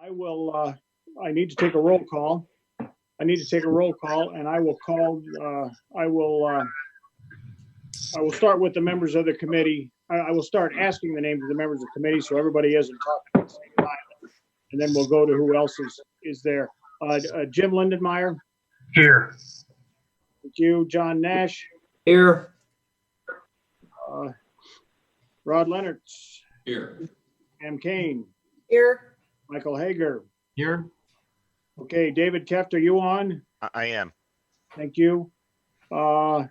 I need to take a roll call. And I will call, I will start with the members of the committee. I will start asking the names of the members of the committee so everybody isn't talking at the same time. And then we'll go to who else is there. Jim Lindenmeyer. Here. Thank you. John Nash. Here. Rod Leonards. Here. Pam Kane. Here. Michael Hager. Here. Okay, David Keft, are you on? I am. Thank you. I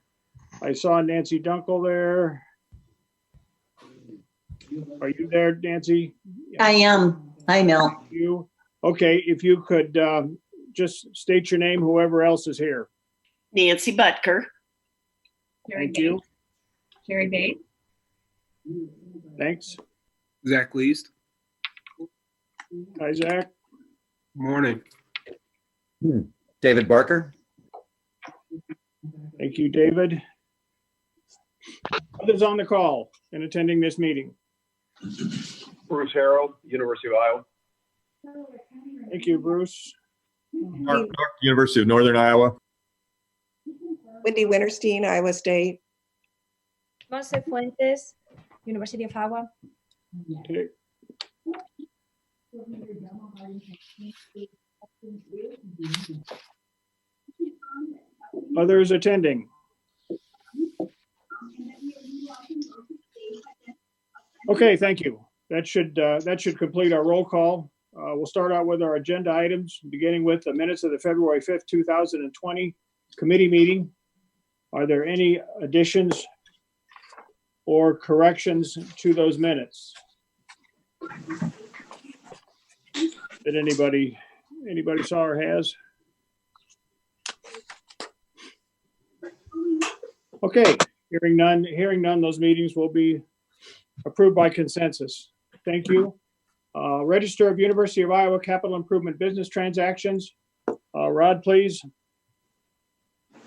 saw Nancy Dunkel there. Are you there, Nancy? I am. Hi, Mel. You. Okay, if you could just state your name, whoever else is here. Nancy Butker. Thank you. Sherry Bates. Thanks. Zach Least. Hi, Zach. Morning. David Barker. Thank you, David. Others on the call and attending this meeting. Bruce Harreld, University of Iowa. Thank you, Bruce. Mark, University of Northern Iowa. Wendy Wintersteen, Iowa State. Monse Fuentes, University of Iowa. Okay. Others attending. Okay, thank you. That should complete our roll call. We'll start out with our agenda items, beginning with the minutes of the February 5th, 2020 committee meeting. Are there any additions or corrections to those minutes? That anybody saw or has? Okay, hearing none, those meetings will be approved by consensus. Thank you. Register of University of Iowa Capital Improvement Business Transactions. Rod, please.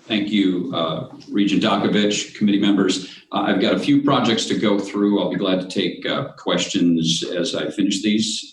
Thank you, Regent Dokovich, committee members. I've got a few projects to go through. I'll be glad to take questions as I finish these.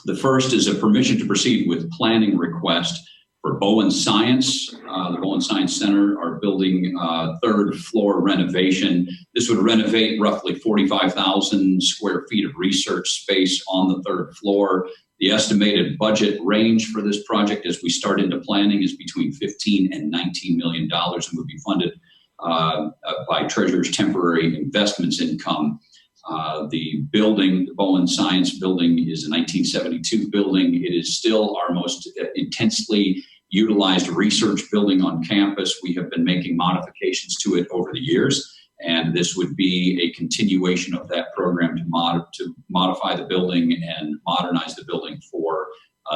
The first is a permission to proceed with planning request for Bowen Science, the Bowen Science Center, our building third floor renovation. This would renovate roughly 45,000 square feet of research space on the third floor. The estimated budget range for this project as we start into planning is between $15 and $19 million and would be funded by Treasurer's temporary investments income. The building, the Bowen Science building, is a 1972 building. It is still our most intensely utilized research building on campus. We have been making modifications to it over the years, and this would be a continuation of that program to modify the building and modernize the building for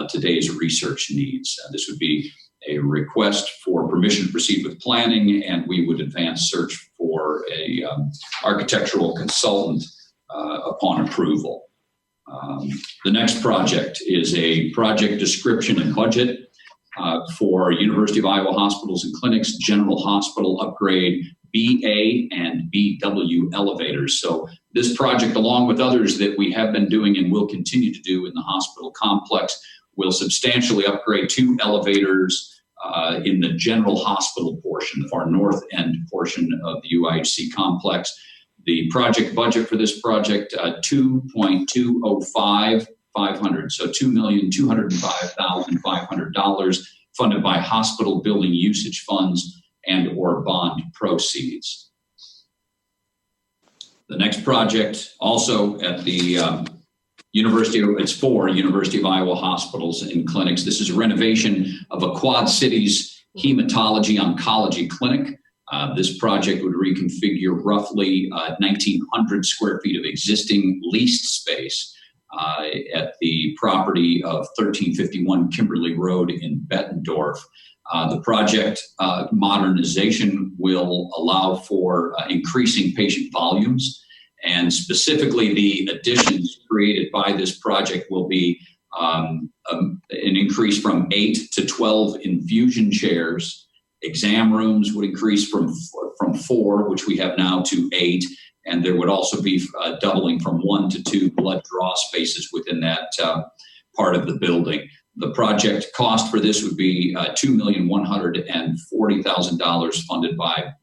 today's research needs. This would be a request for permission to proceed with planning, and we would advance search for a architectural consultant upon approval. The next project is a project description and budget for University of Iowa Hospitals and Clinics General Hospital upgrade BA and BW elevators. So this project, along with others that we have been doing and will continue to do in the hospital complex, will substantially upgrade 2 elevators in the general hospital portion, the far north end portion of the UIHC complex. The project budget for this project, $2.205,500, so $2,205,500, funded by hospital building usage funds and or bond proceeds. The next project, also at the it's for University of Iowa Hospitals and Clinics. This is a renovation of a Quad Cities hematology oncology clinic. This project would reconfigure roughly 1,900 square feet of existing leased space at the property of 1351 Kimberly Road in Bettendorf. The project modernization will allow for increasing patient volumes, and specifically the additions created by this project will be an increase from 8 to 12 infusion chairs. Exam rooms would increase from 4, which we have now, to 8, and there would also be doubling from 1 to 2 blood draw spaces within that part of the building. The project cost for this would be $2,140,000 funded by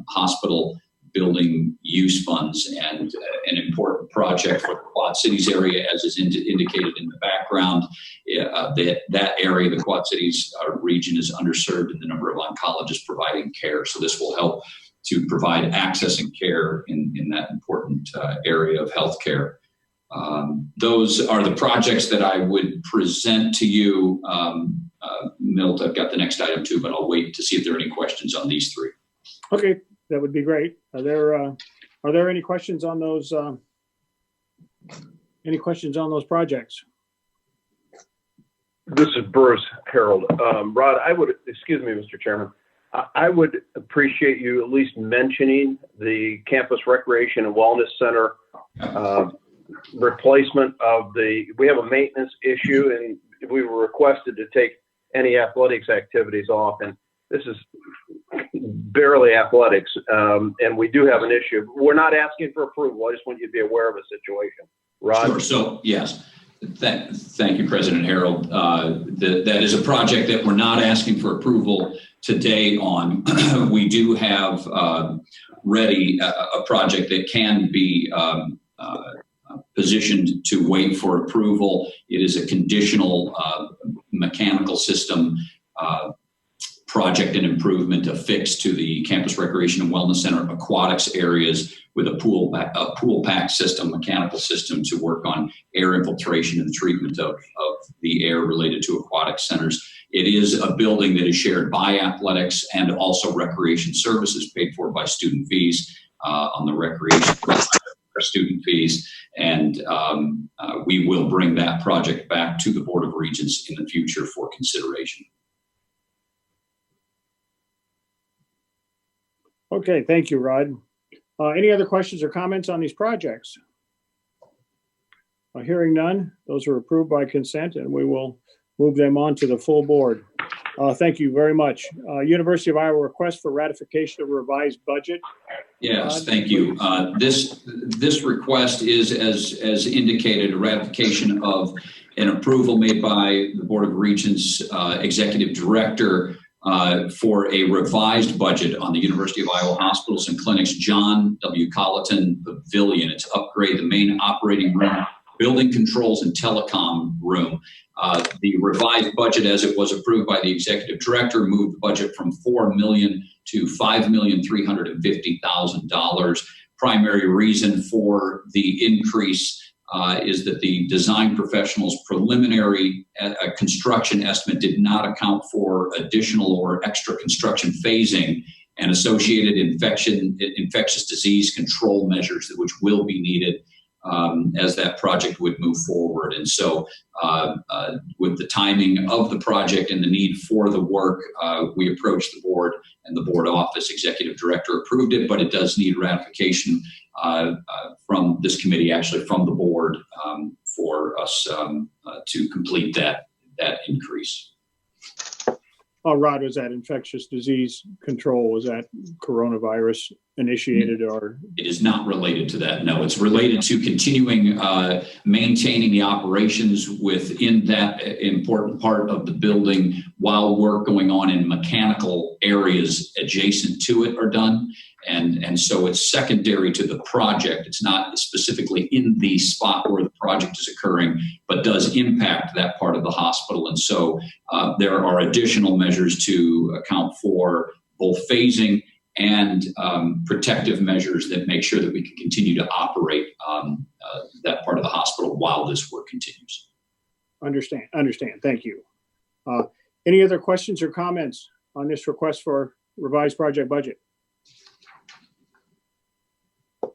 hospital building use funds, and an important project for the Quad Cities area, as is indicated in the background. That area, the Quad Cities region, is underserved in the number of oncologists providing care. So this will help to provide access and care in that important area of healthcare. Those are the projects that I would present to you. Milt, I've got the next item too, but I'll wait to see if there are any questions on these three. Okay, that would be great. Are there any questions on those? Any questions on those projects? This is Bruce Harreld. Rod, excuse me, Mr. Chairman, I would appreciate you at least mentioning the Campus Recreation and Wellness Center replacement of we have a maintenance issue, and we were requested to take any athletics activities off, and this is barely athletics, and we do have an issue. We're not asking for approval. I just want you to be aware of the situation. Rod? Sure. So, yes. Thank you, President Harreld. That is a project that we're not asking for approval today on. We do have ready a project that can be positioned to wait for approval. It is a conditional mechanical system project and improvement affixed to the Campus Recreation and Wellness Center aquatics areas with a pool pack system, mechanical system to work on air infiltration and the treatment of the air related to aquatic centers. It is a building that is shared by athletics and also recreation services paid for by student fees on the recreation student fees. And we will bring that project back to the Board of Regents in the future for consideration. Okay, thank you, Rod. Any other questions or comments on these projects? Hearing none, those are approved by consent, and we will move them on to the full board. Thank you very much. University of Iowa request for ratification of revised budget. Yes, thank you. This request is, as indicated, a ratification of an approval made by the Board of Regents Executive Director for a revised budget on the University of Iowa Hospitals and Clinics John W. Colleton Pavilion. It's upgrade the main operating room, building controls, and telecom room. The revised budget, as it was approved by the Executive Director, moved the budget from $4 million to $5,350,000. Primary reason for the increase is that the design professional's preliminary construction estimate did not account for additional or extra construction phasing and associated infectious disease control measures, which will be needed as that project would move forward. And so with the timing of the project and the need for the work, we approached the board, and the board office executive director approved it, but it does need ratification from this committee, actually from the board, for us to complete that increase. Oh, Rod, was that infectious disease control? Was that coronavirus initiated, or? It is not related to that. No, it's related to continuing maintaining the operations within that important part of the building while work going on in mechanical areas adjacent to it are done. And so it's secondary to the project. It's not specifically in the spot where the project is occurring, but does impact that part of the hospital. And so there are additional measures to account for both phasing and protective measures that make sure that we can continue to operate that part of the hospital while this work continues. Understand. Thank you. Any other questions or comments on this request for revised project budget?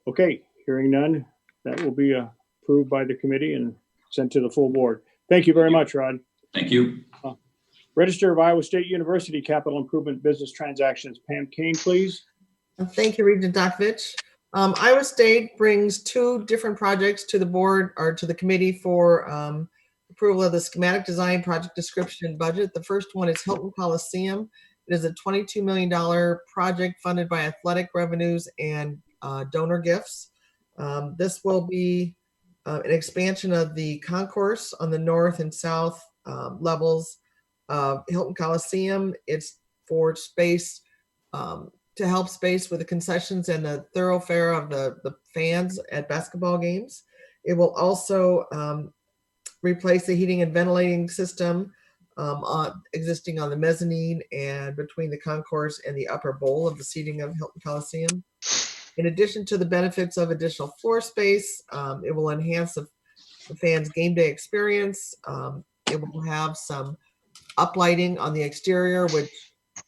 Okay, hearing none, that will be approved by the committee and sent to the full board. Thank you very much, Rod. Thank you. Register of Iowa State University Capital Improvement Business Transactions. Pam Kane, please. Thank you, Regent Dokovich. Iowa State brings two different projects to the board or to the committee for approval of the schematic design, project description, and budget. The first one is Hilton Coliseum. It is a $22 million project funded by athletic revenues and donor gifts. This will be an expansion of the concourse on the north and south levels of Hilton Coliseum. It's for space to help space with the concessions and the thoroughfare of the fans at basketball games. It will also replace the heating and ventilating system existing on the mezzanine and between the concourse and the upper bowl of the seating of Hilton Coliseum. In addition to the benefits of additional floor space, it will enhance the fans' game day experience. It will have some uplighting on the exterior, which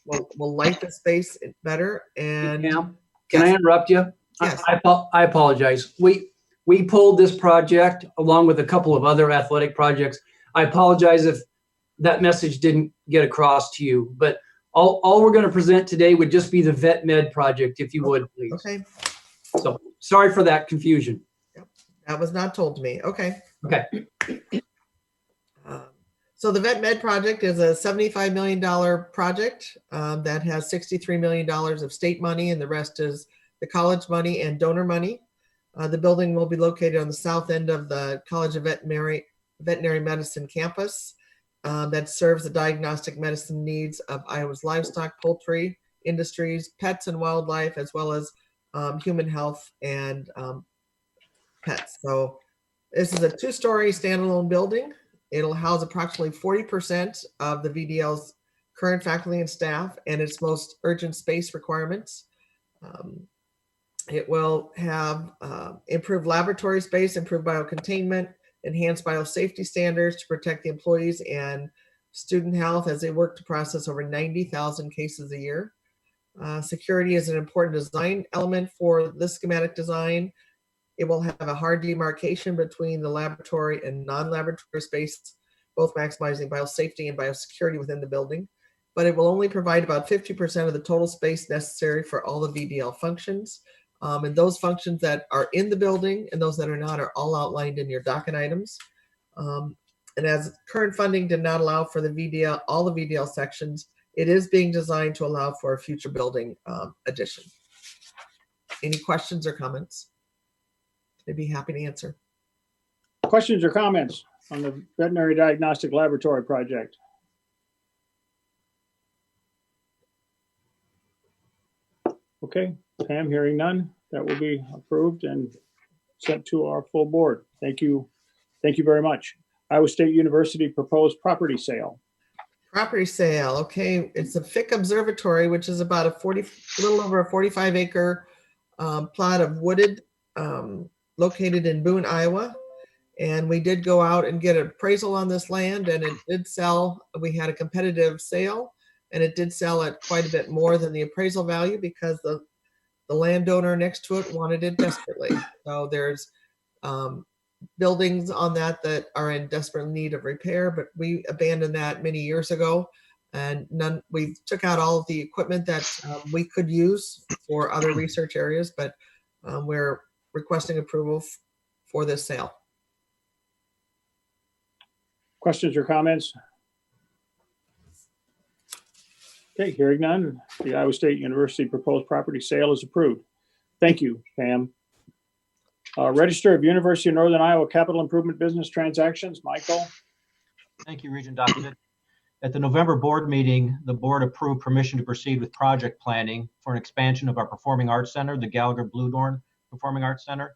will light the space better. And Pam, can I interrupt you? Yes. I apologize. We pulled this project along with a couple of other athletic projects. I apologize if that message didn't get across to you, but all we're going to present today would just be the Vet Med project, if you would, please. Okay. So sorry for that confusion. That was not told to me. Okay. Okay. So the Vet Med project is a $75 million project that has $63 million of state money, and the rest is the college money and donor money. The building will be located on the south end of the College of Veterinary Medicine campus that serves the diagnostic medicine needs of Iowa's livestock, poultry industries, pets and wildlife, as well as human health and pets. So this is a 2-story standalone building. It'll house approximately 40% of the VDL's current faculty and staff and its most urgent space requirements. It will have improved laboratory space, improved biocontainment, enhanced biosafety standards to protect the employees and student health as they work to process over 90,000 cases a year. Security is an important design element for this schematic design. It will have a hard demarcation between the laboratory and non-laboratory space, both maximizing biosafety and biosecurity within the building. But it will only provide about 50% of the total space necessary for all the VDL functions. And those functions that are in the building and those that are not are all outlined in your docket items. And as current funding did not allow for the VDL, all the VDL sections, it is being designed to allow for a future building addition. Any questions or comments? I'd be happy to answer. Questions or comments on the veterinary diagnostic laboratory project? Okay, Pam, hearing none, that will be approved and sent to our full board. Thank you. Thank you very much. Iowa State University proposed property sale. Property sale. Okay, it's a Fick Observatory, which is about a little over a 45-acre plot of wooded located in Boone, Iowa. And we did go out and get an appraisal on this land, and it did sell. We had a competitive sale, and it did sell at quite a bit more than the appraisal value because the landowner next to it wanted it desperately. So there's buildings on that are in desperate need of repair, but we abandoned that many years ago, and we took out all of the equipment that we could use for other research areas, but we're requesting approval for this sale. Questions or comments? Okay, hearing none, the Iowa State University proposed property sale is approved. Thank you, Pam. Register of University of Northern Iowa Capital Improvement Business Transactions, Michael. Thank you, Regent Document. At the November board meeting, the board approved permission to proceed with project planning for an expansion of our Performing Arts Center, the Gallagher Bluedorn Performing Arts Center.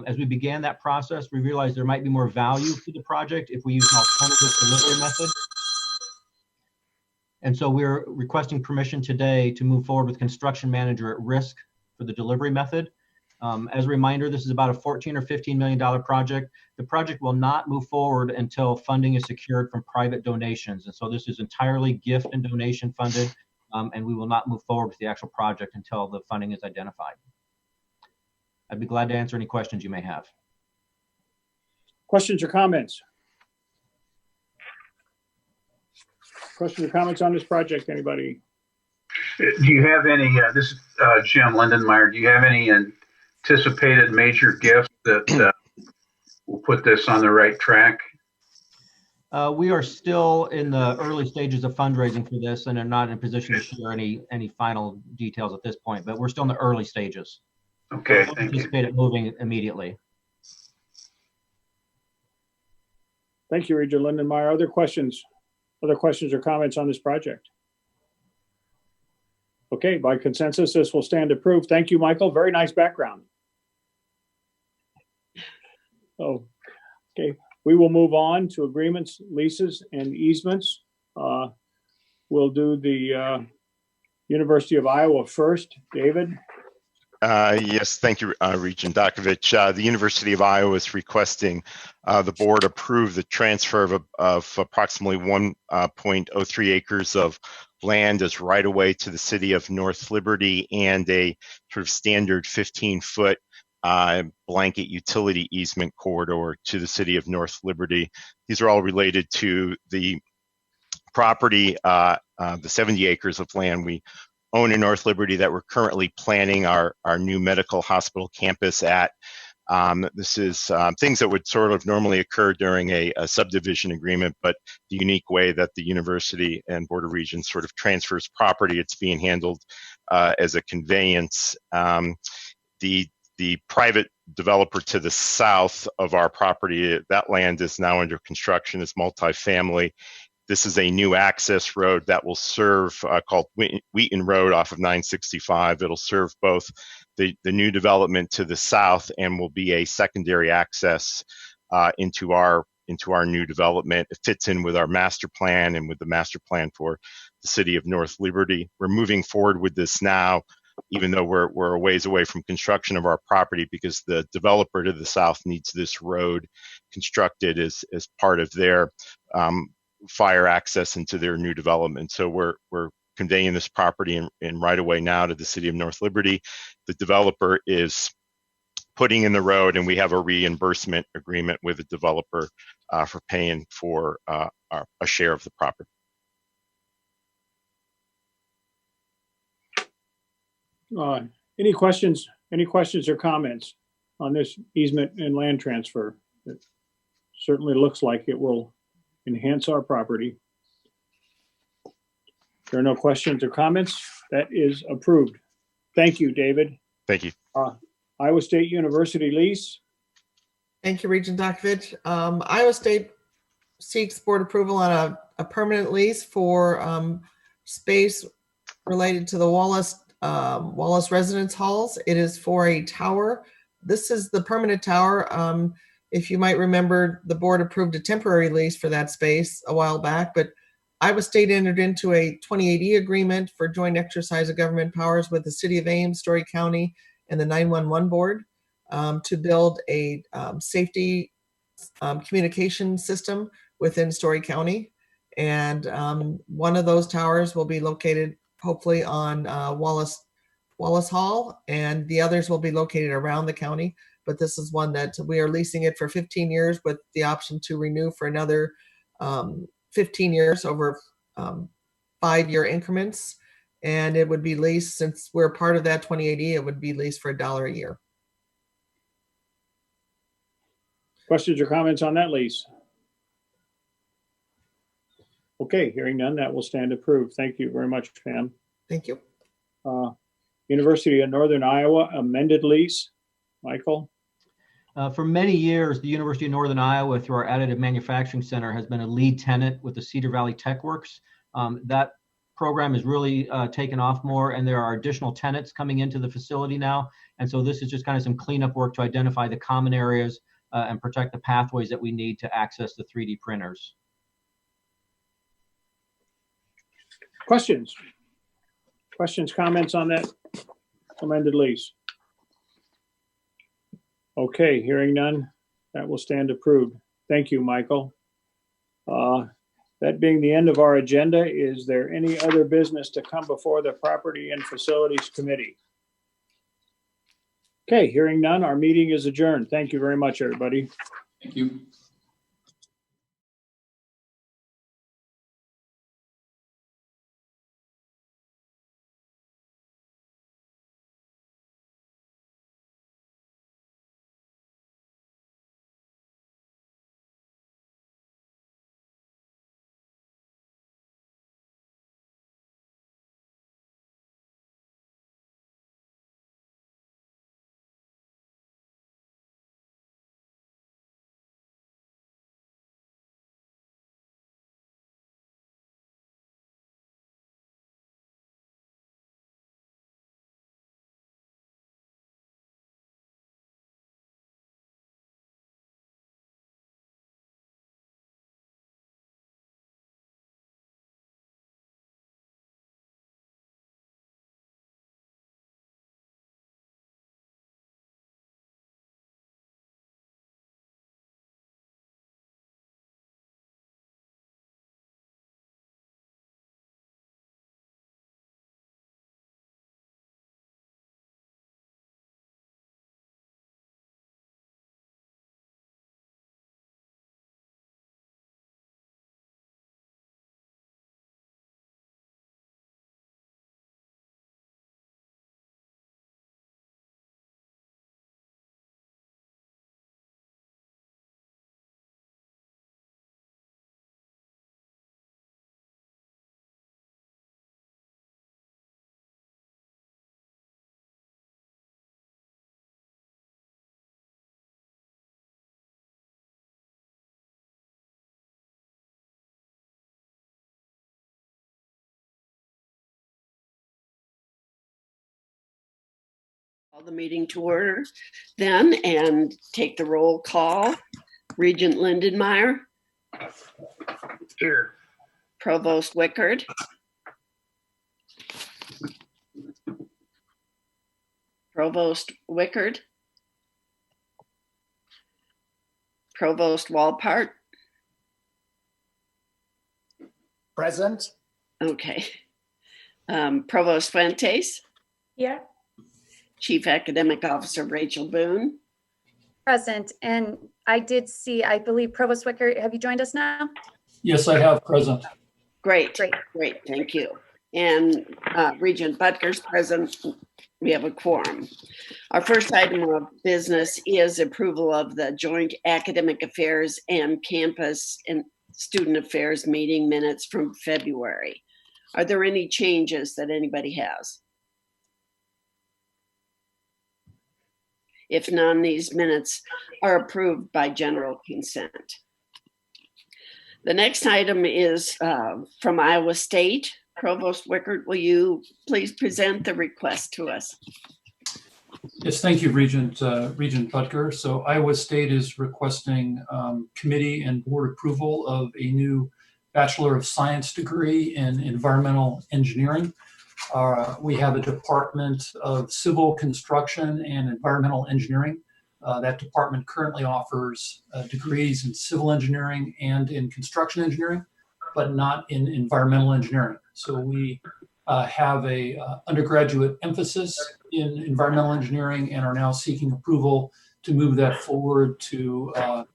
As we began that process, we realized there might be more value to the project if we use an alternative delivery method. And so we're requesting permission today to move forward with construction manager at risk for the delivery method. As a reminder, this is about a $14 or $15 million project. The project will not move forward until funding is secured from private donations. And so this is entirely gift and donation funded, and we will not move forward with the actual project until the funding is identified. I'd be glad to answer any questions you may have. Questions or comments? Questions or comments on this project, anybody? Do you have any, this is Jim Lindenmeyer, do you have any anticipated major gifts that will put this on the right track? We are still in the early stages of fundraising for this and are not in a position to share any final details at this point, but we're still in the early stages. Okay, So thank you. anticipate it moving immediately. Thank you, Regent Lindenmeyer. Other questions or comments on this project? Okay, by consensus, this will stand approved. Thank you, Michael. Very nice background. Oh, okay. We will move on to agreements, leases, and easements. We'll do the University of Iowa first. David? Yes, thank you, Regent Dakovich. The University of Iowa is requesting the board approve the transfer of approximately 1.03 acres of land as right-of-way to the city of North Liberty and a sort of standard 15-foot blanket utility easement corridor to the city of North Liberty. These are all related to the property, the 70 acres of land we own in North Liberty that we're currently planning our new medical hospital campus at. This is things that would sort of normally occur during a subdivision agreement, but the unique way that the University and Board of Regents sort of transfers property, it's being handled as a conveyance. The private developer to the south of our property, that land is now under construction as multifamily. This is a new access road that will serve, called Wheaton Road off of 965. It'll serve both the new development to the south and will be a secondary access into our new development. It fits in with our master plan and with the master plan for the city of North Liberty. We're moving forward with this now, even though we're a ways away from construction of our property, because the developer to the south needs this road constructed as part of their fire access into their new development. So we're conveying this property in right of way now to the city of North Liberty. The developer is putting in the road, and we have a reimbursement agreement with the developer for paying for a share of the property. Any questions or comments on this easement and land transfer? It certainly looks like it will enhance our property. If there are no questions or comments, that is approved. Thank you, David. Thank you. Iowa State University lease. Thank you, Regent Dakovich. Iowa State seeks board approval on a permanent lease for space related to the Wallace Residence Halls. It is for a tower. This is the permanent tower. If you might remember, the board approved a temporary lease for that space a while back, but Iowa State entered into a 2080 agreement for joint exercise of government powers with the City of Ames, Story County, and the 911 board to build a safety communication system within Story County. And one of those towers will be located hopefully on Wallace Hall, and the others will be located around the county. But this is one that we are leasing it for 15 years with the option to renew for another 15 years over 5-year increments. And it would be leased, since we're part of that 2080, it would be leased for $1 a year. Questions or comments on that lease? Okay, hearing none, that will stand approved. Thank you very much, Pam. Thank you. University of Northern Iowa amended lease. Michael? For many years, the University of Northern Iowa, through our Additive Manufacturing Center, has been a lead tenant with the Cedar Valley Tech Works. That program has really taken off more, and there are additional tenants coming into the facility now. And so this is just kind of some cleanup work to identify the common areas and protect the pathways that we need to access the 3D printers. Questions, comments on that amended lease? Okay, hearing none, that will stand approved. Thank you, Michael. That being the end of our agenda, is there any other business to come before the Property and Facilities Committee? Okay, hearing none, our meeting is adjourned. Thank you very much, everybody. Thank you. Call the meeting to order then and take the roll call. Regent Lindenmeyer, Here. Provost Wickard, Provost Wickard, Provost Walpart. Present. Okay. Provost Fuentes, Here. Chief Academic Officer Rachel Boone, Present. And I did see, I believe Provost Wicker, have you joined us now? Yes, I have present. Great, thank you. And Regent Butker's present. We have a quorum. Our first item of business is approval of the joint academic affairs and campus and student affairs meeting minutes from February. Are there any changes that anybody has? If none, these minutes are approved by general consent. The next item is from Iowa State. Provost Wickard, will you please present the request to us? Yes, thank you, Regent Butker. So Iowa State is requesting committee and board approval of a new Bachelor of Science degree in environmental engineering. We have a Department of Civil Construction and Environmental Engineering. That department currently offers degrees in civil engineering and in construction engineering, but not in environmental engineering. So we have a undergraduate emphasis in environmental engineering and are now seeking approval to move that forward to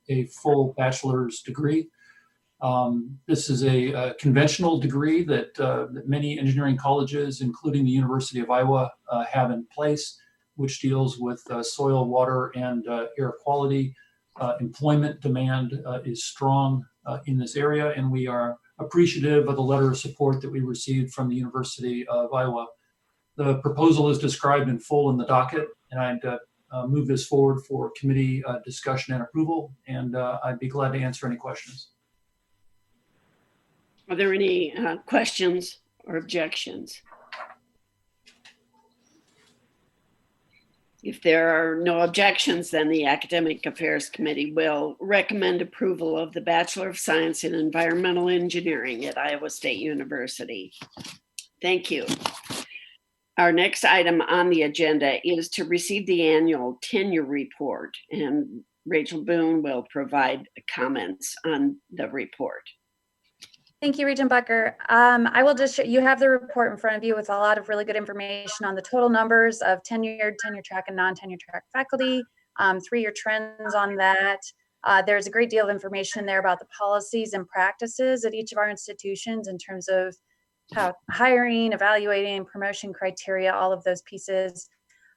a full bachelor's degree. This is a conventional degree that many engineering colleges, including the University of Iowa, have in place, which deals with soil, water, and air quality. Employment demand is strong in this area, and we are appreciative of the letter of support that we received from the University of Iowa. The proposal is described in full in the docket, and I'd move this forward for committee discussion and approval, and I'd be glad to answer any questions. Are there any questions or objections? If there are no objections, then the Academic Affairs Committee will recommend approval of the Bachelor of Science in Environmental Engineering at Iowa State University. Thank you. Our next item on the agenda is to receive the annual tenure report, and Rachel Boone will provide comments on the report. Thank you, Regent Bucker. I will just, you have the report in front of you with a lot of really good information on the total numbers of tenured, tenure track, and non-tenure track faculty, 3-year trends on that. There's a great deal of information there about the policies and practices at each of our institutions in terms of how hiring, evaluating, promotion criteria, all of those pieces.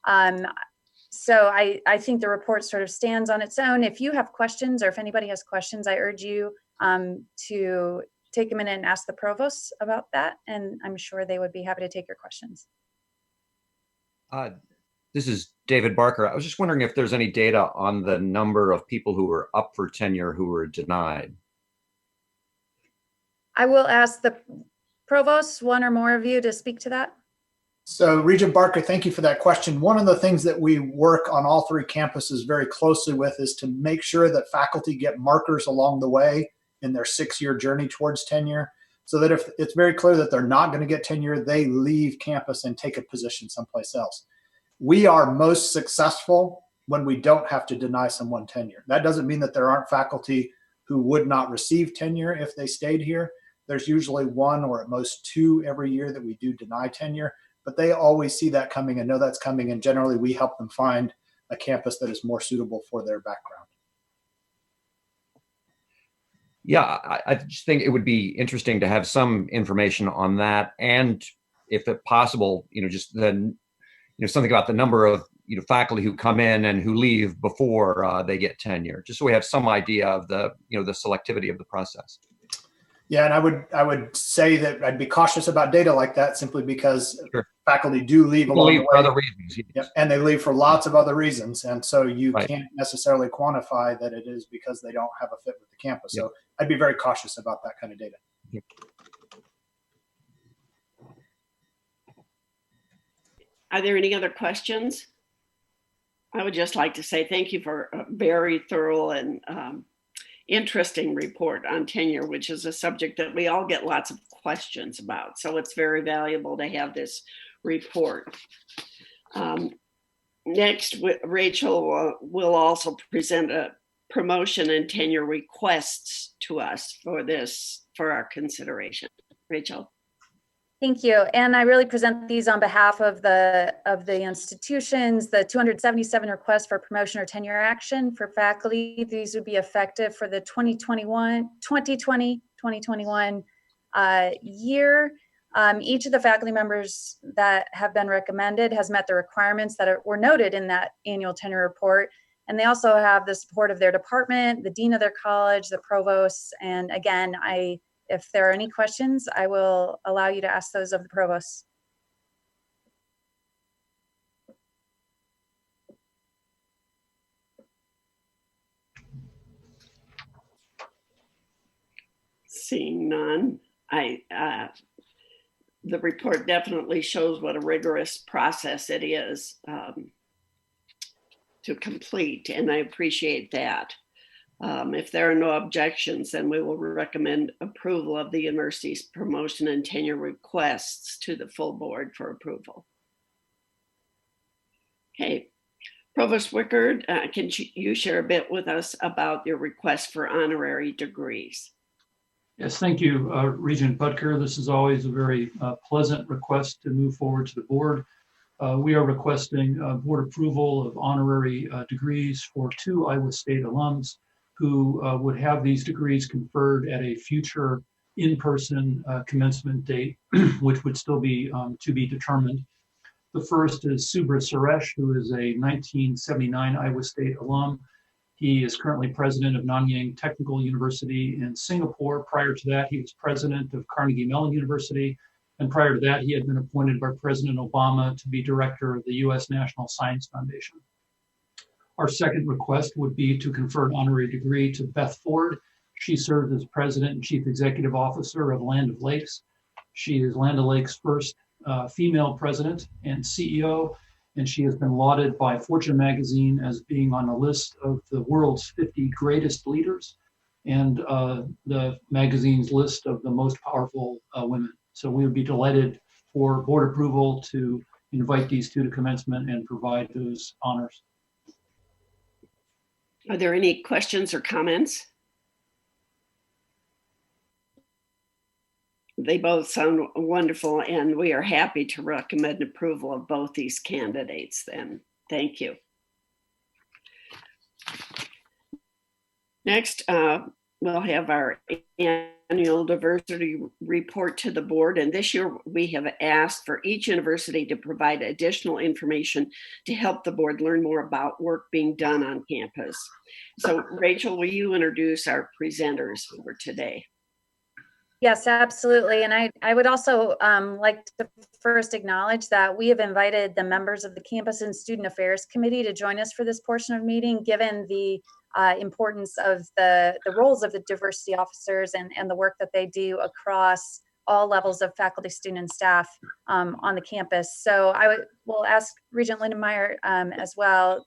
So I think the report sort of stands on its own. If you have questions or if anybody has questions, I urge you to take a minute and ask the provosts about that, and I'm sure they would be happy to take your questions. This is David Barker. I was just wondering if there's any data on the number of people who were up for tenure who were denied. I will ask the provosts, one or more of you, to speak to that. So Regent Barker, thank you for that question. One of the things that we work on all 3 campuses very closely with is to make sure that faculty get markers along the way in their 6-year journey towards tenure, so that if it's very clear that they're not going to get tenure, they leave campus and take a position someplace else. We are most successful when we don't have to deny someone tenure. That doesn't mean that there aren't faculty who would not receive tenure if they stayed here. There's usually 1 or at most 2 every year that we do deny tenure, but they always see that coming and know that's coming, and generally we help them find a campus that is more suitable for their background. Yeah, I just think it would be interesting to have some information on that, and if it possible, just then, something about the number of faculty who come in and who leave before they get tenure, just so we have some idea of the the selectivity of the process. Yeah, and I would say that I'd be cautious about data like that simply because faculty do leave along the way. For other reasons. Yes. Yep, and they leave for lots of other reasons, and so you can't necessarily quantify that it is because they don't have a fit with the campus. So I'd be very cautious about that kind of data. Are there any other questions? I would just like to say thank you for a very thorough and interesting report on tenure, which is a subject that we all get lots of questions about. So it's very valuable to have this report. Next, Rachel will also present a promotion and tenure requests to us for our consideration. Rachel. Thank you. And I really present these on behalf of the institutions, the 277 requests for promotion or tenure action for faculty. These would be effective for the 2020-2021 year. Each of the faculty members that have been recommended has met the requirements that were noted in that annual tenure report. And they also have the support of their department, the dean of their college, the provost. And again, if there are any questions, I will allow you to ask those of the provost. Seeing none, the report definitely shows what a rigorous process it is to complete, and I appreciate that. If there are no objections, then we will recommend approval of the university's promotion and tenure requests to the full board for approval. Okay, Provost Wickard, can you share a bit with us about your request for honorary degrees? Yes, thank you, Regent Butker. This is always a very pleasant request to move forward to the board. We are requesting board approval of honorary degrees for 2 Iowa State alums who would have these degrees conferred at a future in-person commencement date, which would still be to be determined. The first is Subra Suresh, who is a 1979 Iowa State alum. He is currently president of Nanyang Technical University in Singapore. Prior to that, he was president of Carnegie Mellon University. And prior to that, he had been appointed by President Obama to be director of the U.S. National Science Foundation. Our second request would be to confer an honorary degree to Beth Ford. She served as president and chief executive officer of Land O'Lakes. She is Land O'Lakes' first female president and CEO, and she has been lauded by Fortune magazine as being on a list of the world's 50 greatest leaders and the magazine's list of the most powerful women. So we would be delighted for board approval to invite these two to commencement and provide those honors. Are there any questions or comments? They both sound wonderful, and we are happy to recommend approval of both these candidates then. Thank you. Next, we'll have our annual diversity report to the board. And this year we have asked for each university to provide additional information to help the board learn more about work being done on campus. So Rachel, will you introduce our presenters for today? Yes, absolutely. And I would also like to first acknowledge that we have invited the members of the Campus and Student Affairs Committee to join us for this portion of the meeting, given the importance of the roles of the diversity officers and the work that they do across all levels of faculty, student, and staff on the campus. So will ask Regent Lindenmeyer as well.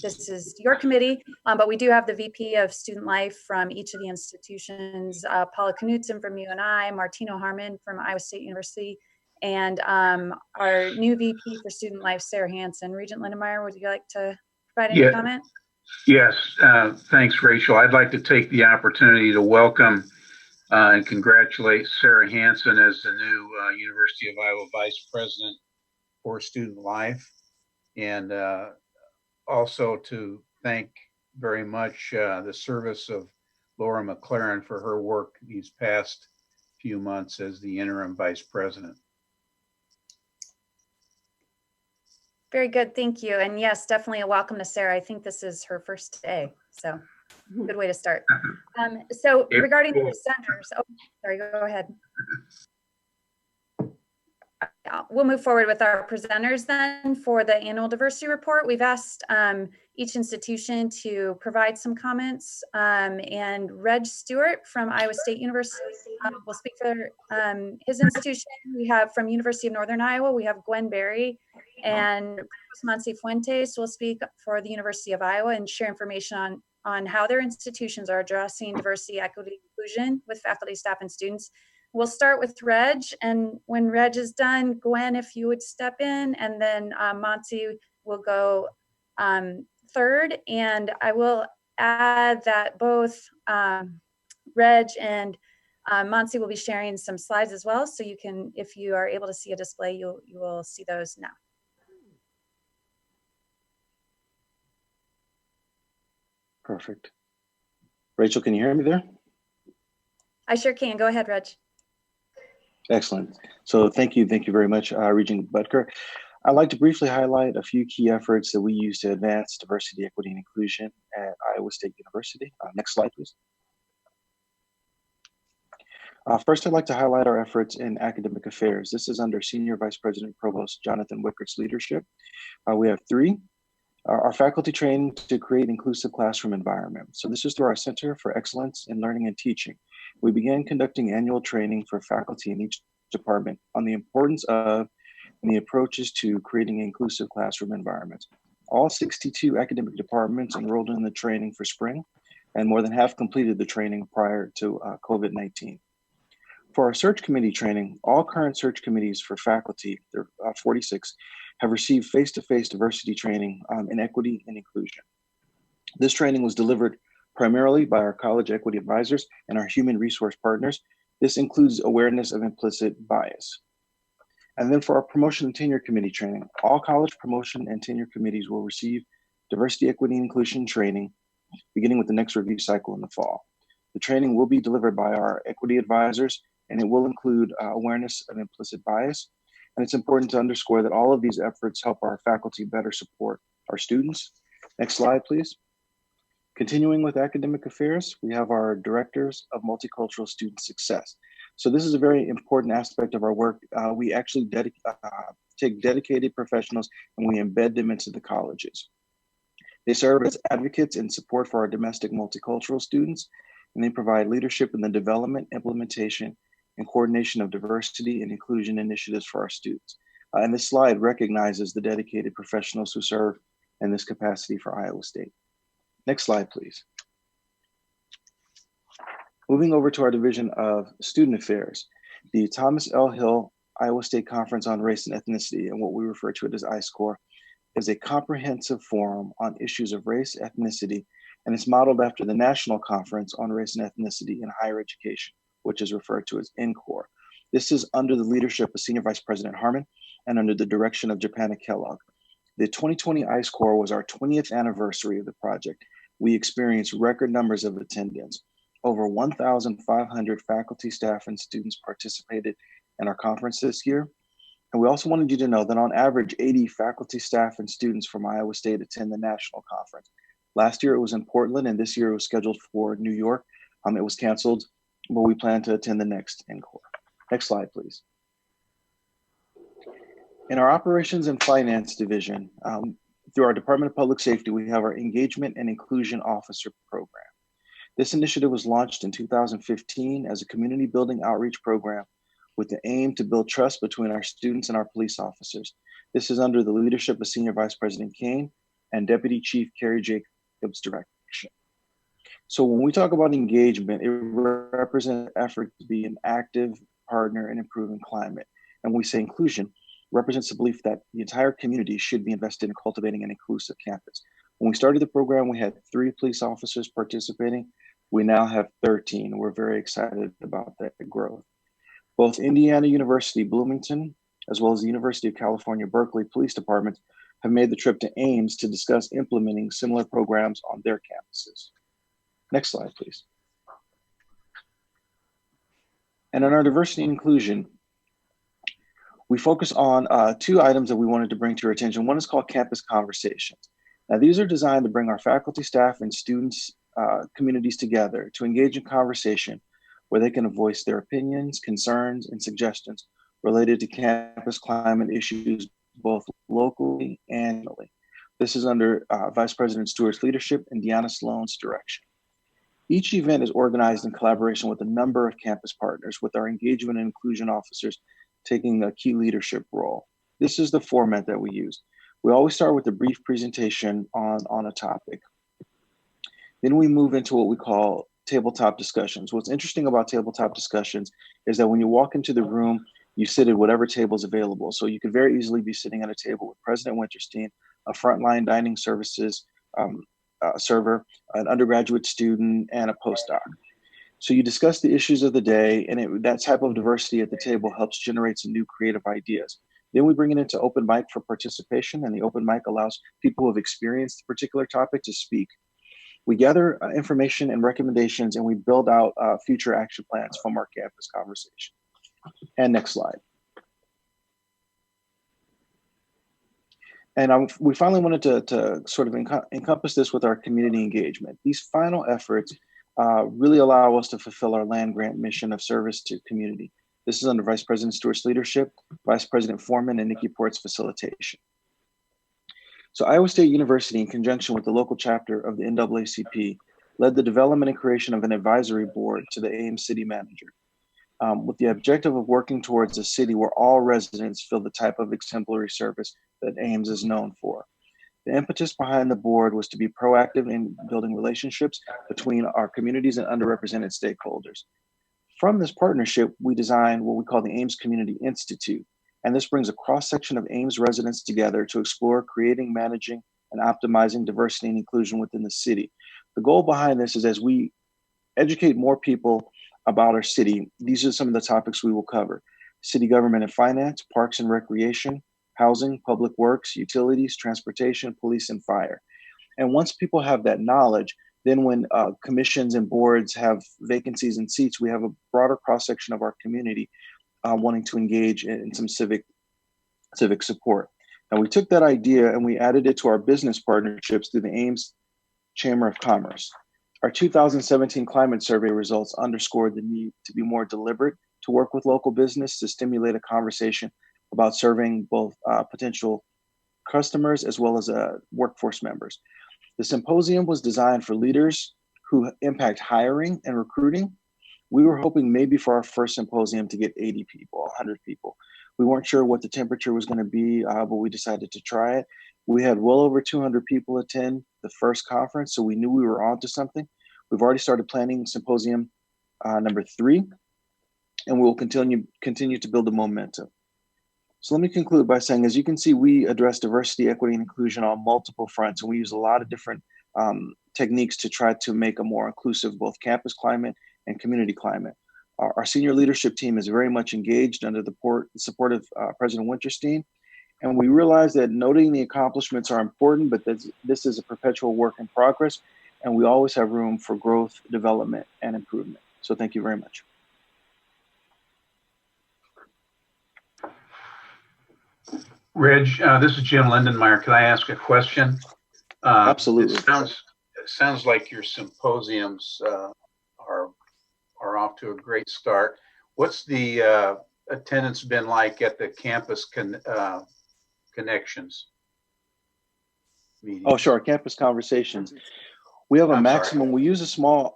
This is your committee, but we do have the VP of Student Life from each of the institutions, Paula Knudsen from UNI, Martino Harmon from Iowa State University, and our new VP for Student Life, Sarah Hansen. Regent Lindenmeyer, would you like to provide any comment? Yes, thanks, Rachel. I'd like to take the opportunity to welcome and congratulate Sarah Hansen as the new University of Iowa Vice President for Student Life, and also to thank very much the service of Laura McLaren for her work these past few months as the interim vice president. Very good, thank you. And yes, definitely a welcome to Sarah. I think this is her first day, so good way to start. So regarding the presenters, oh, sorry, go ahead. We'll move forward with our presenters then for the annual diversity report. We've asked each institution to provide some comments, and Reg Stewart from Iowa State University will speak for his institution. We have from University of Northern Iowa, we have Gwen Berry, And Provost Fuentes will speak for the University of Iowa and share information on how their institutions are addressing diversity, equity, inclusion with faculty, staff, and students. We'll start with Reg, and when Reg is done, Gwen, if you would step in, and then Monty will go third. And I will add that both Reg and Monty will be sharing some slides as well. So you can, if you are able to see a display, you will see those now. Perfect. Rachel, can you hear me there? I sure can. Go ahead, Reg. Excellent. So thank you very much, Regent Butker. I'd like to briefly highlight a few key efforts that we use to advance diversity, equity, and inclusion at Iowa State University. Next slide, please. First, I'd like to highlight our efforts in academic affairs. This is under Senior Vice President Provost Jonathan Wickert's leadership. We have three. Our faculty training to create inclusive classroom environment. So this is through our Center for Excellence in Learning and Teaching. We began conducting annual training for faculty in each department on the importance of and the approaches to creating inclusive classroom environments. All 62 academic departments enrolled in the training for spring, and more than half completed the training prior to COVID-19. For our search committee training, all current search committees for faculty, there are 46, have received face-to-face diversity training in equity and inclusion. This training was delivered primarily by our college equity advisors and our human resource partners. This includes awareness of implicit bias. And then for our promotion and tenure committee training, all college promotion and tenure committees will receive diversity, equity, and inclusion training, beginning with the next review cycle in the fall. The training will be delivered by our equity advisors, and it will include awareness of implicit bias. And it's important to underscore that all of these efforts help our faculty better support our students. Next slide, please. Continuing with academic affairs, we have our directors of multicultural student success. So this is a very important aspect of our work. We actually take dedicated professionals and we embed them into the colleges. They serve as advocates and support for our domestic multicultural students, and they provide leadership in the development, implementation, and coordination of diversity and inclusion initiatives for our students. And this slide recognizes the dedicated professionals who serve in this capacity for Iowa State. Next slide, please. Moving over to our Division of Student Affairs, the Thomas L. Hill Iowa State Conference on Race and Ethnicity, and what we refer to it as ISCORE, is a comprehensive forum on issues of race, ethnicity, and it's modeled after the National Conference on Race and Ethnicity in Higher Education, which is referred to as NCORE. This is under the leadership of Senior Vice President Harmon and under the direction of Japana Kellogg. The 2020 ISCORE was our 20th anniversary of the project. We experienced record numbers of attendance. Over 1,500 faculty, staff, and students participated in our conference this year. And we also wanted you to know that on average, 80 faculty, staff, and students from Iowa State attend the national conference. Last year it was in Portland, and this year it was scheduled for New York. It was canceled, but we plan to attend the next NCORE. Next slide, please. In our Operations and Finance Division, through our Department of Public Safety, we have our Engagement and Inclusion Officer Program. This initiative was launched in 2015 as a community building outreach program with the aim to build trust between our students and our police officers. This is under the leadership of Senior Vice President Kane and Deputy Chief Carrie Jacobs' direction. So when we talk about engagement, it represents an effort to be an active partner in improving climate. And when we say inclusion, represents the belief that the entire community should be invested in cultivating an inclusive campus. When we started the program, we had 3 police officers participating. We now have 13. We're very excited about that growth. Both Indiana University Bloomington, as well as the University of California, Berkeley Police Departments have made the trip to Ames to discuss implementing similar programs on their campuses. Next slide, please. And in our diversity and inclusion, we focus on 2 items that we wanted to bring to your attention. One is called Campus Conversations. Now, these are designed to bring our faculty, staff, and students communities together to engage in conversation where they can voice their opinions, concerns, and suggestions related to campus climate issues, both locally and nationally. This is under Vice President Stewart's leadership and Deanna Sloan's direction. Each event is organized in collaboration with a number of campus partners, with our engagement and inclusion officers taking a key leadership role. This is the format that we use. We always start with a brief presentation on a topic. Then we move into what we call tabletop discussions. What's interesting about tabletop discussions is that when you walk into the room, you sit at whatever table is available. So you could very easily be sitting at a table with President Wintersteen, a frontline dining services server, an undergraduate student, and a postdoc. So you discuss the issues of the day, and that type of diversity at the table helps generate some new creative ideas. Then we bring it into open mic for participation, and the open mic allows people who have experienced a particular topic to speak. We gather information and recommendations, and we build out future action plans from our campus conversation. And next slide. And we finally wanted to sort of encompass this with our community engagement. These final efforts really allow us to fulfill our land grant mission of service to community. This is under Vice President Stewart's leadership, Vice President Foreman, and Nikki Port's facilitation. So Iowa State University, in conjunction with the local chapter of the NAACP, led the development and creation of an advisory board to the Ames city manager, with the objective of working towards a city where all residents feel the type of exemplary service that Ames is known for. The impetus behind the board was to be proactive in building relationships between our communities and underrepresented stakeholders. From this partnership, we designed what we call the Ames Community Institute, and this brings a cross-section of Ames residents together to explore creating, managing, and optimizing diversity and inclusion within the city. The goal behind this is, as we educate more people about our city, these are some of the topics we will cover: city government and finance, parks and recreation, housing, public works, utilities, transportation, police, and fire. And once people have that knowledge, then when commissions and boards have vacancies and seats, we have a broader cross-section of our community wanting to engage in some civic support. And we took that idea and we added it to our business partnerships through the Ames Chamber of Commerce. Our 2017 climate survey results underscored the need to be more deliberate, to work with local business to stimulate a conversation about serving both potential customers as well as workforce members. The symposium was designed for leaders who impact hiring and recruiting. We were hoping maybe for our first symposium to get 80 people, 100 people. We weren't sure what the temperature was going to be, but we decided to try it. We had well over 200 people attend the first conference, so we knew we were onto something. We've already started planning symposium number 3, and we will continue to build the momentum. So let me conclude by saying, as you can see, we address diversity, equity, and inclusion on multiple fronts, and we use a lot of different techniques to try to make a more inclusive both campus climate and community climate. Our senior leadership team is very much engaged under the support of President Wintersteen, and we realize that noting the accomplishments are important, but this is a perpetual work in progress, and we always have room for growth, development, and improvement. So thank you very much. Reg, this is Jim Lindenmeyer. Can I ask a question? Absolutely. It sounds like your symposiums are off to a great start. What's the attendance been like at the campus connections meetings? Oh, sure. Campus conversations. We have a maximum. We use a small,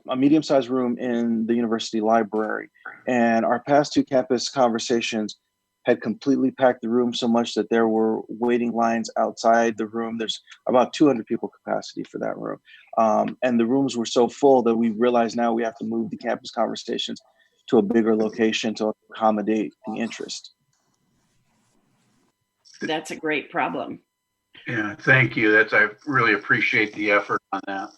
a medium-sized room in the university library, and our past 2 campus conversations had completely packed the room so much that there were waiting lines outside the room. There's about 200 people capacity for that room. And the rooms were so full that we realized now we have to move the campus conversations to a bigger location to accommodate the interest. That's a great problem. Yeah, thank you. I really appreciate the effort on that.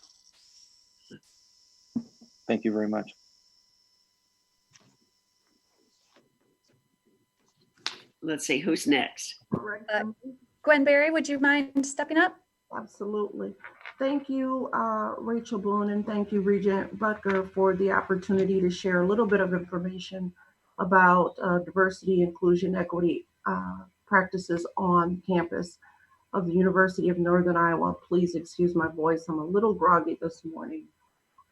Thank you very much. Let's see, who's next? Gwen Berry, would you mind stepping up? Absolutely. Thank you, Rachel Boone, and thank you, Regent Butker, for the opportunity to share a little bit of information about diversity, inclusion, equity practices on campus of the University of Northern Iowa. Please excuse my voice. I'm a little groggy this morning.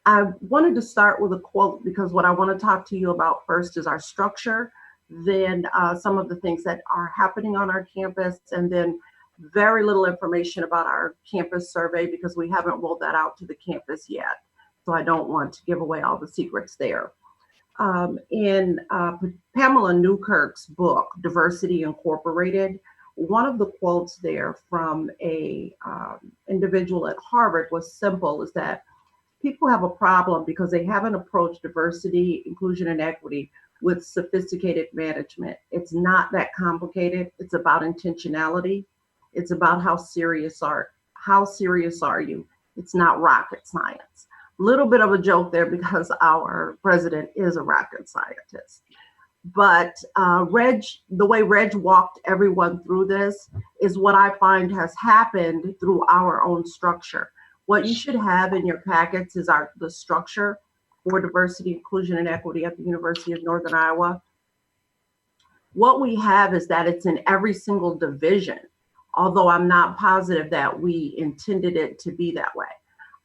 I wanted to start with a quote because what I want to talk to you about first is our structure, then some of the things that are happening on our campus, and then very little information about our campus survey because we haven't rolled that out to the campus yet. So I don't want to give away all the secrets there. In Pamela Newkirk's book, Diversity Incorporated, one of the quotes there from a individual at Harvard was simple, is that people have a problem because they haven't approached diversity, inclusion, and equity with sophisticated management. It's not that complicated. It's about intentionality. It's about how serious are you? It's not rocket science. Little bit of a joke there because our president is a rocket scientist. But the way Reg walked everyone through this is what I find has happened through our own structure. What you should have in your packets is the structure for diversity, inclusion, and equity at the University of Northern Iowa. What we have is that it's in every single division, although I'm not positive that we intended it to be that way.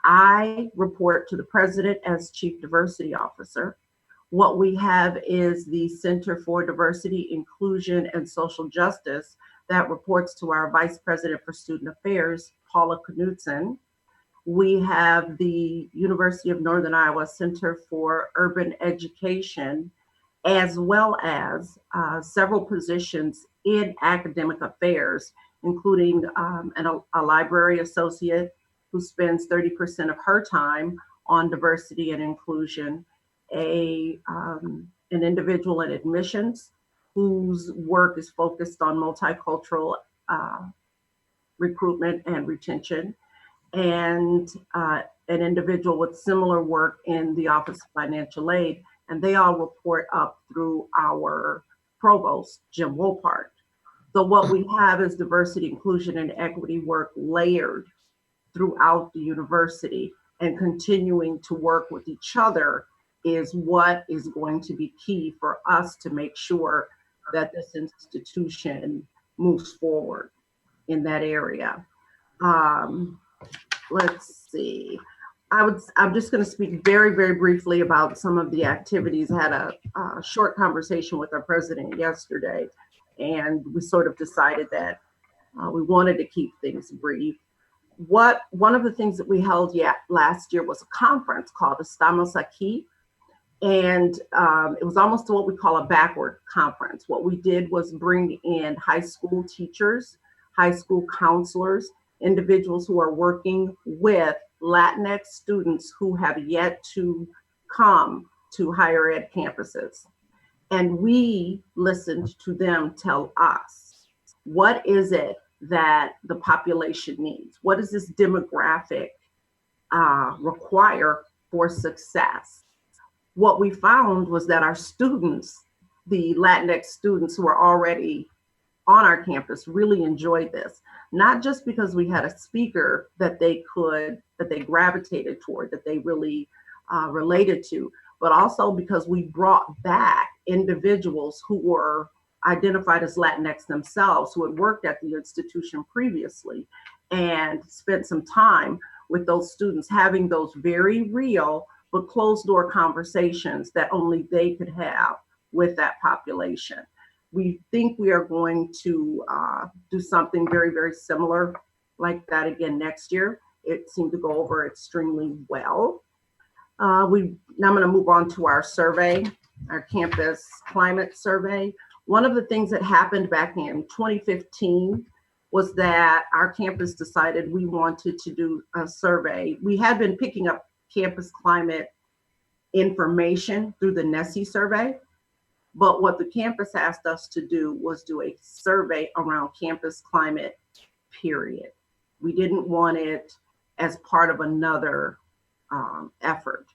I report to the president as Chief Diversity Officer. What we have is the Center for Diversity, Inclusion, and Social Justice that reports to our Vice President for Student Affairs, Paula Knudsen. We have the University of Northern Iowa Center for Urban Education, as well as several positions in academic affairs, including a library associate who spends 30% of her time on diversity and inclusion, an individual in admissions whose work is focused on multicultural recruitment and retention, and an individual with similar work in the Office of Financial Aid, and they all report up through our provost, Jim Wolpart. So what we have is diversity, inclusion, and equity work layered throughout the university, and continuing to work with each other is what is going to be key for us to make sure that this institution moves forward in that area. Let's see. I'm just going to speak very, very briefly about some of the activities. I had a short conversation with our president yesterday, and we sort of decided that we wanted to keep things brief. One of the things that we held last year was a conference called Estamos Aquí, and it was almost what we call a backward conference. What we did was bring in high school teachers, high school counselors, individuals who are working with Latinx students who have yet to come to higher ed campuses. And we listened to them tell us, what is it that the population needs? What does this demographic require for success? What we found was that our students, the Latinx students who are already on our campus, really enjoyed this. Not just because we had a speaker that they gravitated toward, that they really related to, but also because we brought back individuals who were identified as Latinx themselves, who had worked at the institution previously, and spent some time with those students, having those very real but closed door conversations that only they could have with that population. We think we are going to do something very, very similar like that again next year. It seemed to go over extremely well. Now I'm going to move on to our survey, our campus climate survey. One of the things that happened back in 2015 was that our campus decided we wanted to do a survey. We had been picking up campus climate information through the NESE survey, but what the campus asked us to do was do a survey around campus climate, period. We didn't want it as part of another effort.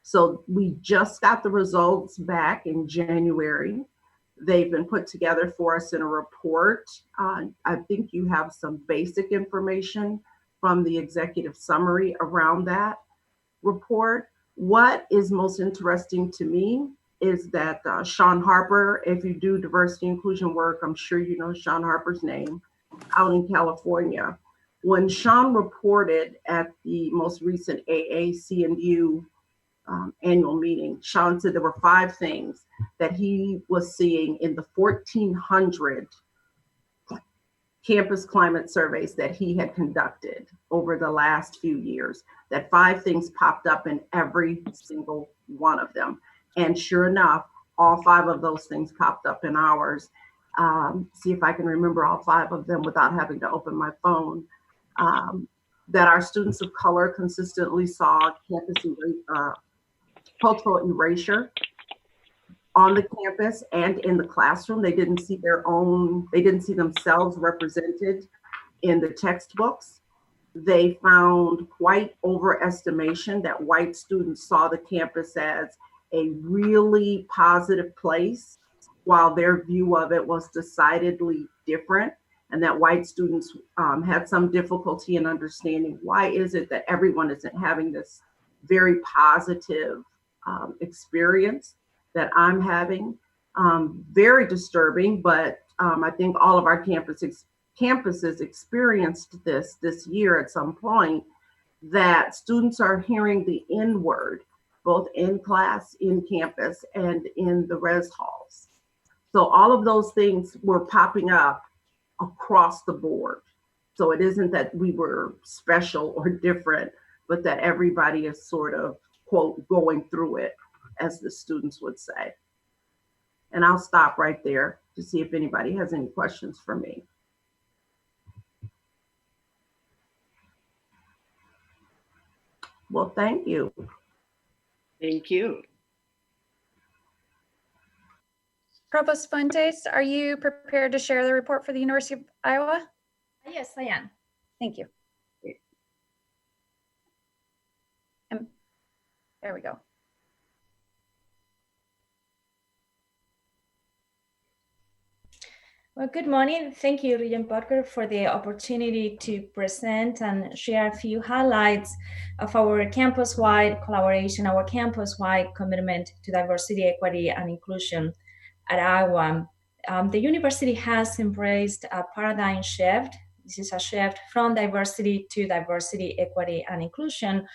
So we just got the results back in January. They've been put together for us in a report. I think you have some basic information from the executive summary around that report. What is most interesting to me is that Sean Harper, if you do diversity inclusion work, I'm sure you know Sean Harper's name, out in California. When Sean reported at the most recent AAC&U annual meeting, Sean said there were 5 things that he was seeing in the 1,400 campus climate surveys that he had conducted over the last few years, that 5 things popped up in every single one of them. And sure enough, all 5 of those things popped up in ours. See if I can remember all 5 of them without having to open my phone. That our students of color consistently saw cultural erasure on the campus and in the classroom. They didn't see themselves represented in the textbooks. They found white overestimation, that white students saw the campus as a really positive place, while their view of it was decidedly different, and that white students had some difficulty in understanding why is it that everyone isn't having this very positive experience that I'm having. Very disturbing, but I think all of our campuses experienced this year at some point, that students are hearing the N word, both in class, in campus, and in the res halls. So all of those things were popping up across the board. So it isn't that we were special or different, but that everybody is sort of, quote, going through it, as the students would say. And I'll stop right there to see if anybody has any questions for me. Well, thank you. Thank you. Provost Fuentes, are you prepared to share the report for the University of Iowa? Yes, I am. Thank you. There we go. Well, good morning. Thank you, Regent Parker, for the opportunity to present and share a few highlights of our campus-wide collaboration, our campus-wide commitment to diversity, equity, and inclusion at Iowa. The university has embraced a paradigm shift. This is a shift from diversity to diversity, equity, and inclusion.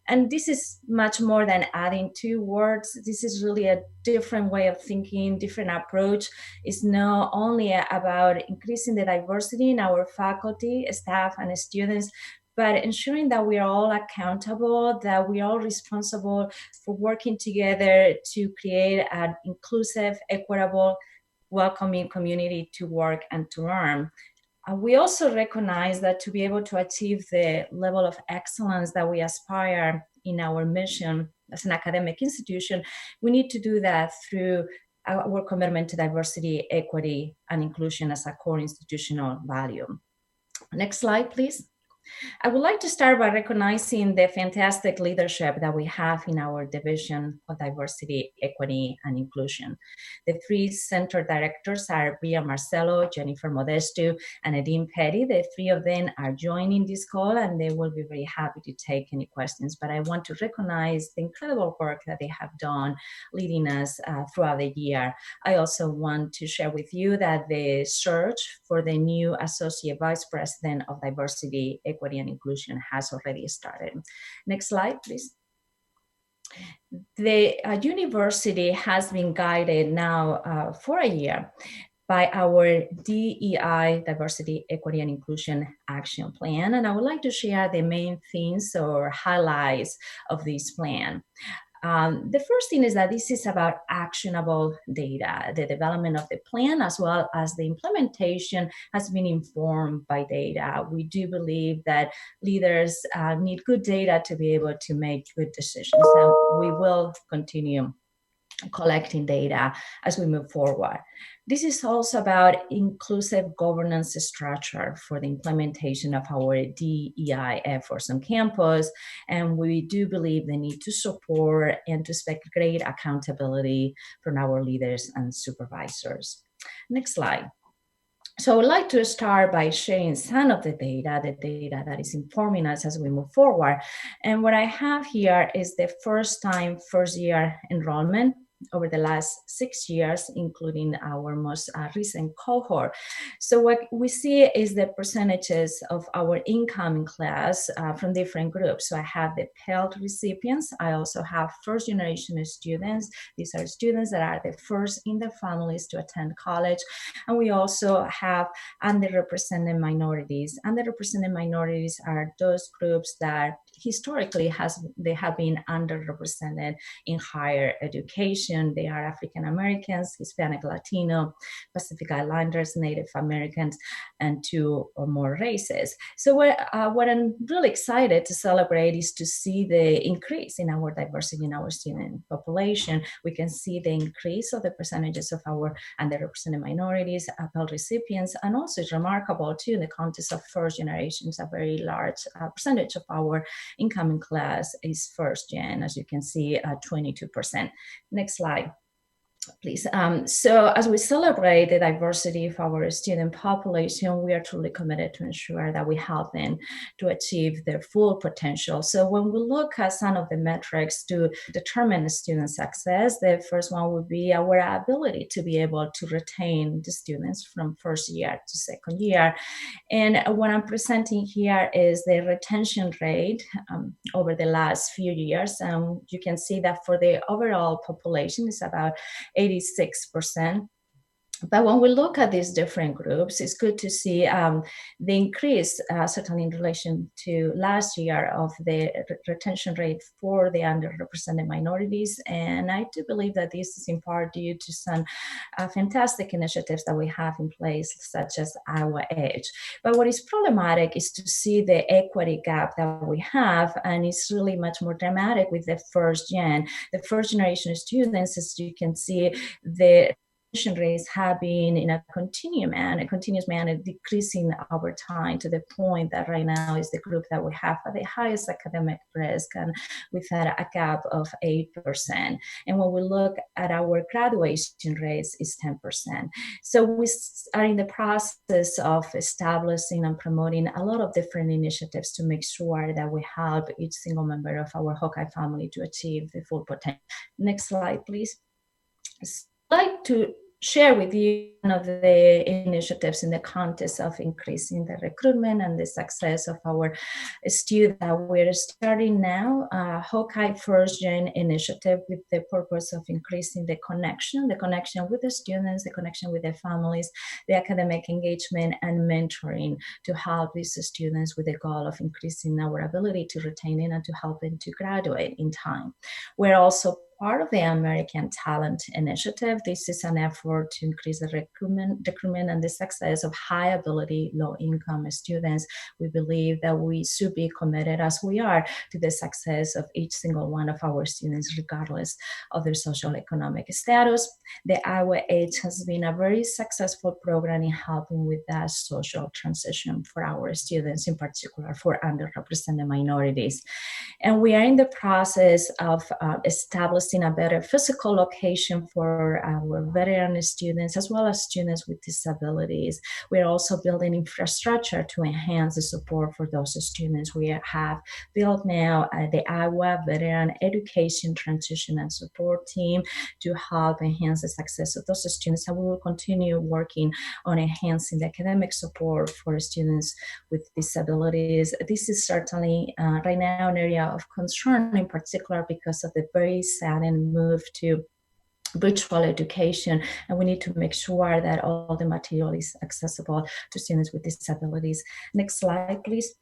And this is much more than adding 2 words. This is really a different way of thinking, different approach. It's not only about increasing the diversity in our faculty, staff, and students, but ensuring that we are all accountable, that we are all responsible for working together to create an inclusive, equitable, welcoming community to work and to learn. We also recognize that to be able to achieve the level of excellence that we aspire in our mission as an academic institution, we need to do that through our commitment to diversity, equity, and inclusion as a core institutional value. Next slide, please. I would like to start by recognizing the fantastic leadership that we have in our Division of Diversity, Equity, and Inclusion. The 3 center directors are Bria Marcelo, Jennifer Modesto, and Nadine Petty. The 3 of them are joining this call, and they will be very happy to take any questions. But I want to recognize the incredible work that they have done leading us throughout the year. I also want to share with you that the search for the new Associate Vice President of Diversity, Equity, and Inclusion has already started. Next slide, please. The university has been guided now for a year by our DEI, Diversity, Equity, and Inclusion Action Plan. And I would like to share the main themes or highlights of this plan. The first thing is that this is about actionable data. The development of the plan as well as the implementation has been informed by data. We do believe that leaders need good data to be able to make good decisions, and we will continue collecting data as we move forward. This is also about inclusive governance structure for the implementation of our DEI efforts on campus, and we do believe the need to support and to expect great accountability from our leaders and supervisors. Next slide. So I would like to start by sharing some of the data that is informing us as we move forward. And what I have here is the first year enrollment over the last 6 years, including our most recent cohort. So what we see is the percentages of our incoming class from different groups. So I have the Pell recipients. I also have first generation students. These are students that are the first in their families to attend college. And we also have underrepresented minorities. Underrepresented minorities are those groups that historically they have been underrepresented in higher education. They are African Americans, Hispanic, Latino, Pacific Islanders, Native Americans, and 2 or more races. So what I'm really excited to celebrate is to see the increase in our diversity in our student population. We can see the increase of the percentages of our underrepresented minorities, Pell recipients, and also it's remarkable too in the context of first generations, a very large percentage of our incoming class is first gen, as you can see, 22%. Next slide, please. So as we celebrate the diversity of our student population, we are truly committed to ensure that we help them to achieve their full potential. So when we look at some of the metrics to determine the student success, the first one would be our ability to be able to retain the students from first year to second year. And what I'm presenting here is the retention rate over the last few years. You can see that for the overall population, it's about 86%. But when we look at these different groups, it's good to see the increase, certainly in relation to last year, of the retention rate for the underrepresented minorities. And I do believe that this is in part due to some fantastic initiatives that we have in place, such as Iowa Edge. But what is problematic is to see the equity gap that we have, and it's really much more dramatic with the first gen. The first generation of students, as you can see, the rates have been in a continuous manner, decreasing over time to the point that right now is the group that we have at the highest academic risk, and we've had a gap of 8%. And when we look at our graduation rates, is 10%. So we are in the process of establishing and promoting a lot of different initiatives to make sure that we help each single member of our Hawkeye family to achieve the full potential. Next slide, please. I'd like to share with you one of the initiatives in the context of increasing the recruitment and the success of our students. We're starting now a Hawkeye First Gen initiative with the purpose of increasing the connection with the students, the connection with their families, the academic engagement, and mentoring to help these students with the goal of increasing our ability to retain and to help them to graduate in time. We're also part of the American Talent Initiative. This is an effort to increase the recruitment and the success of high ability, low income students. We believe that we should be committed, as we are, to the success of each single one of our students, regardless of their social economic status. The Iowa Edge has been a very successful program in helping with that social transition for our students, in particular for underrepresented minorities. And we are in the process of establishing a better physical location for our veteran students, as well as students with disabilities. We're also building infrastructure to enhance the support for those students. We have built now the Iowa Veteran Education Transition and Support Team to help enhance the success of those students. And we will continue working on enhancing the academic support for students with disabilities. This is certainly right now an area of concern, in particular because of the very sudden move to virtual education, and we need to make sure that all the material is accessible to students with disabilities. Next slide, please.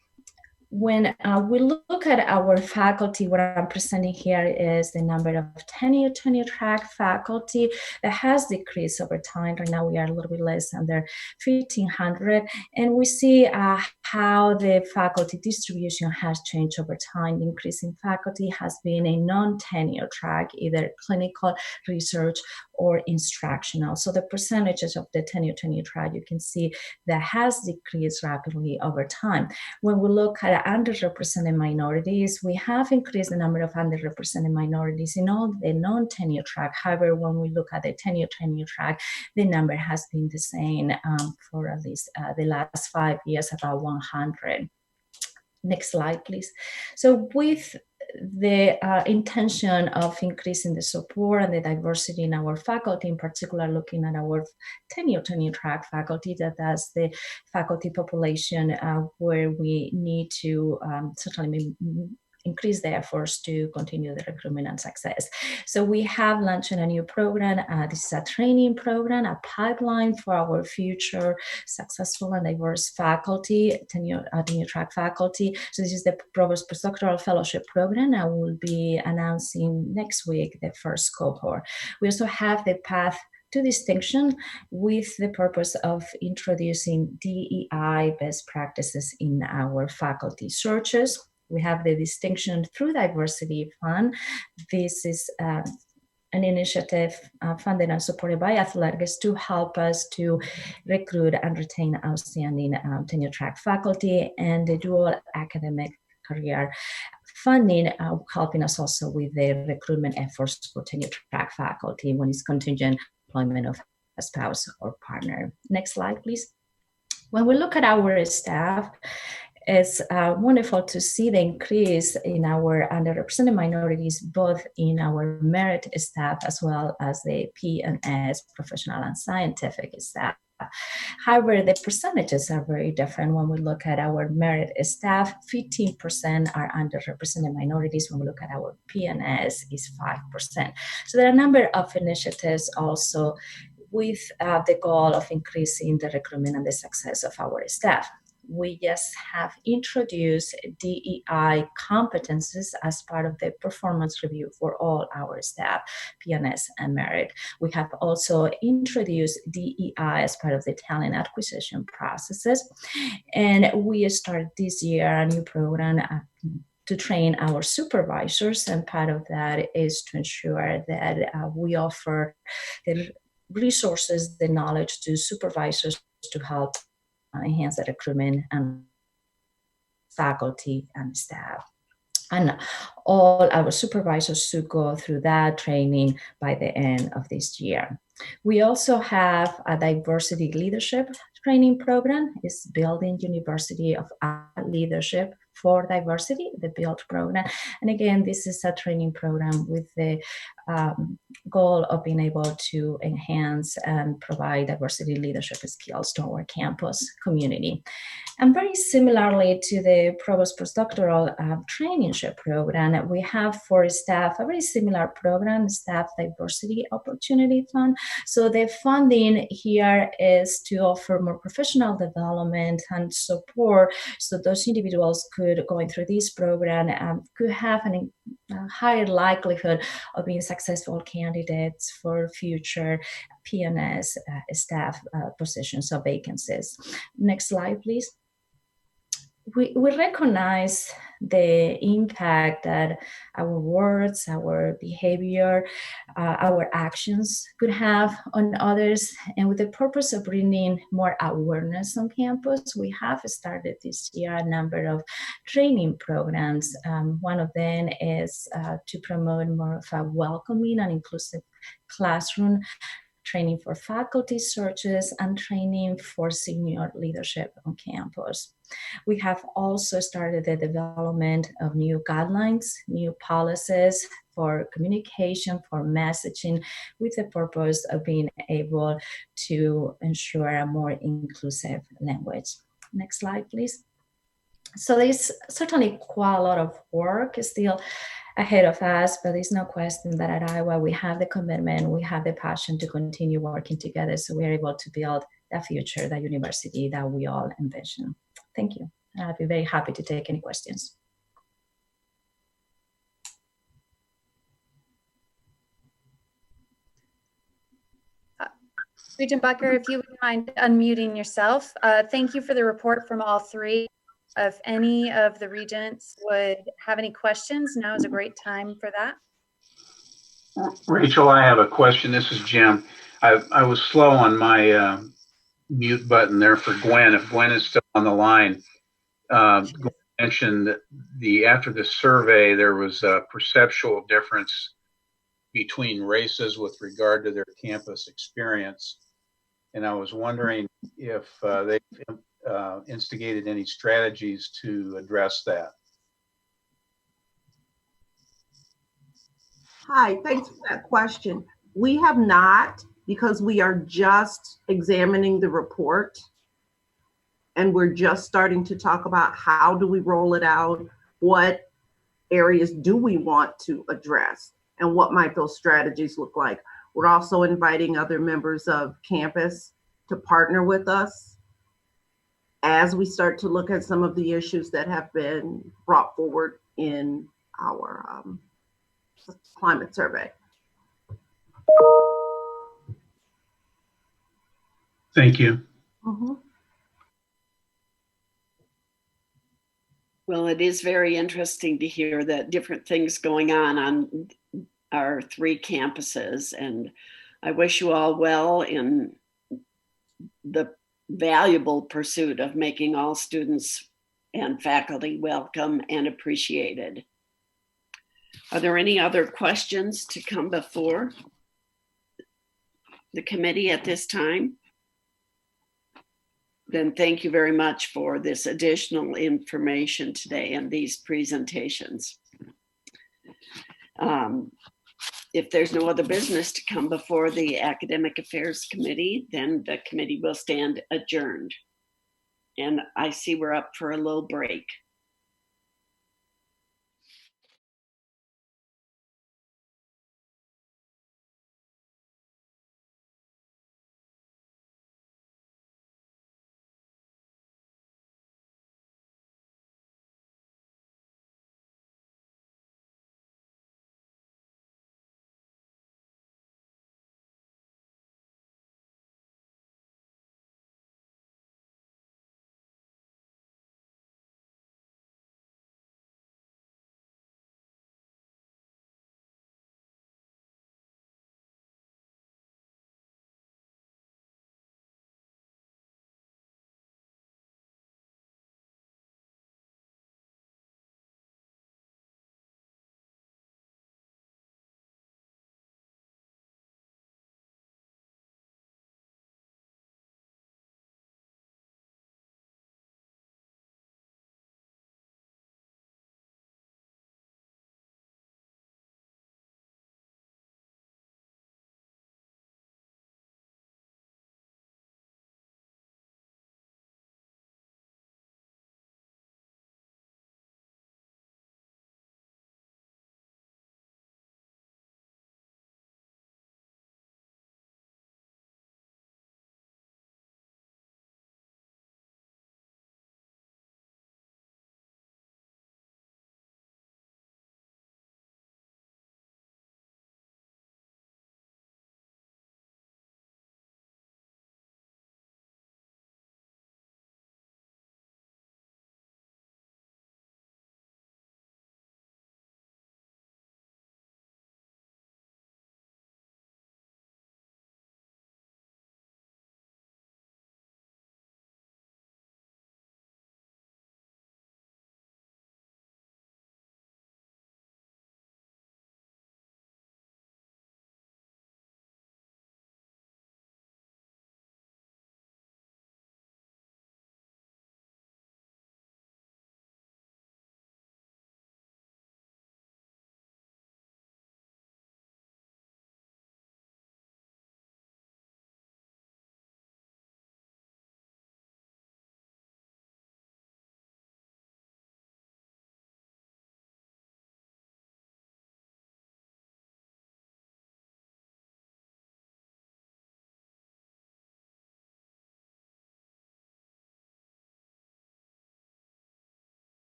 When we look at our faculty, what I'm presenting here is the number of tenure track faculty that has decreased over time. Right now, we are a little bit less under 1,500, and we see how the faculty distribution has changed over time. The increase in faculty has been a non-tenure track, either clinical research or instructional. So the percentages of the tenure track, you can see that has decreased rapidly over time. When we look at underrepresented minorities, we have increased the number of underrepresented minorities in all the non-tenure track. However, when we look at the tenure track, the number has been the same for at least the last 5 years, about 100. Next slide, please. So with the intention of increasing the support and the diversity in our faculty, in particular looking at our tenure track faculty, that's the faculty population where we need to certainly increase the efforts to continue the recruitment and success. So we have launched a new program. This is a training program, a pipeline for our future successful and diverse faculty, tenure track faculty. So this is the Provost Postdoctoral Fellowship Program. I will be announcing next week the first cohort. We also have the path to distinction with the purpose of introducing DEI best practices in our faculty searches. We have the distinction through diversity fund. This is an initiative funded and supported by athletics to help us to recruit and retain outstanding tenure track faculty, and the dual academic career funding helping us also with the recruitment efforts for tenure track faculty when it's contingent employment of a spouse or partner. Next slide, please. When we look at our staff, it's wonderful to see the increase in our underrepresented minorities, both in our merit staff as well as the P&S, professional and scientific staff. However, the percentages are very different. When we look at our merit staff, 15% are underrepresented minorities. When we look at our P&S, is 5%. So there are a number of initiatives also with the goal of increasing the recruitment and the success of our staff. We just have introduced DEI competencies as part of the performance review for all our staff, P&S and merit. We have also introduced DEI as part of the talent acquisition processes. And we started this year a new program to train our supervisors. And part of that is to ensure that we offer the resources, the knowledge to supervisors to help enhance the recruitment and faculty and staff. And all our supervisors should go through that training by the end of this year. We also have a diversity leadership training program. It's Building University of Leadership for Diversity, the BUILD program. And again, this is a training program with the goal of being able to enhance and provide diversity leadership skills to our campus community. And very similarly to the Provost Postdoctoral Traineeship program, we have for staff a very similar program, Staff Diversity Opportunity Fund. So the funding here is to offer more professional development and support so those individuals could, going through this program, could have a higher likelihood of being successful candidates for future P&S staff positions or vacancies. Next slide, please. We recognize the impact that our words, our behavior, our actions could have on others. And with the purpose of bringing more awareness on campus, we have started this year a number of training programs. One of them is to promote more of a welcoming and inclusive classroom, training for faculty searches, and training for senior leadership on campus. We have also started the development of new guidelines, new policies for communication, for messaging, with the purpose of being able to ensure a more inclusive language. Next slide, please. So there's certainly quite a lot of work still ahead of us, but there's no question that at Iowa we have the commitment, we have the passion to continue working together so we're able to build the future, the university that we all envision. Thank you. I'll be very happy to take any questions. Regent Bucker, if you would mind unmuting yourself. Thank you for the report from all three. If any of the regents would have any questions, now is a great time for that. Rachel, I have a question. This is Jim. I was slow on my mute button there for Gwen. If Gwen is still on the line, Gwen mentioned that after the survey, there was a perceptual difference between races with regard to their campus experience. And I was wondering if they instigated any strategies to address that. Hi, thanks for that question. We have not, because we are just examining the report and we're just starting to talk about how do we roll it out, what areas do we want to address, and what might those strategies look like. We're also inviting other members of campus to partner with us as we start to look at some of the issues that have been brought forward in our climate survey. Thank you. Well, it is very interesting to hear that different things going on our 3 campuses, and I wish you all well in the valuable pursuit of making all students and faculty welcome and appreciated. Are there any other questions to come before the committee at this time? Then thank you very much for this additional information today and these presentations. If there's no other business to come before the Academic Affairs Committee, then the committee will stand adjourned. And I see we're up for a little break.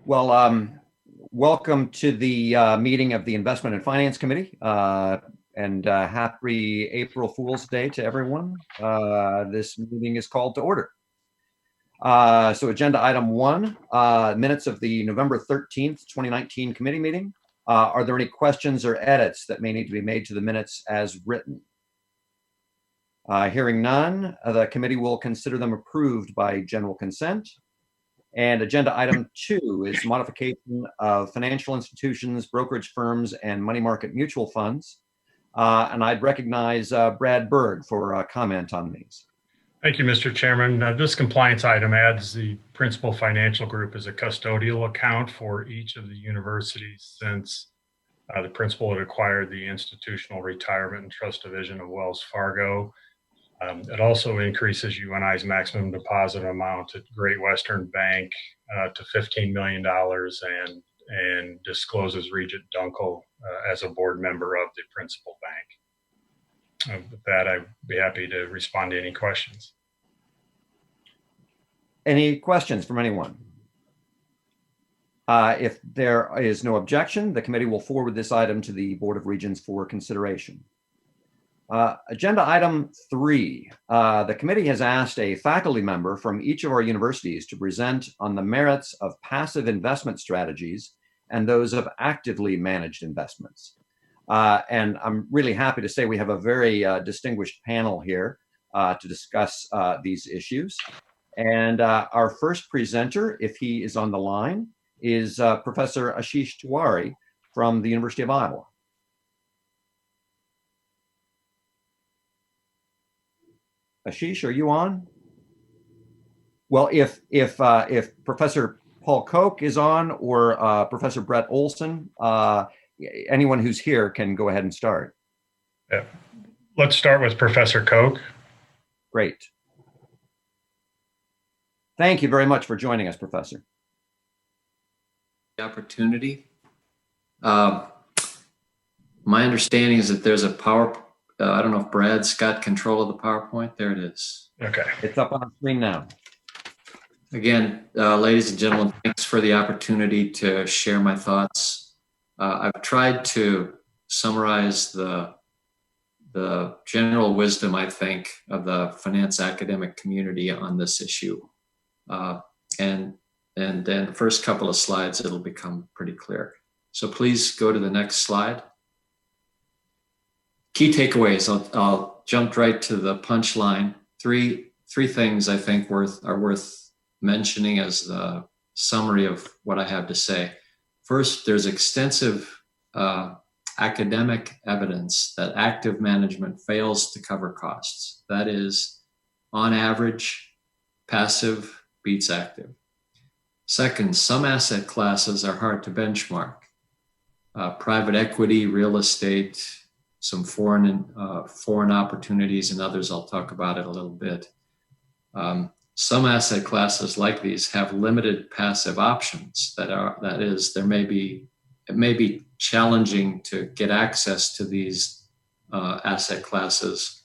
Well, welcome to the meeting of the Investment and Finance Committee, and happy April Fool's Day to everyone. This meeting is called to order. So agenda item 1, minutes of the November 13th, 2019 committee meeting. Are there any questions or edits that may need to be made to the minutes as written? Hearing none, the committee will consider them approved by general consent. And agenda item 2 is modification of financial institutions, brokerage firms, and money market mutual funds. And I'd recognize Brad Berg for a comment on these. Thank you, Mr. Chairman. This compliance item adds the Principal Financial Group as a custodial account for each of the universities since the principal had acquired the Institutional Retirement and Trust Division of Wells Fargo. It also increases UNI's maximum deposit amount at Great Western Bank to $15 million and discloses Regent Dunkel as a board member of the principal bank. With that, I'd be happy to respond to any questions. Any questions from anyone? If there is no objection, the committee will forward this item to the Board of Regents for consideration. Agenda item 3, the committee has asked a faculty member from each of our universities to present on the merits of passive investment strategies and those of actively managed investments. And I'm really happy to say we have a very distinguished panel here to discuss these issues. And our first presenter, if he is on the line, is Professor Ashish Tiwari from the University of Iowa. Ashish, are you on? Well, if Professor Paul Koch is on, or Professor Brett Olson, anyone who's here can go ahead and start. Yeah. Let's start with Professor Koch. Great. Thank you very much for joining us, Professor. The opportunity. My understanding is that there's a I don't know if Brad's got control of the PowerPoint. There it is. Okay. It's up on the screen now. Again, ladies and gentlemen, thanks for the opportunity to share my thoughts. I've tried to summarize the general wisdom, I think, of the finance academic community on this issue. And then the first couple of slides, it'll become pretty clear. So please go to the next slide. Key takeaways, I'll jump right to the punchline. Three things I think are worth mentioning as the summary of what I have to say. First, there's extensive academic evidence that active management fails to cover costs. That is, on average, passive beats active. Second, some asset classes are hard to benchmark. Private equity, real estate, some foreign opportunities, and others I'll talk about it a little bit. Some asset classes like these have limited passive options. It may be challenging to get access to these asset classes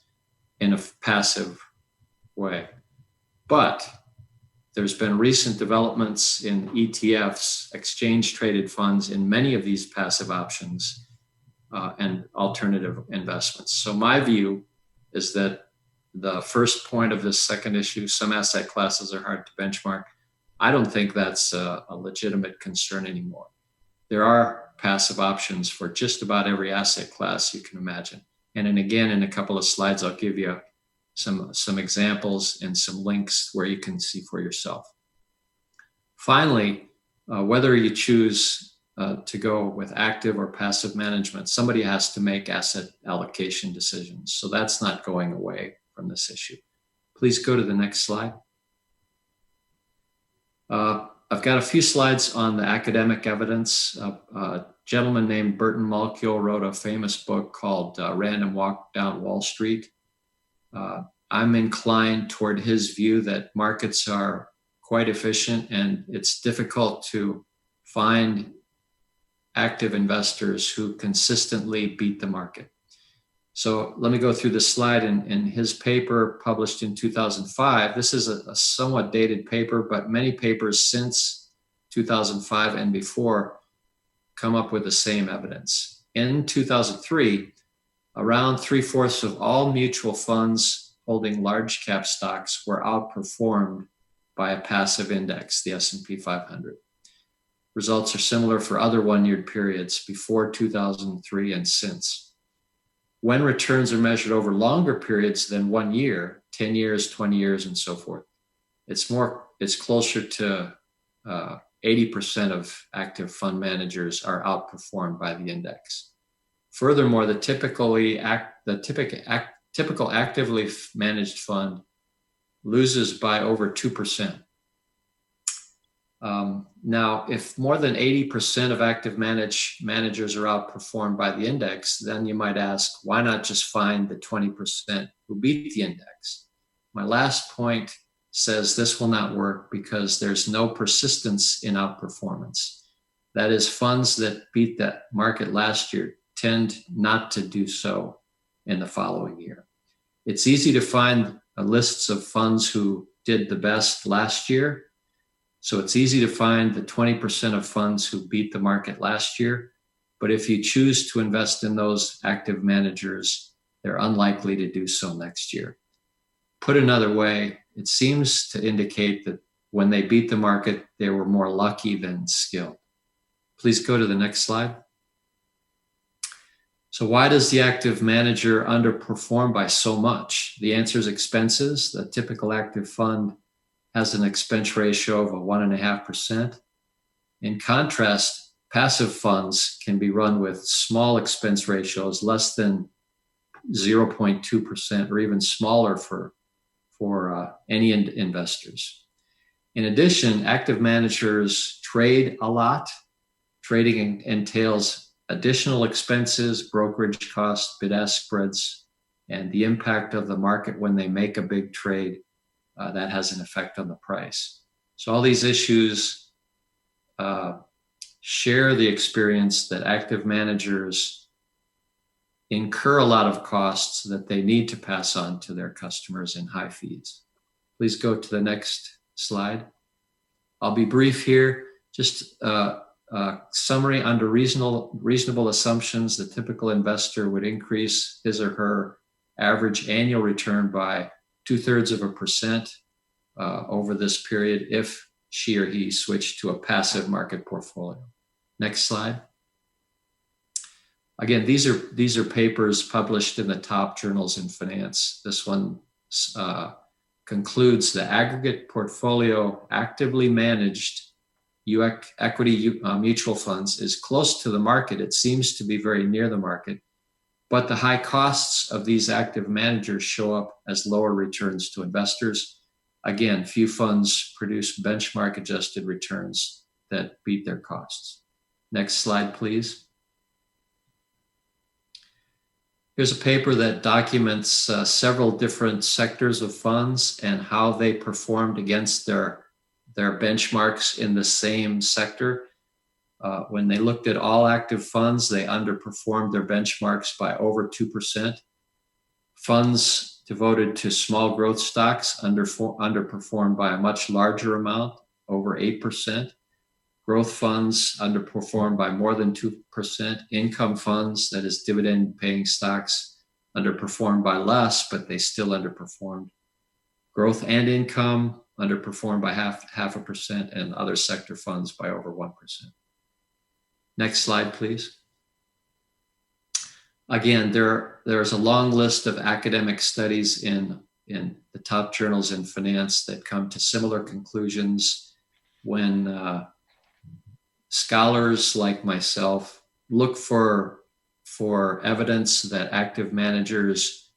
in a passive way. But there's been recent developments in ETFs, exchange traded funds, in many of these passive options and alternative investments. So my view is that the first point of this second issue, some asset classes are hard to benchmark. I don't think that's a legitimate concern anymore. There are passive options for just about every asset class you can imagine. And then again, in a couple of slides, I'll give you some examples and some links where you can see for yourself. Finally, whether you choose to go with active or passive management, somebody has to make asset allocation decisions. So that's not going away from this issue. Please go to the next slide. I've got a few slides on the academic evidence. A gentleman named Burton Malkiel wrote a famous book called Random Walk Down Wall Street. I'm inclined toward his view that markets are quite efficient and it's difficult to find active investors who consistently beat the market. So let me go through this slide. In his paper published in 2005, this is a somewhat dated paper, but many papers since 2005 and before come up with the same evidence. In 2003, around 3/4 of all mutual funds holding large cap stocks were outperformed by a passive index, the S&P 500. Results are similar for other one-year periods before 2003 and since. When returns are measured over longer periods than 1 year, 10 years, 20 years, and so forth, it's closer to 80% of active fund managers are outperformed by the index. Furthermore, the typical actively managed fund loses by over 2%. Now, if more than 80% of active managers are outperformed by the index, then you might ask, why not just find the 20% who beat the index? My last point says this will not work because there's no persistence in outperformance. That is, funds that beat that market last year tend not to do so in the following year. It's easy to find lists of funds who did the best last year. So it's easy to find the 20% of funds who beat the market last year. But if you choose to invest in those active managers, they're unlikely to do so next year. Put another way, it seems to indicate that when they beat the market, they were more lucky than skilled. Please go to the next slide. So why does the active manager underperform by so much? The answer is expenses. The typical active fund has an expense ratio of 1.5%. In contrast, passive funds can be run with small expense ratios, less than 0.2% or even smaller for any investors. In addition, active managers trade a lot. Trading entails additional expenses, brokerage costs, bid-ask spreads, and the impact of the market when they make a big trade, that has an effect on the price. So all these issues share the experience that active managers incur a lot of costs that they need to pass on to their customers in high fees. Please go to the next slide. I'll be brief here. Just summary: under reasonable assumptions, the typical investor would increase his or her average annual return by 0.2% over this period if she or he switched to a passive market portfolio. Next slide. Again, these are papers published in the top journals in finance. This one concludes the aggregate portfolio actively managed equity mutual funds is close to the market. It seems to be very near the market, but the high costs of these active managers show up as lower returns to investors. Again, few funds produce benchmark adjusted returns that beat their costs. Next slide, please. Here's a paper that documents several different sectors of funds and how they performed against their benchmarks in the same sector. When they looked at all active funds, they underperformed their benchmarks by over 2%. Funds devoted to small growth stocks underperformed by a much larger amount, over 8%. Growth funds underperformed by more than 2%. Income funds, that is dividend paying stocks, underperformed by less, but they still underperformed. Growth and income underperformed by half a percent, and other sector funds by over 1%. Next slide, please. Again, there's a long list of academic studies in the top journals in finance that come to similar conclusions when scholars like myself look for evidence that active managers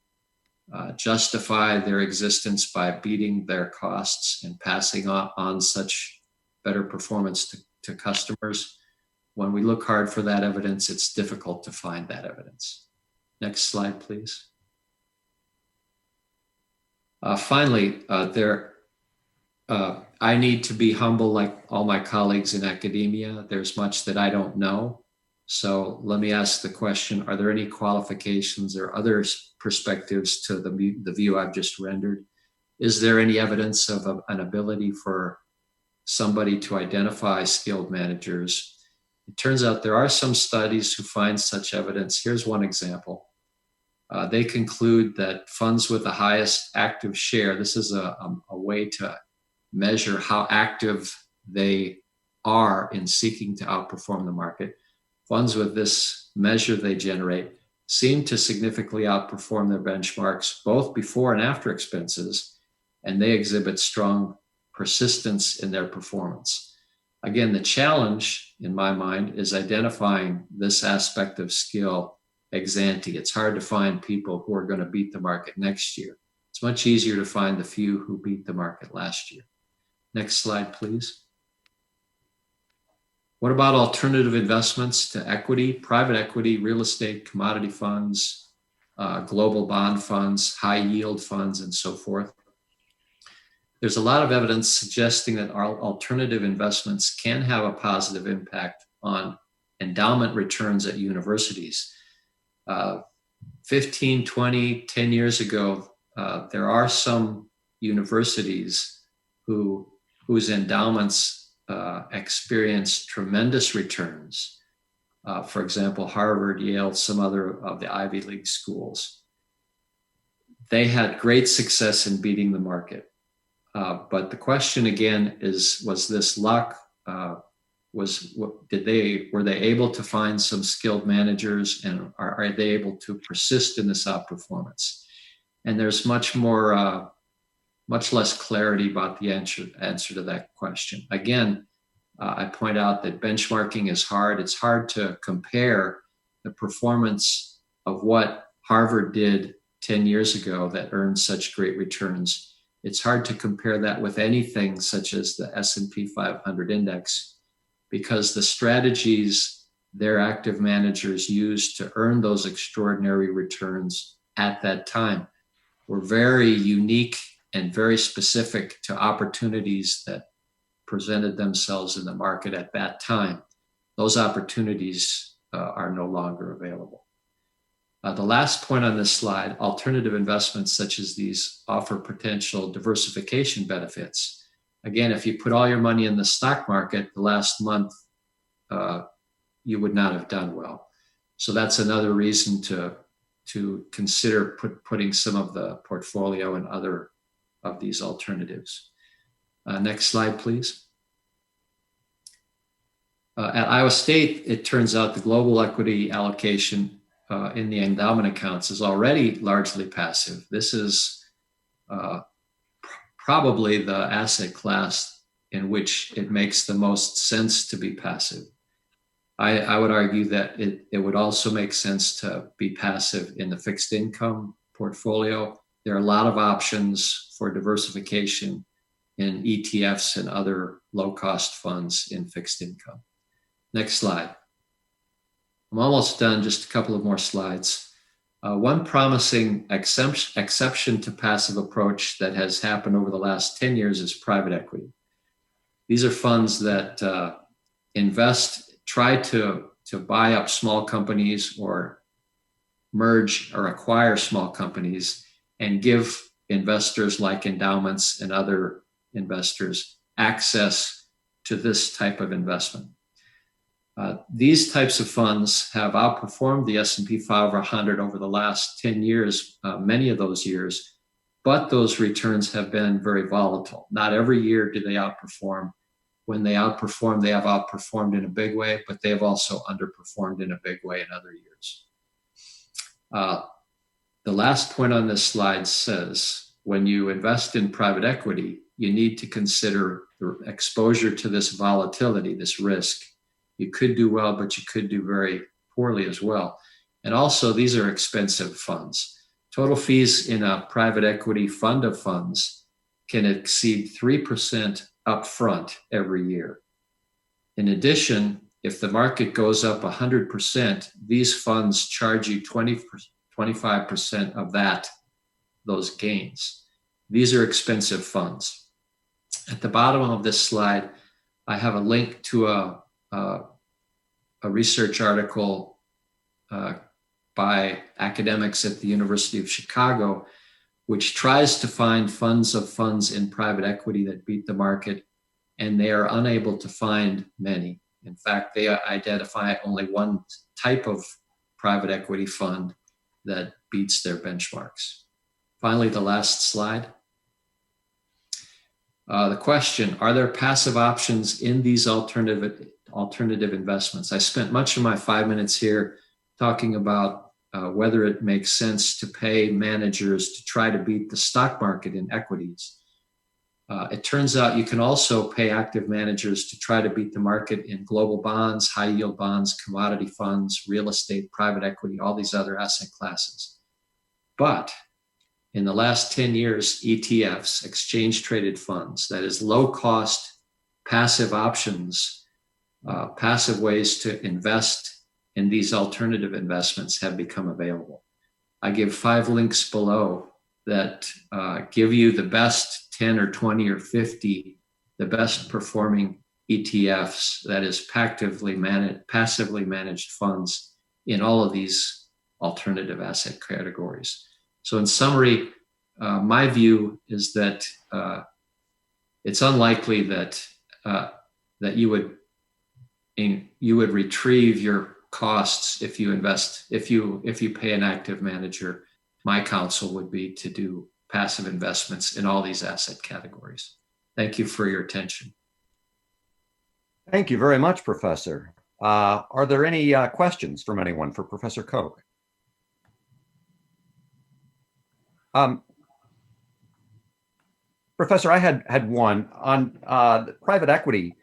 justify their existence by beating their costs and passing on such better performance to customers. When we look hard for that evidence, it's difficult to find that evidence. Next slide, please. Finally, I need to be humble like all my colleagues in academia. There's much that I don't know. So let me ask the question, are there any qualifications or other perspectives to the view I've just rendered? Is there any evidence of an ability for somebody to identify skilled managers? It turns out there are some studies who find such evidence. Here's one example. They conclude that funds with the highest active share, this is a way to measure how active they are in seeking to outperform the market. Funds with this measure they generate seem to significantly outperform their benchmarks both before and after expenses, and they exhibit strong persistence in their performance. Again, the challenge in my mind is identifying this aspect of skill ex ante. It's hard to find people who are going to beat the market next year. It's much easier to find the few who beat the market last year. Next slide, please. What about alternative investments to equity, private equity, real estate, commodity funds, global bond funds, high yield funds, and so forth? There's a lot of evidence suggesting that our alternative investments can have a positive impact on endowment returns at universities. 15, 20, 10 years ago, there are some universities whose endowments experience tremendous returns. For example, Harvard, Yale, some other of the Ivy League schools. They had great success in beating the market. But the question again is, was this luck? Were they able to find some skilled managers, and are they able to persist in this outperformance? And there's much less clarity about the answer to that question. Again, I point out that benchmarking is hard. It's hard to compare the performance of what Harvard did 10 years ago that earned such great returns. It's hard to compare that with anything such as the S&P 500 index, because the strategies their active managers used to earn those extraordinary returns at that time were very unique and very specific to opportunities that presented themselves in the market at that time. Those opportunities are no longer available. The last point on this slide, alternative investments such as these offer potential diversification benefits. Again, if you put all your money in the stock market the last month, you would not have done well. So that's another reason to consider putting some of the portfolio in other of these alternatives. Next slide, please. At Iowa State, it turns out the global equity allocation in the endowment accounts is already largely passive. This is probably the asset class in which it makes the most sense to be passive. I would argue that it would also make sense to be passive in the fixed income portfolio. There are a lot of options for diversification in ETFs and other low-cost funds in fixed income. Next slide. I'm almost done, just a couple of more slides. One promising exception to passive approach that has happened over the last 10 years is private equity. These are funds that try to buy up small companies or merge or acquire small companies and give investors like endowments and other investors access to this type of investment. These types of funds have outperformed the S&P 500 over the last 10 years, many of those years, but those returns have been very volatile. Not every year do they outperform. When they outperform, they have outperformed in a big way, but they have also underperformed in a big way in other years. The last point on this slide says, when you invest in private equity, you need to consider the exposure to this volatility, this risk. You could do well, but you could do very poorly as well. And also, these are expensive funds. Total fees in a private equity fund of funds can exceed 3% upfront every year. In addition, if the market goes up 100%, these funds charge you 25% of those gains. These are expensive funds. At the bottom of this slide, I have a link to a research article by academics at the University of Chicago, which tries to find funds of funds in private equity that beat the market, and they are unable to find many. In fact, they identify only one type of private equity fund that beats their benchmarks. Finally, the last slide. The question, are there passive options in these alternative investments? I spent much of my 5 minutes here talking about whether it makes sense to pay managers to try to beat the stock market in equities. It turns out you can also pay active managers to try to beat the market in global bonds, high yield bonds, commodity funds, real estate, private equity, all these other asset classes. But in the last 10 years, ETFs, exchange traded funds, that is low cost, passive options, passive ways to invest in these alternative investments have become available. I give 5 links below that give you the best 10 or 20 or 50, the best performing ETFs, that is passively managed funds in all of these alternative asset categories. So in summary, my view is that it's unlikely that that you would retrieve your costs if you invest, if you pay an active manager. My counsel would be to do passive investments in all these asset categories. Thank you for your attention. Thank you very much, Professor. Are there any questions from anyone for Professor Koch? Professor, I had one on private equity.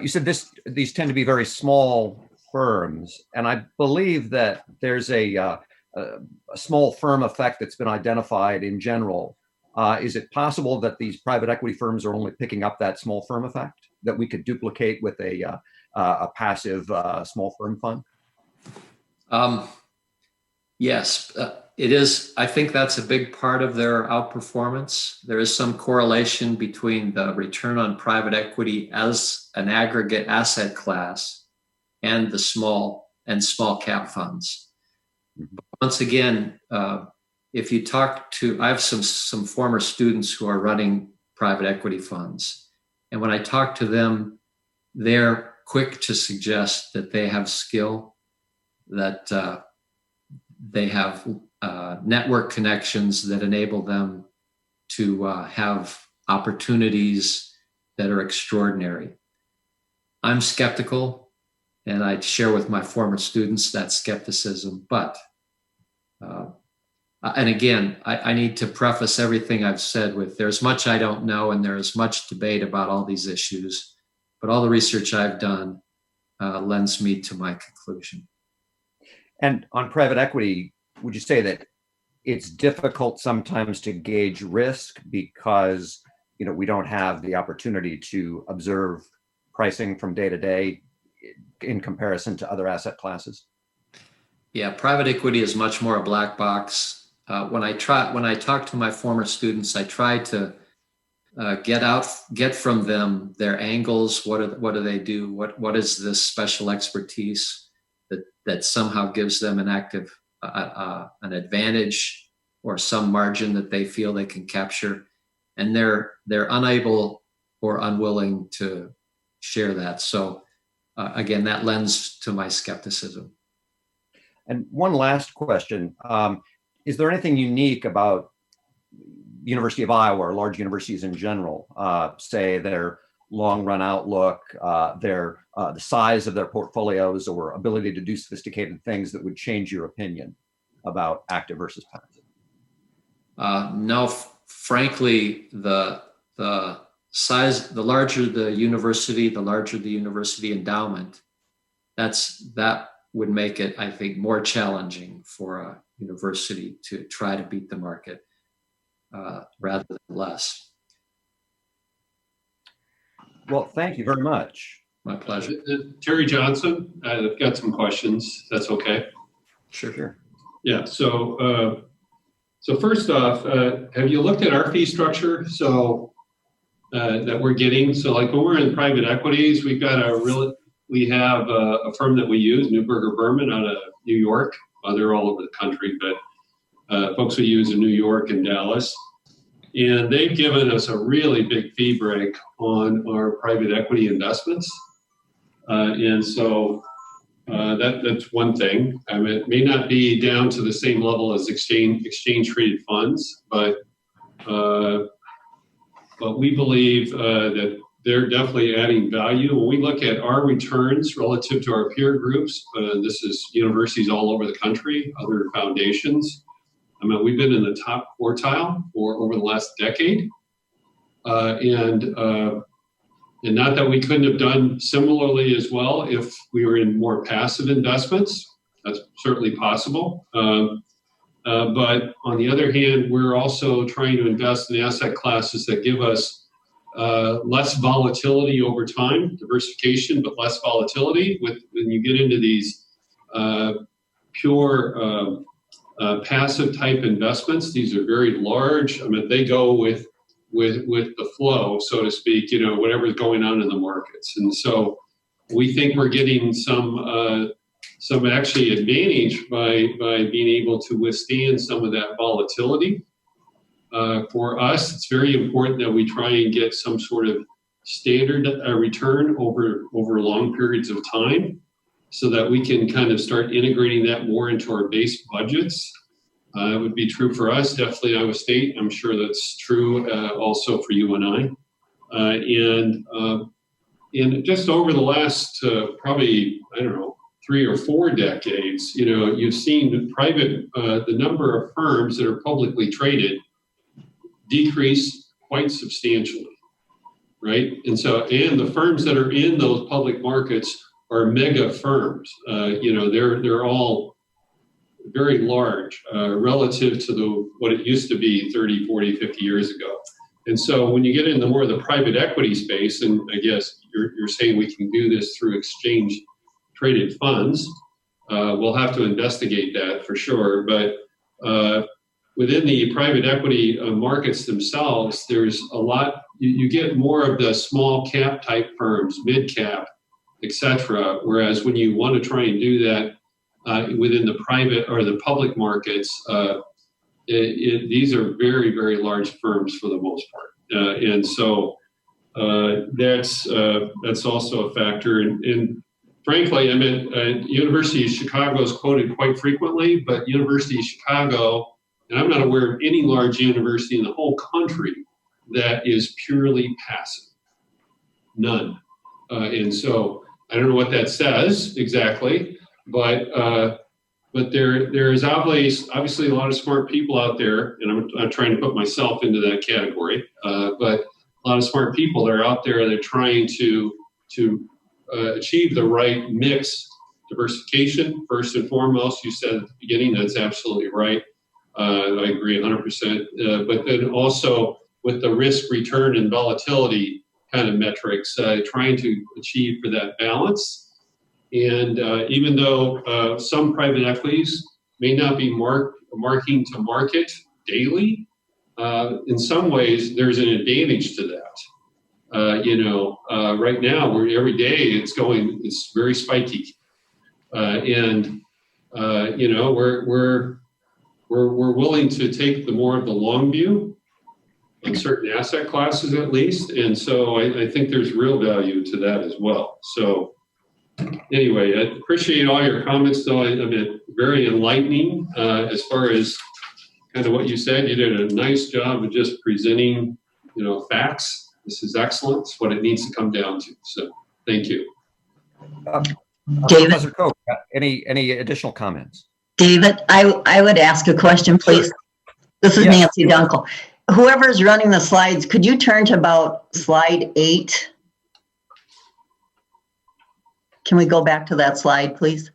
You said these tend to be very small firms, and I believe that there's a small firm effect that's been identified in general. Is it possible that these private equity firms are only picking up that small firm effect that we could duplicate with a passive small firm fund? Yes, it is. I think that's a big part of their outperformance. There is some correlation between the return on private equity as an aggregate asset class and the small cap funds. Once again, if you talk to, I have some former students who are running private equity funds. And when I talk to them, they're quick to suggest that they have skill, that they have network connections that enable them to have opportunities that are extraordinary. I'm skeptical, and I share with my former students that skepticism, but and again, I need to preface everything I've said with there's much I don't know, and there is much debate about all these issues, but all the research I've done lends me to my conclusion. And on private equity, would you say that it's difficult sometimes to gauge risk because we don't have the opportunity to observe pricing from day to day in comparison to other asset classes? Yeah, private equity is much more a black box. When I talk to my former students, I try to get from them their angles. What do they do? What is this special expertise that somehow gives them an advantage or some margin that they feel they can capture, and they're unable or unwilling to share that. So again, that lends to my skepticism. And one last question. Is there anything unique about University of Iowa or large universities in general, say their long run outlook, the size of their portfolios or ability to do sophisticated things that would change your opinion about active versus passive? No, frankly, the size, the larger the university endowment, that would make it, I think, more challenging for a university to try to beat the market rather than less. Well, thank you very much. My pleasure. Terry Johnson, I've got some questions. That's okay. Sure. Yeah. So first off, have you looked at our fee structure? So that we're getting. So like when we're in private equities, we have a firm that we use, Neuberger Berman, out of New York. They're all over the country, but folks we use in New York and Dallas. And they've given us a really big fee break on our private equity investments. And so that's one thing. I mean, it may not be down to the same level as exchange traded funds, but we believe that they're definitely adding value. When we look at our returns relative to our peer groups, this is universities all over the country, other foundations. I mean, we've been in the top quartile for over the last decade. And not that we couldn't have done similarly as well if we were in more passive investments. That's certainly possible. But on the other hand, we're also trying to invest in asset classes that give us less volatility over time, diversification, but less volatility. When you get into these pure passive type investments, these are very large. I mean, they go with the flow, so to speak, whatever's going on in the markets. And so we think we're getting some actually advantage by being able to withstand some of that volatility. For us, it's very important that we try and get some sort of standard return over long periods of time so that we can kind of start integrating that more into our base budgets. It would be true for us, definitely Iowa State. I'm sure that's true also for you and I. And just over the last probably, I don't know, 3 or 4 decades, you've seen the number of firms that are publicly traded decrease quite substantially, right? And the firms that are in those public markets are mega firms. They're all very large relative to what it used to be 30, 40, 50 years ago. And so when you get into more of the private equity space, and I guess you're saying we can do this through exchange traded funds, we'll have to investigate that for sure. But within the private equity markets themselves, there's a lot, you get more of the small cap type firms, mid cap, et cetera. Whereas when you want to try and do that within the private or the public markets, these are very, very large firms for the most part. And so that's also a factor. And frankly, I mean, University of Chicago is quoted quite frequently, but University of Chicago, and I'm not aware of any large university in the whole country that is purely passive. None. And so I don't know what that says exactly, but there is obviously a lot of smart people out there, and I'm trying to put myself into that category, but a lot of smart people that are out there that are trying to achieve the right mix. Diversification, first and foremost, you said at the beginning, that's absolutely right. I agree 100%. But then also with the risk, return, and volatility kind of metrics, trying to achieve for that balance. And even though some private equities may not be marking to market daily, in some ways there's an advantage to that. Right now, every day it's very spiky, and we're willing to take the more of the long view on certain asset classes at least, and so I think there's real value to that as well. So anyway, I appreciate all your comments, though. I mean, very enlightening as far as kind of what you said. You did a nice job of just presenting, facts. This is excellent. It's what it needs to come down to. So thank you. Professor Koch, any additional comments? David, I would ask a question, please. Sure. This is Nancy Dunkel. Whoever's running the slides, could you turn to about slide 8? Can we go back to that slide, please?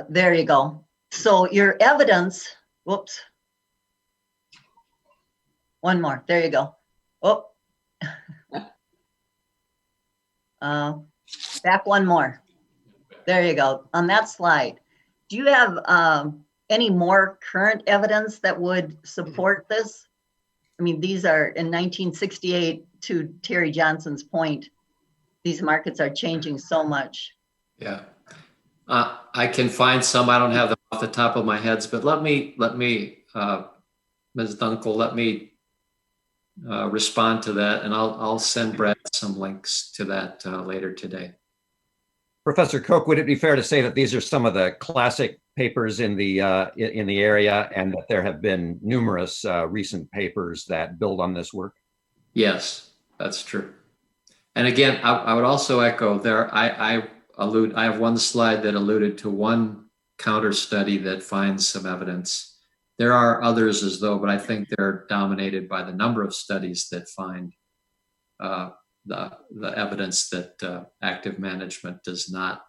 There you go. So your evidence, whoops. One more, there you go. Oh. Back one more. There you go. On that slide, do you have any more current evidence that would support this? I mean, these are in 1968, to Terry Johnson's point, these markets are changing so much. Yeah. I can find some. I don't have them off the top of my head, but let me, Ms. Dunkel, let me respond to that, and I'll send Brad some links to that later today. Professor Koch, would it be fair to say that these are some of the classic papers in the area, and that there have been numerous recent papers that build on this work? Yes, that's true. And again, I would also echo there. I have one slide that alluded to one counter study that finds some evidence. There are others as though, but I think they're dominated by the number of studies that find the evidence that active management does not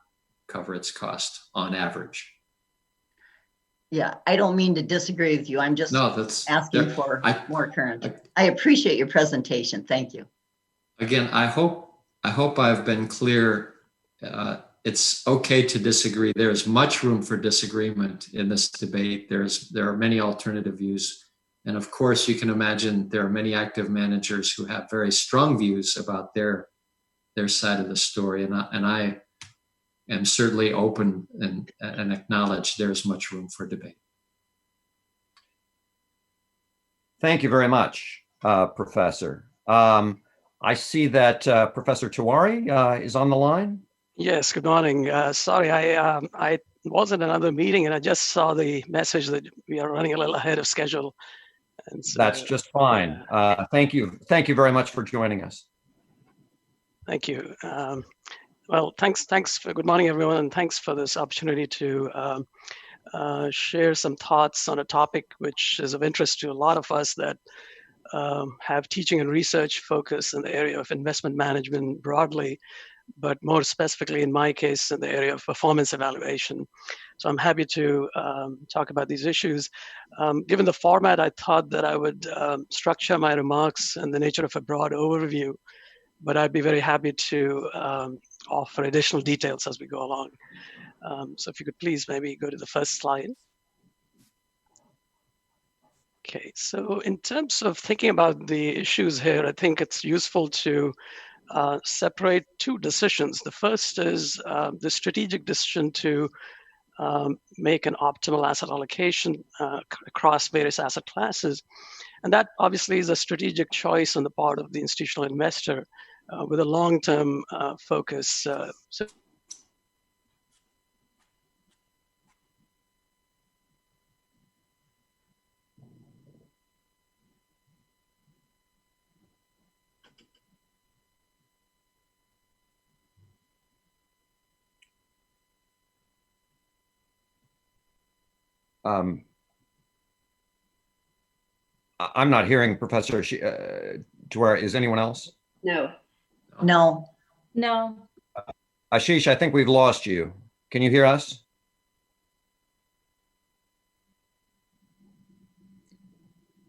cover its cost on average. Yeah, I don't mean to disagree with you. I'm just asking for more current. I appreciate your presentation. Thank you. Again, I hope I've been clear. It's okay to disagree. There's much room for disagreement in this debate. There are many alternative views. And of course, you can imagine there are many active managers who have very strong views about their side of the story. And I am certainly open and acknowledge there's much room for debate. Thank you very much, Professor. I see that Professor Tiwari is on the line. Yes, good morning. Sorry, I was in another meeting and I just saw the message that we are running a little ahead of schedule. And so, that's just fine. Thank you. Thank you very much for joining us. Thank you. Well, thanks. Good morning, everyone, and thanks for this opportunity to share some thoughts on a topic which is of interest to a lot of us that have teaching and research focus in the area of investment management broadly, but more specifically in my case in the area of performance evaluation. So I'm happy to talk about these issues. Given the format, I thought that I would structure my remarks in the nature of a broad overview, but I'd be very happy to offer additional details as we go along. So if you could please maybe go to the first slide. Okay, so in terms of thinking about the issues here, I think it's useful to separate two decisions. The first is the strategic decision to make an optimal asset allocation across various asset classes. And that obviously is a strategic choice on the part of the institutional investor with a long-term focus. I'm not hearing Professor Tiwari. Is anyone else? No. Ashish, I think we've lost you. Can you hear us?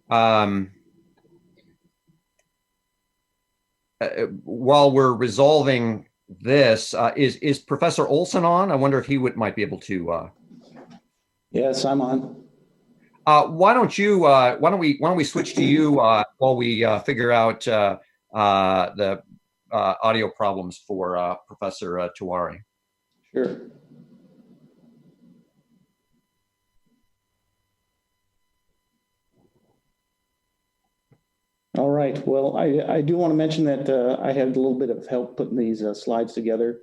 While we're resolving this, is Professor Olson on? I wonder if he might be able to. Yes, I'm on. Why don't we switch to you while we figure out the audio problems for Professor Tiwari. Sure. All right. Well, I do want to mention that I had a little bit of help putting these slides together.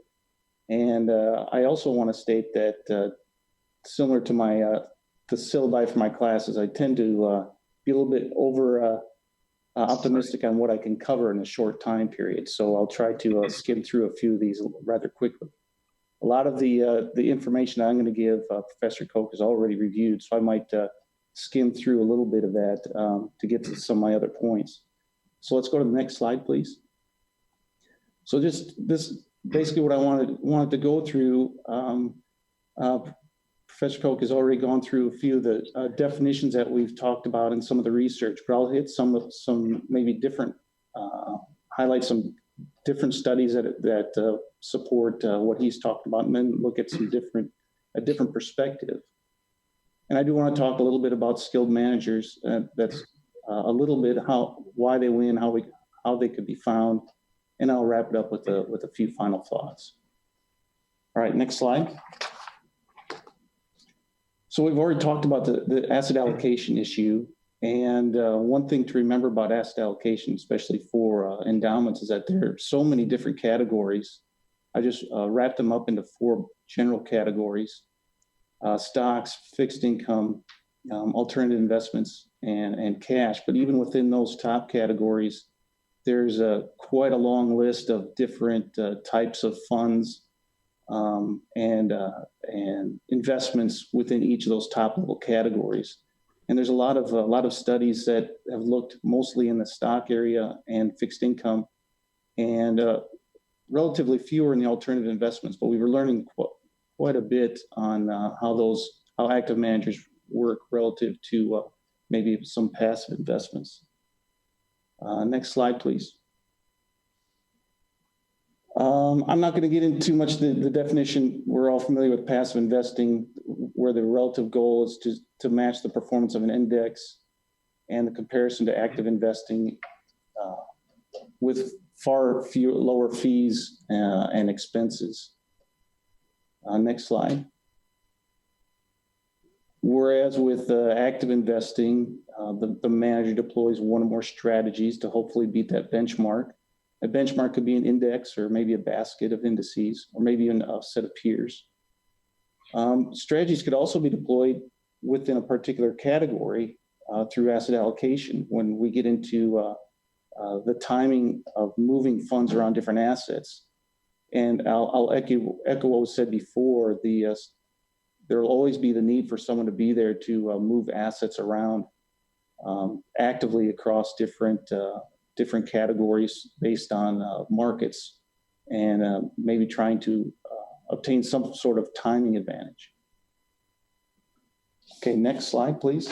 And I also want to state that similar to my the syllabi for my classes, I tend to be a little bit over optimistic on what I can cover in a short time period. So I'll try to skim through a few of these rather quickly. A lot of the information I'm going to give Professor Koch has already reviewed, so I might skim through a little bit of that to get to some of my other points. So let's go to the next slide, please. So just this basically what I wanted to go through. Professor Koch has already gone through a few of the definitions that we've talked about in some of the research, but I'll hit some maybe different, highlight some different studies that support what he's talked about, and then look at a different perspective. And I do want to talk a little bit about skilled managers. That's a little bit why they win, how they could be found, and I'll wrap it up with a few final thoughts. All right, next slide. So we've already talked about the asset allocation issue. And one thing to remember about asset allocation, especially for endowments, is that there are so many different categories. I just wrapped them up into 4 general categories: stocks, fixed income, alternative investments, and cash. But even within those top categories, there's quite a long list of different types of funds and investments within each of those top level categories. And there's a lot of studies that have looked mostly in the stock area and fixed income, and relatively fewer in the alternative investments. But we were learning quite a bit on how active managers work relative to maybe some passive investments. Next slide, please. I'm not going to get into too much the definition. We're all familiar with passive investing, where the relative goal is to match the performance of an index, and the comparison to active investing with far lower fees and expenses. Next slide. Whereas with active investing, the manager deploys one or more strategies to hopefully beat that benchmark. A benchmark could be an index, or maybe a basket of indices, or maybe even a set of peers. Strategies could also be deployed within a particular category through asset allocation. When we get into the timing of moving funds around different assets, and I'll echo what was said before, there will always be the need for someone to be there to move assets around actively across different categories based on markets, and maybe trying to obtain some sort of timing advantage. Okay, next slide, please.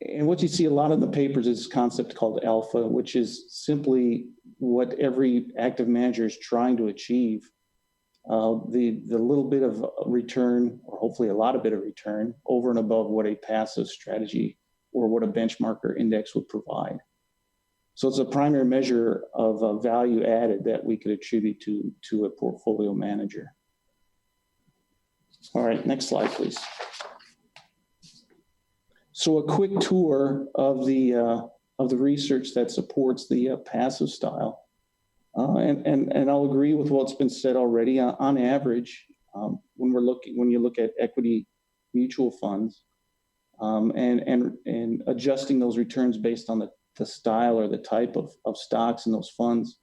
And what you see a lot in the papers is this concept called alpha, which is simply what every active manager is trying to achieve. The little bit of return, or hopefully a lot of bit of return, over and above what a passive strategy or what a benchmark or index would provide. So it's a primary measure of value added that we could attribute to a portfolio manager. All right, next slide, please. So a quick tour of the research that supports the passive style. And I'll agree with what's been said already. On average, when you look at equity mutual funds, and adjusting those returns based on the style or the type of stocks in those funds,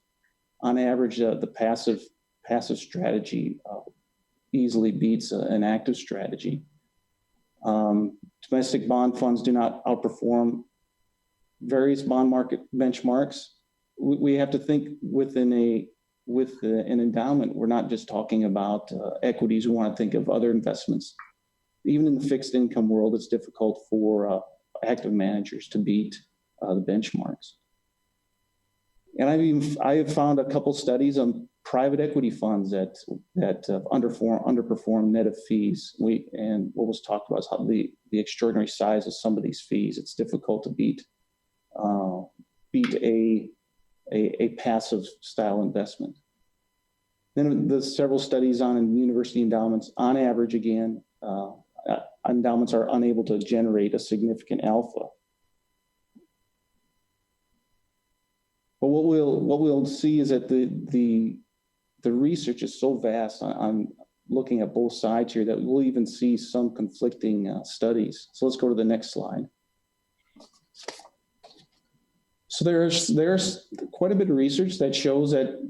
on average, the passive strategy easily beats an active strategy. Domestic bond funds do not outperform various bond market benchmarks. We have to think with an endowment, we're not just talking about equities. We want to think of other investments. Even in the fixed income world, it's difficult for active managers to beat the benchmarks. And I have found a couple studies on private equity funds that underperform net of fees. And what was talked about is how the extraordinary size of some of these fees. It's difficult to beat a passive style investment. Then there's several studies on university endowments. On average, again, endowments are unable to generate a significant alpha. But what we'll see is that the research is so vast on looking at both sides here that we'll even see some conflicting studies. So let's go to the next slide. So there's quite a bit of research that shows that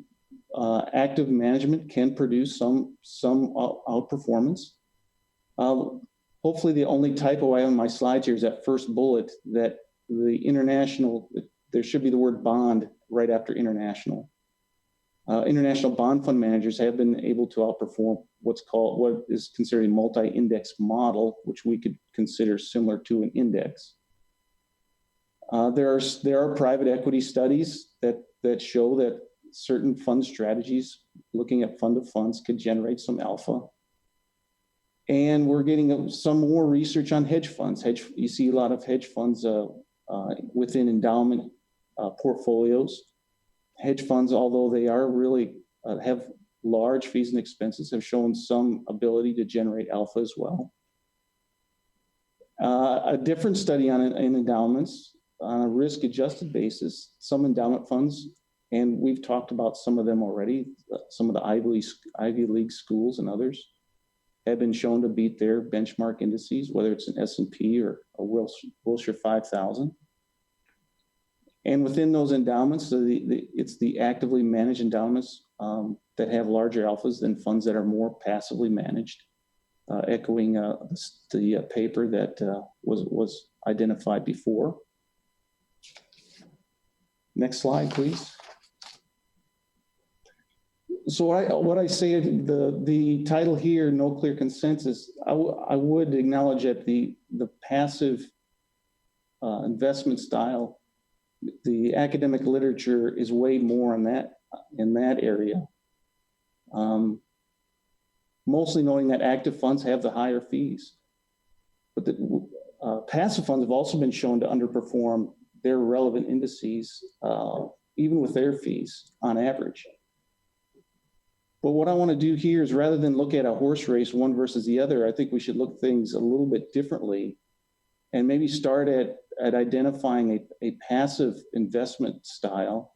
active management can produce some outperformance. Hopefully the only typo I have on my slides here is that first bullet, that the international, there should be the word bond right after international. International bond fund managers have been able to outperform what is considered a multi-index model, which we could consider similar to an index. There are private equity studies that show that certain fund strategies, looking at fund of funds, could generate some alpha. And we're getting some more research on hedge funds. You see a lot of hedge funds within endowment portfolios. Hedge funds, although they are really have large fees and expenses, have shown some ability to generate alpha as well. A different study in endowments, on a risk-adjusted basis, some endowment funds, and we've talked about some of them already, some of the Ivy League schools and others, have been shown to beat their benchmark indices, whether it's an S&P or a Wilshire 5000. And within those endowments, so it's the actively managed endowments that have larger alphas than funds that are more passively managed, echoing the paper that was identified before. Next slide, please. So what I say, the title here, No Clear Consensus, I would acknowledge that the passive investment style, the academic literature is way more on that in that area. Mostly knowing that active funds have the higher fees, but the passive funds have also been shown to underperform their relevant indices, even with their fees on average. But what I want to do here is, rather than look at a horse race, one versus the other, I think we should look at things a little bit differently and maybe start at identifying a passive investment style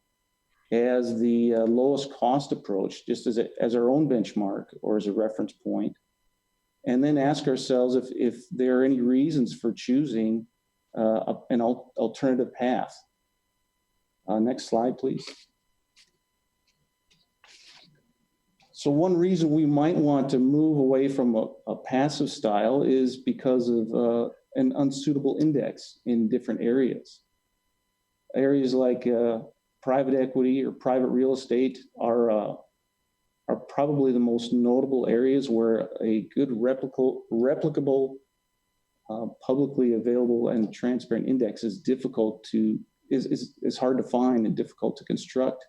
as the lowest cost approach, just as our own benchmark or as a reference point. And then ask ourselves if there are any reasons for choosing an alternative path. Next slide, please. So one reason we might want to move away from a passive style is because of an unsuitable index in different areas. Areas like private equity or private real estate are probably the most notable areas where a good replicable, publicly available and transparent index is is hard to find and difficult to construct.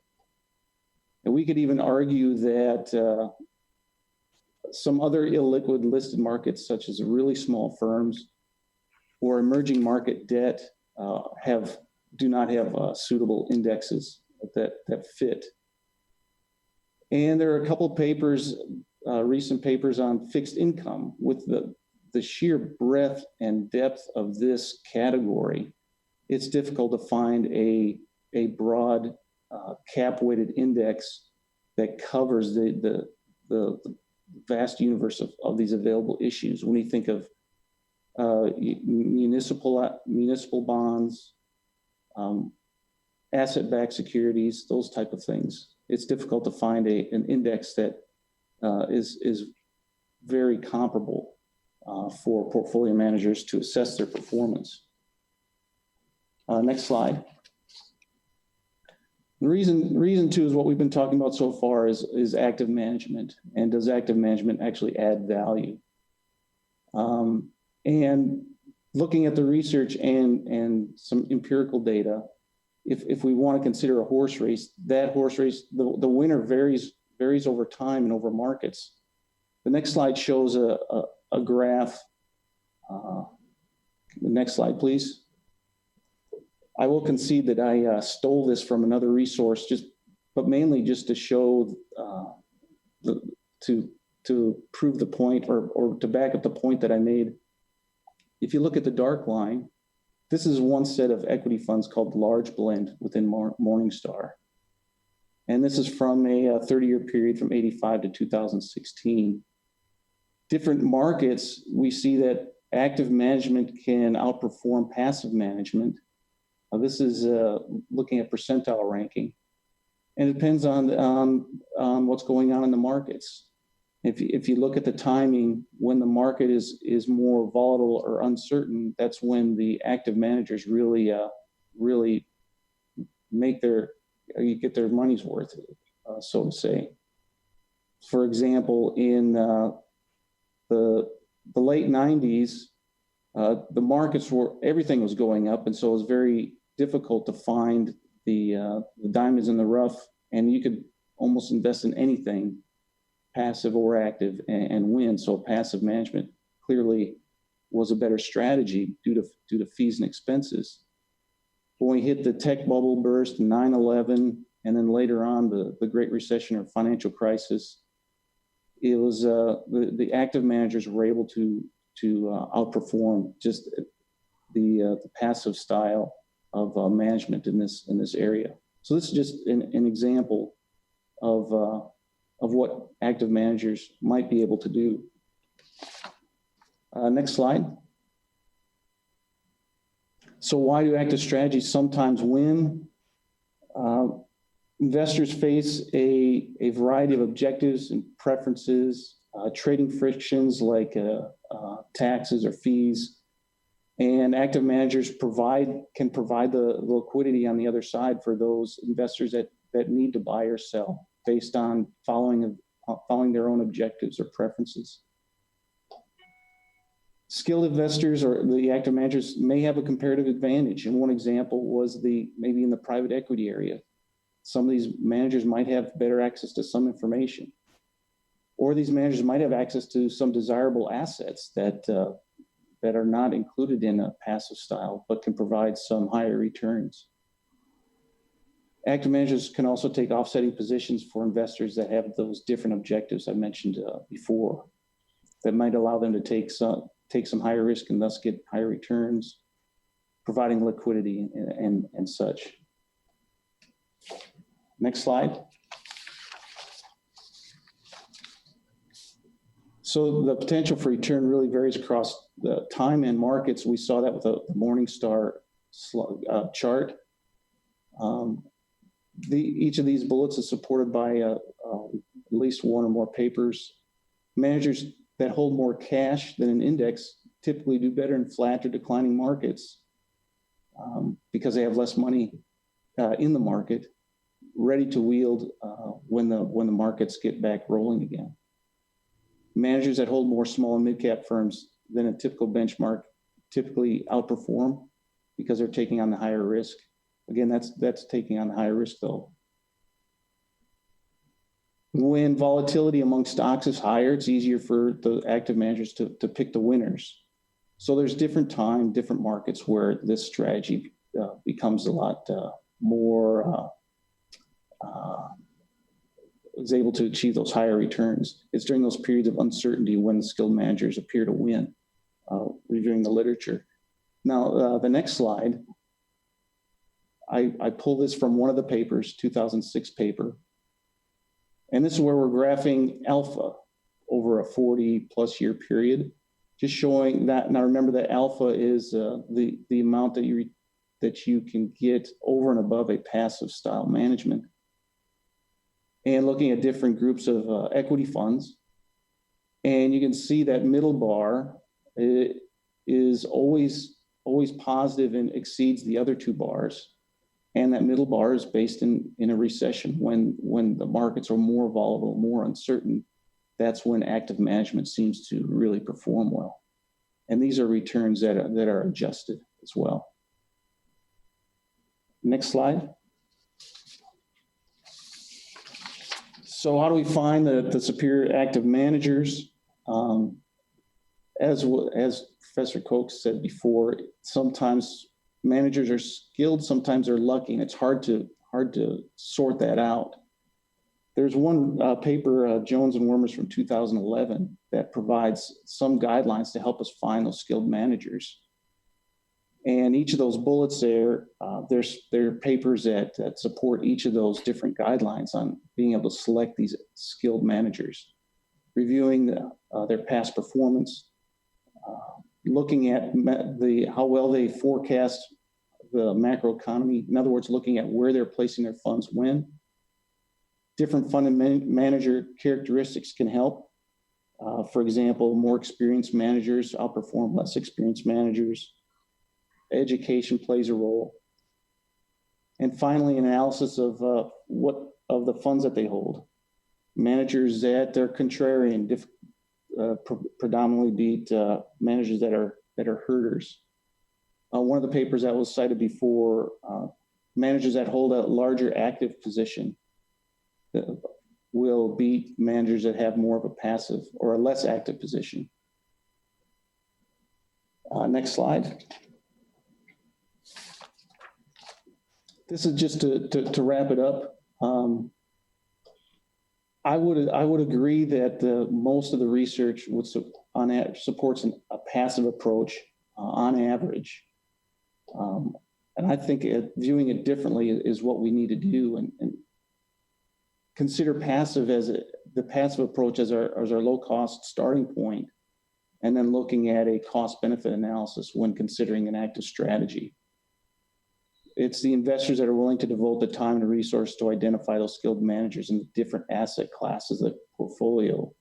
And we could even argue that some other illiquid listed markets, such as really small firms or emerging market debt, do not have suitable indexes that fit. And there are a couple papers, recent papers on fixed income. With the sheer breadth and depth of this category, it's difficult to find a broad cap-weighted index that covers the vast universe of these available issues. When you think of municipal bonds, asset-backed securities, those type of things, it's difficult to find an index that is very comparable for portfolio managers to assess their performance. Next slide. The reason two is what we've been talking about so far is active management, and does active management actually add value? And looking at the research and some empirical data, if we want to consider a horse race, that horse race, the winner varies over time and over markets. The next slide shows a graph. The next slide, please. I will concede that I stole this from another resource, but mainly just to show, to prove the point or to back up the point that I made. If you look at the dark line, this is one set of equity funds called Large Blend within Morningstar. And this is from a 30-year period from 85 to 2016. Different markets, we see that active management can outperform passive management. This is looking at percentile ranking. And it depends on what's going on in the markets. If you look at the timing, when the market is more volatile or uncertain, that's when the active managers really get their money's worth, so to say. For example, in the late 90s, the markets everything was going up, and so it was very difficult to find the diamonds in the rough, and you could almost invest in anything, passive or active, and win. So passive management clearly was a better strategy due to fees and expenses. When we hit the tech bubble burst, 9/11, and then later on the Great Recession or financial crisis, it was the active managers were able to outperform just the passive style of management in this area. So this is just an example of what active managers might be able to do. Next slide. So why do active strategies sometimes win Investors face a variety of objectives and preferences, trading frictions like taxes or fees, and active managers can provide the liquidity on the other side for those investors that need to buy or sell based on following their own objectives or preferences. Skilled investors or the active managers may have a comparative advantage. And one example was maybe in the private equity area. Some of these managers might have better access to some information, or these managers might have access to some desirable assets that are not included in a passive style, but can provide some higher returns. Active managers can also take offsetting positions for investors that have those different objectives I mentioned before, that might allow them to take some higher risk and thus get higher returns, providing liquidity and such. Next slide. So the potential for return really varies across the time and markets. We saw that with the Morningstar chart. Each of these bullets is supported by at least one or more papers. Managers that hold more cash than an index typically do better in flat or declining markets because they have less money in the market, ready to wield when the markets get back rolling again. Managers that hold more small and mid-cap firms than a typical benchmark typically outperform because they're taking on the higher risk. Again, that's taking on the higher risk though. When volatility among stocks is higher, it's easier for the active managers to pick the winners. So there's different markets where this strategy becomes a lot more is able to achieve those higher returns. It's during those periods of uncertainty when the skilled managers appear to win, reviewing the literature. Now, the next slide, I pull this from one of the papers, 2006 paper. And this is where we're graphing alpha over a 40+ year period, just showing that. Now remember that alpha is the amount that you can get over and above a passive style management. And looking at different groups of equity funds. And you can see that middle bar is always positive and exceeds the other two bars. And that middle bar is based in a recession when the markets are more volatile, more uncertain. That's when active management seems to really perform well. And these are returns that are adjusted as well. Next slide. So how do we find the superior active managers? As Professor Koch said before, sometimes managers are skilled, sometimes they're lucky, and it's hard to sort that out. There's one paper, Jones and Wormers from 2011, that provides some guidelines to help us find those skilled managers. And each of those bullets there are papers that support each of those different guidelines on being able to select these skilled managers, reviewing their past performance, looking at how well they forecast the macroeconomy. In other words, looking at where they're placing their funds when. Different fund and manager characteristics can help. For example, more experienced managers outperform less experienced managers. Education plays a role. And finally, analysis of the funds that they hold. Managers that are contrarian predominantly beat managers that are herders. One of the papers that was cited before, managers that hold a larger active position will beat managers that have more of a passive or a less active position. Next slide. This is just to wrap it up. I would agree that most of the research supports a passive approach on average, and I think viewing it differently is what we need to do, and consider the passive approach as our low cost starting point, and then looking at a cost benefit analysis when considering an active strategy. it's the investors that are willing to devote the time and resource to identify those skilled managers in the different asset classes of the portfolio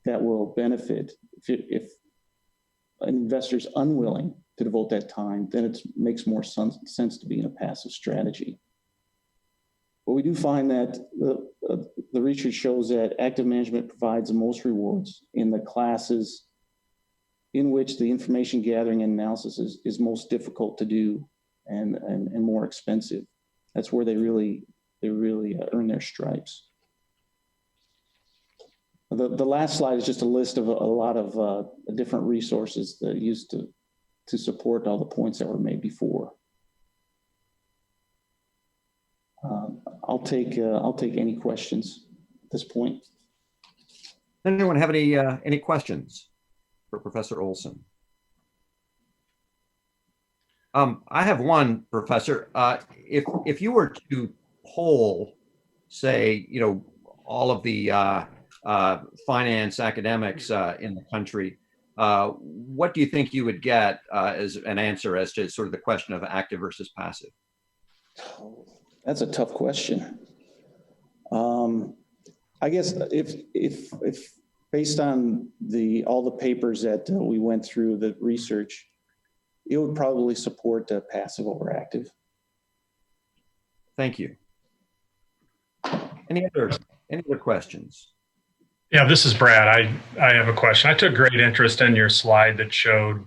that will benefit. If an investor is unwilling to devote that time, then it makes more sense to be in a passive strategy. But we do find that the research shows that active management provides the most rewards in the classes in which the information gathering and analysis is most difficult to do and more expensive. That's where they really earn their stripes. The last slide is just a list of a lot of different resources that are used to support all the points that were made before. I'll take any questions at this point. Anyone have any questions for Professor Olson? I have one, Professor. If you were to poll, say, all of the finance academics in the country, what do you think you would get as an answer as to sort of the question of active versus passive? That's a tough question. I guess if based on all the papers that we went through, the research, it would probably support passive over active. Thank you. Any other questions? Yeah, this is Brad. I have a question. I took great interest in your slide that showed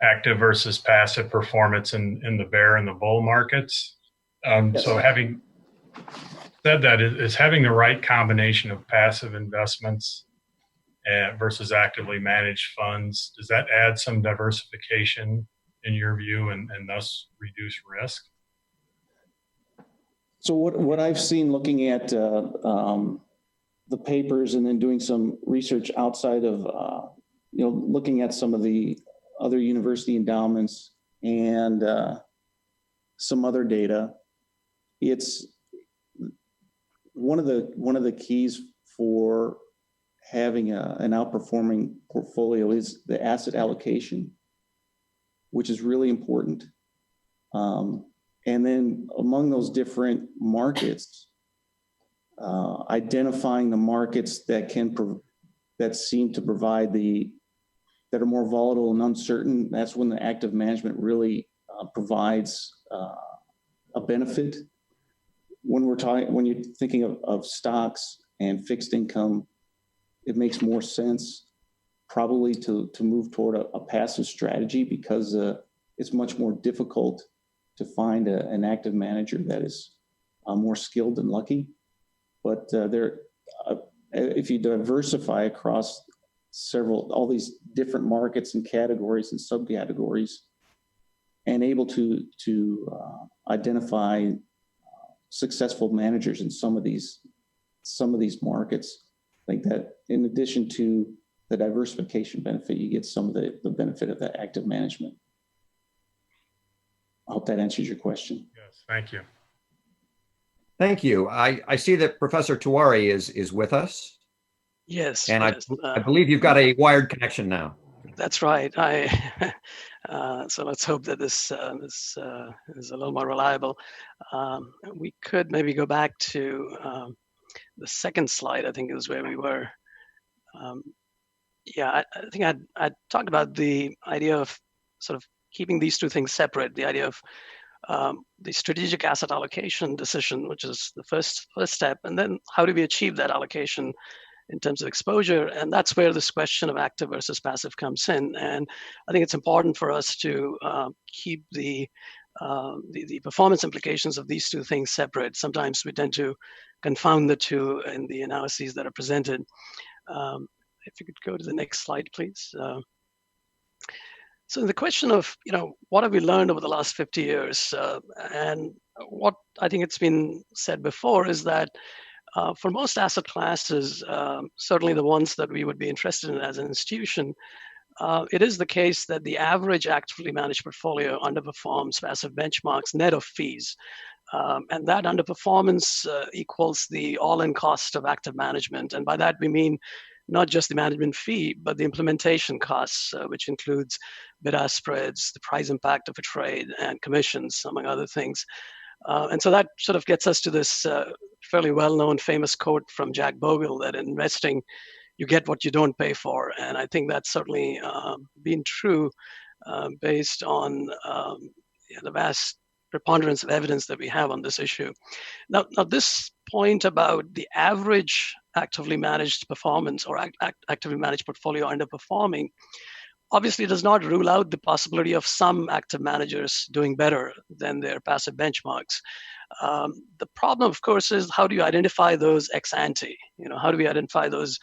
active versus passive performance in the bear and the bull markets. Yes. So having said that, is having the right combination of passive investments versus actively managed funds, does that add some diversification in your view and thus reduce risk? So what I've seen looking at the papers and then doing some research outside of, looking at some of the other university endowments and some other data, it's one of the keys for having an outperforming portfolio is the asset allocation, which is really important. And then among those different markets, identifying the markets that seem to provide that are more volatile and uncertain, that's when the active management really provides a benefit. When you're thinking of stocks and fixed income, it makes more sense probably to move toward a passive strategy because it's much more difficult to find an active manager that is more skilled and lucky. But if you diversify across all these different markets and categories and subcategories, and able to identify successful managers in some of these markets, I think that in addition to the diversification benefit, you get some of the benefit of that active management. I hope that answers your question. Yes, thank you. Thank you. I see that Professor Tiwari is with us. Yes. And yes. I believe you've got a wired connection now. That's right. So let's hope that this is a little more reliable. We could maybe go back to the second slide, I think is where we were. I think I talked about the idea of sort of keeping these two things separate, the idea of the strategic asset allocation decision, which is the first step, and then how do we achieve that allocation in terms of exposure? And that's where this question of active versus passive comes in. And I think it's important for us to keep the performance implications of these two things separate. Sometimes we tend to confound the two in the analyses that are presented. If you could go to the next slide, please. So the question of, what have we learned over the last 50 years? And what I think it's been said before is that for most asset classes, certainly the ones that we would be interested in as an institution, it is the case that the average actively managed portfolio underperforms passive benchmarks net of fees. And that underperformance equals the all-in cost of active management. And by that, we mean not just the management fee, but the implementation costs, which includes bid-ask spreads, the price impact of a trade, and commissions, among other things. And so that sort of gets us to this fairly well-known famous quote from Jack Bogle that in investing, you get what you don't pay for. And I think that's certainly been true based on the vast preponderance of evidence that we have on this issue. Now this point about the average actively managed performance or actively managed portfolio underperforming obviously does not rule out the possibility of some active managers doing better than their passive benchmarks. The problem, of course, is how do you identify those ex ante? How do we identify those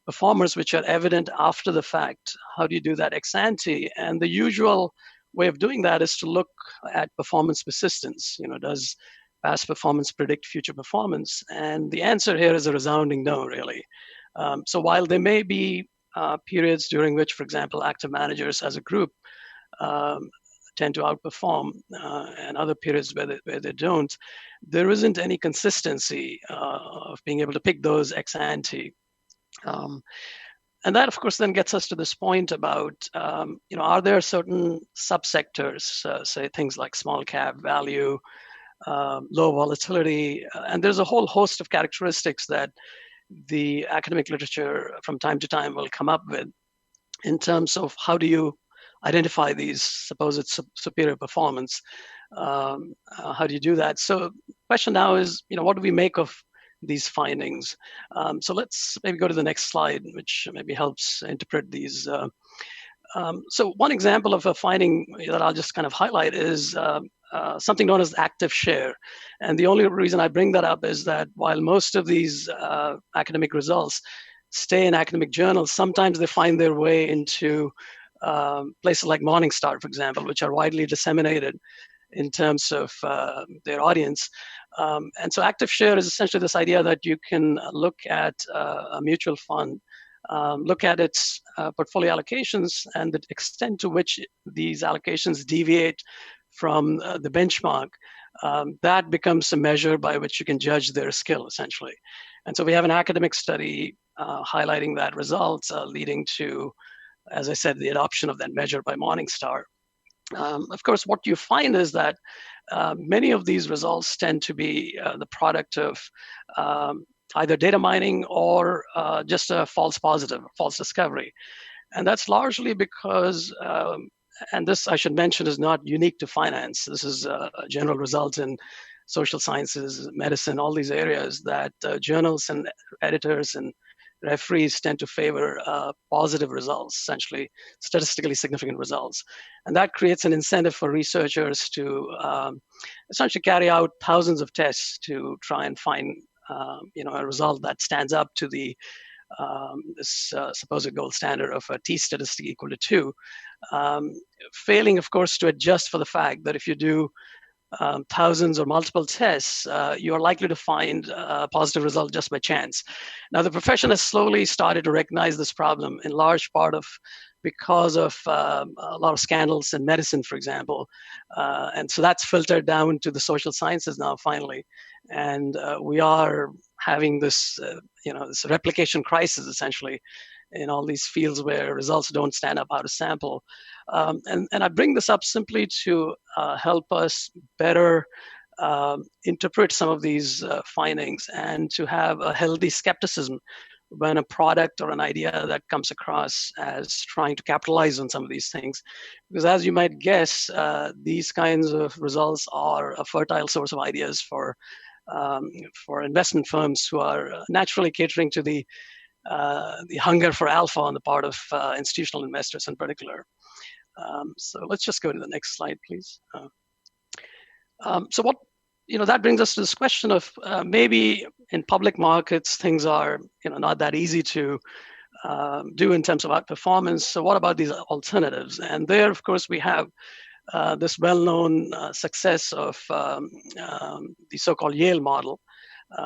performers which are evident after the fact? How do you do that ex ante? And the usual way of doing that is to look at performance persistence. Does past performance predict future performance? And the answer here is a resounding no, really. So while there may be periods during which, for example, active managers as a group tend to outperform and other periods where they don't, there isn't any consistency of being able to pick those ex ante. And that, of course, then gets us to this point about, are there certain subsectors, say things like small cap value, low volatility, and there's a whole host of characteristics that the academic literature from time to time will come up with in terms of how do you identify these supposed superior performance. How do you do that? So the question now is, what do we make of these findings? So let's maybe go to the next slide, which maybe helps interpret these. So one example of a finding that I'll just kind of highlight is something known as active share. And the only reason I bring that up is that while most of these academic results stay in academic journals, sometimes they find their way into places like Morningstar, for example, which are widely disseminated in terms of their audience. And so active share is essentially this idea that you can look at a mutual fund, look at its portfolio allocations and the extent to which these allocations deviate from the benchmark. That becomes a measure by which you can judge their skill, essentially. And so we have an academic study highlighting that result, leading to, as I said, the adoption of that measure by Morningstar. Of course, what you find is that many of these results tend to be the product of either data mining or just a false positive, false discovery. And that's largely because, and this I should mention is not unique to finance. This is a general result in social sciences, medicine, all these areas that journals and editors and referees tend to favor positive results, essentially statistically significant results. And that creates an incentive for researchers to essentially carry out thousands of tests to try and find a result that stands up to the this supposed gold standard of a t-statistic equal to 2, failing, of course, to adjust for the fact that if you do thousands or multiple tests, you are likely to find a positive result just by chance. Now, the profession has slowly started to recognize this problem in large part because of a lot of scandals in medicine, for example. And so that's filtered down to the social sciences now, finally. And we are having this, this replication crisis, essentially, in all these fields where results don't stand up out of sample. And I bring this up simply to help us better interpret some of these findings and to have a healthy skepticism when a product or an idea that comes across as trying to capitalize on some of these things. Because as you might guess, these kinds of results are a fertile source of ideas for investment firms who are naturally catering to the hunger for alpha on the part of institutional investors in particular. So let's just go to the next slide, please. So what, that brings us to this question of maybe in public markets, things are, not that easy to do in terms of outperformance. So what about these alternatives? And there, of course, we have this well-known success of the so-called Yale model,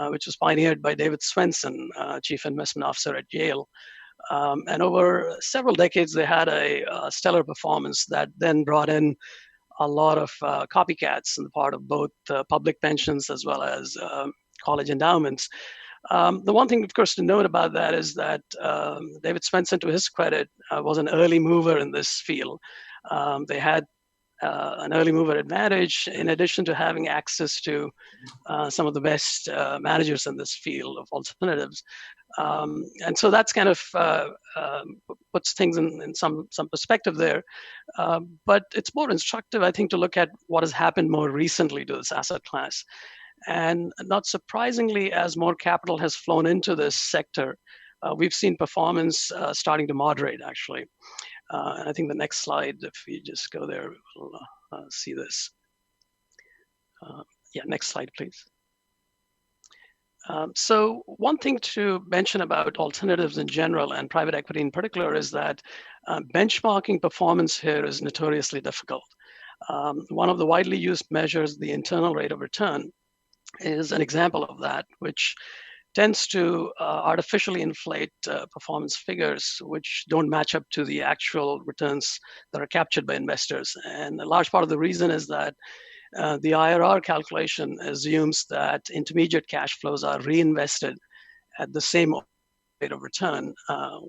which was pioneered by David Swensen, Chief Investment Officer at Yale. And over several decades, they had a stellar performance that then brought in a lot of copycats on the part of both public pensions as well as college endowments. The one thing, of course, to note about that is that David Swenson, to his credit, was an early mover in this field. They had an early mover advantage in addition to having access to some of the best managers in this field of alternatives. And so that's kind of puts things in some perspective there. But it's more instructive, I think, to look at what has happened more recently to this asset class. And not surprisingly, as more capital has flown into this sector, we've seen performance starting to moderate, actually. And I think the next slide, if we just go there, we'll see this. Yeah, next slide, please. So one thing to mention about alternatives in general and private equity in particular is that benchmarking performance here is notoriously difficult. One of the widely used measures, the internal rate of return, is an example of that, which tends to artificially inflate performance figures which don't match up to the actual returns that are captured by investors. And a large part of the reason is that the IRR calculation assumes that intermediate cash flows are reinvested at the same rate of return,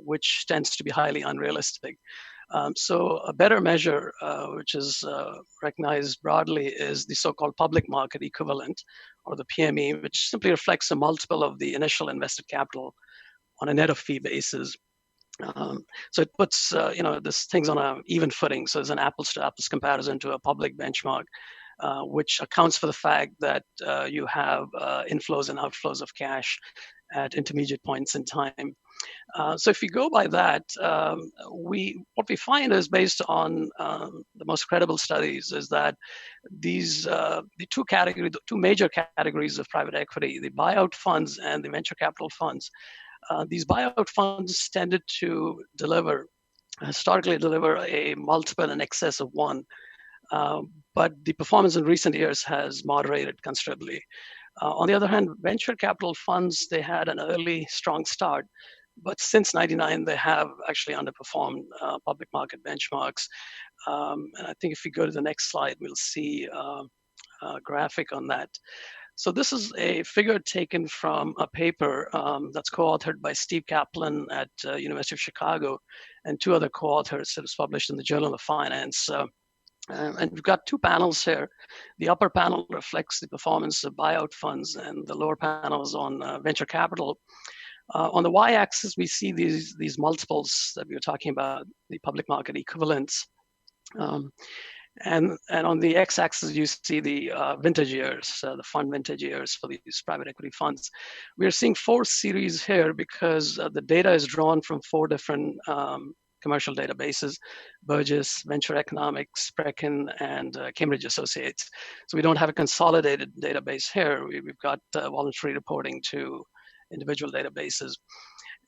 which tends to be highly unrealistic. So a better measure, which is recognized broadly, is the so-called public market equivalent, or the PME, which simply reflects a multiple of the initial invested capital on a net of fee basis. So it puts this things on an even footing. So it's an apples to apples comparison to a public benchmark, which accounts for the fact that you have inflows and outflows of cash at intermediate points in time. So if you go by that, what we find is, based on the most credible studies, is that these the two major categories of private equity, the buyout funds and the venture capital funds, these buyout funds tended to historically deliver a multiple in excess of 1. But the performance in recent years has moderated considerably. On the other hand, venture capital funds, they had an early strong start, but since '99, they have actually underperformed public market benchmarks. And I think if we go to the next slide, we'll see a graphic on that. So this is a figure taken from a paper that's co-authored by Steve Kaplan at University of Chicago and 2 other co-authors. It was published in the Journal of Finance. And we've got 2 panels here. The upper panel reflects the performance of buyout funds, and the lower panel is on venture capital. On the y-axis, we see these multiples that we were talking about, the public market equivalents. And on the x-axis, you see the vintage years, the fund vintage years for these private equity funds. We are seeing 4 series here because the data is drawn from 4 different commercial databases: Burgess, Venture Economics, Brecken, and Cambridge Associates. So we don't have a consolidated database here. We've got voluntary reporting to individual databases.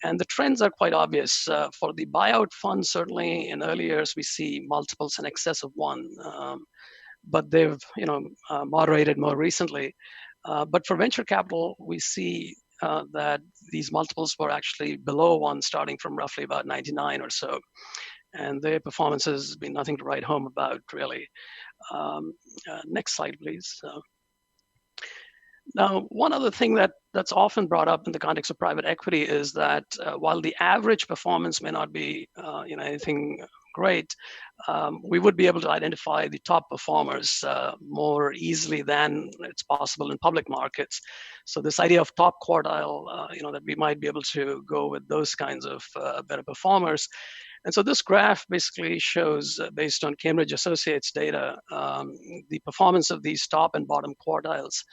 And the trends are quite obvious. For the buyout funds, certainly in early years, we see multiples in excess of 1, but they've moderated more recently. But for venture capital, we see that these multiples were actually below 1, starting from roughly about 99 or so. And their performance has been nothing to write home about, really. Next slide, please. Now, one other thing that's often brought up in the context of private equity is that while the average performance may not be anything great, we would be able to identify the top performers more easily than it's possible in public markets. So this idea of top quartile, that we might be able to go with those kinds of better performers. And so this graph basically shows, based on Cambridge Associates data, the performance of these top and bottom quartiles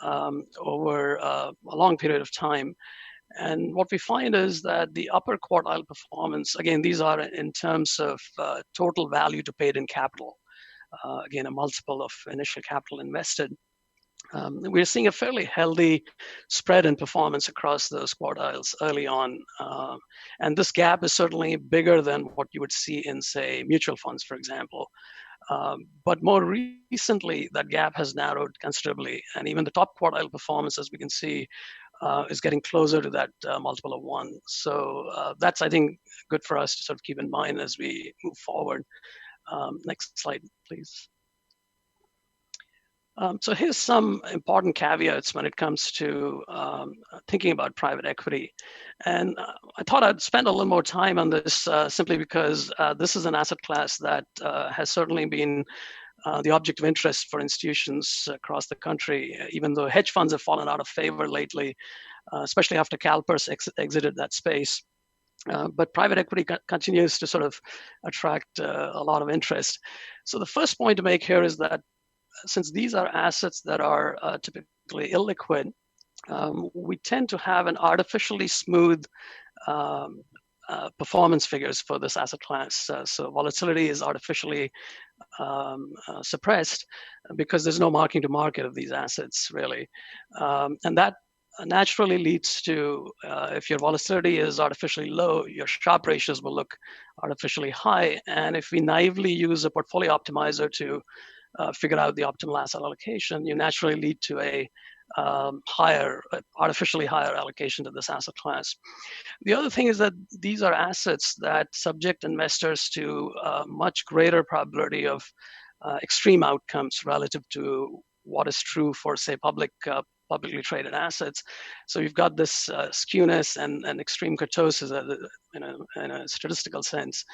over a long period of time. And what we find is that the upper quartile performance, again, these are in terms of total value to paid in capital, again, a multiple of initial capital invested. We're seeing a fairly healthy spread in performance across those quartiles early on. And this gap is certainly bigger than what you would see in, say, mutual funds, for example. But more recently, that gap has narrowed considerably. And even the top quartile performance, as we can see, is getting closer to that multiple of 1. So that's, I think, good for us to sort of keep in mind as we move forward. Next slide, please. So here's some important caveats when it comes to thinking about private equity. And I thought I'd spend a little more time on this simply because this is an asset class that has certainly been the object of interest for institutions across the country, even though hedge funds have fallen out of favor lately, especially after CalPERS exited that space. But private equity continues to sort of attract a lot of interest. So the first point to make here is that since these are assets that are typically illiquid, we tend to have an artificially smooth performance figures for this asset class. So volatility is artificially suppressed because there's no marking to market of these assets, really. And that naturally leads to, if your volatility is artificially low, your Sharpe ratios will look artificially high. And if we naively use a portfolio optimizer to figure out the optimal asset allocation, you naturally lead to a artificially higher allocation to this asset class. The other thing is that these are assets that subject investors to a much greater probability of extreme outcomes relative to what is true for, say, publicly traded assets. So you've got this skewness and extreme kurtosis in a statistical sense.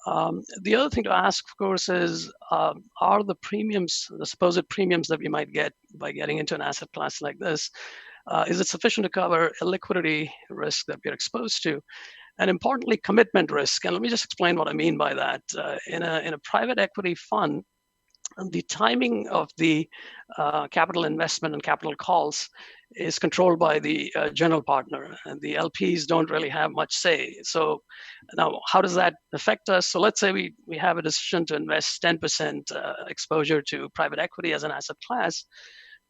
The other thing to ask, of course, is are the premiums, the supposed premiums that we might get by getting into an asset class like this, is it sufficient to cover illiquidity risk that we're exposed to? And importantly, commitment risk. And let me just explain what I mean by that. In a private equity fund, the timing of the capital investment and capital calls is controlled by the general partner, and the LPs don't really have much say. So now, how does that affect us? So let's say we have a decision to invest 10% exposure to private equity as an asset class,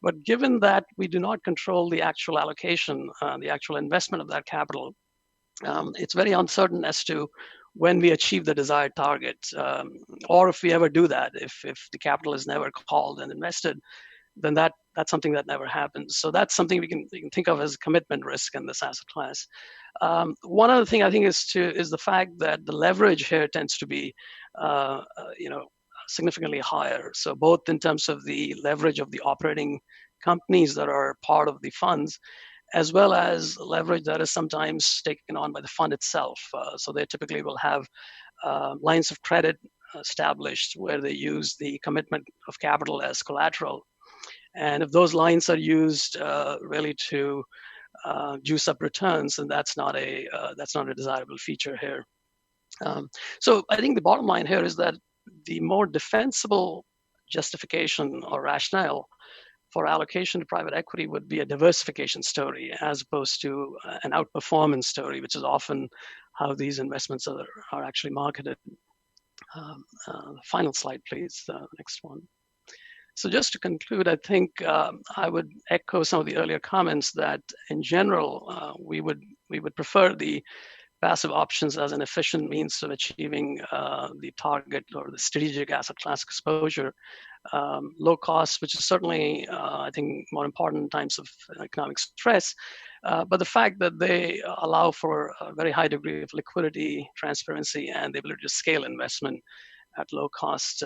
but given that we do not control the actual allocation, the actual investment of that capital, it's very uncertain as to when we achieve the desired target, or if we ever do that. If the capital is never called and invested, then that's something that never happens. So that's something we can think of as commitment risk in this asset class. One other thing I think is the fact that the leverage here tends to be significantly higher. So both in terms of the leverage of the operating companies that are part of the funds, as well as leverage that is sometimes taken on by the fund itself. So they typically will have lines of credit established where they use the commitment of capital as collateral. And if those lines are used really to juice up returns, then that's not a desirable feature here. So I think the bottom line here is that the more defensible justification or rationale for allocation to private equity would be a diversification story as opposed to an outperformance story, which is often how these investments are actually marketed. Final slide, please, next one. So just to conclude, I think I would echo some of the earlier comments that in general, we would prefer the passive options as an efficient means of achieving the target or the strategic asset class exposure. Low cost, which is certainly, I think, more important in times of economic stress, but the fact that they allow for a very high degree of liquidity, transparency, and the ability to scale investment at low cost.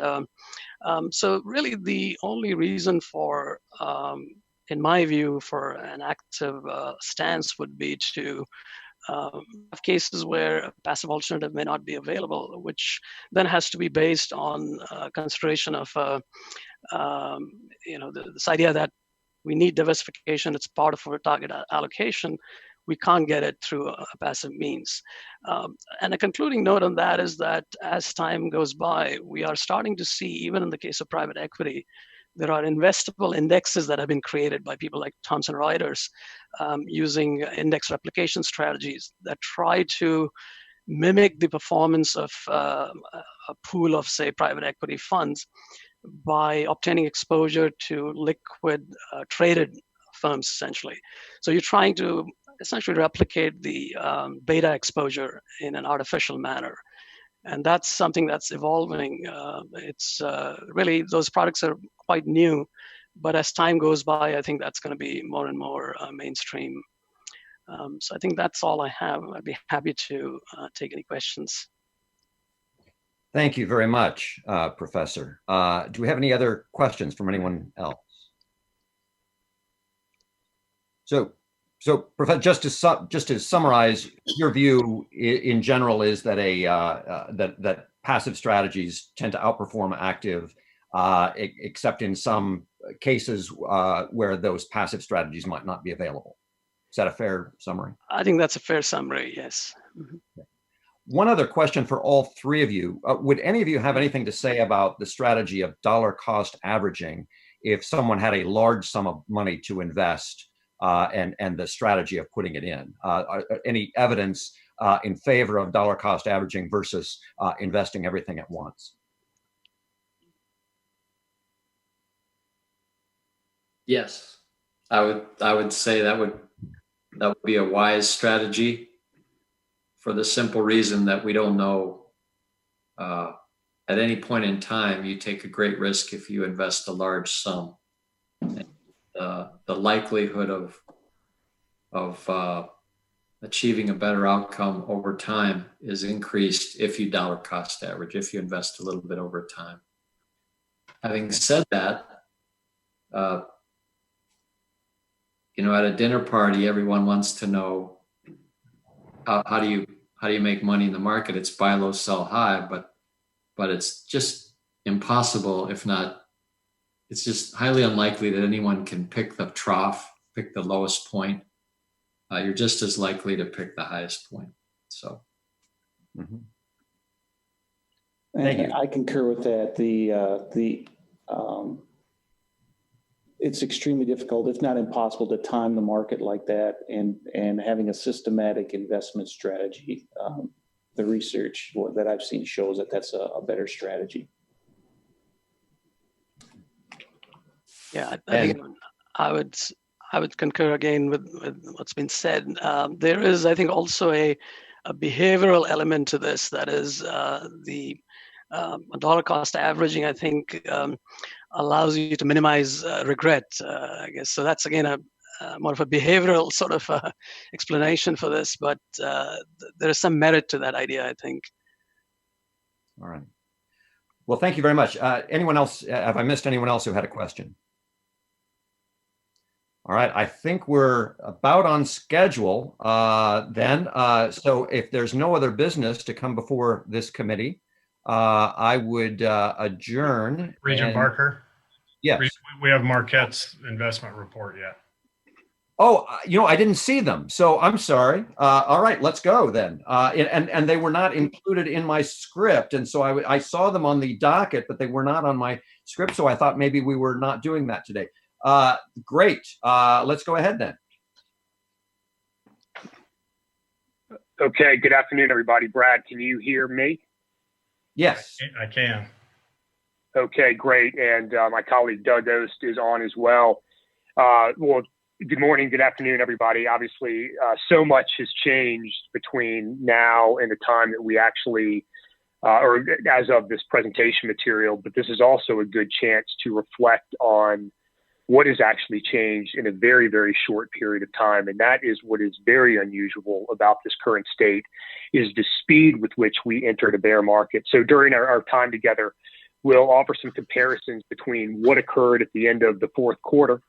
So really the only reason for, in my view, for an active stance would be to have cases where a passive alternative may not be available, which then has to be based on consideration of this idea that we need diversification. It's part of our target allocation. We can't get it through a passive means. And a concluding note on that is that as time goes by, we are starting to see, even in the case of private equity, there are investable indexes that have been created by people like Thomson Reuters using index replication strategies that try to mimic the performance of a pool of, say, private equity funds by obtaining exposure to liquid traded firms, essentially. So you're trying to essentially replicate the beta exposure in an artificial manner. And that's something that's evolving. It's really, those products are quite new, but as time goes by, I think that's going to be more and more mainstream. So I think that's all I have. I'd be happy to take any questions. Thank you very much, Professor. Do we have any other questions from anyone else? So, Professor, just to summarize, your view in general is that that passive strategies tend to outperform active, except in some cases where those passive strategies might not be available. Is that a fair summary? I think that's a fair summary, yes. Okay. One other question for all three of you. Would any of you have anything to say about the strategy of dollar cost averaging if someone had a large sum of money to invest and the strategy of putting it in? Any evidence in favor of dollar cost averaging versus investing everything at once? Yes, I would say that would be a wise strategy, for the simple reason that we don't know at any point in time. You take a great risk if you invest a large sum. The likelihood of achieving a better outcome over time is increased if you dollar cost average, if you invest a little bit over time. Having said that, at a dinner party, everyone wants to know how do you make money in the market? It's buy low, sell high, but it's just impossible. If not, it's just highly unlikely that anyone can pick the trough, pick the lowest point. You're just as likely to pick the highest point. So, Thank you. I concur with that. It's extremely difficult, if not impossible, to time the market like that, and having a systematic investment strategy. The research that I've seen shows that that's a better strategy. Yeah, I think I would concur again with what's been said. There is, I think, also a behavioral element to this. That is the dollar cost averaging, I think, allows you to minimize regret, I guess. So that's, again, more of a behavioral sort of explanation for this, but there is some merit to that idea, I think. All right. Well, thank you very much. Anyone else? Have I missed anyone else who had a question? All right, I think we're about on schedule then. So if there's no other business to come before this committee, I would adjourn. Regent Barker? Yes. We have Marquette's investment report yet. Oh, I didn't see them, so I'm sorry. All right, let's go then. And they were not included in my script, and so I saw them on the docket, but they were not on my script, so I thought maybe we were not doing that today. Great. Let's go ahead then. Okay, good afternoon, everybody. Brad, can you hear me? Yes. I can. Okay, great. And my colleague Doug Ost is on as well. Well, good morning, good afternoon, everybody. Obviously, so much has changed between now and the time that we actually, or as of this presentation material, but this is also a good chance to reflect on what has actually changed in a very, very short period of time. And that is what is very unusual about this current state, is the speed with which we entered a bear market. So during our time together, we'll offer some comparisons between what occurred at the end of the fourth quarter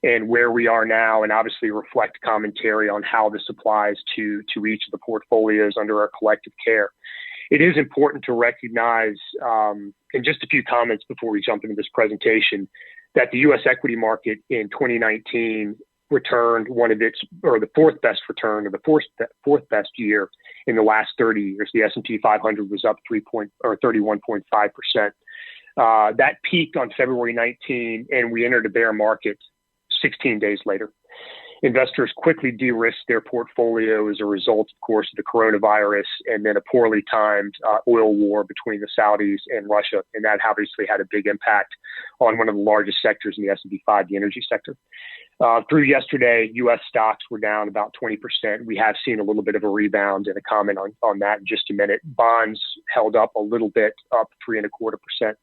and where we are now, and obviously reflect commentary on how this applies to each of the portfolios under our collective care. It is important to recognize, in just a few comments before we jump into this presentation, that the U.S. equity market in 2019 returned the fourth best return, or the fourth best year in the last 30 years. The S&P 500 was up 31.5%. That peaked on February 19, and we entered a bear market 16 days later. Investors quickly de-risked their portfolio as a result, of course, of the coronavirus and then a poorly timed oil war between the Saudis and Russia. And that obviously had a big impact on one of the largest sectors in the S&P 5, the energy sector. Through yesterday, U.S. stocks were down about 20%. We have seen a little bit of a rebound, and a comment on that in just a minute. Bonds held up a little bit, up 3.25%.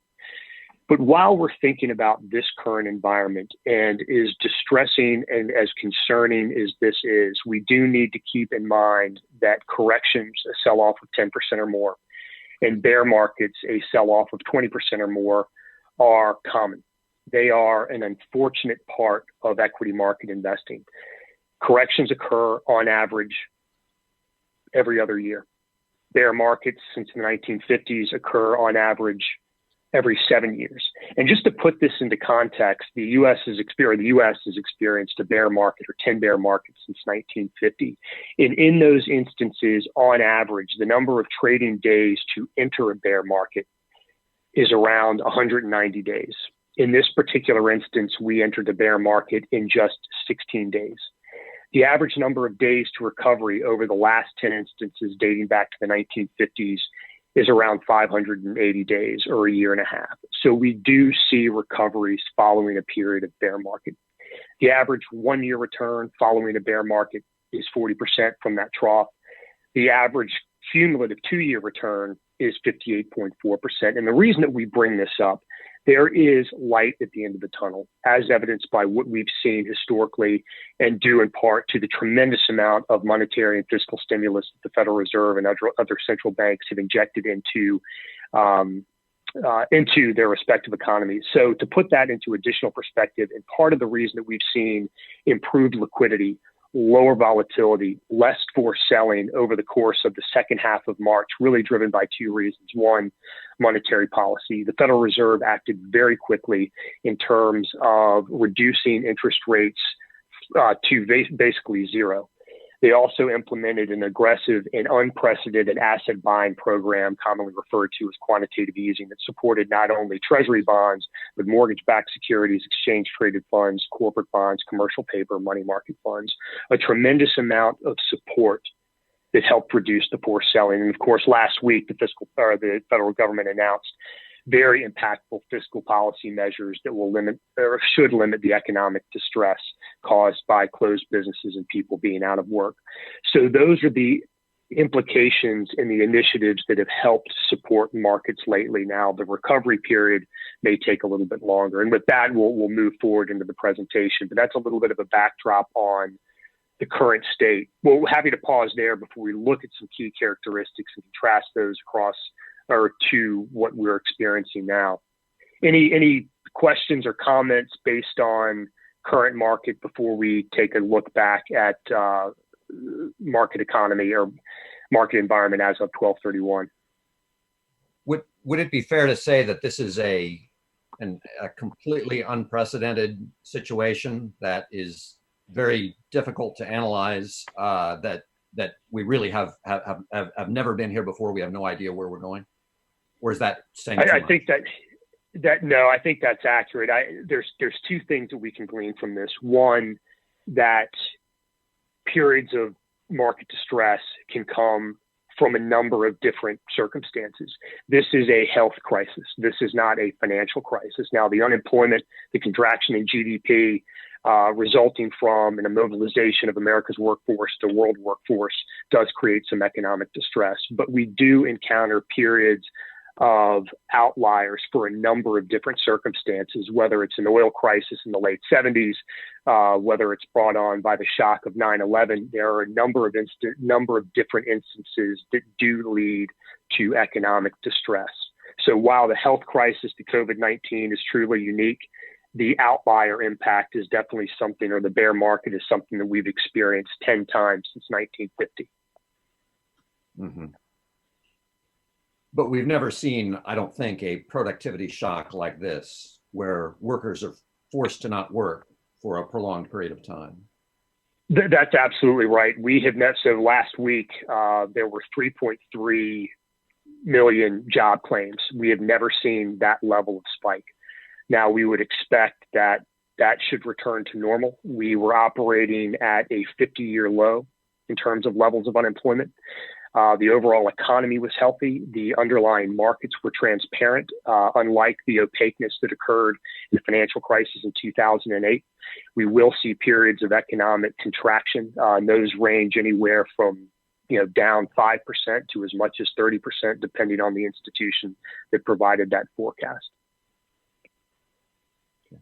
But while we're thinking about this current environment, and as distressing and as concerning as this is, we do need to keep in mind that corrections, a sell-off of 10% or more, and bear markets, a sell-off of 20% or more, are common. They are an unfortunate part of equity market investing. Corrections occur on average every other year. Bear markets since the 1950s occur on average every 7 years. And just to put this into context, the U.S. has experienced a bear market or 10 bear markets since 1950. And in those instances, on average, the number of trading days to enter a bear market is around 190 days. In this particular instance, we entered the bear market in just 16 days. The average number of days to recovery over the last 10 instances dating back to the 1950s is around 580 days or a year and a half. So we do see recoveries following a period of bear market. The average 1 year return following a bear market is 40% from that trough. The average cumulative 2 year return is 58.4%. And the reason that we bring this up, there is light at the end of the tunnel, as evidenced by what we've seen historically and due in part to the tremendous amount of monetary and fiscal stimulus that the Federal Reserve and other central banks have injected into their respective economies. So to put that into additional perspective, and part of the reason that we've seen improved liquidity, lower volatility, less forced selling over the course of the second half of March, really driven by two reasons. One, monetary policy. The Federal Reserve acted very quickly in terms of reducing interest rates to basically zero. They also implemented an aggressive and unprecedented asset buying program, commonly referred to as quantitative easing, that supported not only treasury bonds, but mortgage-backed securities, exchange-traded funds, corporate bonds, commercial paper, money market funds, a tremendous amount of support that helped reduce the forced selling. And of course, last week, the federal government announced very impactful fiscal policy measures that will limit or should limit the economic distress caused by closed businesses and people being out of work. So those are the implications and the initiatives that have helped support markets lately. Now, the recovery period may take a little bit longer. And with that, we'll move forward into the presentation. But that's a little bit of a backdrop on the current state. Well, we're happy to pause there before we look at some key characteristics and contrast those across or to what we're experiencing now. Any questions or comments based on current market before we take a look back at market economy or market environment as of 12/31? Would it be fair to say that this is a completely unprecedented situation that is very difficult to analyze, that we really have never been here before? We have no idea where we're going? Or is that saying too much? I think no, I think that's accurate. There's two things that we can glean from this. One, that periods of market distress can come from a number of different circumstances. This is a health crisis. This is not a financial crisis. Now, the unemployment, the contraction in GDP resulting from an immobilization of America's workforce, the world workforce, does create some economic distress. But we do encounter periods of outliers for a number of different circumstances, whether it's an oil crisis in the late 70s, whether it's brought on by the shock of 9/11. There are a number of different instances that do lead to economic distress. So while the health crisis, the COVID-19, is truly unique, the outlier impact is definitely something, or the bear market is something that we've experienced 10 times since 1950. Mm-hmm. But we've never seen, I don't think, a productivity shock like this, where workers are forced to not work for a prolonged period of time. That's absolutely right. We have met, so last week, there were 3.3 million job claims. We have never seen that level of spike. Now, we would expect that should return to normal. We were operating at a 50-year low in terms of levels of unemployment. The overall economy was healthy. The underlying markets were transparent, unlike the opaqueness that occurred in the financial crisis in 2008. We will see periods of economic contraction. And those range anywhere from down 5% to as much as 30%, depending on the institution that provided that forecast. Okay.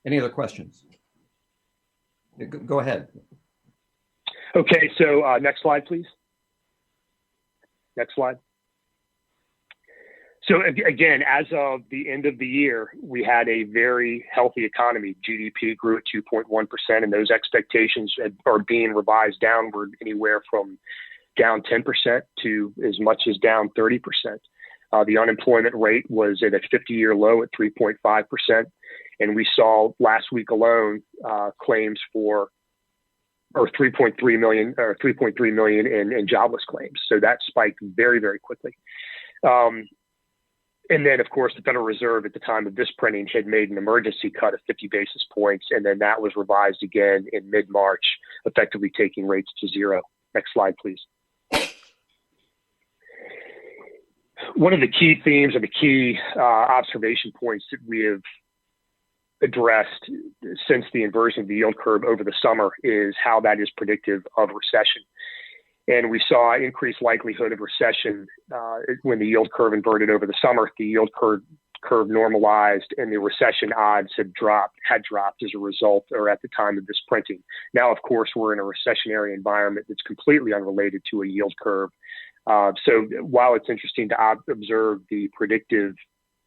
Any other questions? Go ahead. Okay, so next slide, please. Next slide. So again, as of the end of the year, we had a very healthy economy. GDP grew at 2.1%, and those expectations are being revised downward anywhere from down 10% to as much as down 30%. The unemployment rate was at a 50-year low at 3.5%, and we saw last week alone claims for 3.3 million in jobless claims. So that spiked very, very quickly. And then, of course, the Federal Reserve at the time of this printing had made an emergency cut of 50 basis points, and then that was revised again in mid-March, effectively taking rates to zero. Next slide, please. One of the key themes or the key observation points that we have addressed since the inversion of the yield curve over the summer is how that is predictive of recession. And we saw increased likelihood of recession when the yield curve inverted over the summer. The yield curve normalized, and the recession odds had dropped as a result, or at the time of this printing. Now, of course, we're in a recessionary environment that's completely unrelated to a yield curve. So while it's interesting to observe the predictive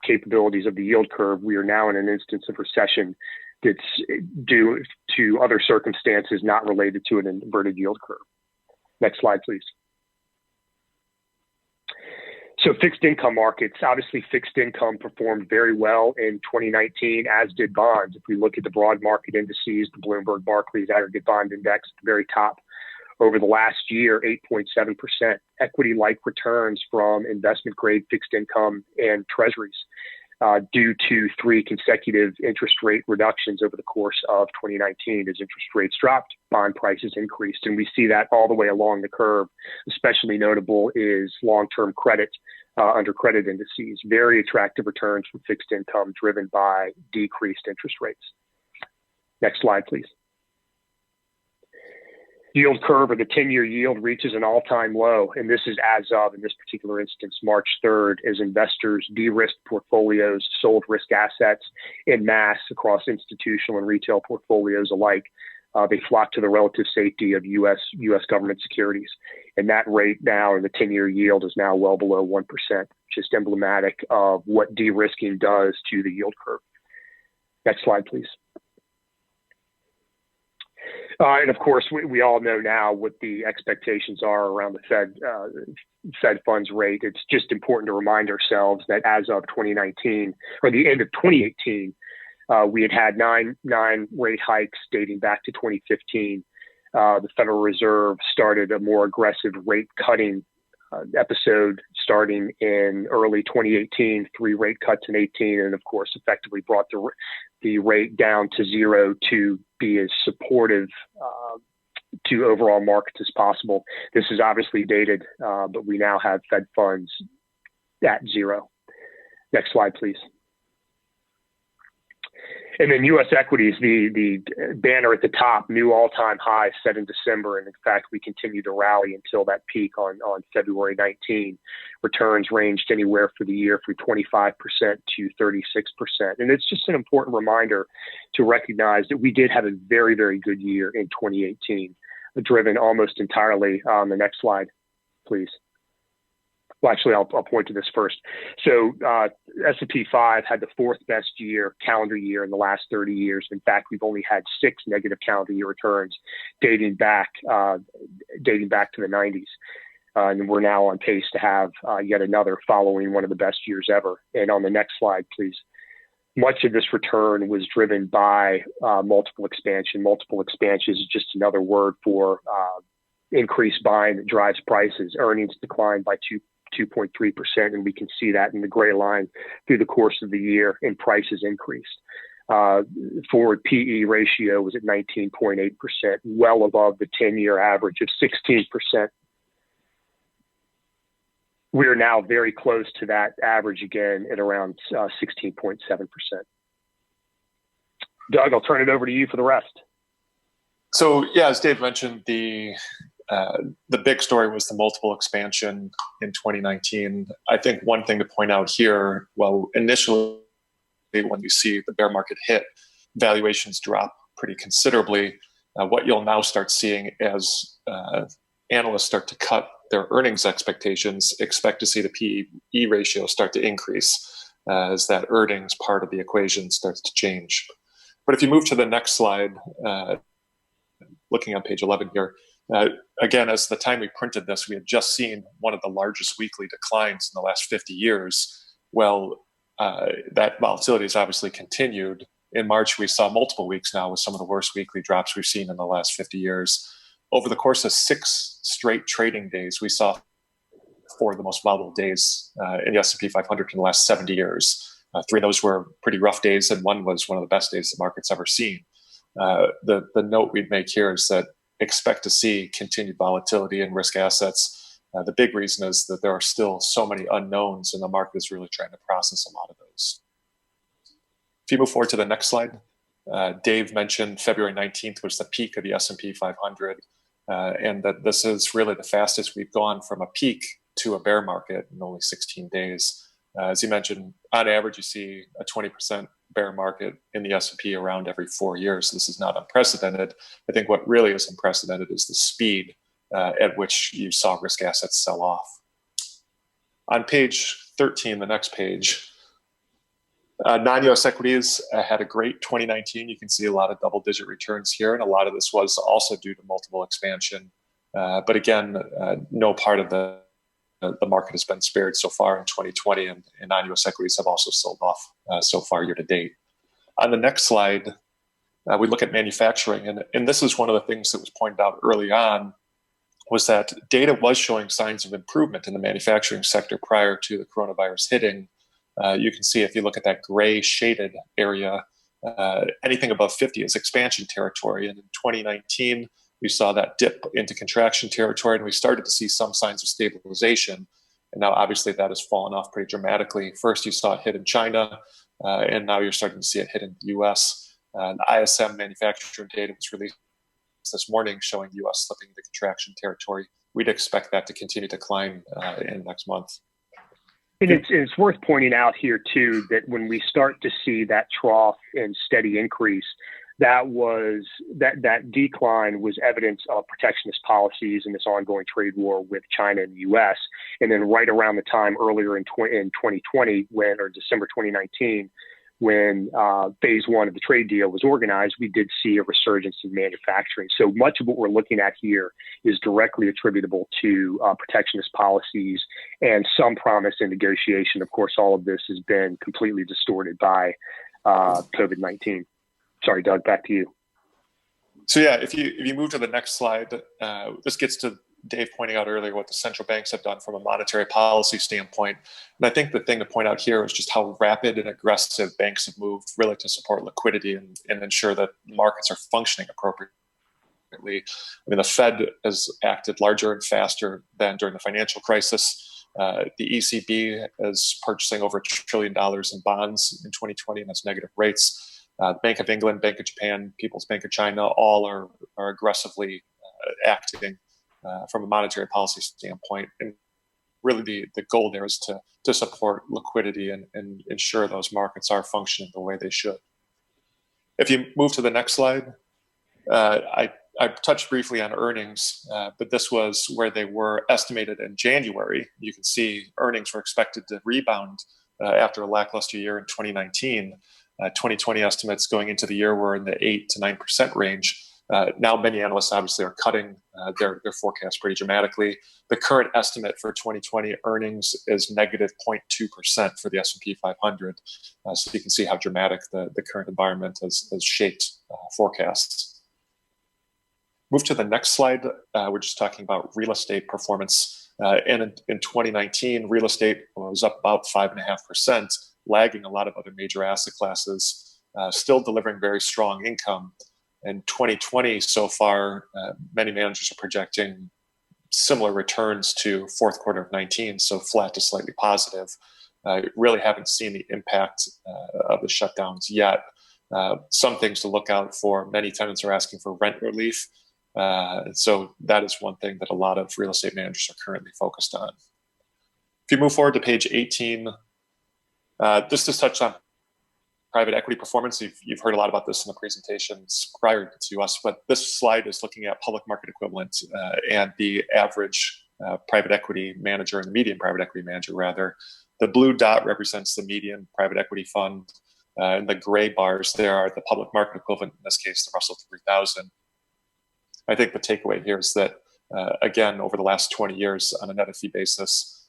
capabilities of the yield curve, we are now in an instance of recession that's due to other circumstances not related to an inverted yield curve. Next slide, please. So fixed income markets, obviously fixed income performed very well in 2019, as did bonds. If we look at the broad market indices, the Bloomberg Barclays Aggregate Bond Index at the very top, over the last year, 8.7% equity-like returns from investment-grade fixed income and treasuries due to 3 consecutive interest rate reductions over the course of 2019. As interest rates dropped, bond prices increased, and we see that all the way along the curve. Especially notable is long-term credit under credit indices. Very attractive returns from fixed income driven by decreased interest rates. Next slide, please. Yield curve, or the 10-year yield, reaches an all-time low, and this is as of, in this particular instance, March 3rd, as investors de-risked portfolios, sold risk assets en masse across institutional and retail portfolios alike. They flocked to the relative safety of U.S. government securities, and that rate now, or the 10-year yield, is now well below 1%, just emblematic of what de-risking does to the yield curve. Next slide, please. And of course, we all know now what the expectations are around the Fed funds rate. It's just important to remind ourselves that as of 2019, or the end of 2018, we had nine rate hikes dating back to 2015. The Federal Reserve started a more aggressive rate cutting episode starting in early 2018, 3 rate cuts in 18, and of course effectively brought the rate down to zero to be as supportive to overall markets as possible. This is obviously dated, but we now have Fed funds at zero. Next slide, please. And then U.S. equities, the banner at the top, new all-time high set in December. And in fact, we continue to rally until that peak on February 19. Returns ranged anywhere for the year from 25% to 36%. And it's just an important reminder to recognize that we did have a very, very good year in 2018, driven almost entirely on the next slide, please. Well, actually, I'll point to this first. So S&P 5 had the 4th best calendar year in the last 30 years. In fact, we've only had 6 negative calendar year returns dating back to the 90s. And we're now on pace to have yet another following one of the best years ever. And on the next slide, please. Much of this return was driven by multiple expansion. Multiple expansion is just another word for increased buying that drives prices. Earnings declined by 2.3%, and we can see that in the gray line through the course of the year, and prices increased. Forward PE ratio was at 19.8%, well above the 10-year average of 16%. We are now very close to that average again at around 16.7%. Doug, I'll turn it over to you for the rest. So yeah, as Dave mentioned, the big story was the multiple expansion in 2019. I think one thing to point out here, well, initially when you see the bear market hit, valuations drop pretty considerably. What you'll now start seeing as analysts start to cut their earnings expectations, expect to see the PE ratio start to increase as that earnings part of the equation starts to change. But if you move to the next slide, looking on page 11 here, again, as the time we printed this, we had just seen one of the largest weekly declines in the last 50 years. Well, that volatility has obviously continued. In March, we saw multiple weeks now with some of the worst weekly drops we've seen in the last 50 years. Over the course of 6 straight trading days, we saw 4 of the most volatile days in the S&P 500 in the last 70 years. 3 of those were pretty rough days, and 1 was one of the best days the market's ever seen. The note we'd make here is that expect to see continued volatility in risk assets. The big reason is that there are still so many unknowns, and the market is really trying to process a lot of those. If you move forward to the next slide, Dave mentioned February 19th was the peak of the S&P 500, and that this is really the fastest we've gone from a peak to a bear market in only 16 days. As you mentioned, on average, you see a 20% bear market in the S&P around every 4 years. This is not unprecedented. I think what really is unprecedented is the speed at which you saw risk assets sell off. On page 13, the next page, non-US equities had a great 2019. You can see a lot of double-digit returns here, and a lot of this was also due to multiple expansion. But again, no part of the market has been spared so far in 2020, and non-US equities have also sold off so far year to date. On the next slide, we look at manufacturing, and this is one of the things that was pointed out early on, was that data was showing signs of improvement in the manufacturing sector prior to the coronavirus hitting. You can see if you look at that gray shaded area, anything above 50 is expansion territory. And in 2019, we saw that dip into contraction territory, and we started to see some signs of stabilization. And now obviously that has fallen off pretty dramatically. First you saw it hit in China, and now you're starting to see it hit in the US. The ISM manufacturing data was released this morning showing the US slipping into contraction territory. We'd expect that to continue to climb in next month. And it's worth pointing out here too that when we start to see that trough and steady increase, that decline was evidence of protectionist policies and this ongoing trade war with China and the U.S. And then right around the time earlier in 2020, or December 2019, when phase 1 of the trade deal was organized, we did see a resurgence in manufacturing. So much of what we're looking at here is directly attributable to protectionist policies and some promise in negotiation. Of course, all of this has been completely distorted by COVID-19. Sorry, Doug, back to you. So yeah, if you move to the next slide, this gets to Dave pointing out earlier what the central banks have done from a monetary policy standpoint. And I think the thing to point out here is just how rapid and aggressive banks have moved really to support liquidity and ensure that markets are functioning appropriately. I mean, the Fed has acted larger and faster than during the financial crisis. The ECB is purchasing over $1 trillion in bonds in 2020 and has negative rates. Bank of England, Bank of Japan, People's Bank of China, all are aggressively acting from a monetary policy standpoint. And really the goal there is to support liquidity and ensure those markets are functioning the way they should. If you move to the next slide, I touched briefly on earnings, but this was where they were estimated in January. You can see earnings were expected to rebound after a lackluster year in 2019. 2020 estimates going into the year were in the 8 to 9% range. Now many analysts obviously are cutting their forecast pretty dramatically. The current estimate for 2020 earnings is negative 0.2% for the S&P 500. So you can see how dramatic the current environment has shaped forecasts. Move to the next slide. We're just talking about real estate performance. And in 2019, real estate was up about 5.5%, lagging a lot of other major asset classes, still delivering very strong income. In 2020 so far, many managers are projecting similar returns to fourth quarter of 19, so flat to slightly positive. Really haven't seen the impact of the shutdowns yet. Some things to look out for. Many tenants are asking for rent relief. So that is one thing that a lot of real estate managers are currently focused on. If you move forward to page 18, this just touched on private equity performance. You've heard a lot about this in the presentations prior to us, but this slide is looking at public market equivalent and the average private equity manager and the median private equity manager, rather. The blue dot represents the median private equity fund, and the gray bars there are the public market equivalent, in this case, the Russell 3000. I think the takeaway here is that, again, over the last 20 years on a net fee basis,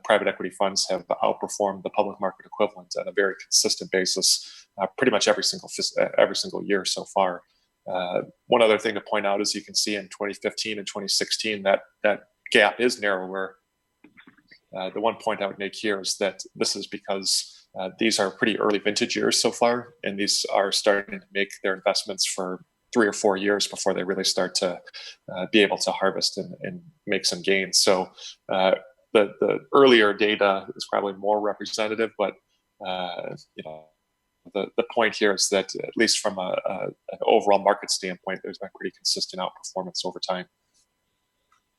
private equity funds have outperformed the public market equivalent on a very consistent basis, pretty much every single year so far. One other thing to point out is you can see in 2015 and 2016 that gap is narrower. The one point I would make here is that this is because these are pretty early vintage years so far, and these are starting to make their investments for 3 or 4 years before they really start to be able to harvest and make some gains. So the earlier data is probably more representative, but the point here is that at least from an overall market standpoint, there's been pretty consistent outperformance over time.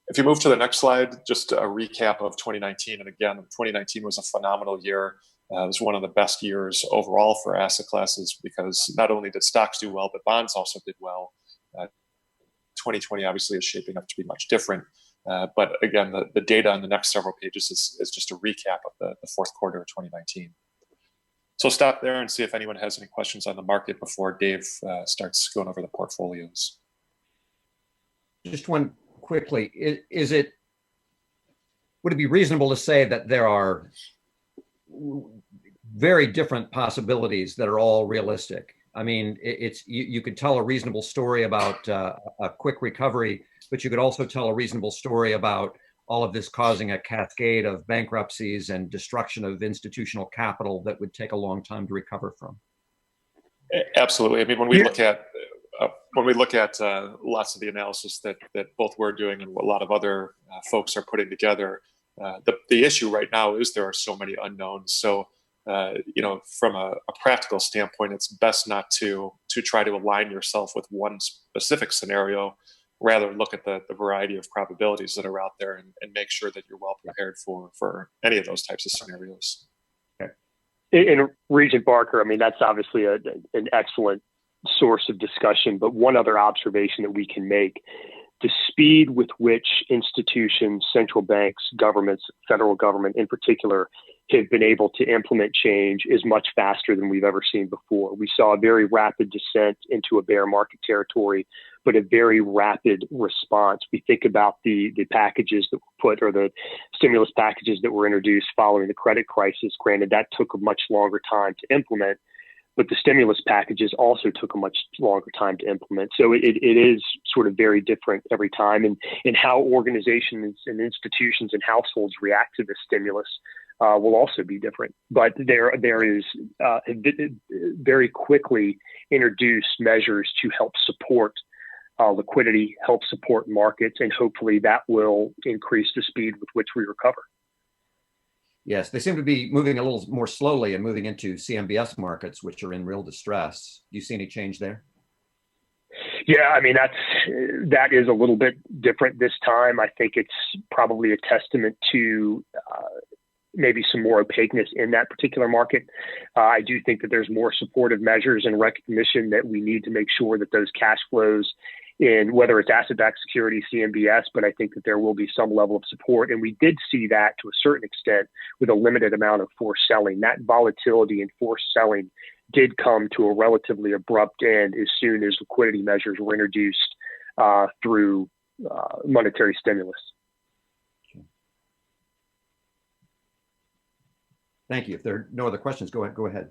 If you move to the next slide, just a recap of 2019. And again, 2019 was a phenomenal year. It was one of the best years overall for asset classes because not only did stocks do well, but bonds also did well. 2020 obviously is shaping up to be much different. But again, the data on the next several pages is just a recap of the fourth quarter of 2019. So stop there and see if anyone has any questions on the market before Dave starts going over the portfolios. Just one quickly, would it be reasonable to say that there are very different possibilities that are all realistic? I mean, you could tell a reasonable story about a quick recovery, but you could also tell a reasonable story about all of this causing a cascade of bankruptcies and destruction of institutional capital that would take a long time to recover from. Absolutely. I mean, when we look at lots of the analysis that both we're doing and what a lot of other folks are putting together, the issue right now is there are so many unknowns. So, from a practical standpoint, it's best not to try to align yourself with one specific scenario. Rather, look at the variety of probabilities that are out there and make sure that you're well prepared for any of those types of scenarios. Okay. In Regent Barker, I mean, that's obviously an excellent source of discussion, but one other observation that we can make: the speed with which institutions, central banks, governments, federal government in particular, have been able to implement change is much faster than we've ever seen before. We saw a very rapid descent into a bear market territory, but a very rapid response. We think about the packages that were put, or the stimulus packages that were introduced following the credit crisis. Granted, that took a much longer time to implement, but the stimulus packages also took a much longer time to implement. So it is sort of very different every time. And how organizations and institutions and households react to the stimulus will also be different. But there is very quickly introduced measures to help support liquidity, help support markets, and hopefully that will increase the speed with which we recover. Yes, they seem to be moving a little more slowly and moving into CMBS markets, which are in real distress. Do you see any change there? Yeah, I mean, that is a little bit different this time. I think it's probably a testament to maybe some more opaqueness in that particular market. I do think that there's more supportive measures and recognition that we need to make sure that those cash flows in, whether it's asset-backed security, CMBS, but I think that there will be some level of support. And we did see that to a certain extent with a limited amount of forced selling. That volatility and forced selling did come to a relatively abrupt end as soon as liquidity measures were introduced through monetary stimulus. Thank you. If there are no other questions, go ahead.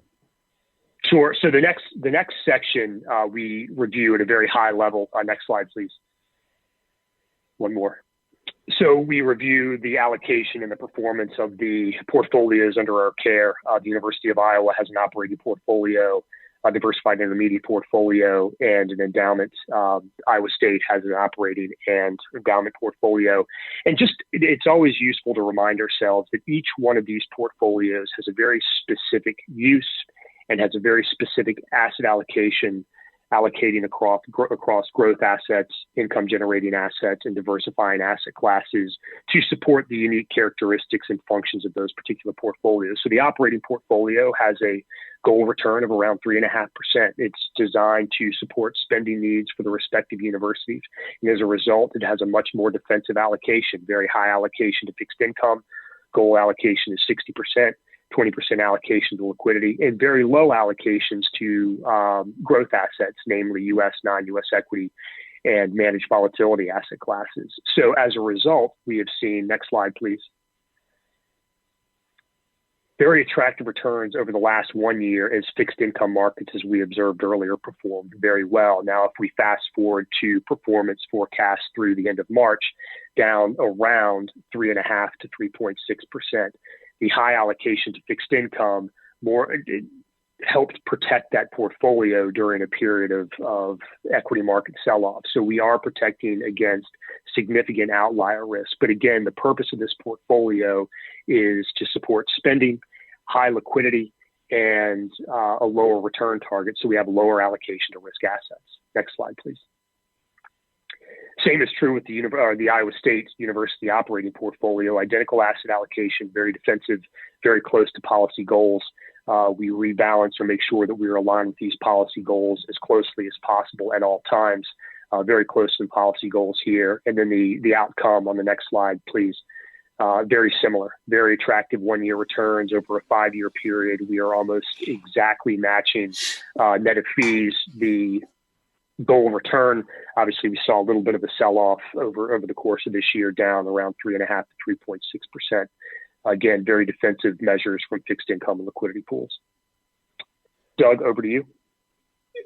Sure. So the next section we review at a very high level. Next slide, please. One more. So we review the allocation and the performance of the portfolios under our care. The University of Iowa has an operating portfolio, a diversified intermediate portfolio, and an endowment. Iowa State has an operating and endowment portfolio. And it's always useful to remind ourselves that each one of these portfolios has a very specific use and has a very specific asset allocation allocating across growth assets, income generating assets, and diversifying asset classes to support the unique characteristics and functions of those particular portfolios. So the operating portfolio has a goal return of around 3.5%. It's designed to support spending needs for the respective universities. And as a result, it has a much more defensive allocation, very high allocation to fixed income. Goal allocation is 60%. 20% allocation to liquidity, and very low allocations to growth assets, namely U.S., non-U.S. equity, and managed volatility asset classes. So as a result, we have seen, next slide, please, very attractive returns over the last 1 year as fixed income markets, as we observed earlier, performed very well. Now, if we fast forward to performance forecasts through the end of March, down around 3.5 to 3.6%. The high allocation to fixed income it helped protect that portfolio during a period of equity market sell-off. So we are protecting against significant outlier risk. But again, the purpose of this portfolio is to support spending, high liquidity, and a lower return target. So we have a lower allocation to risk assets. Next slide, please. Same is true with the Iowa State University operating portfolio. Identical asset allocation, very defensive, very close to policy goals. We rebalance or make sure that we are aligned with these policy goals as closely as possible at all times. Very close to the policy goals here. And then the outcome on the next slide, please. Very similar, very attractive 1 year returns over a 5-year period. We are almost exactly matching net of fees the goal return. Obviously, we saw a little bit of a sell-off over the course of this year, down around 3.5 to 3.6%. Again, very defensive measures from fixed income and liquidity pools. Doug, over to you.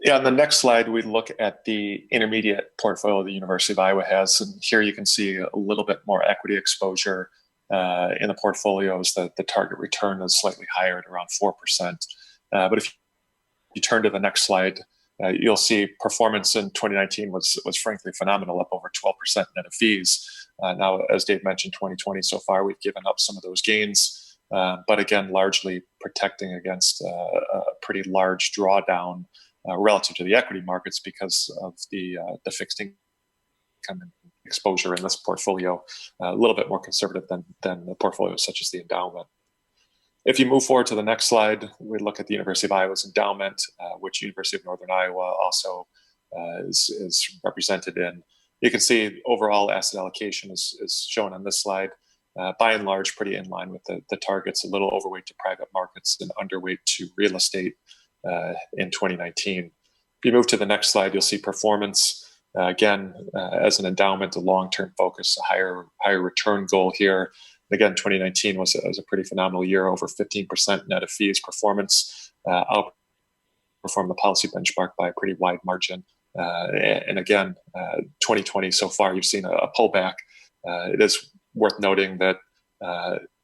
Yeah, on the next slide, we look at the intermediate portfolio the University of Iowa has. And here you can see a little bit more equity exposure in the portfolios. The target return is slightly higher at around 4%. But if you turn to the next slide, you'll see performance in 2019 was frankly phenomenal, up over 12% net of fees. Now, as Dave mentioned, 2020 so far, we've given up some of those gains, but again, largely protecting against a pretty large drawdown relative to the equity markets because of the fixed income exposure in this portfolio, a little bit more conservative than the portfolios such as the endowment. If you move forward to the next slide, we look at the University of Iowa's endowment, which University of Northern Iowa also is represented in. You can see overall asset allocation is shown on this slide. By and large, pretty in line with the targets, a little overweight to private markets and underweight to real estate in 2019. If you move to the next slide, you'll see performance. Again, as an endowment, a long-term focus, a higher return goal here. Again, 2019 was a pretty phenomenal year, over 15% net of fees performance, outperformed the policy benchmark by a pretty wide margin. And again, 2020 so far, you've seen a pullback. It is worth noting that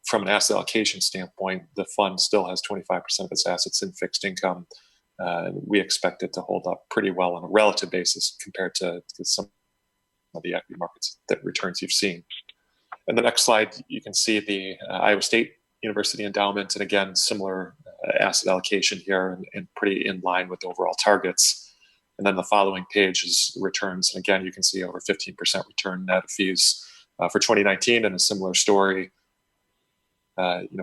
from an asset allocation standpoint, the fund still has 25% of its assets in fixed income. We expect it to hold up pretty well on a relative basis compared to some of the equity markets that returns you've seen. In the next slide, you can see the Iowa State University endowment, and again, similar asset allocation here and pretty in line with overall targets. And then the following page is returns. And again, you can see over 15% return net of fees for 2019, and a similar story.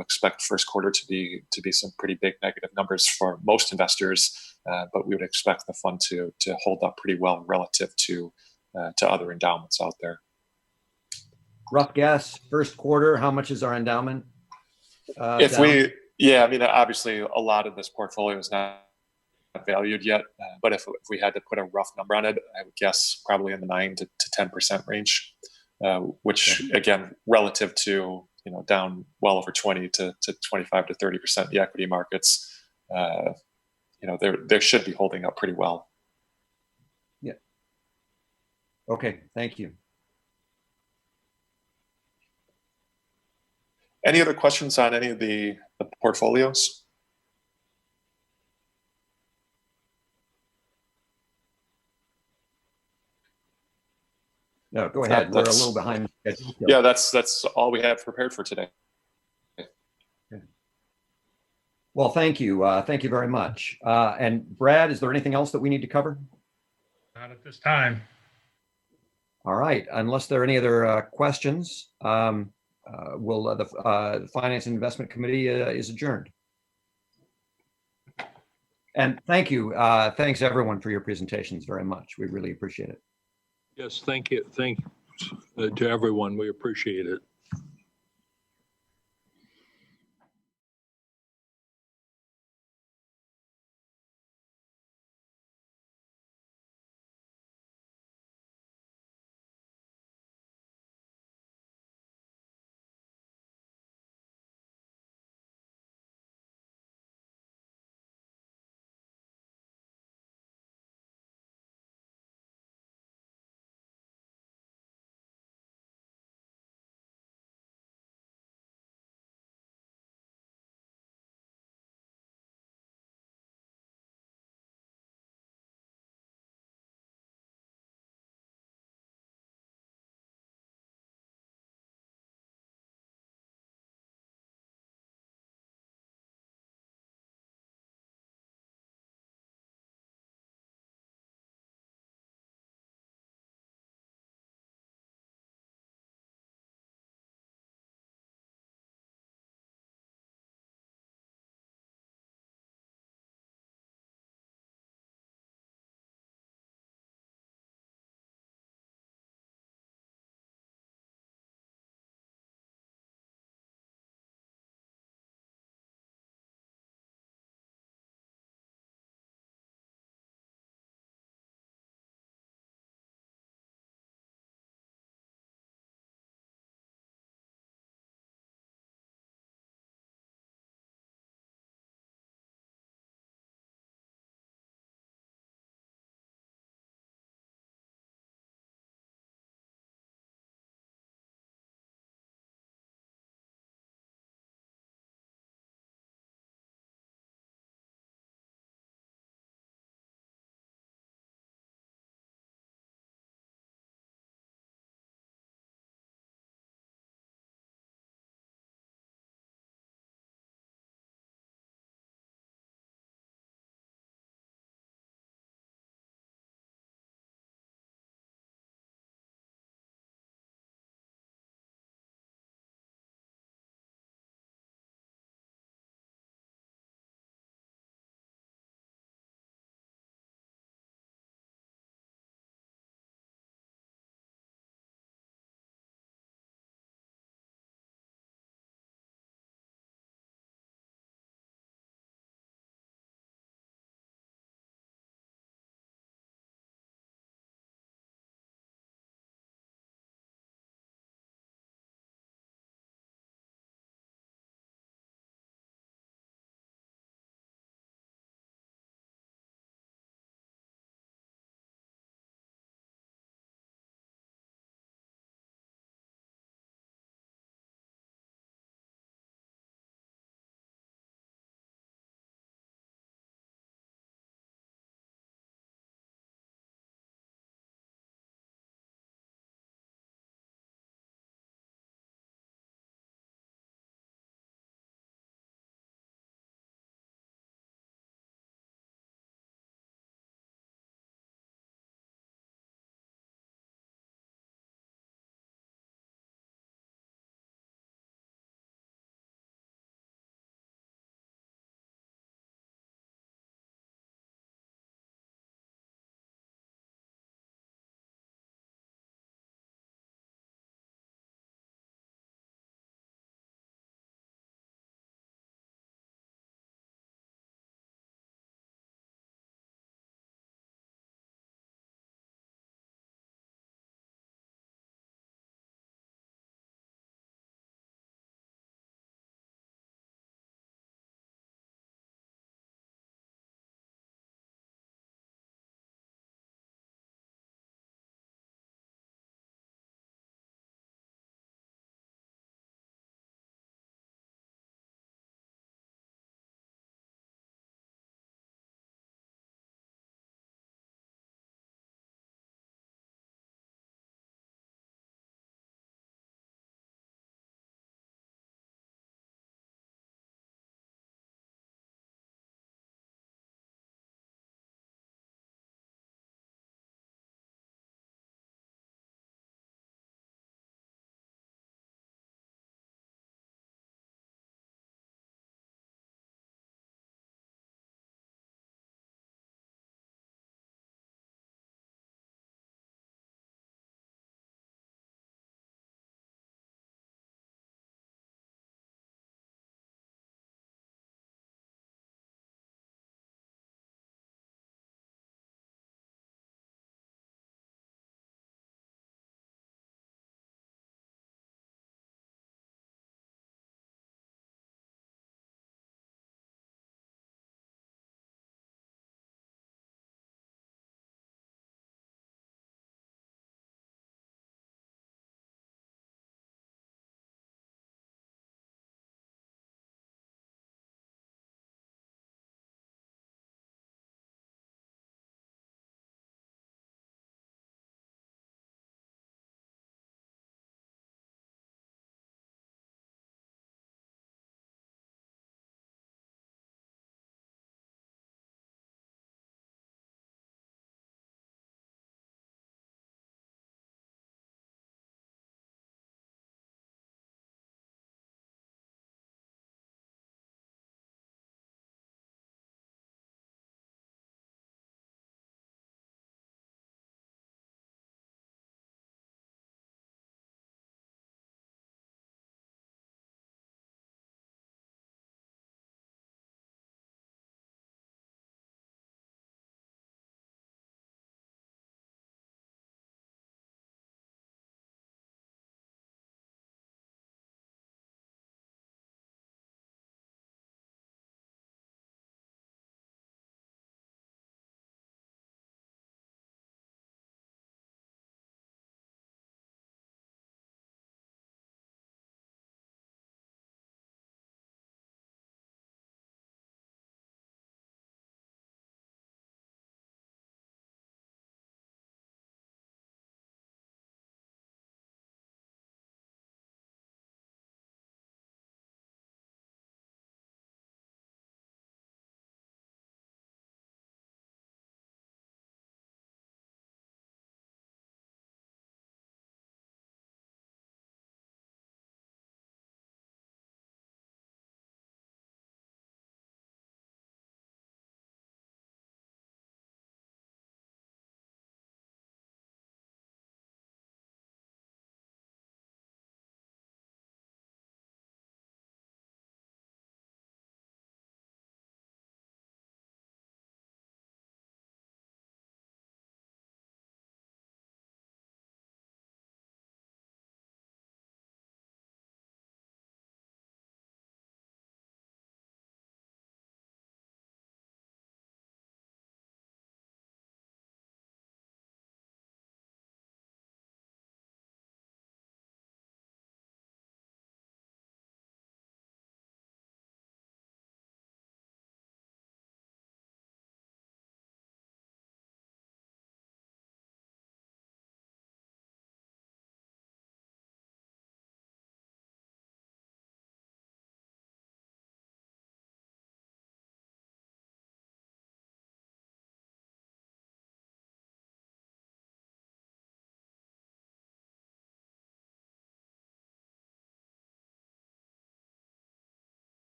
Expect first quarter to be some pretty big negative numbers for most investors, but we would expect the fund to hold up pretty well relative to other endowments out there. Rough guess, first quarter, how much is our endowment? Obviously a lot of this portfolio is not valued yet, but if we had to put a rough number on it, I would guess probably in the 9 to 10% range, which again, relative to down well over 20 to 25 to 30% the equity markets, they should be holding up pretty well. Yeah. Okay, thank you. Any other questions on any of the portfolios? No, go ahead. We're a little behind. Yeah, that's all we have prepared for today. Okay. Well, thank you. Thank you very much. And Brad, is there anything else that we need to cover? Not at this time. All right, unless there are any other questions, the Finance and Investment Committee is adjourned. And thank you. Thanks everyone for your presentations very much. We really appreciate it. Yes, thank you. Thank to everyone. We appreciate it.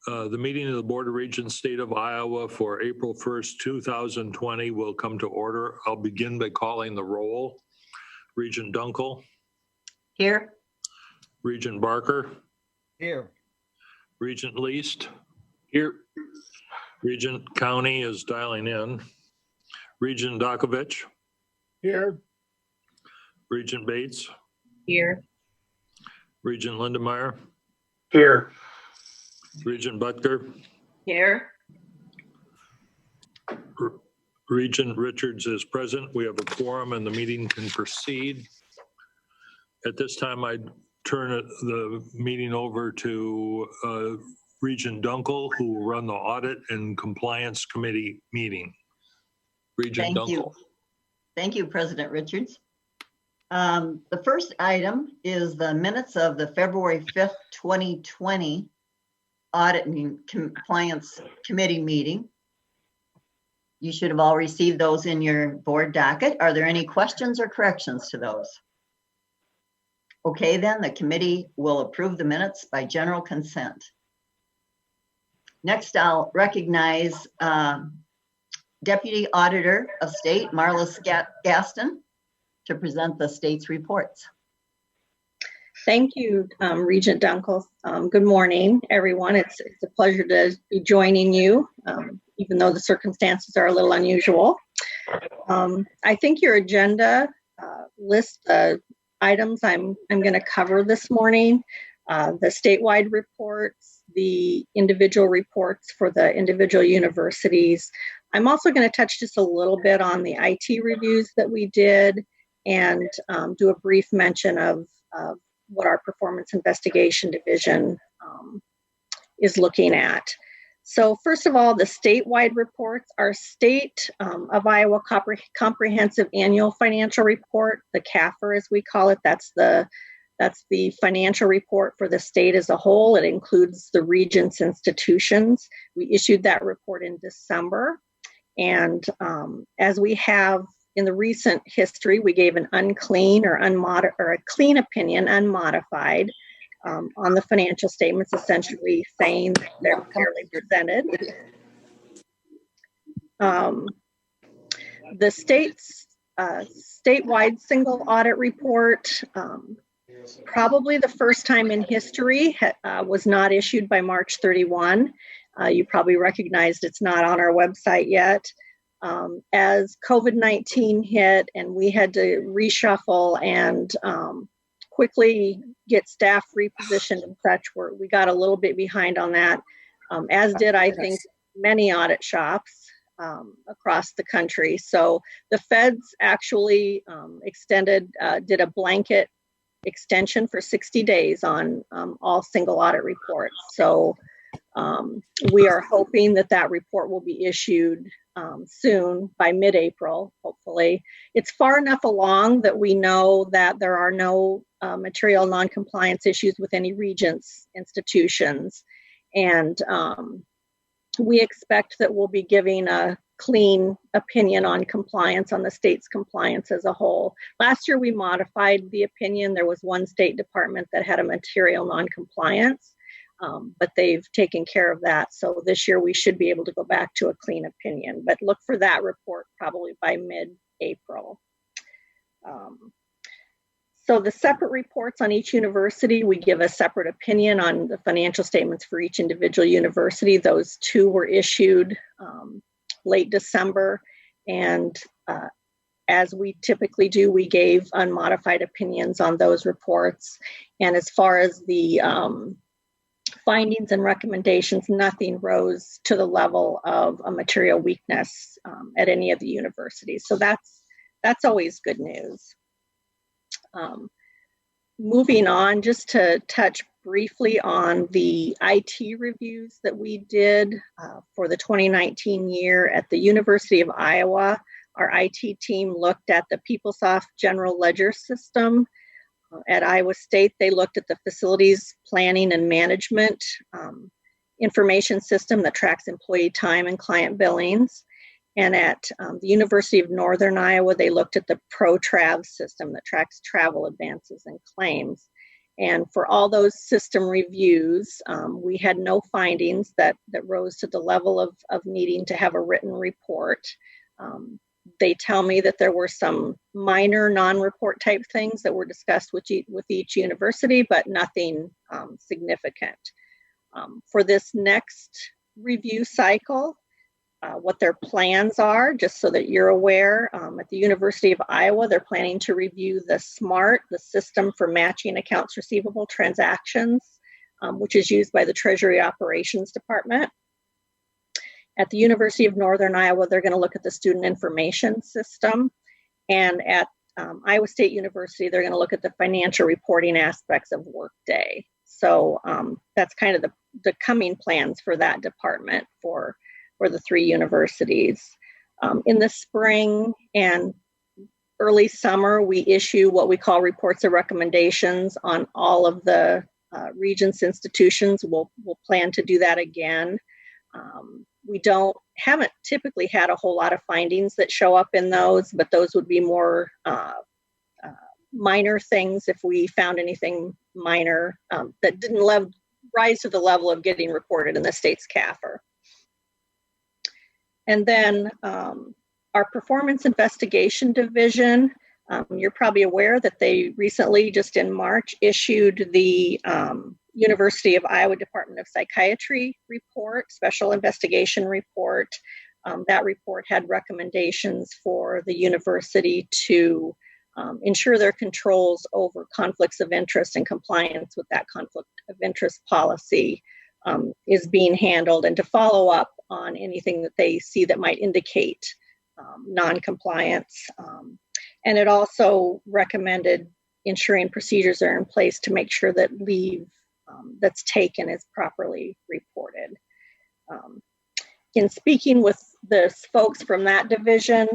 The meeting of the Board of Regents, State of Iowa for April 1st, 2020 will come to order. I'll begin by calling the roll. Regent Dunkel. Here. Regent Barker. Here. Regent Least. Here. Regent County is dialing in. Regent Dakovich. Here. Regent Bates. Here. Regent Lindemeyer. Here. Regent Butker. Here. Regent Richards is present. We have a quorum and the meeting can proceed. At this time, I turn the meeting over to Regent Dunkel, who will run the Audit and Compliance Committee meeting. Regent Thank Dunkel. you. Thank you, President Richards. The first item is the minutes of the February 5th, 2020 Audit and Compliance Committee meeting. You should have all received those in your board docket. Are there any questions or corrections to those? Okay, then the committee will approve the minutes by general consent. Next, I'll recognize Deputy Auditor of State, Marla Gaston, to present the state's reports. Thank you, Regent Dunkel. Good morning, everyone. It's a pleasure to be joining you, even though the circumstances are a little unusual. I think your agenda lists the items I'm going to cover this morning, the statewide reports, the individual reports for the individual universities. I'm also going to touch just a little bit on the IT reviews that we did and do a brief mention of what our performance investigation division is looking at. So first of all, the statewide reports, our State of Iowa Comprehensive Annual Financial Report, the CAFR as we call it, that's the financial report for the state as a whole. It includes the Regents institutions. We issued that report in December. And as we have in the recent history, we gave an unclean or a clean opinion, unmodified, on the financial statements, essentially saying they're fairly presented. The state's statewide single audit report, probably the first time in history, was not issued by March 31. You probably recognized it's not on our website yet. As COVID-19 hit and we had to reshuffle and quickly get staff repositioned and such, we got a little bit behind on that, as did, I think, many audit shops across the country. So the feds actually did a blanket extension for 60 days on all single audit reports. So we are hoping that report will be issued soon, by mid-April, hopefully. It's far enough along that we know that there are no material non-compliance issues with any Regents institutions. And we expect that we'll be giving a clean opinion on compliance, on the state's compliance as a whole. Last year, we modified the opinion. There was one state department that had a material non-compliance. But they've taken care of that. So this year we should be able to go back to a clean opinion, but look for that report probably by mid-April. So the separate reports on each university, we give a separate opinion on the financial statements for each individual university. Those two were issued late December. And as we typically do, we gave unmodified opinions on those reports. And as far as the findings and recommendations, nothing rose to the level of a material weakness at any of the universities. So that's always good news. Moving on, just to touch briefly on the IT reviews that we did for the 2019 year at the University of Iowa. Our IT team looked at the PeopleSoft General Ledger system. At Iowa State, they looked at the facilities planning and management information system that tracks employee time and client billings. And at the University of Northern Iowa, they looked at the ProTrav system that tracks travel advances and claims. And for all those system reviews, we had no findings that rose to the level of needing to have a written report. They tell me that there were some minor non-report type things that were discussed with each university, but nothing significant. For this next review cycle, what their plans are, just so that you're aware, at the University of Iowa, they're planning to review the SMART, the System for Matching Accounts Receivable Transactions, which is used by the Treasury Operations Department. At the University of Northern Iowa, they're going to look at the Student Information System. And at Iowa State University, they're going to look at the financial reporting aspects of Workday. So that's kind of the coming plans for that department for the three universities. In the spring and early summer, we issue what we call reports of recommendations on all of the Regents institutions. We'll plan to do that again. We haven't typically had a whole lot of findings that show up in those, but those would be more minor things if we found anything minor that didn't rise to the level of getting reported in the state's CAFR. And then our Performance Investigation Division, you're probably aware that they recently, just in March, issued the University of Iowa Department of Psychiatry report, Special Investigation Report. That report had recommendations for the university to ensure their controls over conflicts of interest and compliance with that conflict of interest policy is being handled, and to follow up on anything that they see that might indicate non-compliance. And it also recommended ensuring procedures are in place to make sure that leave that's taken is properly reported. In speaking with the folks from that division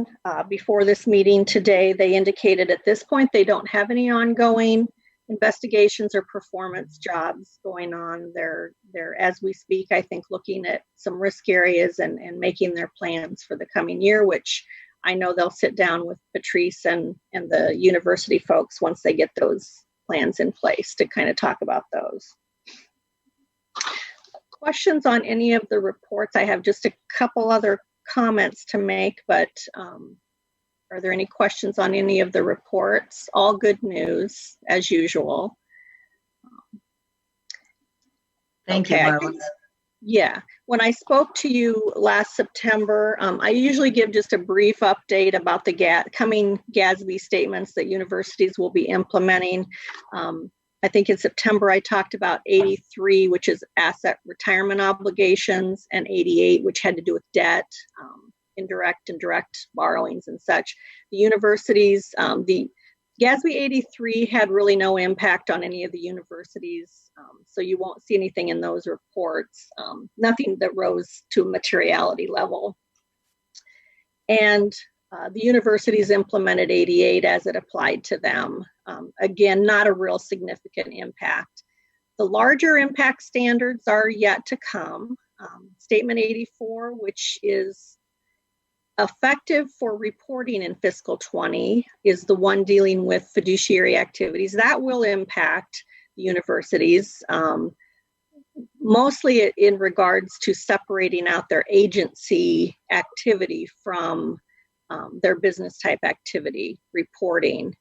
before this meeting today, they indicated at this point they don't have any ongoing investigations or performance jobs going on. They're as we speak, I think, looking at some risk areas and making their plans for the coming year, which I know they'll sit down with Patrice and the university folks once they get those plans in place to kind of talk about those. Questions on any of the reports? I have just a couple other comments to make, but are there any questions on any of the reports? All good news, as usual. Thank you, Marla. Yeah, when I spoke to you last September, I usually give just a brief update about the coming GASB statements that universities will be implementing. I think in September I talked about 83, which is asset retirement obligations, and 88, which had to do with debt, indirect and direct borrowings and such. The universities, the GASB 83 had really no impact on any of the universities, so you won't see anything in those reports, nothing that rose to a materiality level. And the universities implemented 88 as it applied to them. Again, not a real significant impact. The larger impact standards are yet to come. Statement 84, which is effective for reporting in fiscal 20, is the one dealing with fiduciary activities. That will impact the universities, mostly in regards to separating out their agency activity from their business type activity reporting.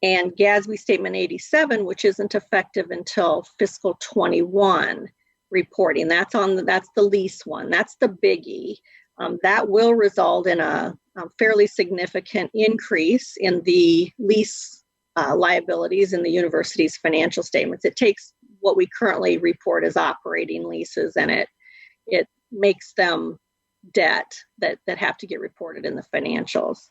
And GASB Statement 87, which isn't effective until fiscal 21 reporting. That's the lease one. That's the biggie. That will result in a fairly significant increase in the lease liabilities in the university's financial statements. It takes what we currently report as operating leases, and it makes them debt that have to get reported in the financials.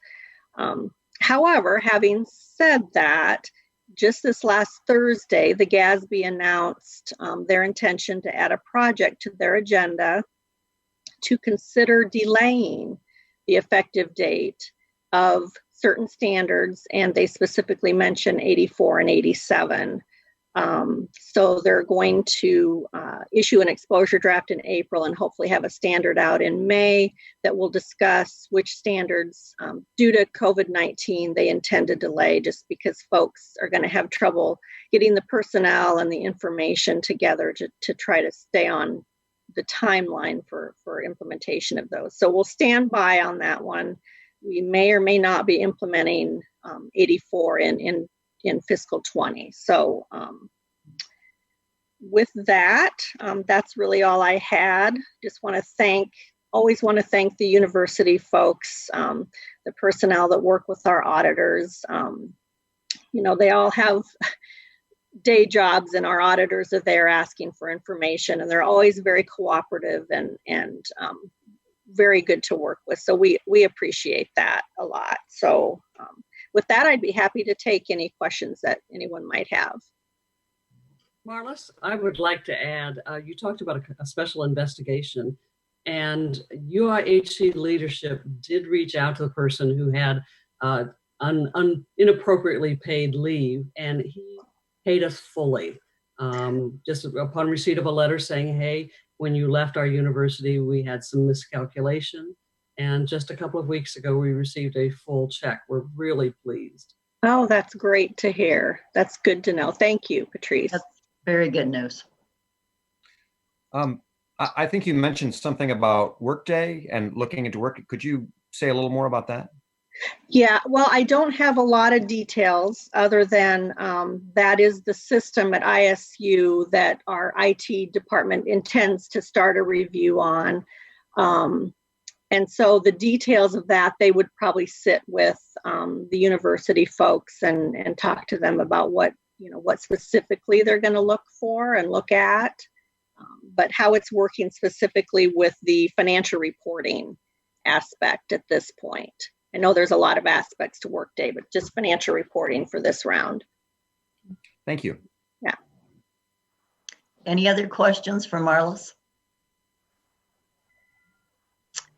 However, having said that, just this last Thursday, the GASB announced their intention to add a project to their agenda to consider delaying the effective date of certain standards, and they specifically mention 84 and 87. So they're going to issue an exposure draft in April and hopefully have a standard out in May that will discuss which standards, due to COVID-19, they intend to delay just because folks are going to have trouble getting the personnel and the information together to try to stay on the timeline for implementation of those. So we'll stand by on that one. We may or may not be implementing 84 in fiscal 20. So with that, that's really all I had. Just want to always want to thank the university folks, the personnel that work with our auditors. You know, they all have day jobs and our auditors are there asking for information, and they're always very cooperative and very good to work with. So we appreciate that a lot. So with that, I'd be happy to take any questions that anyone might have. Marlis, I would like to add, you talked about a special investigation, and UIHC leadership did reach out to the person who had inappropriately paid leave, and he paid us fully. Just upon receipt of a letter saying, hey, when you left our university, we had some miscalculation. And just a couple of weeks ago, we received a full check. We're really pleased. Oh, that's great to hear. That's good to know. Thank you, Patrice. That's very good news. I think you mentioned something about Workday and looking into Work. Could you say a little more about that? Yeah, well, I don't have a lot of details other than that is the system at ISU that our IT department intends to start a review on. And so the details of that, they would probably sit with the university folks and talk to them about what specifically they're going to look for and look at, but how it's working specifically with the financial reporting aspect at this point. I know there's a lot of aspects to Workday, but just financial reporting for this round. Thank you. Yeah. Any other questions for Marlis?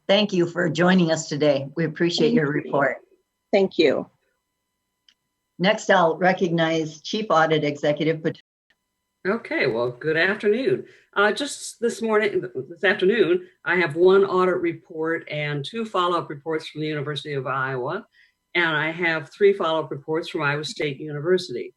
Thank you for joining us today. We appreciate your report. Thank you. Next, I'll recognize Chief Audit Executive. Okay, well, good afternoon. Just this afternoon, I have one audit report and 2 follow-up reports from the University of Iowa, and I have 3 follow-up reports from Iowa State University.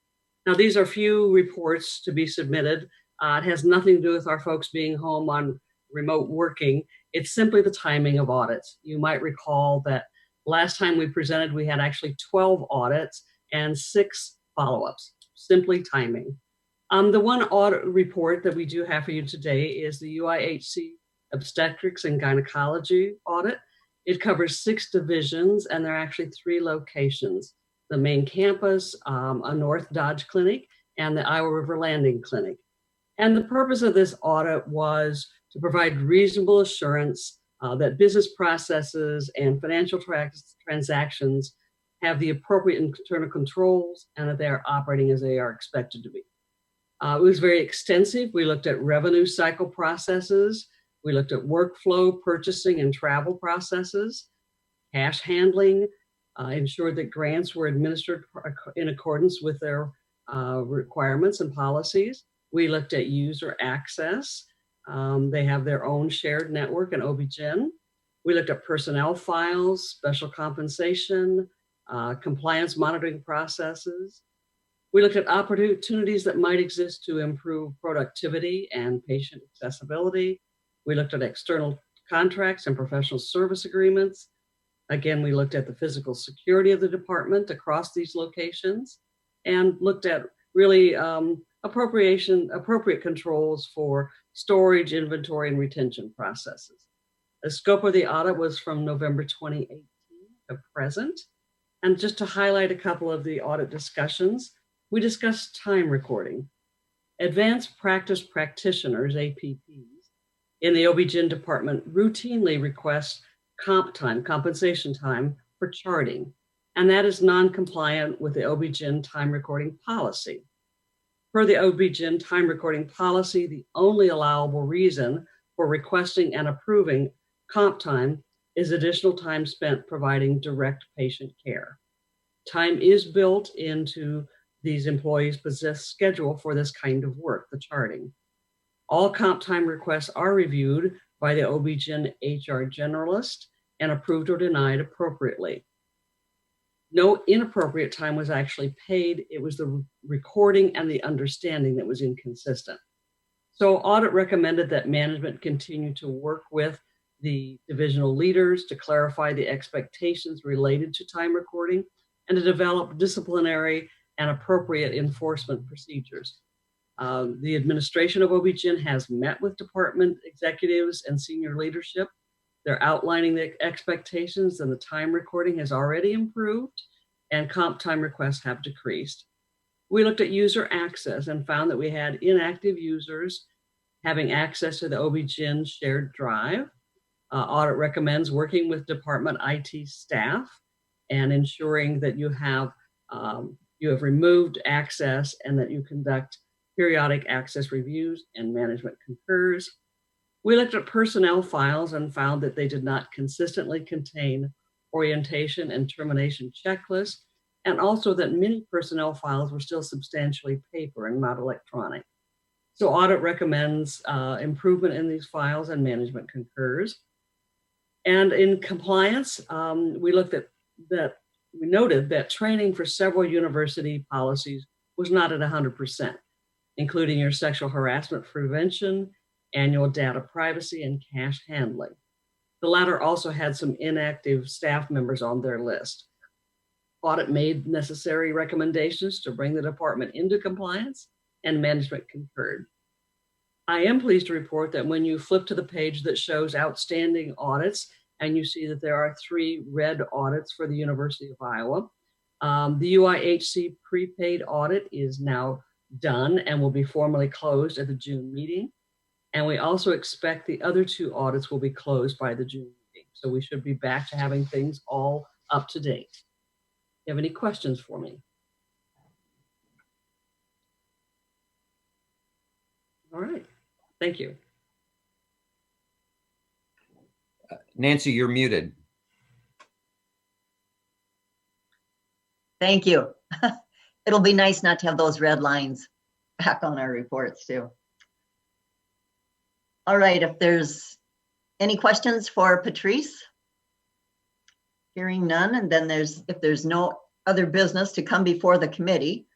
Now, these are few reports to be submitted. It has nothing to do with our folks being home on remote working. It's simply the timing of audits. You might recall that last time we presented, we had actually 12 audits and 6 follow-ups, simply timing. The one audit report that we do have for you today is the UIHC Obstetrics and Gynecology audit. It covers 6 divisions, and there are actually 3 locations: the main campus, a North Dodge clinic, and the Iowa River Landing clinic. And the purpose of this audit was to provide reasonable assurance that business processes and financial transactions have the appropriate internal controls and that they are operating as they are expected to be. It was very extensive. We looked at revenue cycle processes. We looked at workflow, purchasing, and travel processes, cash handling, ensured that grants were administered in accordance with their requirements and policies. We looked at user access. They have their own shared network in OB-GYN. We looked at personnel files, special compensation, compliance monitoring processes. We looked at opportunities that might exist to improve productivity and patient accessibility. We looked at external contracts and professional service agreements. Again, we looked at the physical security of the department across these locations and looked at really appropriate controls for storage, inventory, and retention processes. The scope of the audit was from November 2018 to present. And just to highlight a couple of the audit discussions, we discussed time recording. Advanced practice practitioners, APPs, in the OB-GYN department routinely request comp time, compensation time, for charting, and that is non-compliant with the OB-GYN time recording policy. Per the OB-GYN time recording policy, the only allowable reason for requesting and approving comp time is additional time spent providing direct patient care. Time is built into these employees possess schedule for this kind of work, the charting. All comp time requests are reviewed by the OB-GYN HR generalist and approved or denied appropriately. No inappropriate time was actually paid. It was the recording and the understanding that was inconsistent. So audit recommended that management continue to work with the divisional leaders to clarify the expectations related to time recording and to develop disciplinary and appropriate enforcement procedures. The administration of OB-GYN has met with department executives and senior leadership. They're outlining the expectations, and the time recording has already improved and comp time requests have decreased. We looked at user access and found that we had inactive users having access to the OB-GYN shared drive. Audit recommends working with department IT staff and ensuring that you have removed access and that you conduct periodic access reviews and management concurs. We looked at personnel files and found that they did not consistently contain orientation and termination checklists, and also that many personnel files were still substantially paper and not electronic. So audit recommends improvement in these files and management concurs. And in compliance, we looked at that. We noted that training for several university policies was not at 100%, including your sexual harassment prevention, annual data privacy, and cash handling. The latter also had some inactive staff members on their list. Audit made necessary recommendations to bring the department into compliance, and management concurred. I am pleased to report that when you flip to the page that shows outstanding audits, and you see that there are 3 red audits for the University of Iowa, the UIHC prepaid audit is now done and will be formally closed at the June meeting. And we also expect the other 2 audits will be closed by the June meeting. So we should be back to having things all up to date. You have any questions for me? All right, thank you. Nancy, you're muted. Thank you. It'll be nice not to have those red lines back on our reports too. All right, if there's any questions for Patrice? Hearing none, and then if there's no other business to come before the committee,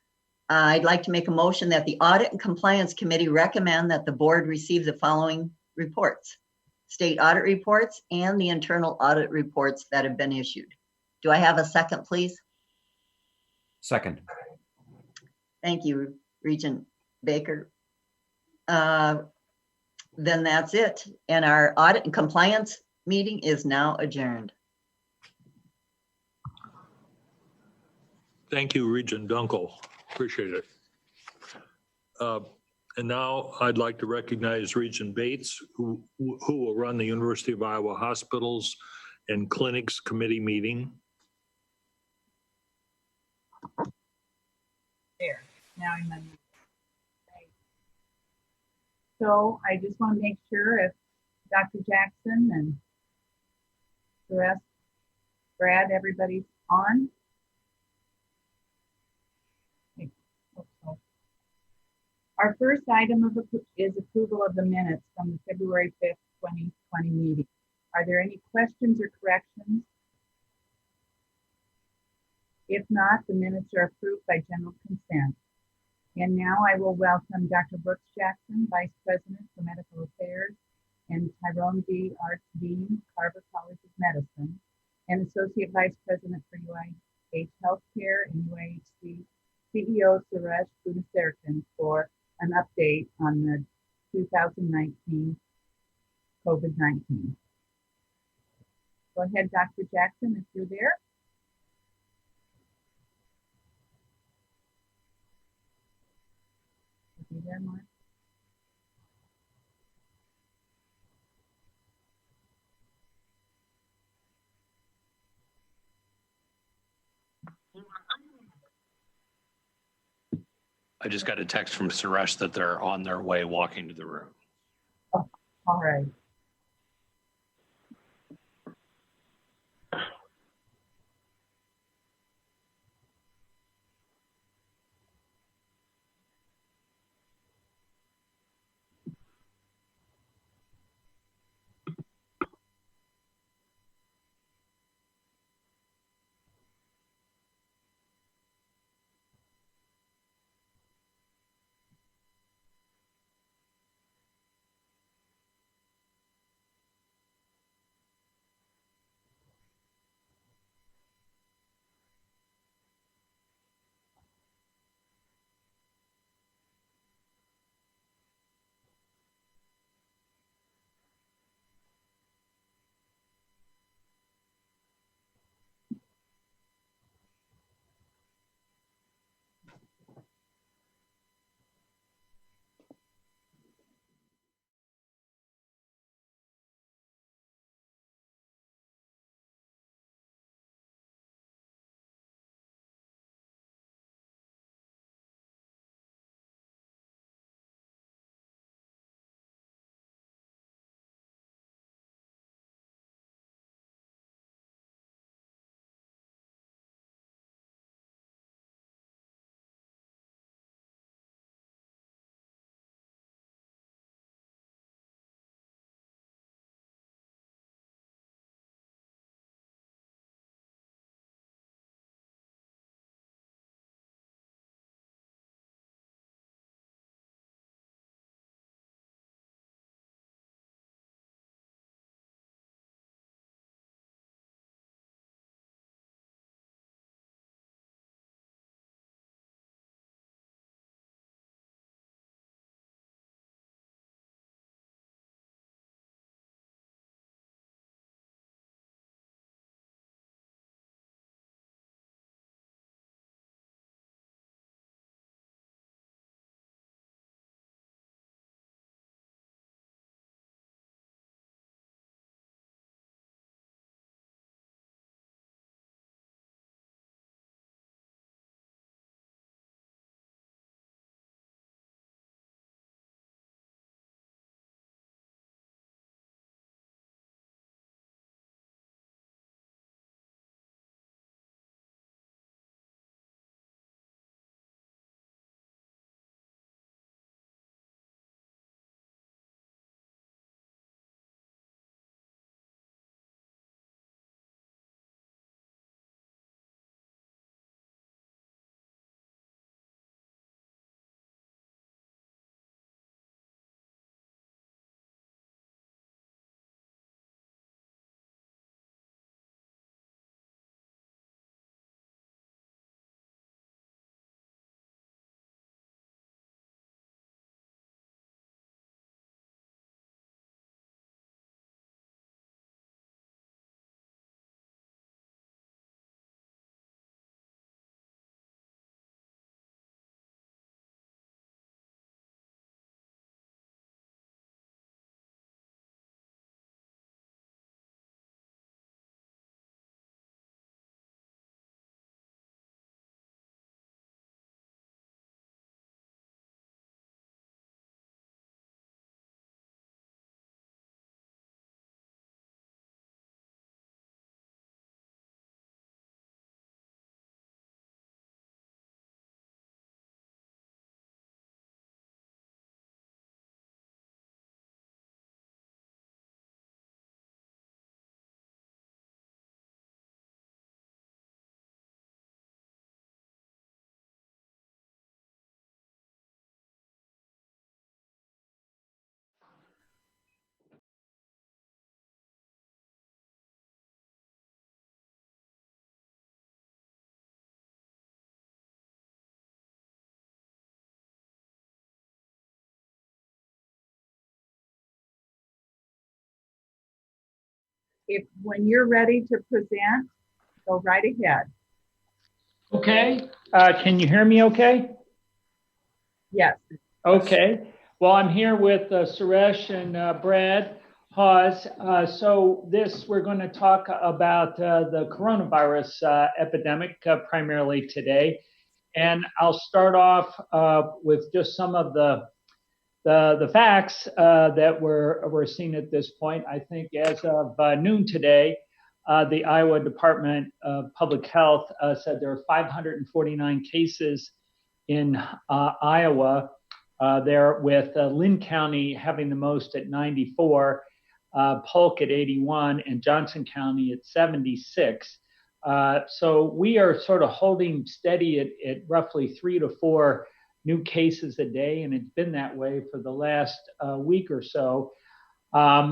I'd like to make a motion that the Audit and Compliance Committee recommend that the board receive the following reports: state audit reports and the internal audit reports that have been issued. Do I have a second, please? Second. Thank you, Regent Baker. Then that's it. And our Audit and Compliance meeting is now adjourned. Thank you, Regent Dunkel. Appreciate it. And now I'd like to recognize Regent Bates, who will run the University of Iowa Hospitals and Clinics Committee meeting. There, now I'm on. So I just want to make sure if Dr. Jackson and the rest, Brad, everybody's on. Our first item is approval of the minutes from the February 5th, 2020 meeting. Are there any questions or corrections? If not, the minutes are approved by general consent. And now I will welcome Dr. Brooks Jackson, Vice President for Medical Affairs, and Tyrone D. Arts Dean, Carver College of Medicine, and Associate Vice President for UIH Healthcare and UIHC CEO Suresh Gunasarakan for an update on the 2019 COVID-19. Go ahead, Dr. Jackson, if you're there. Is he there, Mark? I just got a text from Suresh that they're on their way walking to the room. Oh, all right. When you're ready to present, go right ahead. Okay. Can you hear me okay? Yes. Okay. Well, I'm here with Suresh and Brad Hawes. We're going to talk about the coronavirus epidemic primarily today. And I'll start off with just some of the facts that we're seeing at this point. I think as of noon today, the Iowa Department of Public Health said there are 549 cases in Iowa. There with Lynn County having the most at 94, Polk at 81, and Johnson County at 76. So we are sort of holding steady at roughly 3 to 4 new cases a day, and it's been that way for the last week or so,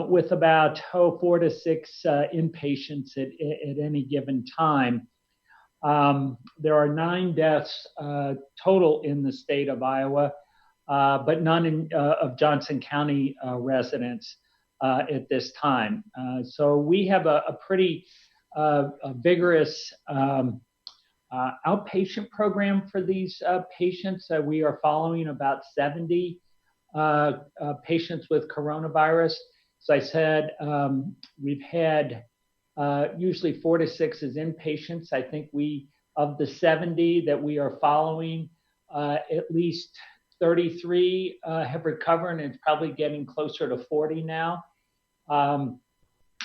with about 4 to 6 inpatients at any given time. There are 9 deaths total in the state of Iowa, but none of Johnson County residents at this time. So we have a pretty vigorous outpatient program for these patients. We are following about 70 patients with coronavirus. As I said, we've had usually 4 to 6 as inpatients. I think of the 70 that we are following, at least 33 have recovered, and it's probably getting closer to 40 now.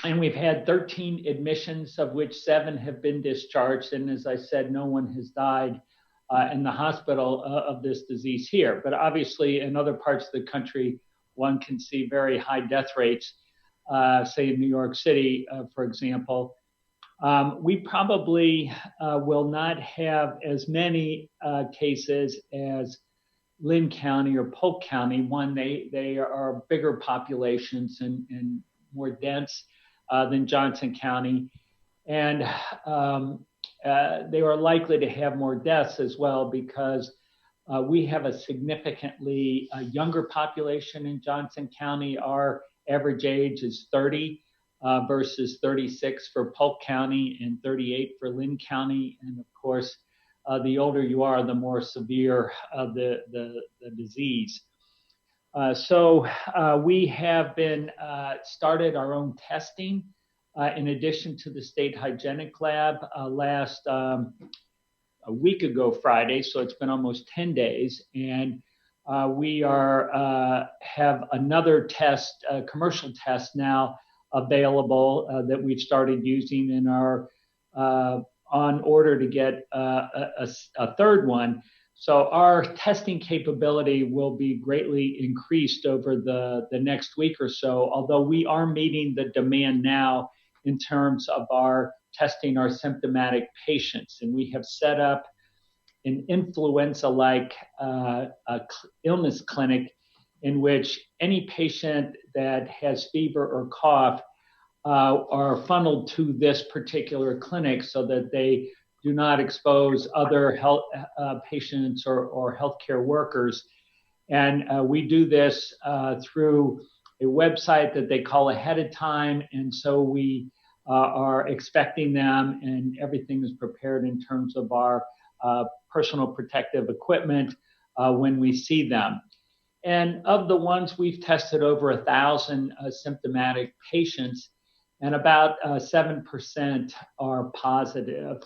And we've had 13 admissions, of which 7 have been discharged. And as I said, no one has died in the hospital of this disease here. But obviously, in other parts of the country, one can see very high death rates, say in New York City, for example. We probably will not have as many cases as Lynn County or Polk County. One, they are bigger populations and more dense than Johnson County. And they are likely to have more deaths as well because we have a significantly younger population in Johnson County. Our average age is 30 versus 36 for Polk County and 38 for Lynn County. And of course, the older you are, the more severe the disease. So we have been started our own testing in addition to the state hygienic lab last a week ago Friday. So it's been almost 10 days. And we have another test, commercial test now available that we've started using in our on order to get a third one. So our testing capability will be greatly increased over the next week or so, although we are meeting the demand now in terms of our testing our symptomatic patients. And we have set up an influenza-like illness clinic in which any patient that has fever or cough are funneled to this particular clinic so that they do not expose other health patients or healthcare workers. And we do this through a website that they call ahead of time. And so we are expecting them, and everything is prepared in terms of our personal protective equipment when we see them. And of the ones we've tested over 1,000 symptomatic patients, and about 7% are positive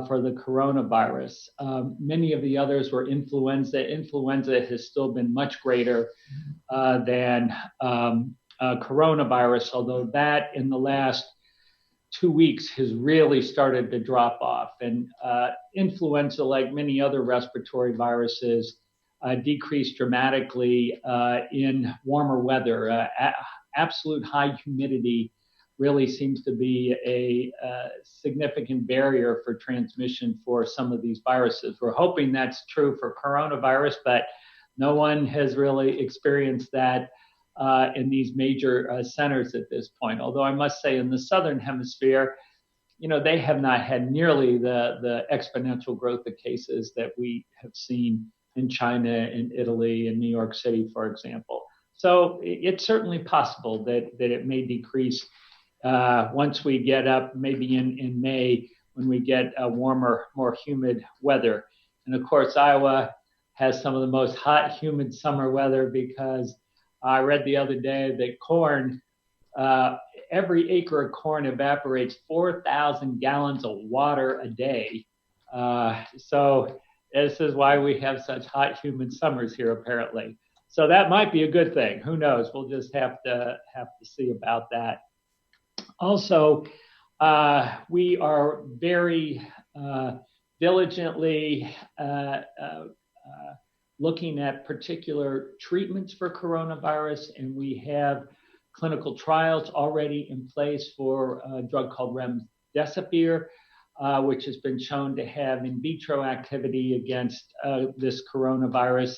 for the coronavirus. Many of the others were influenza. Influenza has still been much greater than coronavirus, although that in the last 2 weeks has really started to drop off. And influenza, like many other respiratory viruses, decreased dramatically in warmer weather. Absolute high humidity really seems to be a significant barrier for transmission for some of these viruses. We're hoping that's true for coronavirus, but no one has really experienced that in these major centers at this point. Although I must say in the Southern Hemisphere, they have not had nearly the exponential growth of cases that we have seen in China, in Italy, in New York City, for example. So it's certainly possible that it may decrease once we get up, maybe in May, when we get warmer, more humid weather. And of course, Iowa has some of the most hot, humid summer weather, because I read the other day that corn, every acre of corn evaporates 4,000 gallons of water a day. So this is why we have such hot, humid summers here, apparently. So that might be a good thing. Who knows? We'll just have to see about that. Also, we are very diligently looking at particular treatments for coronavirus, and we have clinical trials already in place for a drug called remdesivir, which has been shown to have in vitro activity against this coronavirus.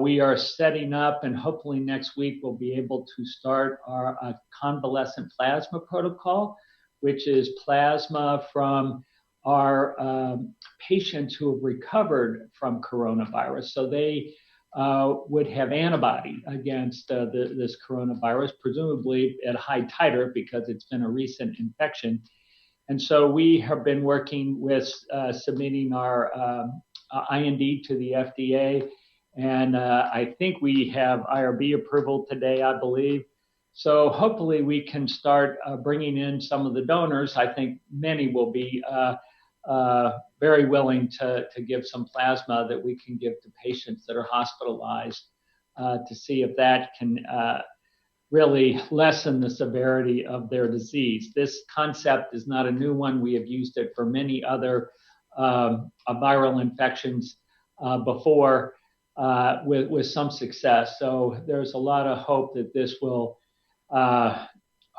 We are setting up, and hopefully next week we'll be able to start our convalescent plasma protocol, which is plasma from our patients who have recovered from coronavirus. So they would have antibody against this coronavirus, presumably at a high titer because it's been a recent infection. And so we have been working with submitting our IND to the FDA. And I think we have IRB approval today, I believe. So hopefully we can start bringing in some of the donors. I think many will be very willing to give some plasma that we can give to patients that are hospitalized to see if that can really lessen the severity of their disease. This concept is not a new one. We have used it for many other viral infections before with some success. So there's a lot of hope that this will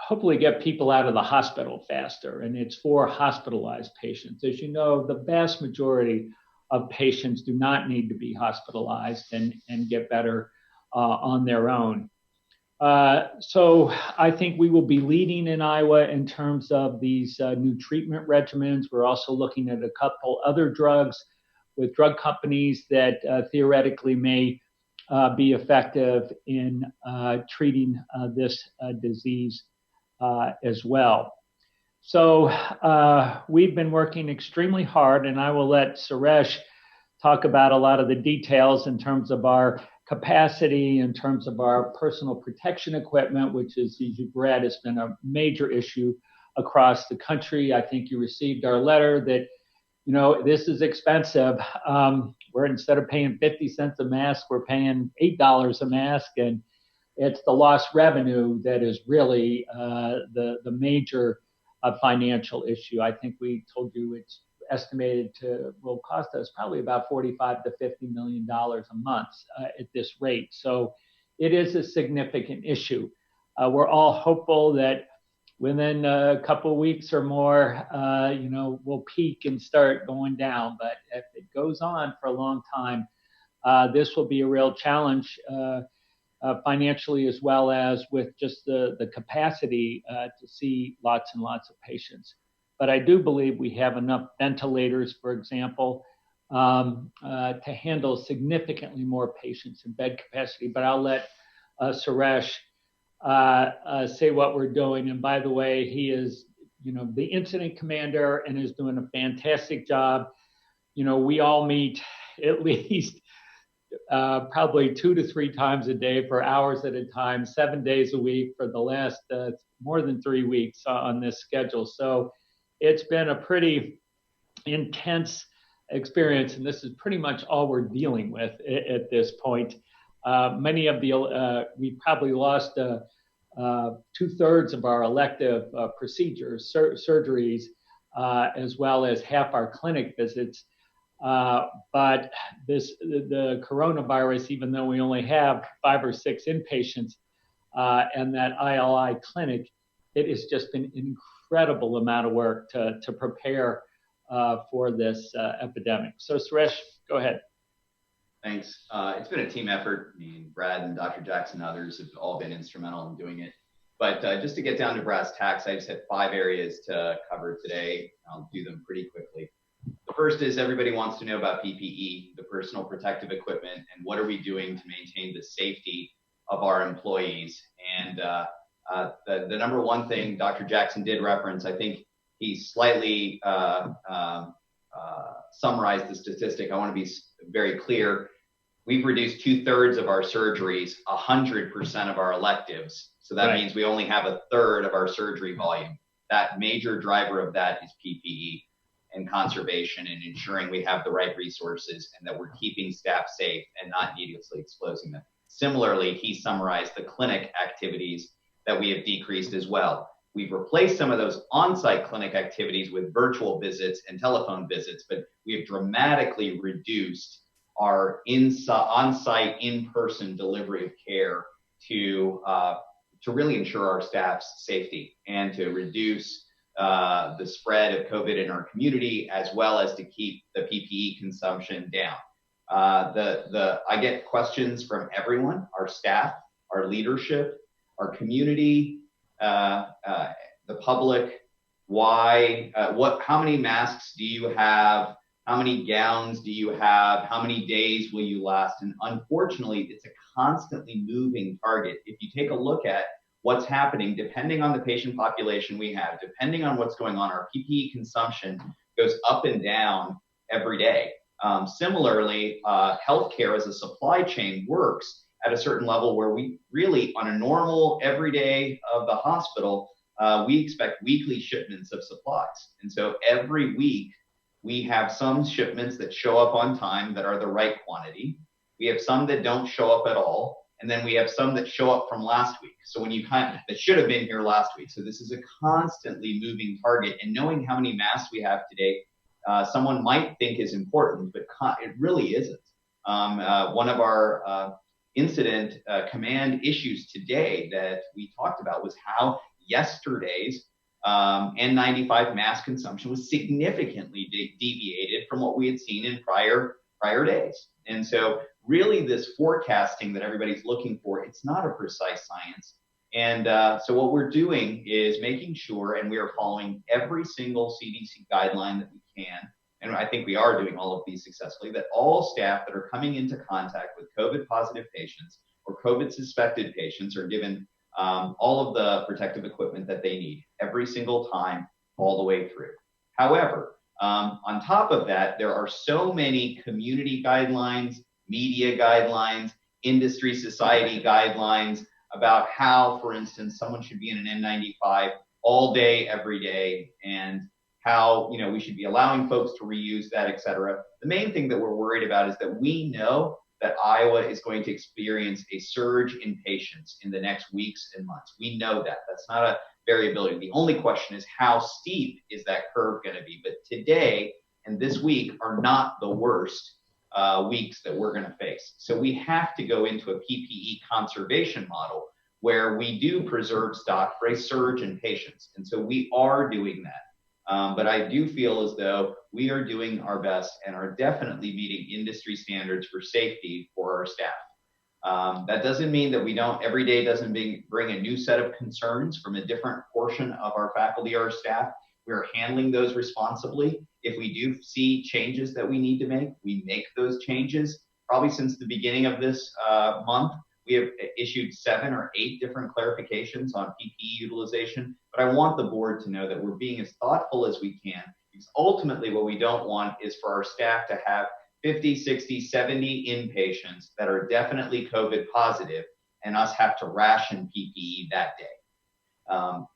hopefully get people out of the hospital faster, and it's for hospitalized patients. As you know, the vast majority of patients do not need to be hospitalized and get better on their own. So I think we will be leading in Iowa in terms of these new treatment regimens. We're also looking at a couple other drugs with drug companies that theoretically may be effective in treating this disease as well. So we've been working extremely hard, and I will let Suresh talk about a lot of the details in terms of our capacity, in terms of our personal protection equipment, which is, as you've read, has been a major issue across the country. I think you received our letter that, you know, this is expensive. We're, instead of paying 50 cents a mask, we're paying $8 a mask, and it's the lost revenue that is really the major financial issue. I think we told you it's estimated will cost us probably about $45 to $50 million a month at this rate. So it is a significant issue. We're all hopeful that within a couple of weeks or more, we'll peak and start going down. But if it goes on for a long time, this will be a real challenge financially, as well as with just the capacity to see lots and lots of patients. But I do believe we have enough ventilators, for example, to handle significantly more patients in bed capacity. But I'll let Suresh say what we're doing. And by the way, he is, the incident commander and is doing a fantastic job. We all meet at least probably 2 to 3 times a day for hours at a time, 7 days a week for the last more than 3 weeks on this schedule. So it's been a pretty intense experience, and this is pretty much all we're dealing with at this point. Many of we probably lost 2/3 of our elective procedures, surgeries, as well as half our clinic visits. But the coronavirus, even though we only have 5 or 6 inpatients and that ILI clinic, it has just been an incredible amount of work to prepare for this epidemic. So Suresh, go ahead. Thanks. It's been a team effort. I mean, Brad and Dr. Jackson and others have all been instrumental in doing it. But just to get down to brass tacks, I just had 5 areas to cover today. I'll do them pretty quickly. The first is everybody wants to know about PPE, the personal protective equipment, and what are we doing to maintain the safety of our employees. And The number one thing Dr. Jackson did reference, I think he slightly summarized the statistic. I want to be very clear. We've reduced 2/3 of our surgeries, 100% of our electives. So that means we only have 1/3 of our surgery volume. That major driver of that is PPE and conservation and ensuring we have the right resources and that we're keeping staff safe and not needlessly exposing them. Similarly, he summarized the clinic activities that we have decreased as well. We've replaced some of those on-site clinic activities with virtual visits and telephone visits, but we have dramatically reduced our on-site, in-person delivery of care to really ensure our staff's safety and to reduce the spread of COVID in our community, as well as to keep the PPE consumption down. I get questions from everyone, our staff, our leadership, our community, the public. Why? How many masks do you have? How many gowns do you have? How many days will you last? And unfortunately, it's a constantly moving target. If you take a look at what's happening, depending on the patient population we have, depending on what's going on, our PPE consumption goes up and down every day. Similarly, healthcare as a supply chain works at a certain level where we really, on a normal every day of the hospital, we expect weekly shipments of supplies. And so every week, we have some shipments that show up on time that are the right quantity. We have some that don't show up at all. And then we have some that show up from last week. So when you that should have been here last week. So this is a constantly moving target. And knowing how many masks we have today, someone might think is important, but it really isn't. One of our incident command issues today that we talked about was how yesterday's N95 mask consumption was significantly deviated from what we had seen in prior days. And so really this forecasting that everybody's looking for, it's not a precise science. And so what we're doing is making sure, and we are following every single CDC guideline that we can, and I think we are doing all of these successfully, that all staff that are coming into contact with COVID positive patients or COVID suspected patients are given all of the protective equipment that they need every single time, all the way through. However, on top of that, there are so many community guidelines, media guidelines, industry society guidelines about how, for instance, someone should be in an N95 all day, every day, and how we should be allowing folks to reuse that, et cetera. The main thing that we're worried about is that we know that Iowa is going to experience a surge in patients in the next weeks and months. We know that. That's not a variability. The only question is how steep is that curve going to be? But today and this week are not the worst weeks that we're going to face. So we have to go into a PPE conservation model where we do preserve stock for a surge in patients. And so we are doing that. But I do feel as though we are doing our best and are definitely meeting industry standards for safety for our staff. That doesn't mean that we don't, every day doesn't bring a new set of concerns from a different portion of our faculty or our staff. We're handling those responsibly. If we do see changes that we need to make, we make those changes. Probably since the beginning of this month, we have issued 7 or 8 different clarifications on PPE utilization. But I want the board to know that we're being as thoughtful as we can, because ultimately what we don't want is for our staff to have 50, 60, 70 inpatients that are definitely COVID positive and us have to ration PPE that day.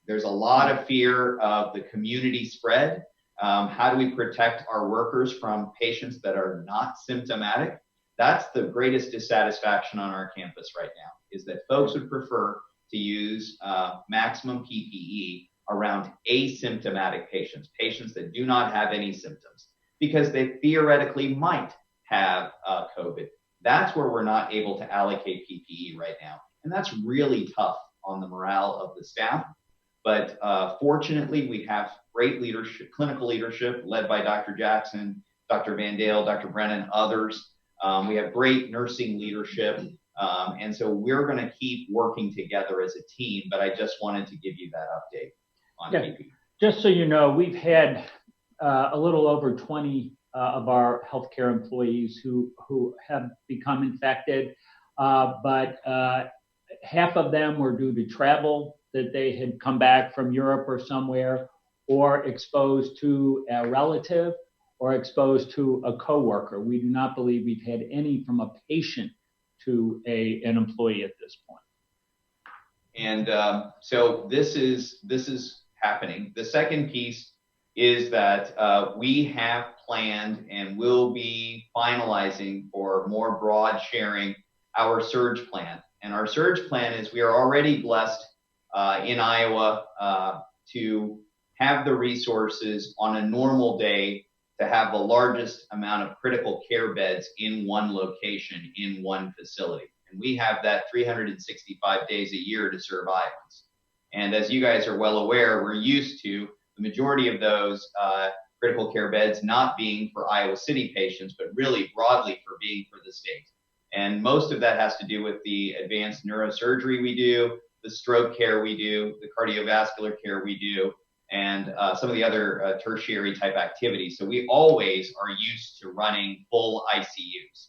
There's a lot of fear of the community spread. How do we protect our workers from patients that are not symptomatic? That's the greatest dissatisfaction on our campus right now, is that folks would prefer to use maximum PPE around asymptomatic patients, patients that do not have any symptoms, because they theoretically might have COVID. That's where we're not able to allocate PPE right now. And that's really tough on the morale of the staff. But fortunately, we have great leadership, clinical leadership led by Dr. Jackson, Dr. Van Dale, Dr. Brennan, others. We have great nursing leadership. And so we're going to keep working together as a team. But I just wanted to give you that update on PPE. Just so you know, we've had a little over 20 of our healthcare employees who have become infected, but half of them were due to travel that they had come back from Europe or somewhere, or exposed to a relative, or exposed to a coworker. We do not believe we've had any from a patient to an employee at this point. And so this is happening. The second piece is that we have planned and will be finalizing for more broad sharing our surge plan. And our surge plan is we are already blessed in Iowa to have the resources on a normal day to have the largest amount of critical care beds in one location, in one facility. And we have that 365 days a year to serve Iowans. And as you guys are well aware, we're used to the majority of those critical care beds not being for Iowa City patients, but really broadly for being for the state. And most of that has to do with the advanced neurosurgery we do, the stroke care we do, the cardiovascular care we do, and some of the other tertiary type activities. So we always are used to running full ICUs.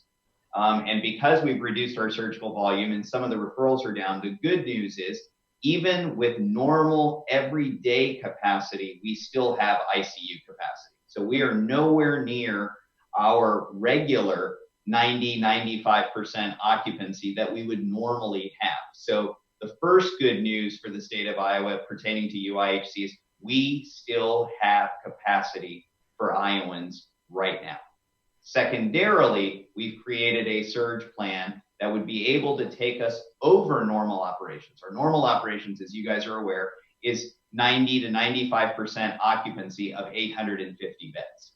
And because we've reduced our surgical volume and some of the referrals are down, the good news is even with normal everyday capacity, we still have ICU capacity. So we are nowhere near our regular 90-95% occupancy that we would normally have. So the first good news for the state of Iowa pertaining to UIHC is we still have capacity for Iowans right now. Secondarily, we've created a surge plan that would be able to take us over normal operations. Our normal operations, as you guys are aware, is 90 to 95% occupancy of 850 beds.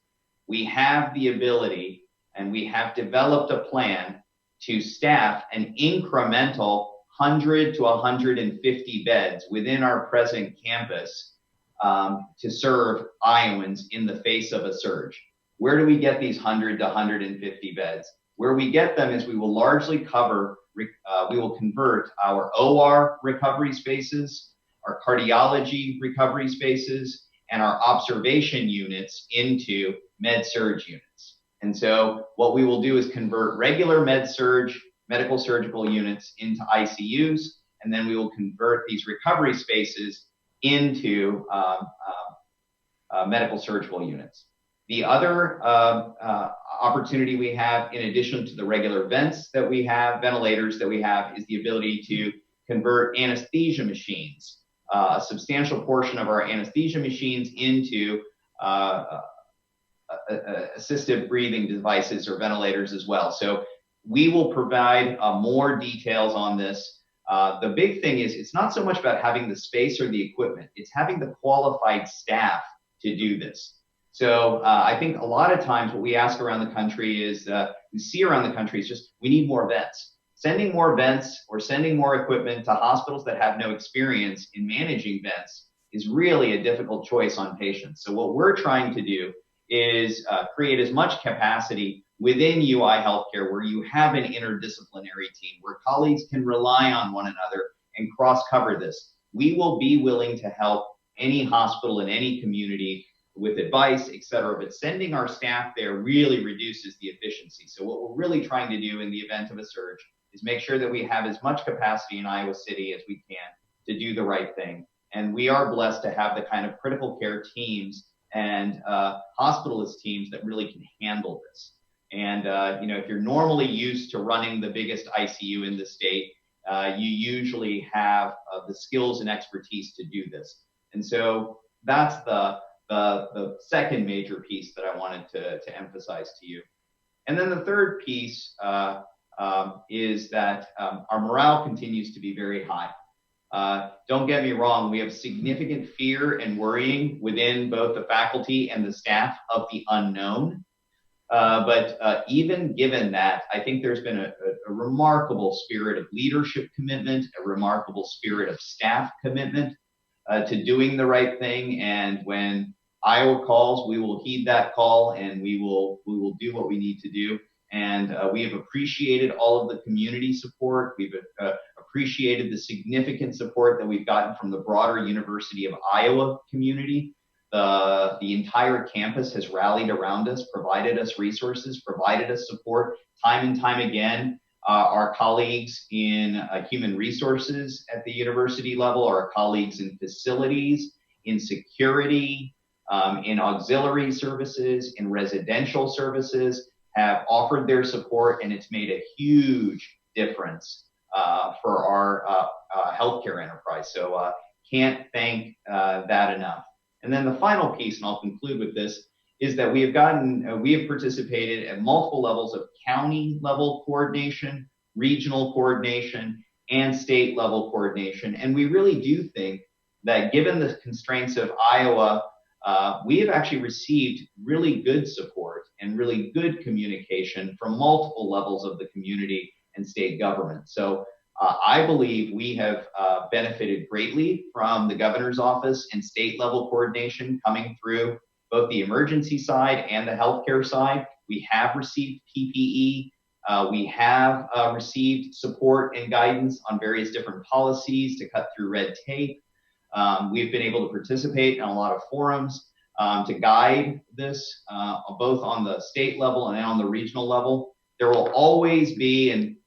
We have the ability and we have developed a plan to staff an incremental 100 to 150 beds within our present campus to serve Iowans in the face of a surge. Where do we get these 100 to 150 beds? Where we get them is we will largely cover, we will convert our OR recovery spaces, our cardiology recovery spaces, and our observation units into med-surg units. And so what we will do is convert regular med-surg, medical surgical units into ICUs, and then we will convert these recovery spaces into medical surgical units. The other opportunity we have, in addition to the regular vents that we have, ventilators that we have, is the ability to convert anesthesia machines, a substantial portion of our anesthesia machines into assistive breathing devices or ventilators as well. So we will provide more details on this. The big thing is it's not so much about having the space or the equipment, it's having the qualified staff to do this. So I think a lot of times what we ask around the country is, we see around the country is just, we need more vents. Sending more vents or sending more equipment to hospitals that have no experience in managing vents is really a difficult choice on patients. So what we're trying to do is create as much capacity within UI Healthcare where you have an interdisciplinary team, where colleagues can rely on one another and cross-cover this. We will be willing to help any hospital in any community with advice, et cetera, but sending our staff there really reduces the efficiency. So what we're really trying to do in the event of a surge is make sure that we have as much capacity in Iowa City as we can to do the right thing. And we are blessed to have the kind of critical care teams and hospitalist teams that really can handle this. And you know, if you're normally used to running the biggest ICU in the state, you usually have the skills and expertise to do this. And so that's the second major piece that I wanted to emphasize to you. And then the third piece is that our morale continues to be very high. Don't get me wrong, we have significant fear and worrying within both the faculty and the staff of the unknown. But even given that, I think there's been a remarkable spirit of leadership commitment, a remarkable spirit of staff commitment to doing the right thing. And when Iowa calls, we will heed that call and we will do what we need to do. And we have appreciated all of the community support. We've appreciated the significant support that we've gotten from the broader University of Iowa community. The entire campus has rallied around us, provided us resources, provided us support time and time again. our colleagues in human resources at the university level, our colleagues in facilities, in security, in auxiliary services, in residential services have offered their support, and it's made a huge difference for our healthcare enterprise. So can't thank that enough. And then the final piece, and I'll conclude with this, is that we have participated at multiple levels of county level coordination, regional coordination, and state level coordination. And we really do think that given the constraints of Iowa, we have actually received really good support and really good communication from multiple levels of the community and state government. So I believe we have benefited greatly from the governor's office and state level coordination coming through both the emergency side and the healthcare side. We have received PPE. We have received support and guidance on various different policies to cut through red tape. We've been able to participate in a lot of forums to guide this, both on the state level and on the regional level. There will always be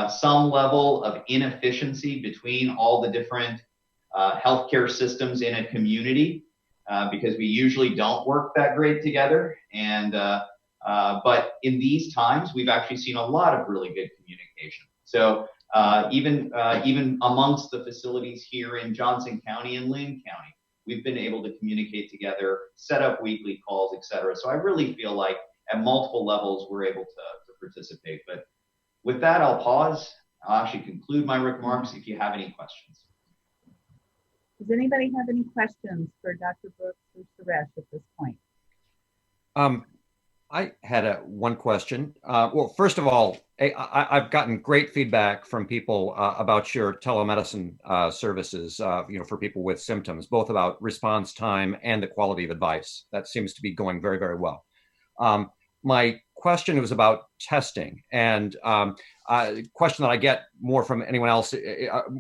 some level of inefficiency between all the different healthcare systems in a community because we usually don't work that great together. But in these times, we've actually seen a lot of really good communication. So even amongst the facilities here in Johnson County and Lynn County, we've been able to communicate together, set up weekly calls, et cetera. So I really feel like at multiple levels, we're able to participate. But with that, I'll pause. I'll actually conclude my remarks if you have any questions. Does anybody have any questions for Dr. Brooks or Suresh at this point? I had one question. Well, first of all, I've gotten great feedback from people about your telemedicine services, for people with symptoms, both about response time and the quality of advice. That seems to be going very, very well. My question was about testing, and a question that I get more from anyone else,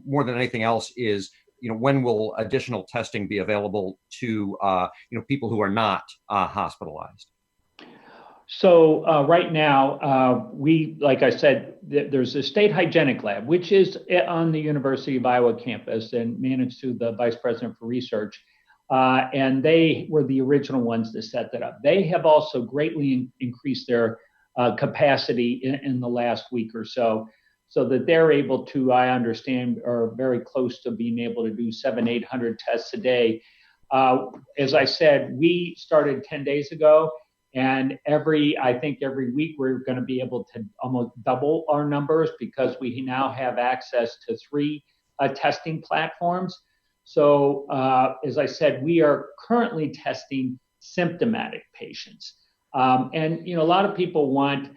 more than anything else, is when will additional testing be available to people who are not hospitalized? So right now, like I said, there's a state hygienic lab, which is on the University of Iowa campus and managed through the Vice President for Research. And they were the original ones that set that up. They have also greatly increased their capacity in the last week or so that they're able to, I understand, are very close to being able to do 700-800 tests a day. As I said, we started 10 days ago. And I think every week we're going to be able to almost double our numbers because we now have access to 3 testing platforms. So as I said, we are currently testing symptomatic patients. And a lot of people want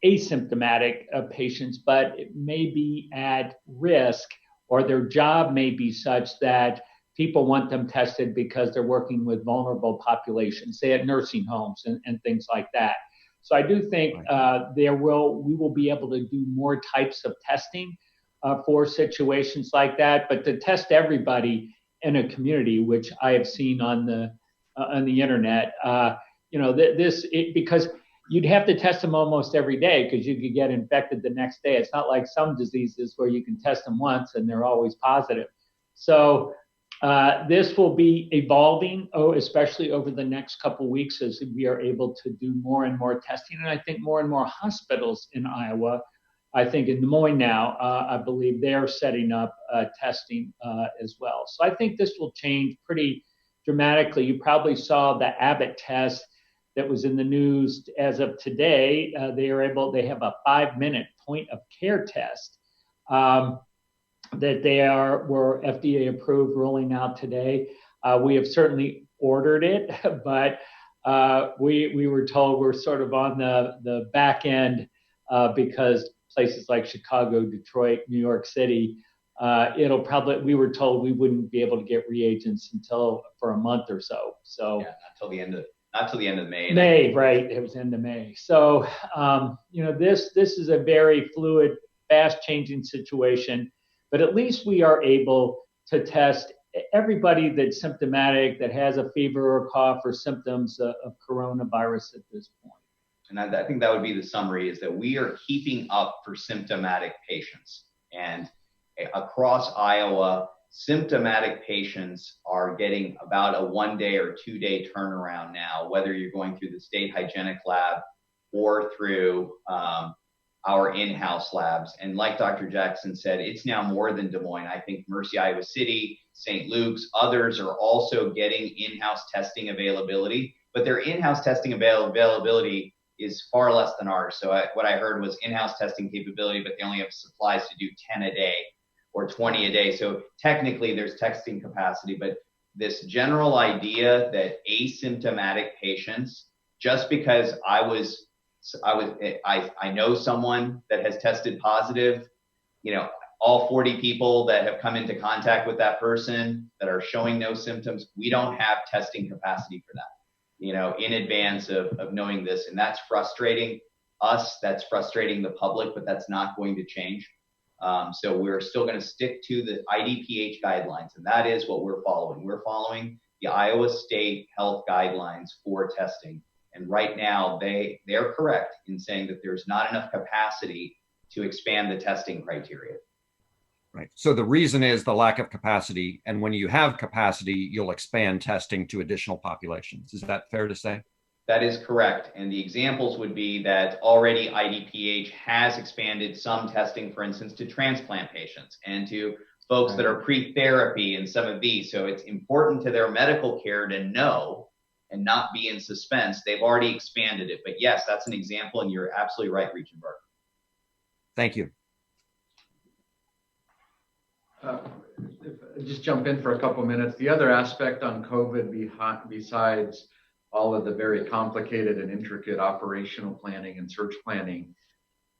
asymptomatic patients, but it may be at risk or their job may be such that people want them tested because they're working with vulnerable populations, say at nursing homes and things like that. So I do think we will be able to do more types of testing for situations like that. But to test everybody in a community, which I have seen on the internet, because you'd have to test them almost every day because you could get infected the next day. It's not like some diseases where you can test them once and they're always positive. So this will be evolving, especially over the next couple of weeks as we are able to do more and more testing. And I think more and more hospitals in Iowa, I think in Des Moines now, I believe they're setting up testing as well. So I think this will change pretty dramatically. You probably saw the Abbott test that was in the news as of today. They have a 5-minute point of care test that were FDA approved, rolling out today. We have certainly ordered it, but we were told we're sort of on the back end because places like Chicago, Detroit, New York City, we were told we wouldn't be able to get reagents for a month or so. So yeah, not till the end of May. May, right? It was end of May. So this is a very fluid, fast-changing situation. But at least we are able to test everybody that's symptomatic, that has a fever or cough or symptoms of coronavirus at this point. And I think that would be the summary, is that we are keeping up for symptomatic patients. And across Iowa, symptomatic patients are getting about a 1 day or 2 day turnaround now, whether you're going through the state hygienic lab or through our in-house labs. And like Dr. Jackson said, it's now more than Des Moines. I think Mercy, Iowa City, St. Luke's, others are also getting in-house testing availability, but their in-house testing availability is far less than ours. So what I heard was in-house testing capability, but they only have supplies to do 10 a day or 20 a day. So technically there's testing capacity, but this general idea that asymptomatic patients, just because I know someone that has tested positive, you know, all 40 people that have come into contact with that person that are showing no symptoms, we don't have testing capacity for that, you know, in advance of knowing this. And that's frustrating us, that's frustrating the public, but that's not going to change. So we're still going to stick to the IDPH guidelines, and that is what we're following. We're following the Iowa State Health Guidelines for testing. And right now, they're correct in saying that there's not enough capacity to expand the testing criteria. Right. So the reason is the lack of capacity. And when you have capacity, you'll expand testing to additional populations. Is that fair to say? That is correct. And the examples would be that already IDPH has expanded some testing, for instance, to transplant patients and to folks that are pre-therapy and some of these. So it's important to their medical care to know and not be in suspense. They've already expanded it. But yes, that's an example, and you're absolutely right, Regent Barker. Thank you. Just jump in for a couple minutes. The other aspect on COVID, besides all of the very complicated and intricate operational planning and search planning,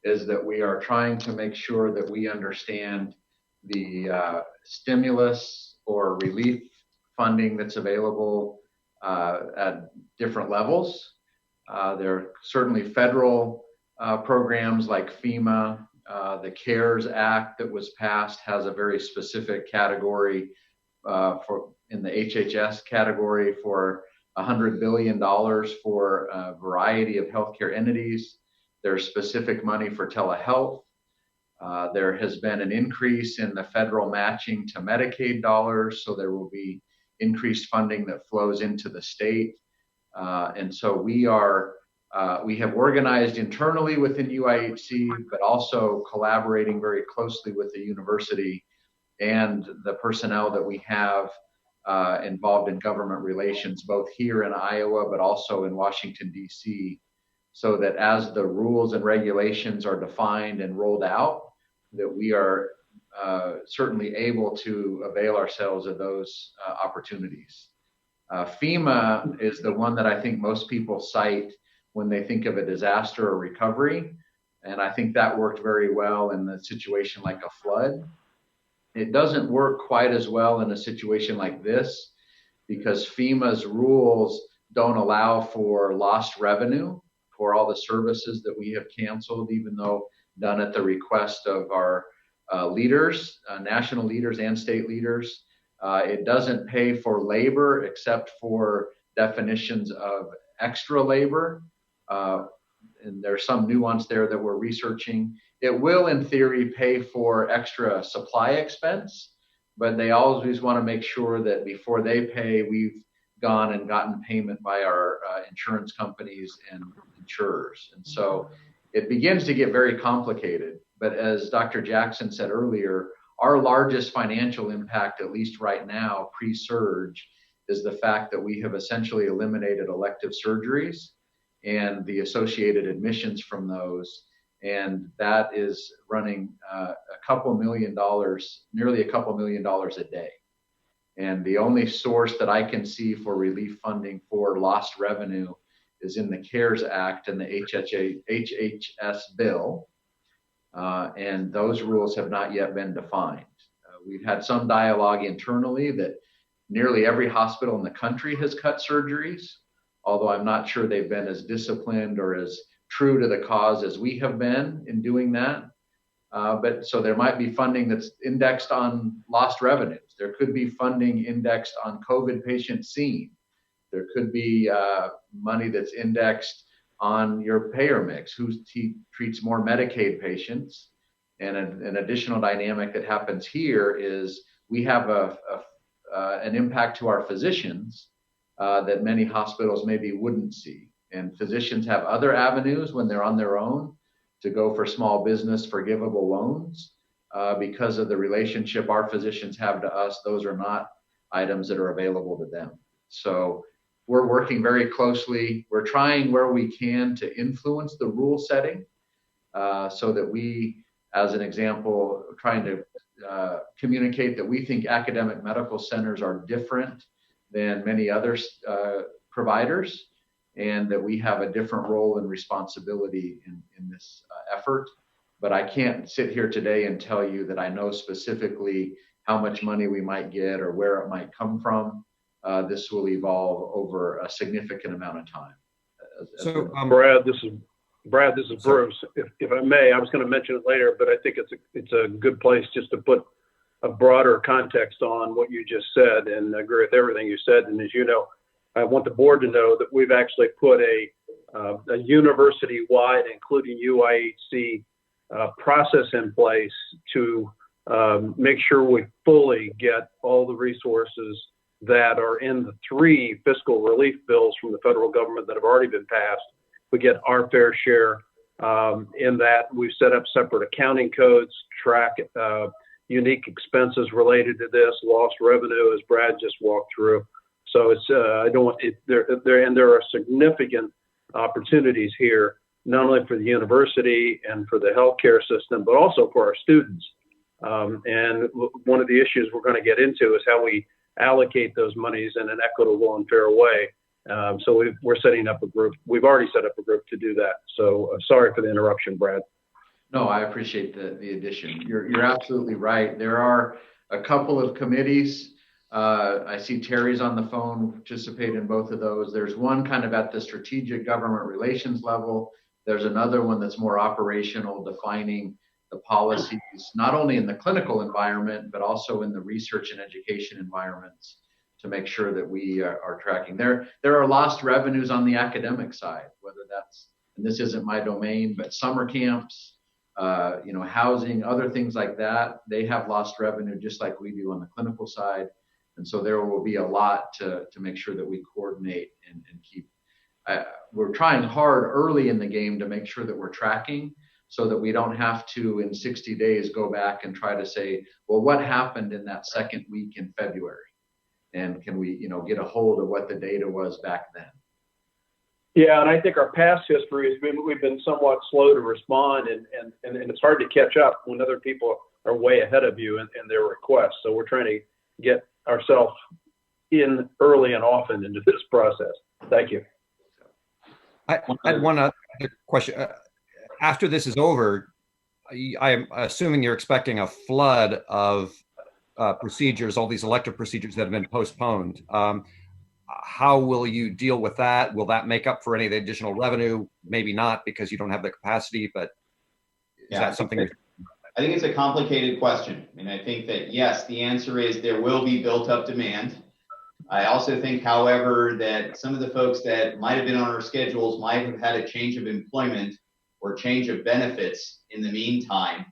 is that we are trying to make sure that we understand the stimulus or relief funding that's available at different levels. There are certainly federal programs like FEMA. The CARES Act that was passed has a very specific category in the HHS category for $100 billion for a variety of healthcare entities. There's specific money for telehealth. There has been an increase in the federal matching to Medicaid dollars, so there will be increased funding that flows into the state. And so we have organized internally within UIHC, but also collaborating very closely with the university and the personnel that we have involved in government relations, both here in Iowa, but also in Washington, D.C., so that as the rules and regulations are defined and rolled out, that we are certainly able to avail ourselves of those opportunities. FEMA is the one that I think most people cite when they think of a disaster or recovery. And I think that worked very well in the situation like a flood. It doesn't work quite as well in a situation like this because FEMA's rules don't allow for lost revenue for all the services that we have canceled, even though done at the request of our leaders, national leaders and state leaders. It doesn't pay for labor except for definitions of extra labor. And there's some nuance there that we're researching. It will, in theory, pay for extra supply expense, but they always want to make sure that before they pay, we've gone and gotten payment by our insurance companies and insurers. And so it begins to get very complicated. But as Dr. Jackson said earlier, our largest financial impact, at least right now, pre-surge, is the fact that we have essentially eliminated elective surgeries and the associated admissions from those. And that is running a couple $1 million, nearly a couple $1 million a day. And the only source that I can see for relief funding for lost revenue is in the CARES Act and the HHS bill. And those rules have not yet been defined. We've had some dialogue internally that nearly every hospital in the country has cut surgeries, although I'm not sure they've been as disciplined or as true to the cause as we have been in doing that. But so there might be funding that's indexed on lost revenues. There could be funding indexed on COVID patients seen. There could be money that's indexed on your payer mix, who treats more Medicaid patients. And an additional dynamic that happens here is we have an impact to our physicians that many hospitals maybe wouldn't see. And physicians have other avenues when they're on their own to go for small business forgivable loans. Because of the relationship our physicians have to us, those are not items that are available to them. So we're working very closely. We're trying where we can to influence the rule setting so that we, as an example, trying to communicate that we think academic medical centers are different than many other providers, and that we have a different role and responsibility in this effort. But I can't sit here today and tell you that I know specifically how much money we might get or where it might come from. This will evolve over a significant amount of time. So, Brad, this is Bruce. If I may, I was going to mention it later, but I think it's a good place just to put a broader context on what you just said, and I agree with everything you said. And as you know, I want the board to know that we've actually put a university-wide, including UIHC, process in place to make sure we fully get all the resources that are in the 3 fiscal relief bills from the federal government that have already been passed. We get our fair share in that. We've set up separate accounting codes, track unique expenses related to this, lost revenue, as Brad just walked through. So it's there are significant opportunities here, not only for the university and for the healthcare system, but also for our students. And one of the issues we're going to get into is how we allocate those monies in an equitable and fair way. So we're setting up a group. We've already set up a group to do that. So sorry for the interruption, Brad. No, I appreciate the addition. You're absolutely right. There are a couple of committees. I see Terry's on the phone, participate in both of those. There's one kind of at the strategic government relations level. There's another one that's more operational, defining the policies, not only in the clinical environment, but also in the research and education environments, to make sure that we are tracking. There are lost revenues on the academic side, whether that's, and this isn't my domain, but summer camps, housing, other things like that. They have lost revenue just like we do on the clinical side. And so there will be a lot to make sure that we coordinate and keep. We're trying hard early in the game to make sure that we're tracking, so that we don't have to, in 60 days, go back and try to say, well, what happened in that second week in February? And can we, get a hold of what the data was back then? Yeah, and I think our past history has been, we've been somewhat slow to respond, and it's hard to catch up when other people are way ahead of you in their requests. So we're trying to get ourselves in early and often into this process. Thank you. I had one other question. After this is over, I'm assuming you're expecting a flood of procedures, all these elective procedures that have been postponed. How will you deal with that? Will that make up for any of the additional revenue? Maybe not, because you don't have the capacity, but is that something? I think it's a complicated question. I mean, I think that, yes, the answer is there will be built up demand. I also think, however, that some of the folks that might have been on our schedules might have had a change of employment or change of benefits in the meantime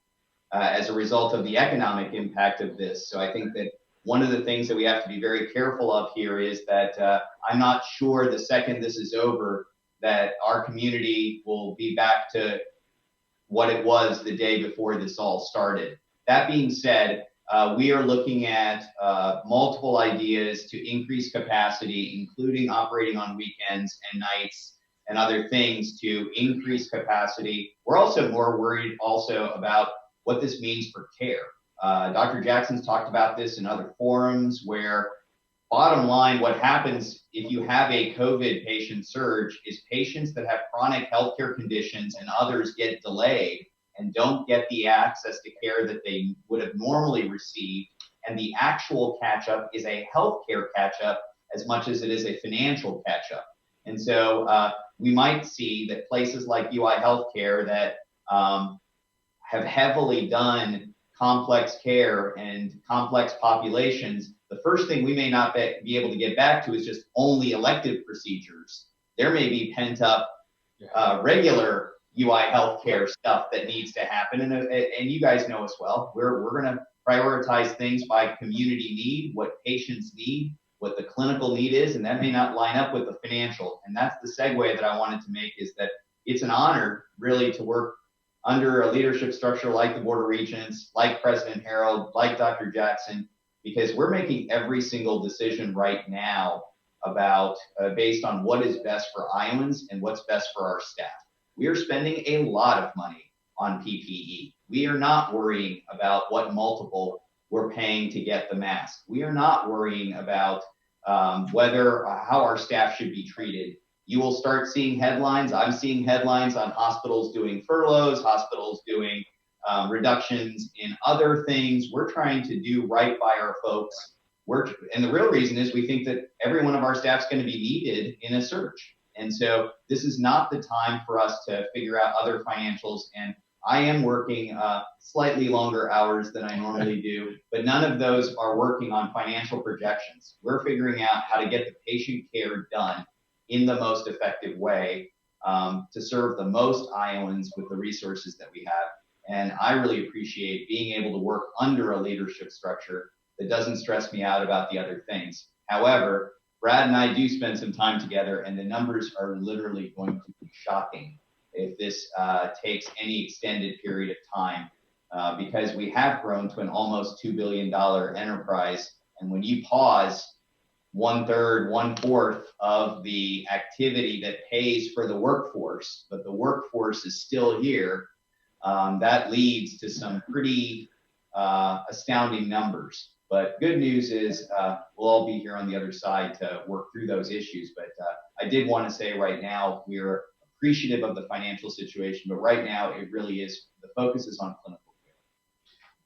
as a result of the economic impact of this. So I think that one of the things that we have to be very careful of here is that I'm not sure the second this is over that our community will be back to what it was the day before this all started. That being said, we are looking at multiple ideas to increase capacity, including operating on weekends and nights and other things to increase capacity. We're also more worried also about what this means for care. Dr. Jackson's talked about this in other forums, where bottom line, what happens if you have a COVID patient surge is patients that have chronic healthcare conditions and others get delayed and don't get the access to care that they would have normally received. And the actual catch-up is a healthcare catch-up as much as it is a financial catch-up. And so we might see that places like UI Healthcare that have heavily done complex care and complex populations, the first thing we may not be able to get back to is just only elective procedures. There may be pent up regular UI healthcare stuff that needs to happen. And you guys know as well, we're going to prioritize things by community need, what patients need, what the clinical need is, and that may not line up with the financial. And that's the segue that I wanted to make, is that it's an honor really to work under a leadership structure like the Board of Regents, like President Harreld, like Dr. Jackson, because we're making every single decision right now about based on what is best for Iowans and what's best for our staff. We are spending a lot of money on PPE. We are not worrying about what multiple we're paying to get the mask. We are not worrying about how our staff should be treated. You will start seeing headlines. I'm seeing headlines on hospitals doing furloughs, hospitals doing reductions in other things. We're trying to do right by our folks. And the real reason is we think that every one of our staff is going to be needed in a surge. And so this is not the time for us to figure out other financials. And I am working slightly longer hours than I normally do, but none of those are working on financial projections. We're figuring out how to get the patient care done in the most effective way to serve the most Iowans with the resources that we have. And I really appreciate being able to work under a leadership structure that doesn't stress me out about the other things. However, Brad and I do spend some time together, and the numbers are literally going to be shocking if this takes any extended period of time, because we have grown to an almost $2 billion enterprise. And when you pause 1/3, 1/4 of the activity that pays for the workforce, but the workforce is still here, that leads to some pretty astounding numbers. But good news is we'll all be here on the other side to work through those issues. But I did want to say right now, we're appreciative of the financial situation, but right now it really is, the focus is on clinical care.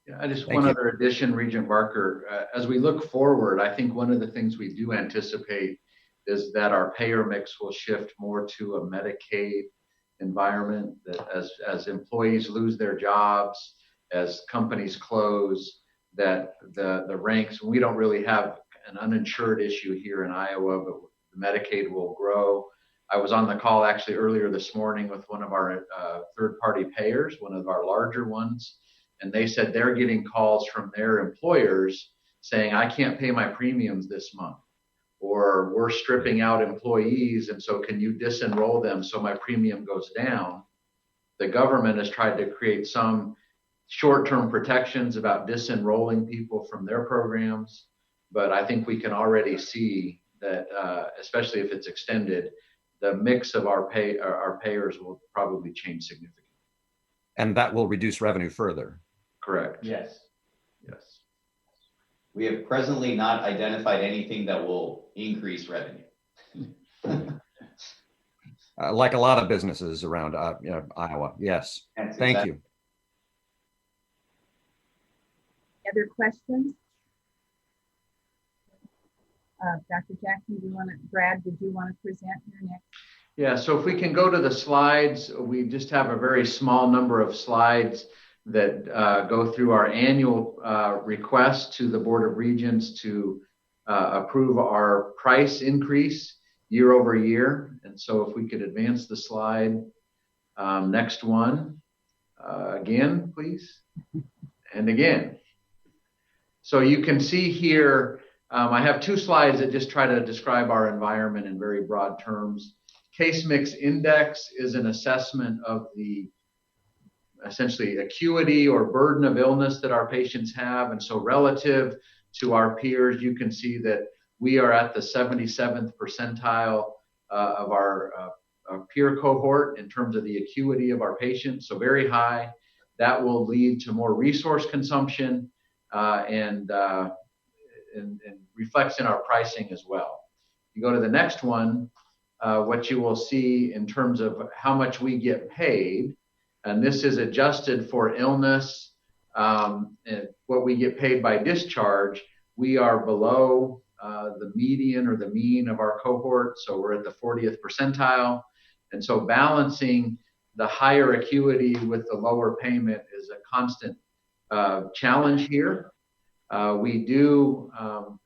Yeah, I just one other addition, Regent Barker. As we look forward, I think one of the things we do anticipate is that our payer mix will shift more to a Medicaid environment, that as employees lose their jobs, as companies close, that the ranks, we don't really have an uninsured issue here in Iowa, but Medicaid will grow. I was on the call actually earlier this morning with one of our third-party payers, one of our larger ones, and they said they're getting calls from their employers saying, I can't pay my premiums this month, or we're stripping out employees, and so can you disenroll them so my premium goes down? The government has tried to create some short-term protections about disenrolling people from their programs, but I think we can already see that, especially if it's extended, the mix of our payers will probably change significantly. And that will reduce revenue further. Correct. Yes. Yes. We have presently not identified anything that will increase revenue. Like a lot of businesses around Iowa. Yes. Thank you. Other questions? Dr. Jackson, Brad, did you want to present your next? Yeah, so if we can go to the slides, we just have a very small number of slides that go through our annual request to the Board of Regents to approve our price increase year over year. And so if we could advance the slide, next one, again, please, and again. So you can see here, I have two slides that just try to describe our environment in very broad terms. Case mix index is an assessment of the essentially acuity or burden of illness that our patients have. And so relative to our peers, you can see that we are at the 77th percentile of our peer cohort in terms of the acuity of our patients. So very high. That will lead to more resource consumption and reflects in our pricing as well. You go to the next one, what you will see in terms of how much we get paid, and this is adjusted for illness, and what we get paid by discharge, we are below the median or the mean of our cohort, so we're at the 40th percentile. And so balancing the higher acuity with the lower payment is a constant challenge here. We do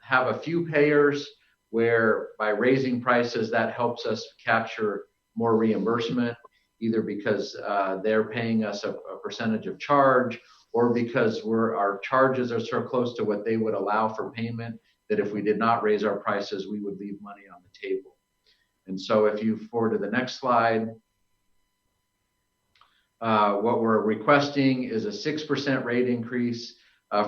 have a few payers where by raising prices, that helps us capture more reimbursement, either because they're paying us a percentage of charge, or because our charges are so close to what they would allow for payment that if we did not raise our prices, we would leave money on the table. And so if you forward to the next slide, what we're requesting is a 6% rate increase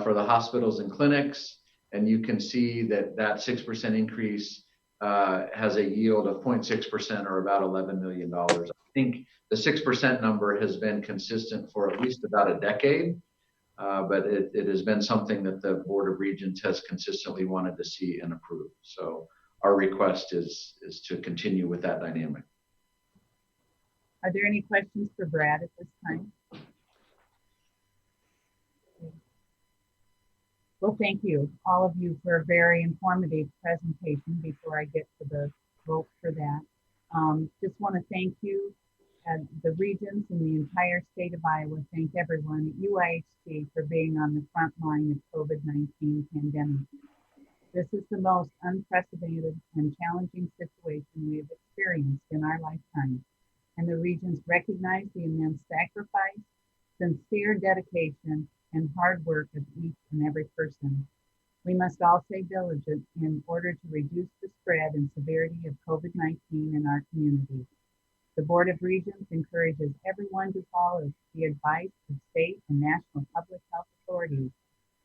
for the hospitals and clinics. And you can see that 6% increase has a yield of 0.6% or about $11 million. I think the 6% number has been consistent for at least about a decade, but it has been something that the Board of Regents has consistently wanted to see and approve. So our request is to continue with that dynamic. Are there any questions for Brad at this time? Well, thank you, all of you, for a very informative presentation. Before I get to the vote for that, just want to thank you, the Regents and the entire state of Iowa. Thank everyone at UIHC for being on the front line of COVID-19 pandemic. This is the most unprecedented and challenging situation we have experienced in our lifetime, and the Regents recognize the immense sacrifice, sincere dedication, and hard work of each and every person. We must all stay diligent in order to reduce the spread and severity of COVID-19 in our communities. The Board of Regents encourages everyone to follow the advice of state and national public health authorities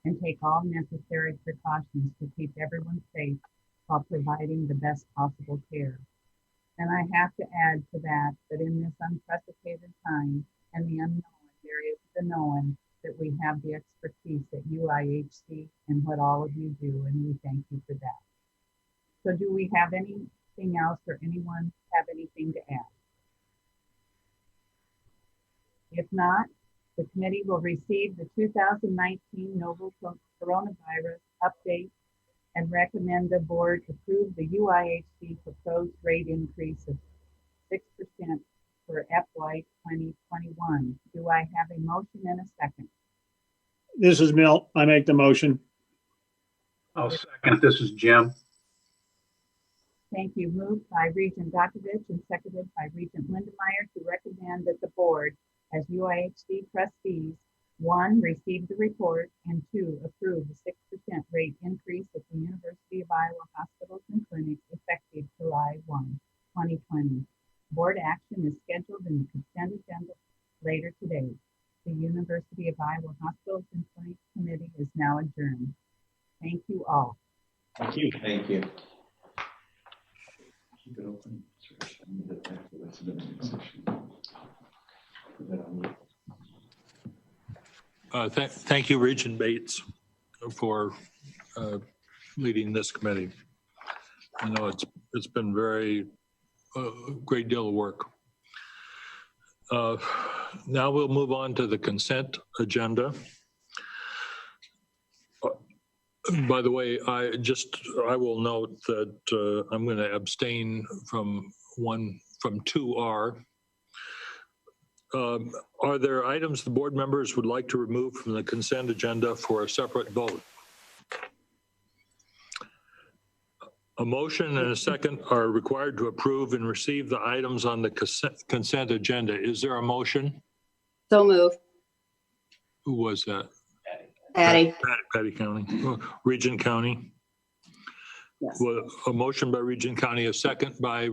and take all necessary precautions to keep everyone safe while providing the best possible care. And I have to add to that in this unprecedented time and the unknown, there is the known that we have the expertise at UIHC and what all of you do, and we thank you for that. So do we have anything else, or anyone have anything to add? If not, the committee will receive the 2019 novel coronavirus update and recommend the board approve the UIHC proposed rate increase of 6% for FY 2021. Do I have a motion and a second? This is Milt. I make the motion. I'll second. This is Jim. Thank you. Moved by Regent Dokovich and seconded by Regent Lindemeyer to recommend that the board, as UIHC trustees, 1, receive the report, and 2, approve the 6% rate increase at the University of Iowa hospitals and clinics effective July 1, 2020. Board action is scheduled in the consent agenda later today. The University of Iowa Hospitals and Clinics Committee is now adjourned. Thank you all. Thank you. Thank you. Keep it open. Thank you, Regent Bates, for leading this committee. I know it's been a great deal of work. Now we'll move on to the consent agenda. By the way, I will note that I'm going to abstain from 2R. Are there items the board members would like to remove from the consent agenda for a separate vote? A motion and a second are required to approve and receive the items on the consent agenda. Is there a motion? So move. Who was that? Patty. Patty County. Regent County. Yes. Well, a motion by Regent County, a second by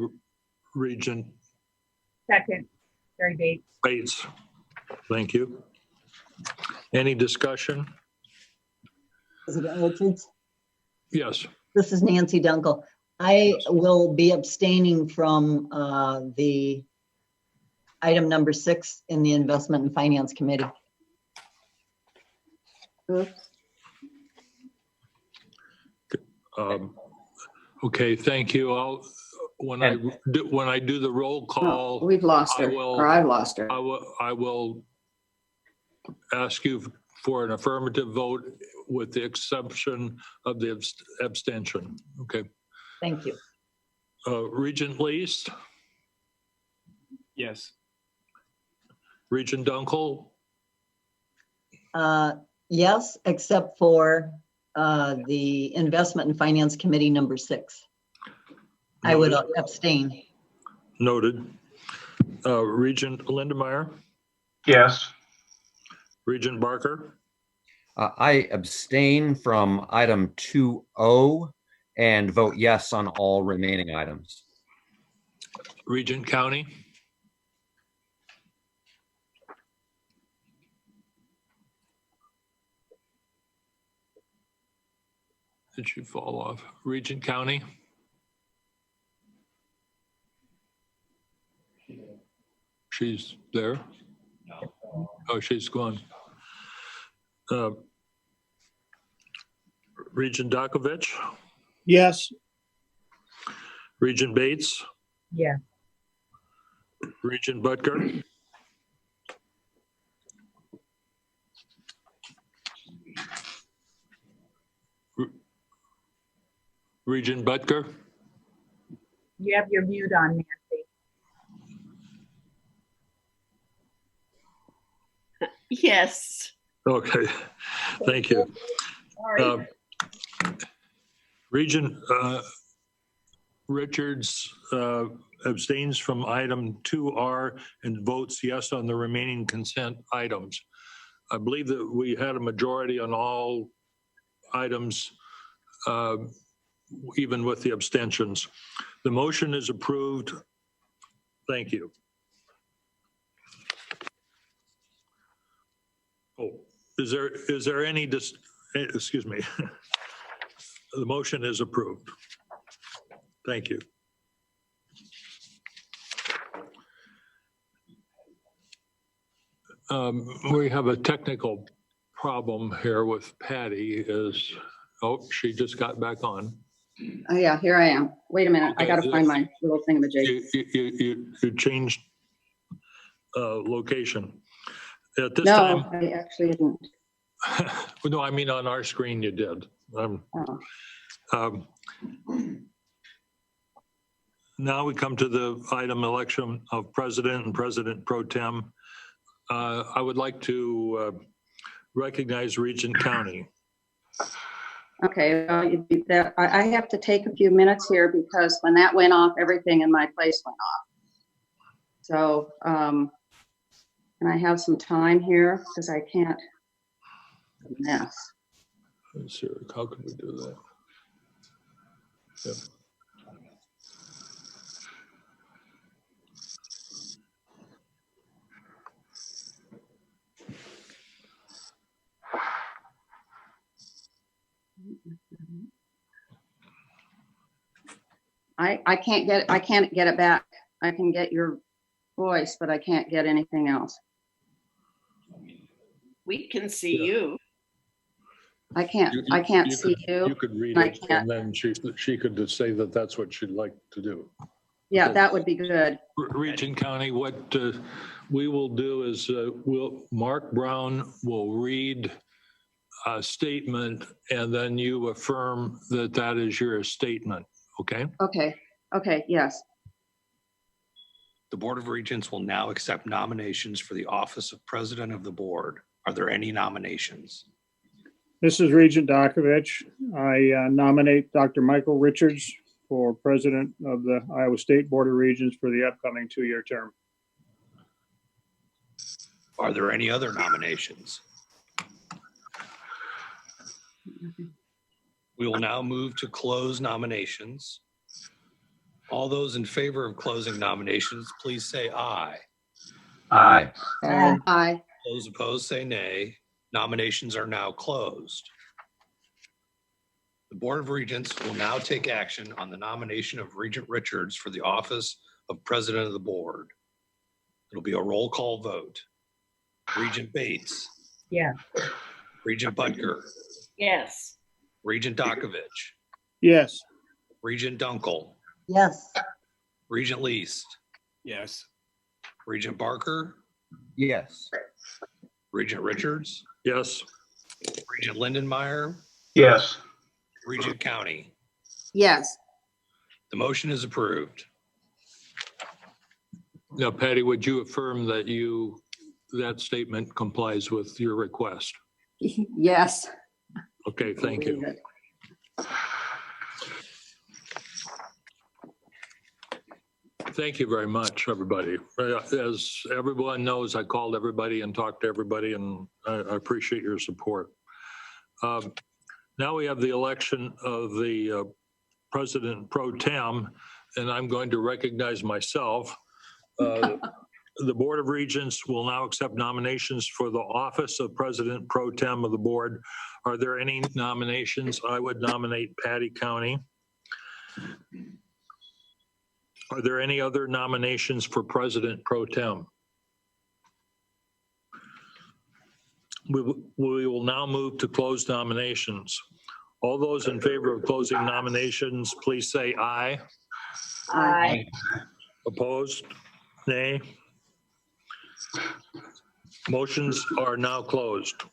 Regent. Second, Terry Bates. Bates. Thank you. Any discussion? President Richards? Yes. This is Nancy Dunkel. I will be abstaining from the item number 6 in the Investment and Finance Committee. Okay, thank you. When I do the roll call, we've lost her, or I've lost her. I will ask you for an affirmative vote with the exception of the abstention. Okay. Thank you. Regent Least? Yes. Regent Dunkel? Yes, except for the Investment and Finance Committee number 6. I would abstain. Noted. Regent Lindenmeyer, Yes. Regent Barker, I abstain from item 2O and vote yes on all remaining items. Regent County, did she fall off? Regent County, she's there. Oh, she's gone. Regent Dakovich, Yes. Regent Bates, Yes. Regent Butker, Regent Butker, You have your mute on, Nancy. Yes. okay, thank you. Sorry. Regent Richards abstains from item 2R and votes yes on the remaining consent items. I believe that we had a majority on all items, even with the abstentions. The motion is approved. Thank you. Oh, is there any, excuse me. The motion is approved. Thank you. We have a technical problem here with Patty. She just got back on. Oh yeah, here I am. Wait a minute, I gotta find my little thingamajig. You changed location. At this No, time, I actually didn't. no, I mean on our screen you did. Now we come to the item election of president and president pro tem. I would like to recognize Regent County. Okay, I have to take a few minutes here because when that went off, everything in my place went off. So, can I have some time here because I can't mess. Let's see, how can we do that? Yep. I can't get it back. I can get your voice, but I can't get anything else. We can see you. I can't see you. You could read it and then she could just say that that's what she'd like to do. Yeah, that would be good. Regent County, what we will do is Mark Brown will read a statement and then you affirm that that is your statement, okay? Okay, yes. The Board of Regents will now accept nominations for the office of President of the Board. Are there any nominations? This is Regent Dakovich. I nominate Dr. Michael Richards for President of the Iowa State Board of Regents for the upcoming 2-year term. Are there any other nominations? We will now move to close nominations. All those in favor of closing nominations, please say aye. Aye. Aye. Those opposed say nay. Nominations are now closed. The Board of Regents will now take action on the nomination of Regent Richards for the office of President of the Board. It'll be a roll call vote. Regent Bates. Yes. Regent Butker. Yes. Regent Dakovich. Yes. Regent Dunkel. Yes. Regent Least. Yes. Regent Barker. Yes. Regent Richards. Yes. Regent Lindenmeyer. Yes. Regent County. Yes. The motion is approved. Now, Patty, would you affirm that that statement complies with your request? Yes. Okay, thank you. Thank you very much, everybody. As everyone knows, I called everybody and talked to everybody, and I appreciate your support. Now we have the election of the President Pro Tem, and I'm going to recognize myself. The Board of Regents will now accept nominations for the office of President Pro Tem of the board. Are there any nominations? I would nominate Patty County. Are there any other nominations for President Pro Tem? We will now move to close nominations. All those in favor of closing nominations, please say aye. Aye. Opposed? Nay. Motions are now closed.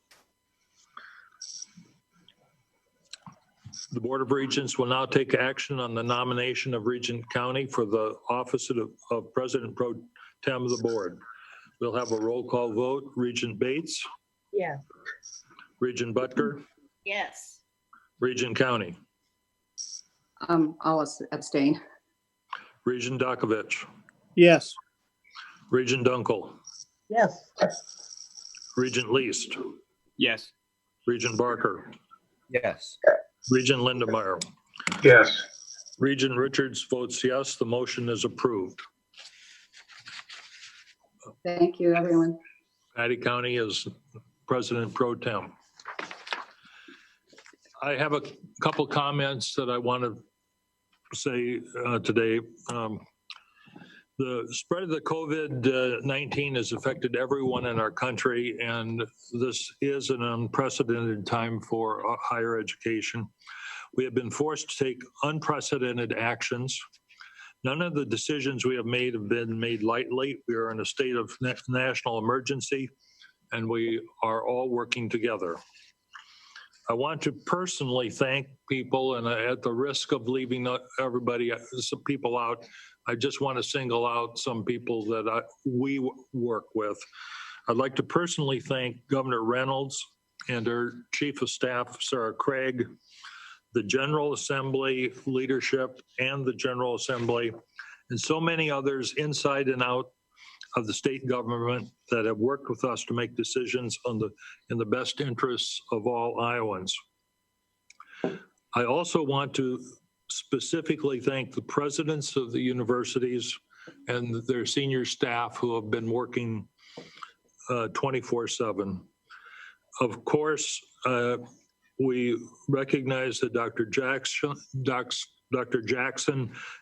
The Board of Regents will now take action on the nomination of Regent County for the office of President Pro Tem of the board. We'll have a roll call vote. Regent Bates? Yes. Regent Butker? Yes. Regent County? I'll abstain. Regent Dakovich? Yes. Regent Dunkel? Yes. Regent Least? Yes. Regent Barker? Yes. Regent Lindemeyer? Yes. Regent Richards votes yes. The motion is approved. Thank you, everyone. Patty County is President Pro Tem. I have a couple comments that I want to say today. The spread of the COVID-19 has affected everyone in our country, and this is an unprecedented time for higher education. We have been forced to take unprecedented actions. None of the decisions we have been made lightly. We are in a state of national emergency, and we are all working together. I want to personally thank people, and at the risk of leaving some people out, I just want to single out some people that we work with. I'd like to personally thank Governor Reynolds and her Chief of Staff, Sarah Craig, the General Assembly leadership and the General Assembly, and so many others inside and out of the state government that have worked with us to make decisions in the best interests of all Iowans. I also want to specifically thank the presidents of the universities and their senior staff who have been working 24/7. Of course, we recognize that Dr. Jackson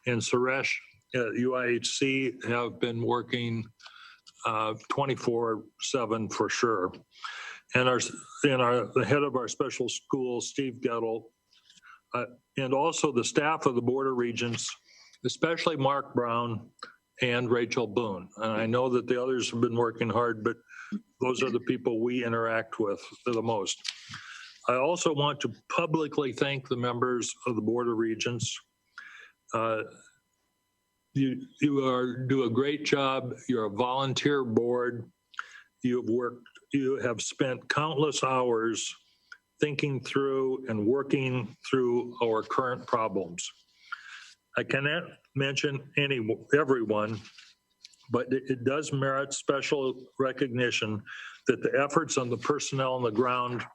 and Suresh at UIHC have been working 24/7 for sure. And the head of our special school, Steve Gettel, and also the staff of the Board of Regents, especially Mark Brown and Rachel Boone. And I know that the others have been working hard, but those are the people we interact with the most. I also want to publicly thank the members of the Board of Regents. You do a great job. You're a volunteer board. You have spent countless hours thinking through and working through our current problems. I cannot mention everyone, but it does merit special recognition that the efforts on the personnel on the ground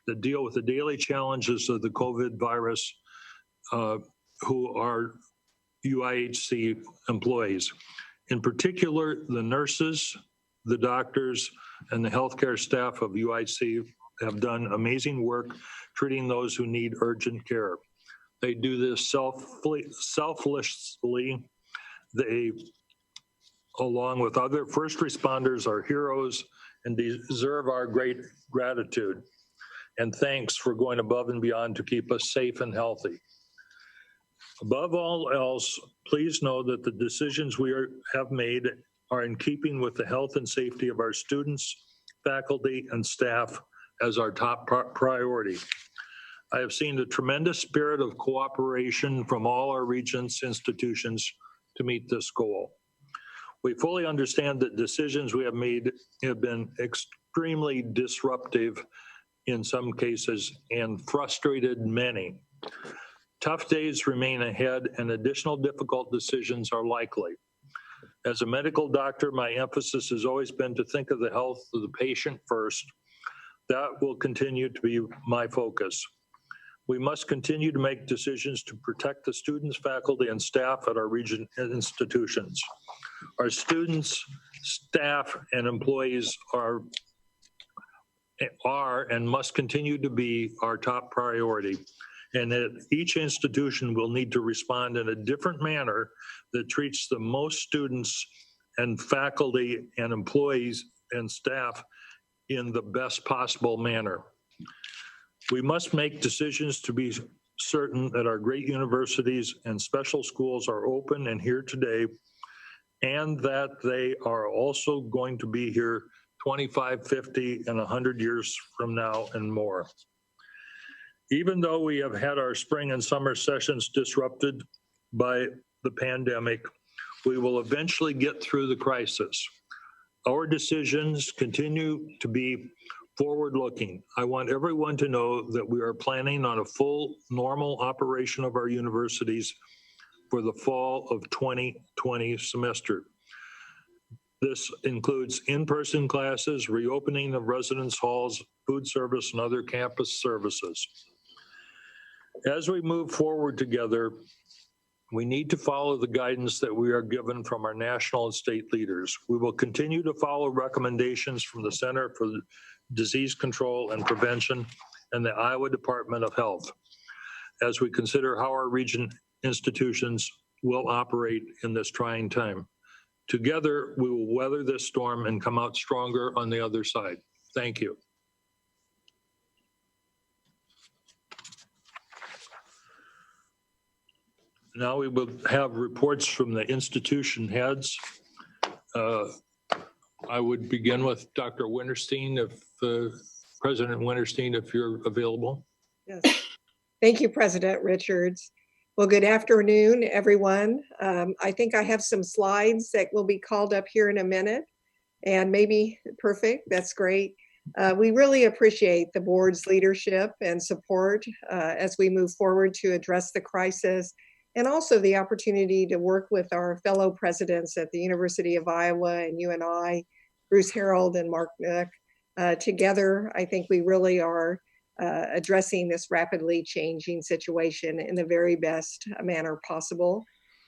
that deal with the daily challenges of the COVID virus, who are UIHC employees. In particular, the nurses, the doctors, and the healthcare staff of UIHC have done amazing work treating those who need urgent care. They do this selflessly. They, along with other first responders, are heroes and deserve our great gratitude. And thanks for going above and beyond to keep us safe and healthy. Above all else, please know that the decisions we have made are in keeping with the health and safety of our students, faculty, and staff as our top priority. I have seen a tremendous spirit of cooperation from all our Regents institutions to meet this goal. We fully understand that decisions we have made have been extremely disruptive in some cases and frustrated many. Tough days remain ahead and additional difficult decisions are likely. As a medical doctor, my emphasis has always been to think of the health of the patient first. That will continue to be my focus. We must continue to make decisions to protect the students, faculty, and staff at our Regent institutions. Our students, staff, and employees are and must continue to be our top priority. And that each institution will need to respond in a different manner that treats the most students and faculty and employees and staff in the best possible manner. We must make decisions to be certain that our great universities and special schools are open and here today, and that they are also going to be here 25, 50, and 100 years from now and more. Even though we have had our spring and summer sessions disrupted by the pandemic, we will eventually get through the crisis. Our decisions continue to be forward-looking. I want everyone to know that we are planning on a full normal operation of our universities for the fall of 2020 semester. This includes in-person classes, reopening of residence halls, food service, and other campus services. As we move forward together, we need to follow the guidance that we are given from our national and state leaders. We will continue to follow recommendations from the Center for Disease Control and Prevention and the Iowa Department of Health as we consider how our region institutions will operate in this trying time. Together, we will weather this storm and come out stronger on the other side. Thank you. Now we will have reports from the institution heads. I would begin with Dr. Wintersteen, if President Wintersteen, if you're available. Yes. Thank you, President Richards. Well, good afternoon, everyone. I think I have some slides that will be called up here in a minute, and maybe perfect. That's great. We really appreciate the board's leadership and support as we move forward to address the crisis, and also the opportunity to work with our fellow presidents at the University of Iowa and UNI, Bruce Harreld and Mark Nook. Together, I think we really are addressing this rapidly changing situation in the very best manner possible.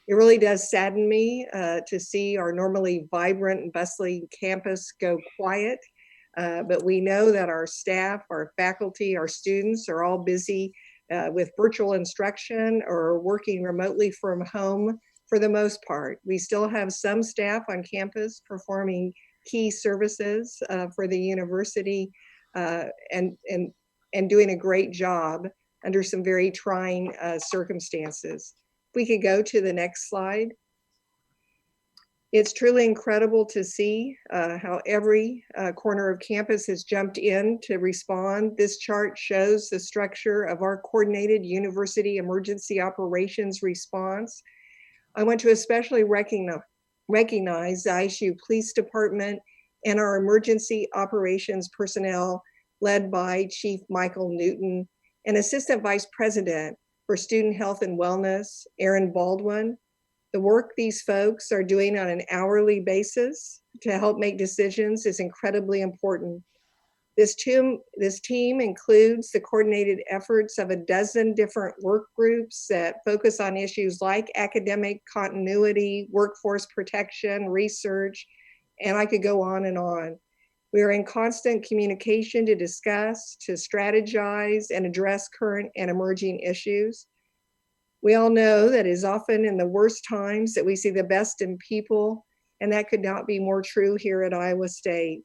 It really does sadden me to see our normally vibrant and bustling campus go quiet, but we know that our staff, our faculty, our students are all busy with virtual instruction or working remotely from home for the most part. We still have some staff on campus performing key services for the university and doing a great job under some very trying circumstances. If we could go to the next slide. It's truly incredible to see how every corner of campus has jumped in to respond. This chart shows the structure of our coordinated university emergency operations response. I want to especially recognize the ISU Police Department and our emergency operations personnel led by Chief Michael Newton and Assistant Vice President for Student Health and Wellness, Aaron Baldwin. The work these folks are doing on an hourly basis to help make decisions is incredibly important. This team includes the coordinated efforts of a dozen different work groups that focus on issues like academic continuity, workforce protection, research, and I could go on and on. We are in constant communication to discuss, to strategize, and address current and emerging issues. We all know that it is often in the worst times that we see the best in people, and that could not be more true here at Iowa State.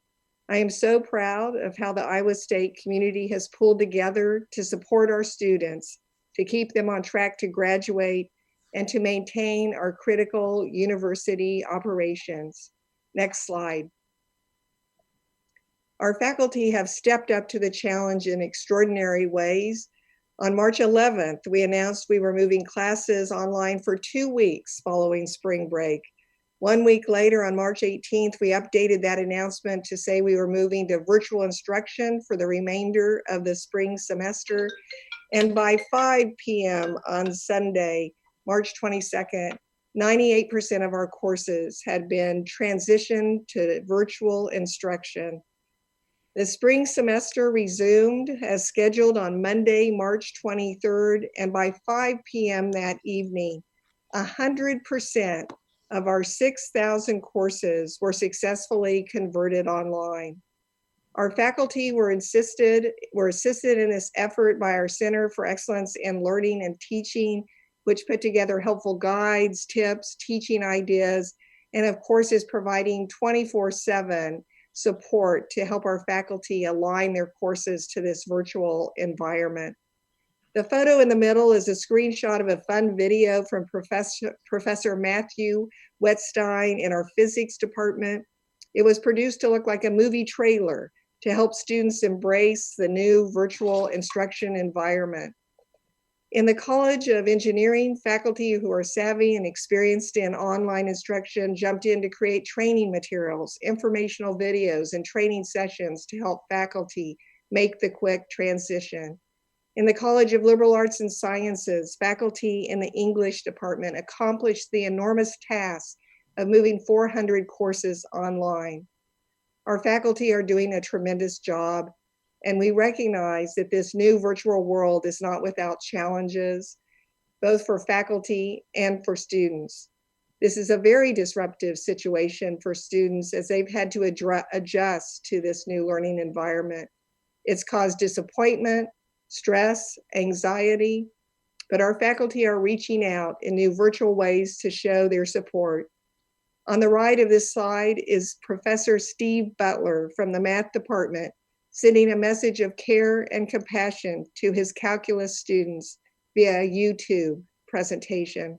I am so proud of how the Iowa State community has pulled together to support our students, to keep them on track to graduate, and to maintain our critical university operations. Next slide. Our faculty have stepped up to the challenge in extraordinary ways. On March 11th, we announced we were moving classes online for 2 weeks following spring break. 1 week later, on March 18th, we updated that announcement to say we were moving to virtual instruction for the remainder of the spring semester. And by 5 p.m. on Sunday, March 22nd, 98% of our courses had been transitioned to virtual instruction. The spring semester resumed as scheduled on Monday, March 23rd, and by 5 p.m. that evening, 100% of our 6,000 courses were successfully converted online. Our faculty were assisted in this effort by our Center for Excellence in Learning and Teaching, which put together helpful guides, tips, teaching ideas, and of course is providing 24/7 support to help our faculty align their courses to this virtual environment. The photo in the middle is a screenshot of a fun video from Professor Matthew Wettstein in our physics department. It was produced to look like a movie trailer to help students embrace the new virtual instruction environment. In the College of Engineering, faculty who are savvy and experienced in online instruction jumped in to create training materials, informational videos, and training sessions to help faculty make the quick transition. In the College of Liberal Arts and Sciences, faculty in the English department accomplished the enormous task of moving 400 courses online. Our faculty are doing a tremendous job, and we recognize that this new virtual world is not without challenges, both for faculty and for students. This is a very disruptive situation for students as they've had to adjust to this new learning environment. It's caused disappointment, stress, anxiety, but our faculty are reaching out in new virtual ways to show their support. On the right of this slide is Professor Steve Butler from the math department, sending a message of care and compassion to his calculus students via a YouTube presentation.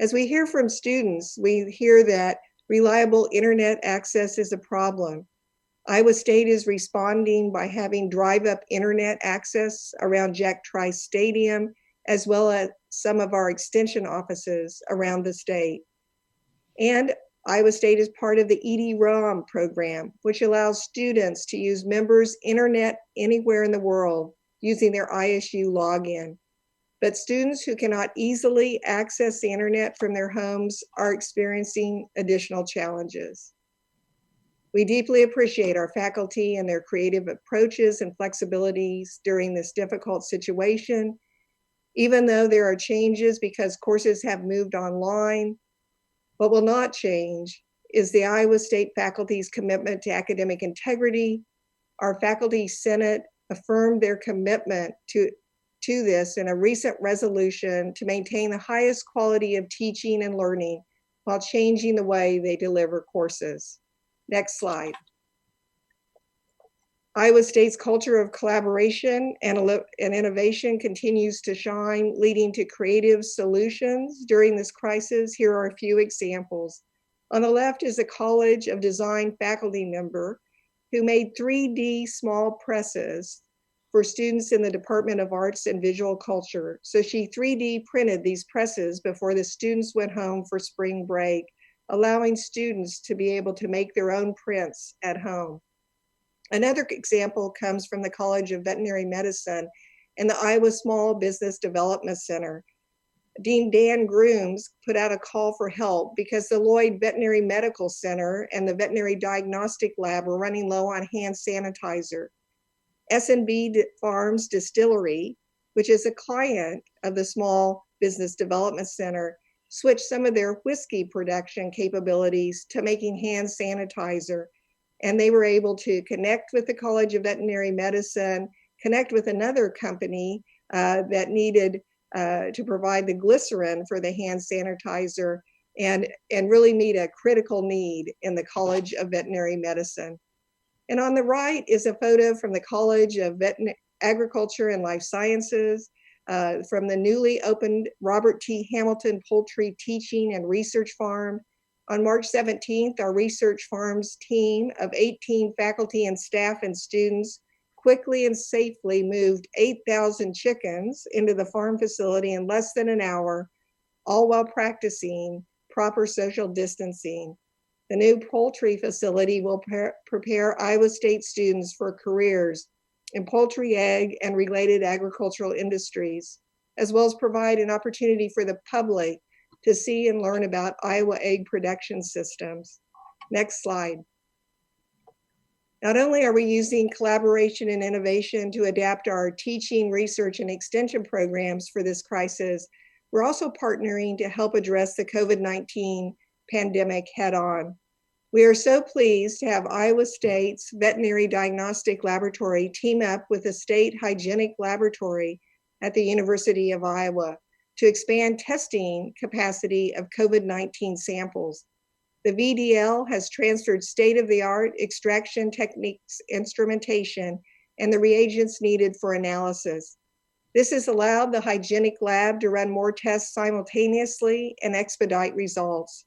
As we hear from students, we hear that reliable internet access is a problem. Iowa State is responding by having drive-up internet access around Jack Trice Stadium, as well as some of our extension offices around the state. And Iowa State is part of the ED-ROM program, which allows students to use members' internet anywhere in the world using their ISU login. But students who cannot easily access the internet from their homes are experiencing additional challenges. We deeply appreciate our faculty and their creative approaches and flexibilities during this difficult situation. Even though there are changes because courses have moved online, what will not change is the Iowa State faculty's commitment to academic integrity. Our faculty senate affirmed their commitment to this in a recent resolution to maintain the highest quality of teaching and learning while changing the way they deliver courses. Next slide. Iowa State's culture of collaboration and innovation continues to shine, leading to creative solutions during this crisis. Here are a few examples. On the left is a College of Design faculty member who made 3D small presses for students in the Department of Arts and Visual Culture. So she 3D printed these presses before the students went home for spring break, allowing students to be able to make their own prints at home. Another example comes from the College of Veterinary Medicine and the Iowa Small Business Development Center. Dean Dan Grooms put out a call for help because the Lloyd Veterinary Medical Center and the Veterinary Diagnostic Lab were running low on hand sanitizer. S&B Farms Distillery, which is a client of the Small Business Development Center, switched some of their whiskey production capabilities to making hand sanitizer. And they were able to connect with the College of Veterinary Medicine, connect with another company that needed to provide the glycerin for the hand sanitizer and really meet a critical need in the College of Veterinary Medicine. And on the right is a photo from the College of Agriculture and Life Sciences from the newly opened Robert T. Hamilton Poultry Teaching and Research Farm. On March 17th, our research farms team of 18 faculty and staff and students quickly and safely moved 8,000 chickens into the farm facility in less than an hour, all while practicing proper social distancing. The new poultry facility will prepare Iowa State students for careers in poultry, egg, and related agricultural industries, as well as provide an opportunity for the public to see and learn about Iowa egg production systems. Next slide. Not only are we using collaboration and innovation to adapt our teaching, research, and extension programs for this crisis, we're also partnering to help address the COVID-19 pandemic head on. We are so pleased to have Iowa State's Veterinary Diagnostic Laboratory team up with the State Hygienic Laboratory at the University of Iowa to expand testing capacity of COVID-19 samples. The VDL has transferred state-of-the-art extraction techniques, instrumentation, and the reagents needed for analysis. This has allowed the hygienic lab to run more tests simultaneously and expedite results.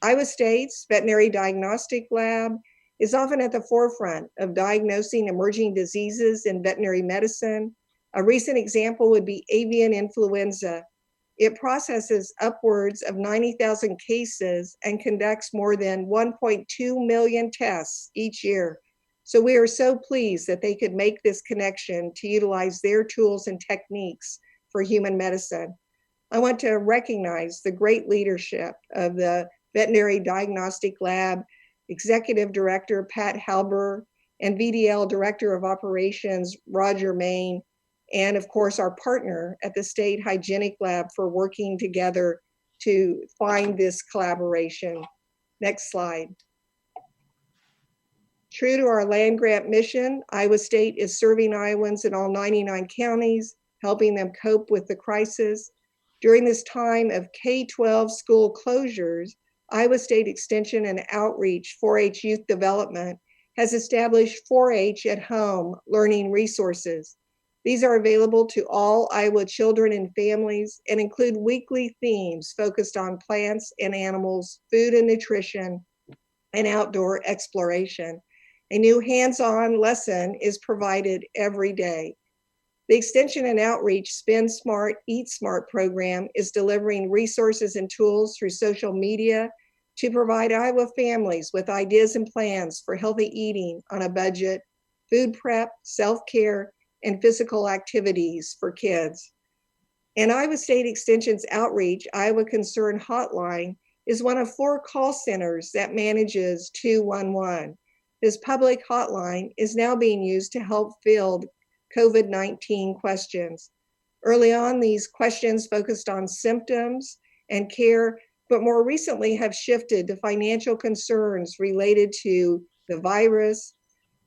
Iowa State's Veterinary Diagnostic Lab is often at the forefront of diagnosing emerging diseases in veterinary medicine. A recent example would be avian influenza. It processes upwards of 90,000 cases and conducts more than 1.2 million tests each year. So we are so pleased that they could make this connection to utilize their tools and techniques for human medicine. I want to recognize the great leadership of the Veterinary Diagnostic Lab Executive Director Pat Halber and VDL Director of Operations Roger Main, and of course our partner at the State Hygienic Lab for working together to find this collaboration. Next slide. True to our land grant mission, Iowa State is serving Iowans in all 99 counties, helping them cope with the crisis. During this time of K-12 school closures, Iowa State Extension and Outreach 4-H Youth Development has established 4-H at home learning resources. These are available to all Iowa children and families and include weekly themes focused on plants and animals, food and nutrition, and outdoor exploration. A new hands-on lesson is provided every day. The Extension and Outreach Spend Smart, Eat Smart program is delivering resources and tools through social media to provide Iowa families with ideas and plans for healthy eating on a budget, food prep, self-care, and physical activities for kids. And Iowa State Extension's Outreach Iowa Concern Hotline is one of 4 call centers that manages 211. This public hotline is now being used to help field COVID-19 questions. Early on, these questions focused on symptoms and care, but more recently have shifted to financial concerns related to the virus.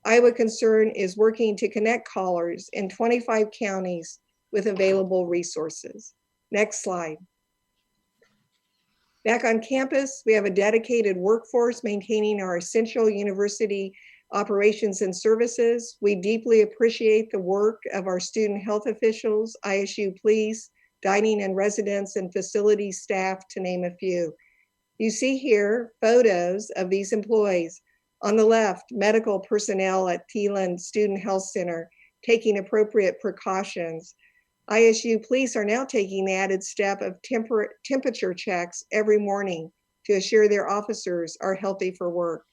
Iowa Concern is working to connect callers in 25 counties with available resources. Next slide. Back on campus, we have a dedicated workforce maintaining our essential university operations and services. We deeply appreciate the work of our student health officials, ISU police, dining and residence and facility staff, to name a few. You see here photos of these employees. On the left, medical personnel at Thielen Student Health Center taking appropriate precautions. ISU police are now taking the added step of temperature checks every morning to assure their officers are healthy for work.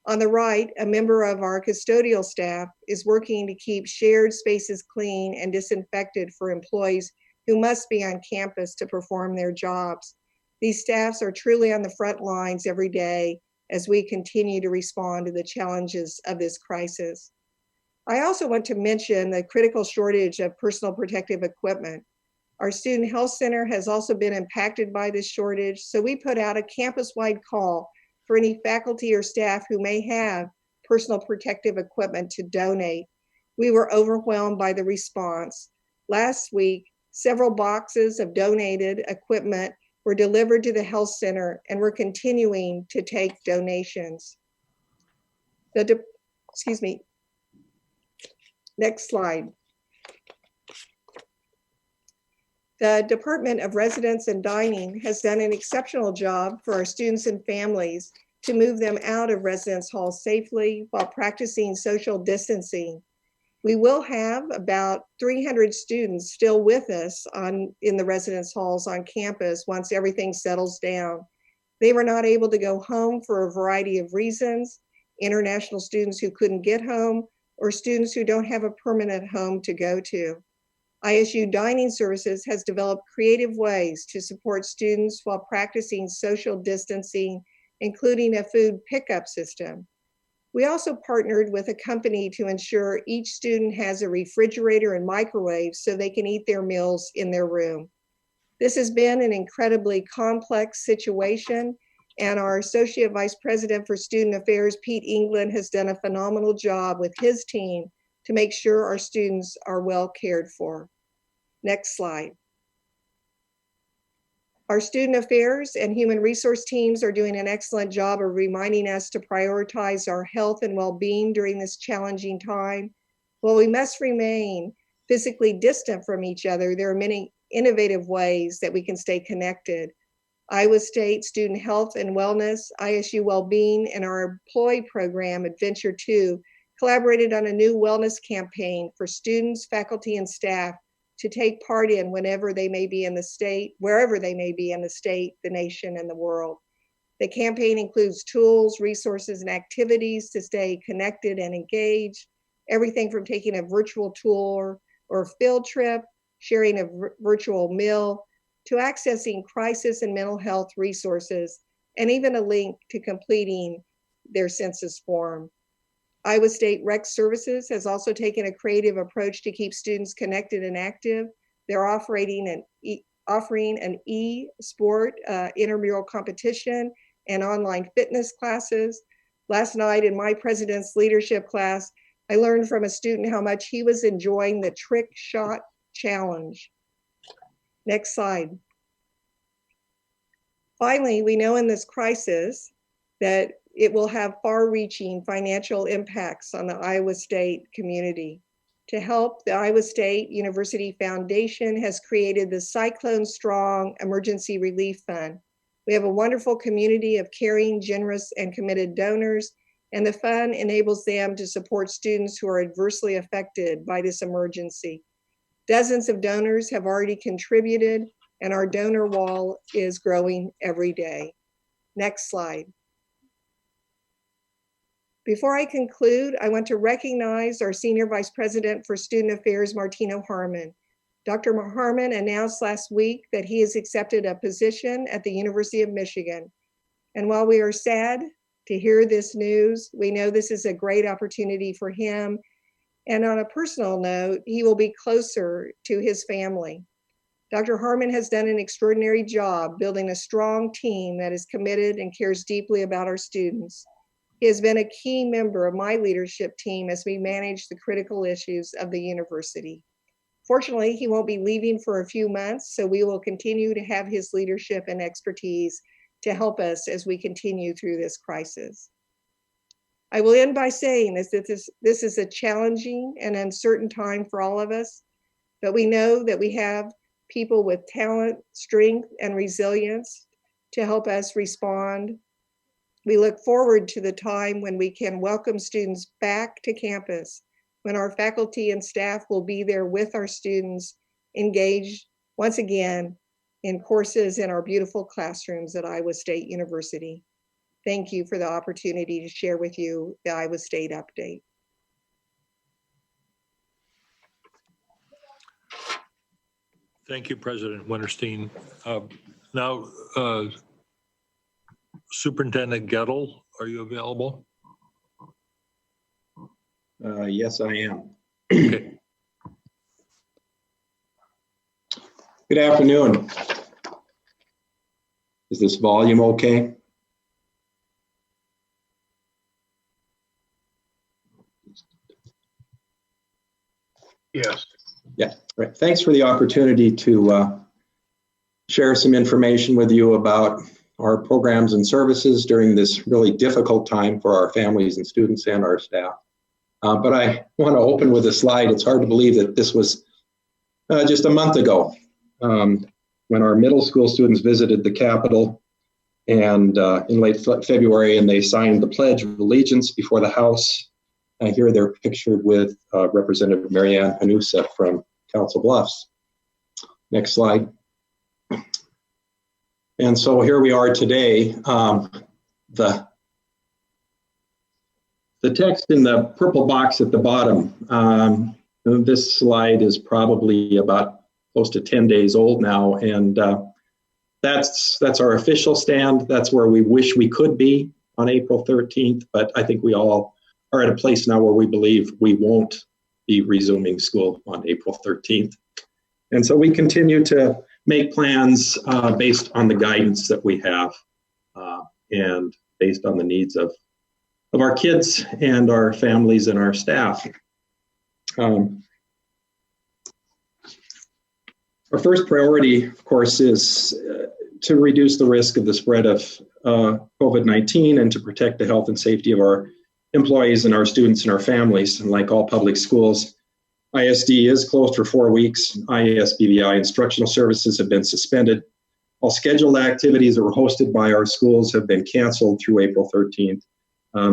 On the right, a member of our custodial staff is working to keep shared spaces clean and disinfected for employees who must be on campus to perform their jobs. These staffs are truly on the front lines every day as we continue to respond to the challenges of this crisis. I also want to mention the critical shortage of personal protective equipment. Our Student Health Center has also been impacted by this shortage, so we put out a campus-wide call for any faculty or staff who may have personal protective equipment to donate. We were overwhelmed by the response. Last week, several boxes of donated equipment were delivered to the health center, and we're continuing to take donations. Next slide. The Department of Residence and Dining has done an exceptional job for our students and families to move them out of residence halls safely while practicing social distancing. We will have about 300 students still with us in the residence halls on campus once everything settles down. They were not able to go home for a variety of reasons: international students who couldn't get home, or students who don't have a permanent home to go to. ISU Dining Services has developed creative ways to support students while practicing social distancing, including a food pickup system. We also partnered with a company to ensure each student has a refrigerator and microwave so they can eat their meals in their room. This has been an incredibly complex situation, and our Associate Vice President for Student Affairs, Pete England, has done a phenomenal job with his team to make sure our students are well cared for. Next slide. Our student affairs and human resource teams are doing an excellent job of reminding us to prioritize our health and well-being during this challenging time. While we must remain physically distant from each other, there are many innovative ways that we can stay connected. Iowa State Student Health and Wellness, ISU Wellbeing, and our employee program, Adventure 2, collaborated on a new wellness campaign for students, faculty, and staff to take part in whenever they may be in the state, wherever they may be in the state, the nation, and the world. The campaign includes tools, resources, and activities to stay connected and engaged, everything from taking a virtual tour or field trip, sharing a virtual meal, to accessing crisis and mental health resources, and even a link to completing their census form. Iowa State Rec Services has also taken a creative approach to keep students connected and active. They're offering an e-sport intramural competition and online fitness classes. Last night in my president's leadership class, I learned from a student how much he was enjoying the trick shot challenge. Next slide. Finally, we know in this crisis that it will have far-reaching financial impacts on the Iowa State community. To help, the Iowa State University Foundation has created the Cyclone Strong Emergency Relief Fund. We have a wonderful community of caring, generous, and committed donors, and the fund enables them to support students who are adversely affected by this emergency. Dozens of donors have already contributed, and our donor wall is growing every day. Next slide. Before I conclude, I want to recognize our Senior Vice President for Student Affairs, Martino Harmon. Dr. Harmon announced last week that he has accepted a position at the University of Michigan. And while we are sad to hear this news, we know this is a great opportunity for him. And on a personal note, he will be closer to his family. Dr. Harmon has done an extraordinary job building a strong team that is committed and cares deeply about our students. He has been a key member of my leadership team as we manage the critical issues of the university. Fortunately, he won't be leaving for a few months, so we will continue to have his leadership and expertise to help us as we continue through this crisis. I will end by saying that this is a challenging and uncertain time for all of us, but we know that we have people with talent, strength, and resilience to help us respond. We look forward to the time when we can welcome students back to campus, when our faculty and staff will be there with our students, engaged once again in courses in our beautiful classrooms at Iowa State University. Thank you for the opportunity to share with you the Iowa State update. Thank you, President Wintersteen. Now, Superintendent Gettel, are you available? Yes, I am. Okay. Good afternoon. Is this volume okay? Yes. Yeah, right. Thanks for the opportunity to share some information with you about our programs and services during this really difficult time for our families and students and our staff. But I want to open with a slide. It's hard to believe that this was just a month ago when our middle school students visited the Capitol and in late February, and they signed the Pledge of Allegiance before the House. Here they're pictured with Representative Marianne Hanusa from Council Bluffs. Next slide. And so here we are today. The text in the purple box at the bottom This slide is probably about close to 10 days old now, and that's our official stand. That's where we wish we could be on April 13th, but I think we all are at a place now where we believe we won't be resuming school on April 13th. And so we continue to make plans based on the guidance that we have and based on the needs of our kids and our families and our staff. Our first priority, of course, is to reduce the risk of the spread of COVID-19 and to protect the health and safety of our employees and our students and our families. And like all public schools, ISD is closed for 4 weeks. ISBVI instructional services have been suspended. All scheduled activities that were hosted by our schools have been canceled through April 13th.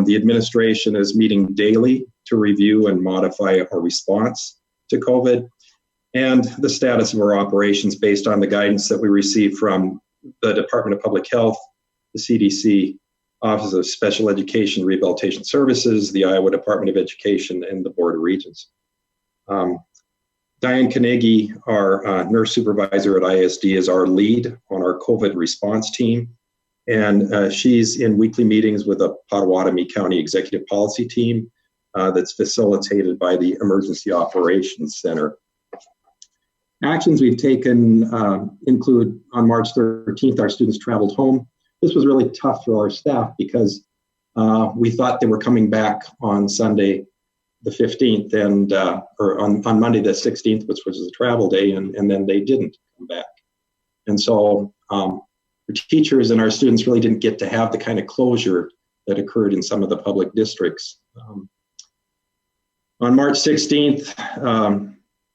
The administration is meeting daily to review and modify our response to COVID and the status of our operations based on the guidance that we received from the Department of Public Health, the CDC, Office of Special Education Rehabilitation Services, the Iowa Department of Education, and the Board of Regents. Diane Carnegie, our nurse supervisor at ISD, is our lead on our COVID response team. And she's in weekly meetings with a Potawatomi County Executive Policy team that's facilitated by the Emergency Operations Center. Actions we've taken include on March 13th, our students traveled home. This was really tough for our staff because we thought they were coming back on Sunday, the 15th, and or on Monday, the 16th, which was a travel day, and then they didn't come back. And so the teachers and our students really didn't get to have the kind of closure that occurred in some of the public districts. On March 16th,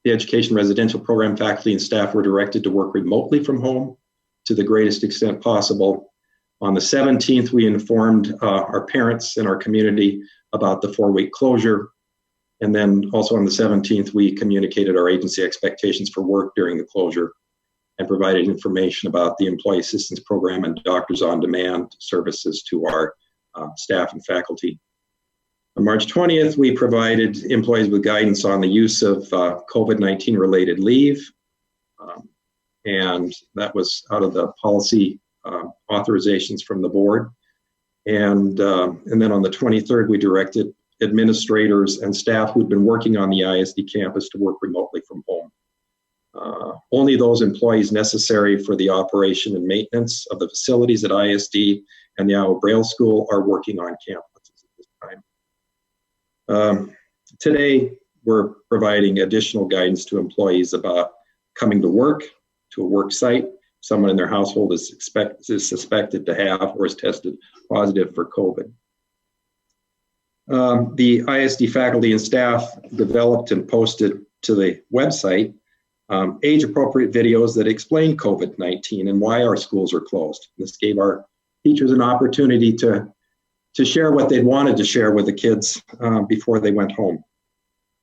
the education residential program faculty and staff were directed to work remotely from home to the greatest extent possible. On the 17th, we informed our parents and our community about the 4-week closure. And then also on the 17th, we communicated our agency expectations for work during the closure and provided information about the Employee Assistance Program and Doctors on Demand services to our staff and faculty. On March 20th, we provided employees with guidance on the use of COVID-19 related leave. And that was out of the policy authorizations from the board. And then on the 23rd, we directed administrators and staff who'd been working on the ISD campus to work remotely from home. Only those employees necessary for the operation and maintenance of the facilities at ISD and the Iowa Braille School are working on campus at this time. Today, we're providing additional guidance to employees about coming to work, to a work site. Someone in their household is suspected to have or is tested positive for COVID. The ISD faculty and staff developed and posted to the website age-appropriate videos that explain COVID-19 and why our schools are closed. This gave our teachers an opportunity to share what they'd wanted to share with the kids before they went home.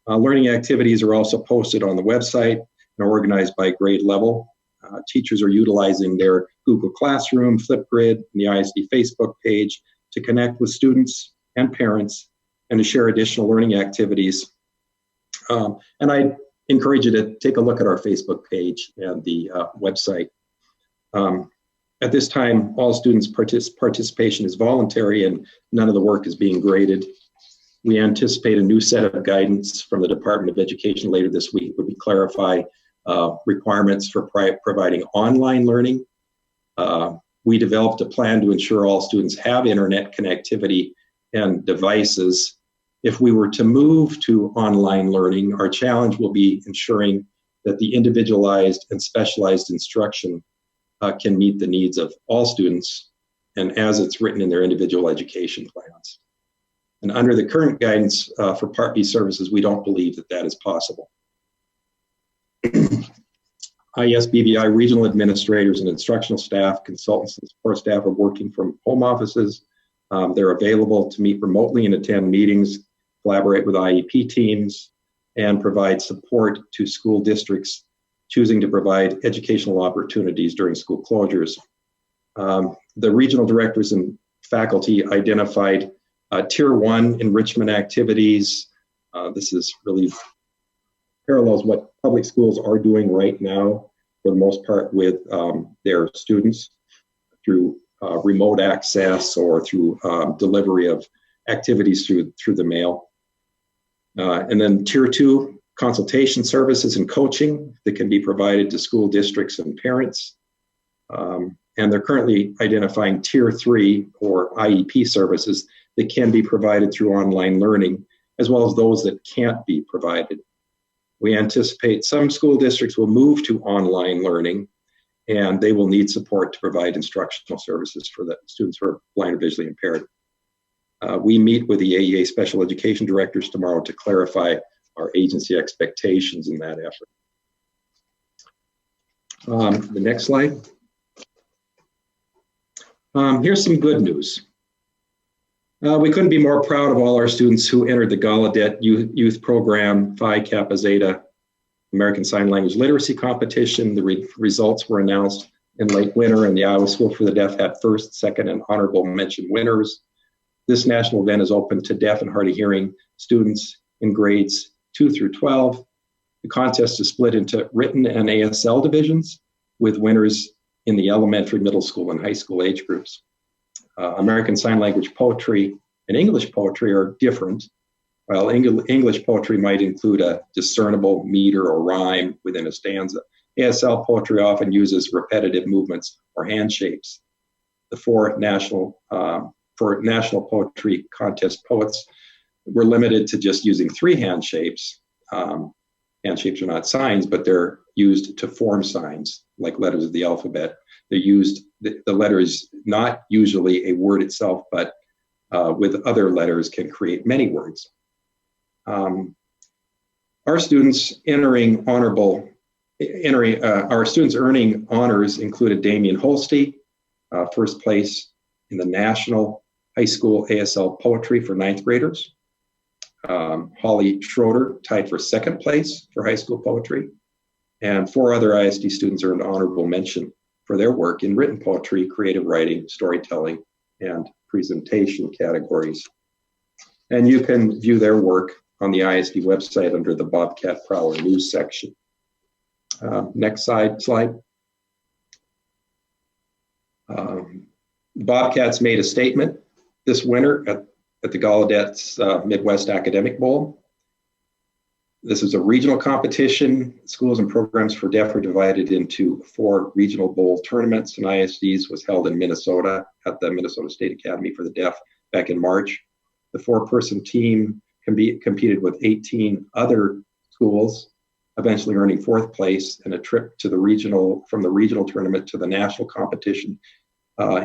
Learning activities are also posted on the website and organized by grade level. Teachers are utilizing their Google Classroom, Flipgrid, and the ISD Facebook page to connect with students and parents and to share additional learning activities. And I encourage you to take a look at our Facebook page and the website. At this time, all students' participation is voluntary and none of the work is being graded. We anticipate a new set of guidance from the Department of Education later this week where we clarify requirements for providing online learning. We developed a plan to ensure all students have internet connectivity and devices. If we were to move to online learning, our challenge will be ensuring that the individualized and specialized instruction can meet the needs of all students and as it's written in their individual education plans. And under the current guidance for Part B services, we don't believe that that is possible. ISBVI regional administrators and instructional staff, consultants, and support staff are working from home offices. They're available to meet remotely and attend meetings, collaborate with IEP teams, and provide support to school districts choosing to provide educational opportunities during school closures. The regional directors and faculty identified Tier 1 enrichment activities. This is really parallels what public schools are doing right now, for the most part, with their students through remote access or through delivery of activities through the mail. And then Tier 2, consultation services and coaching that can be provided to school districts and parents. And they're currently identifying Tier 3 or IEP services that can be provided through online learning, as well as those that can't be provided. We anticipate some school districts will move to online learning, and they will need support to provide instructional services for the students who are blind or visually impaired. We meet with the AEA special education directors tomorrow to clarify our agency expectations in that effort. The next slide. Here's some good news. We couldn't be more proud of all our students who entered the Gallaudet Youth Program Phi Kappa Zeta American Sign Language Literacy Competition. The results were announced in late winter, and the Iowa School for the Deaf had first, second, and honorable mention winners. This national event is open to deaf and hard of hearing students in grades 2 through 12. The contest is split into written and ASL divisions, with winners in the elementary, middle school, and high school age groups. American Sign Language poetry and English poetry are different. While English poetry might include a discernible meter or rhyme within a stanza, ASL poetry often uses repetitive movements or hand shapes. The for National Poetry Contest poets were limited to just using 3 hand shapes. Hand shapes are not signs, but they're used to form signs, like letters of the alphabet. They're used, the letter is not usually a word itself, but with other letters can create many words. Our students earning honors included Damian Holste, first place in the National High School ASL Poetry for 9th graders. Holly Schroeder tied for 2nd place for high school poetry. And 4 other ISD students earned honorable mention for their work in written poetry, creative writing, storytelling, and presentation categories. And you can view their work on the ISD website under the Bobcat Prowler News section. Next slide. Bobcats made a statement this winter at the Gallaudet's Midwest Academic Bowl. This is a regional competition. Schools and programs for deaf are divided into 4 regional bowl tournaments, and ISDs was held in Minnesota at the Minnesota State Academy for the Deaf back in March. The 4-person team competed with 18 other schools, eventually earning 4th place, and a trip to from the regional tournament to the national competition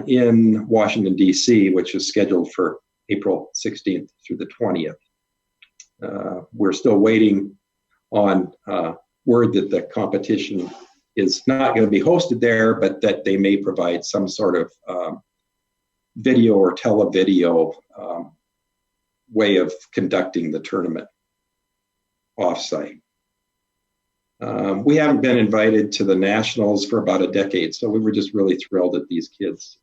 in Washington, D.C., which is scheduled for April 16th through the 20th. We're still waiting on word that the competition is not going to be hosted there, but that they may provide some sort of video or televideo way of conducting the tournament offsite. We haven't been invited to the nationals for about a decade, so we were just really thrilled that these kids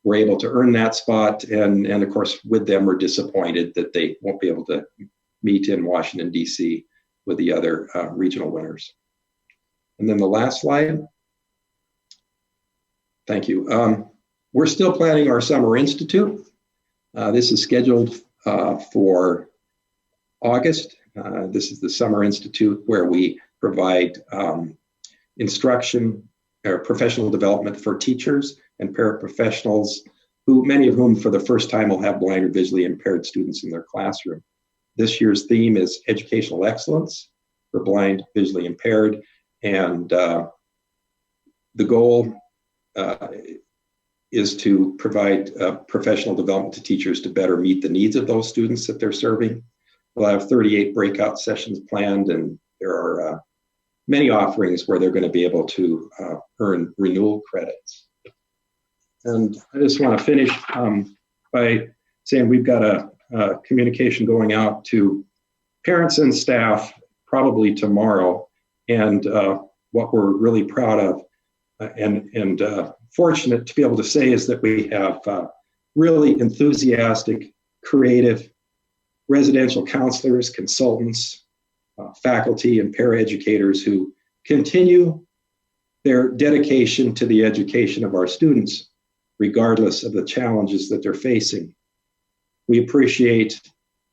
were able to earn that spot, and of course with them we're disappointed that they won't be able to meet in Washington, D.C. with the other regional winners. And then the last slide. Thank you. We're still planning our Summer Institute. This is scheduled for August. This is the Summer Institute where we provide instruction or professional development for teachers and paraprofessionals, many of whom for the first time will have blind or visually impaired students in their classroom. This year's theme is educational excellence for blind, visually impaired, and the goal is to provide professional development to teachers to better meet the needs of those students that they're serving. We'll have 38 breakout sessions planned, and there are many offerings where they're going to be able to earn renewal credits. And I just want to finish by saying we've got a communication going out to parents and staff probably tomorrow. And what we're really proud of and fortunate to be able to say is that we have really enthusiastic, creative residential counselors, consultants, faculty and paraeducators who continue their dedication to the education of our students, regardless of the challenges that they're facing. We appreciate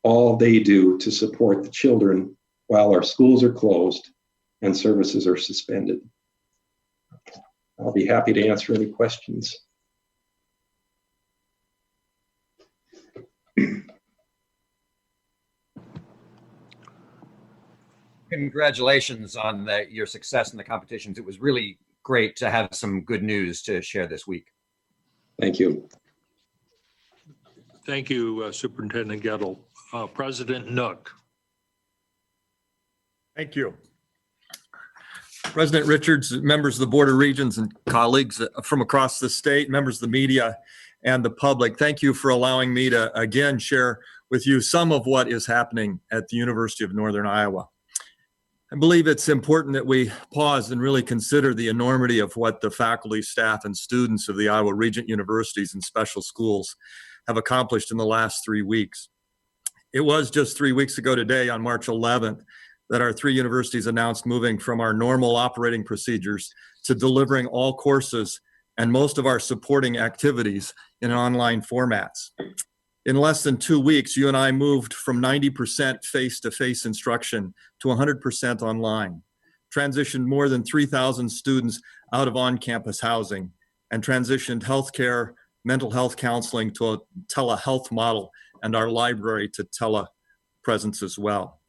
all they do to support the children while our schools are closed and services are suspended. I'll be happy to answer any questions. Congratulations on your success in the competitions. It was really great to have some good news to share this week. Thank you. Thank you, Superintendent Gettel. President Nook. Thank you. President Richards, members of the Board of Regents and colleagues from across the state, members of the media and the public, thank you for allowing me to again share with you some of what is happening at the University of Northern Iowa. I believe it's important that we pause and really consider the enormity of what the faculty, staff, and students of the Iowa Regent universities and special schools have accomplished in the last 3 weeks. It was just 3 weeks ago today, on March 11th, that our 3 universities announced moving from our normal operating procedures to delivering all courses and most of our supporting activities in online formats. In less than 2 weeks, you and I moved from 90% face-to-face instruction to 100% online, transitioned more than 3,000 students out of on-campus housing, and transitioned healthcare, mental health counseling to a telehealth model, and our library to telepresence as well.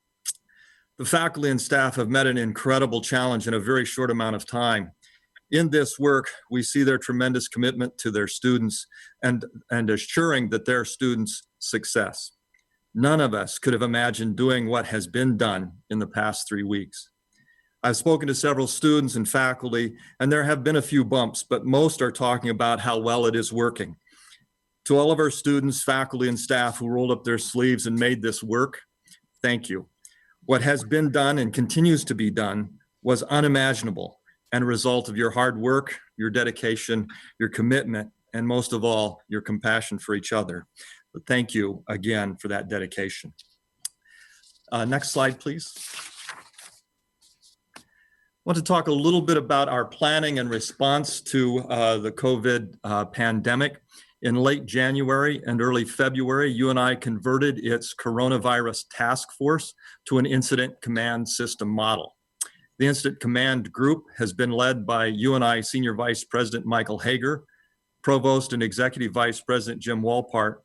The faculty and staff have met an incredible challenge in a very short amount of time. In this work, we see their tremendous commitment to their students and assuring that their students' success. None of us could have imagined doing what has been done in the past 3 weeks. I've spoken to several students and faculty, and there have been a few bumps, but most are talking about how well it is working. To all of our students, faculty, and staff who rolled up their sleeves and made this work, thank you. What has been done and continues to be done was unimaginable and a result of your hard work, your dedication, your commitment, and most of all, your compassion for each other. But thank you again for that dedication. Next slide, please. I want to talk a little bit about our planning and response to the COVID pandemic. In late January and early February, UNI converted its coronavirus task force to an incident command system model. The incident command group has been led by UNI Senior Vice President Michael Hager, Provost and Executive Vice President Jim Walpart,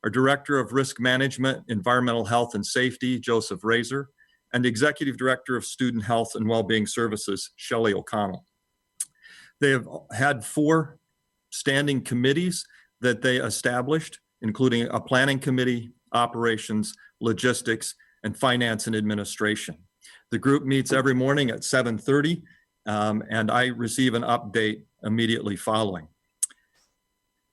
our Director of Risk Management, Environmental Health and Safety, Joseph Razor, and Executive Director of Student Health and Wellbeing Services, Shelley O'Connell. They have had 4 standing committees that they established, including a planning committee, operations, logistics, and finance and administration. The group meets every morning at 7:30, and I receive an update immediately following.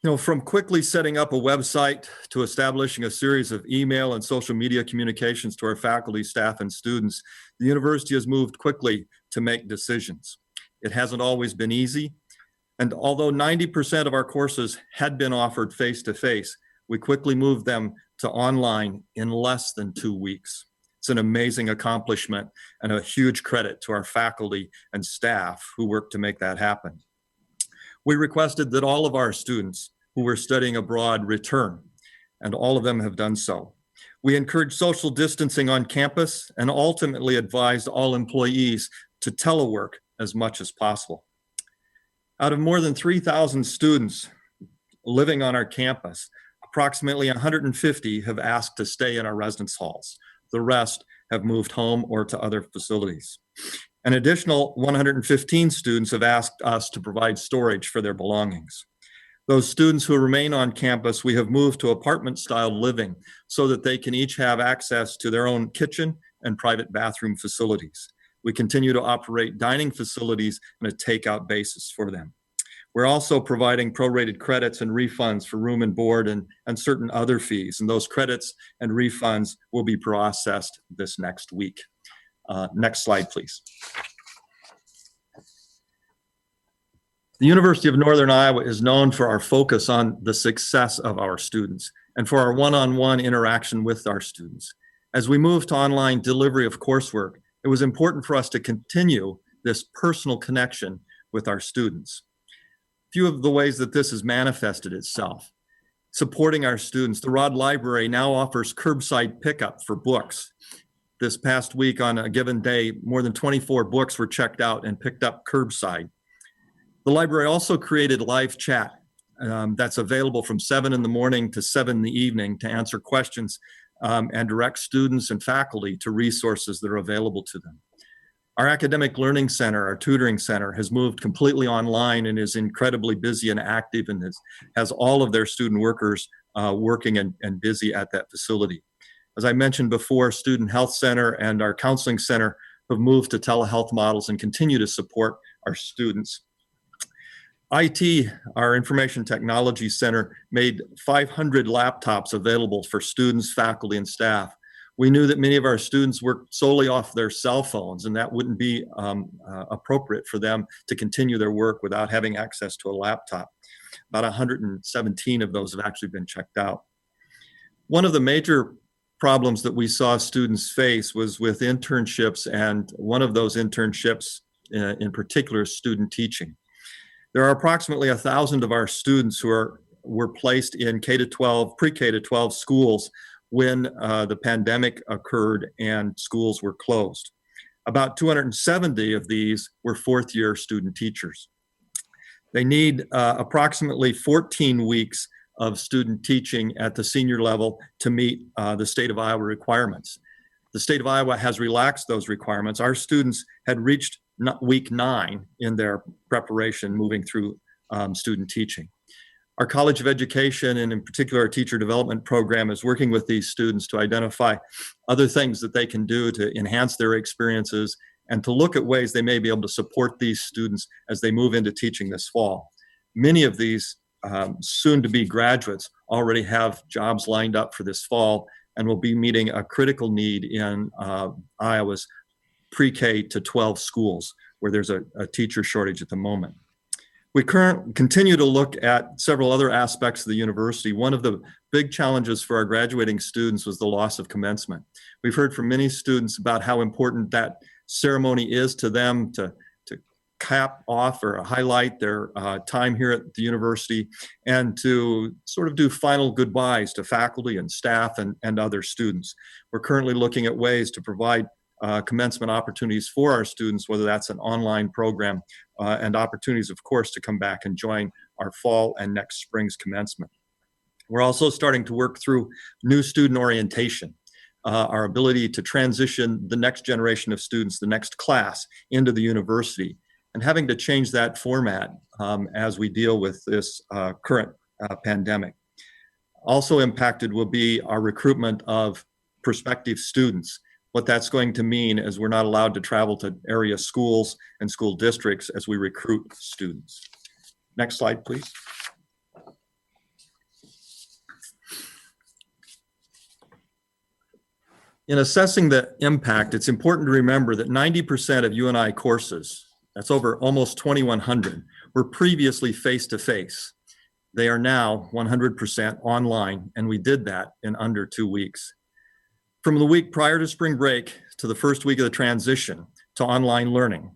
You know, from quickly setting up a website to establishing a series of email and social media communications to our faculty, staff, and students, the university has moved quickly to make decisions. It hasn't always been easy, and although 90% of our courses had been offered face-to-face, we quickly moved them to online in less than 2 weeks. It's an amazing accomplishment and a huge credit to our faculty and staff who worked to make that happen. We requested that all of our students who were studying abroad return, and all of them have done so. We encouraged social distancing on campus and ultimately advised all employees to telework as much as possible. Out of more than 3,000 students living on our campus, approximately 150 have asked to stay in our residence halls. The rest have moved home or to other facilities. An additional 115 students have asked us to provide storage for their belongings. Those students who remain on campus, we have moved to apartment-style living so that they can each have access to their own kitchen and private bathroom facilities. We continue to operate dining facilities on a takeout basis for them. We're also providing prorated credits and refunds for room and board and certain other fees. And those credits and refunds will be processed this next week. Next slide, please. The University of Northern Iowa is known for our focus on the success of our students and for our one-on-one interaction with our students. As we move to online delivery of coursework, it was important for us to continue this personal connection with our students. A few of the ways that this has manifested itself. Supporting our students, the Rod Library now offers curbside pickup for books. This past week on a given day, more than 24 books were checked out and picked up curbside. The library also created live chat that's available from 7 in the morning to 7 in the evening to answer questions and direct students and faculty to resources that are available to them. Our academic learning center, our tutoring center, has moved completely online and is incredibly busy and active, and has all of their student workers working and busy at that facility. As I mentioned before, Student Health Center and our Counseling Center have moved to telehealth models and continue to support our students. IT, our Information Technology Center, made 500 laptops available for students, faculty, and staff. We knew that many of our students worked solely off their cell phones, and that wouldn't be appropriate for them to continue their work without having access to a laptop. About 117 of those have actually been checked out. One of the major problems that we saw students face was with internships, and one of those internships in particular is student teaching. There are approximately 1,000 of our students who were placed in K-12, pre-K to 12 schools when the pandemic occurred and schools were closed. About 270 of these were fourth-year student teachers. They need approximately 14 weeks of student teaching at the senior level to meet the state of Iowa requirements. The state of Iowa has relaxed those requirements. Our students had reached week 9 in their preparation moving through student teaching. Our College of Education, and in particular our teacher development program, is working with these students to identify other things that they can do to enhance their experiences and to look at ways they may be able to support these students as they move into teaching this fall. Many of these soon-to-be graduates already have jobs lined up for this fall and will be meeting a critical need in Iowa's pre-K to 12 schools, where there's a teacher shortage at the moment. We continue to look at several other aspects of the university. One of the big challenges for our graduating students was the loss of commencement. We've heard from many students about how important that ceremony is to them to cap off or highlight their time here at the university and to sort of do final goodbyes to faculty and staff and other students. We're currently looking at ways to provide commencement opportunities for our students, whether that's an online program and opportunities, of course, to come back and join our fall and next spring's commencement. We're also starting to work through new student orientation, our ability to transition the next generation of students, the next class, into the university, and having to change that format as we deal with this current pandemic. Also impacted will be our recruitment of prospective students. What that's going to mean is we're not allowed to travel to area schools and school districts as we recruit students. Next slide, please. In assessing the impact, it's important to remember that 90% of UNI courses, that's over almost 2,100, were previously face-to-face. They are now 100% online, and we did that in under 2 weeks. From the week prior to spring break to the first week of the transition to online learning,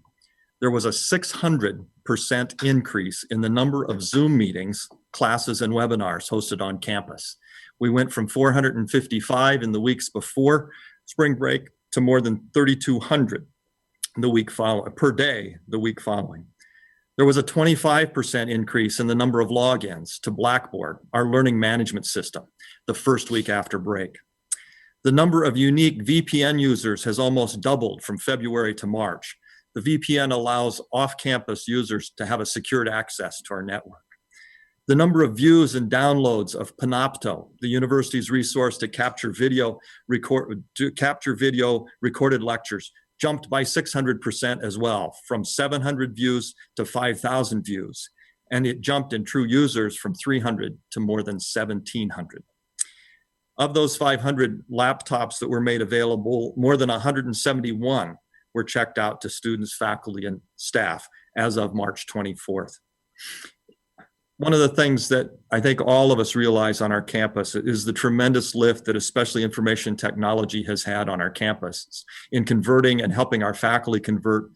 there was a 600% increase in the number of Zoom meetings, classes, and webinars hosted on campus. We went from 455 in the weeks before spring break to more than 3,200 the week following, per day the week following. There was a 25% increase in the number of logins to Blackboard, our learning management system, the first week after break. The number of unique VPN users has almost doubled from February to March. The VPN allows off-campus users to have a secured access to our network. The number of views and downloads of Panopto, the university's resource to capture video recorded lectures, jumped by 600% as well, from 700 views to 5,000 views. And it jumped in true users from 300 to more than 1,700. Of those 500 laptops that were made available, more than 171 were checked out to students, faculty, and staff as of March 24th. one of the things that I think all of us realize on our campus is the tremendous lift that especially information technology has had on our campuses in converting and helping our faculty convert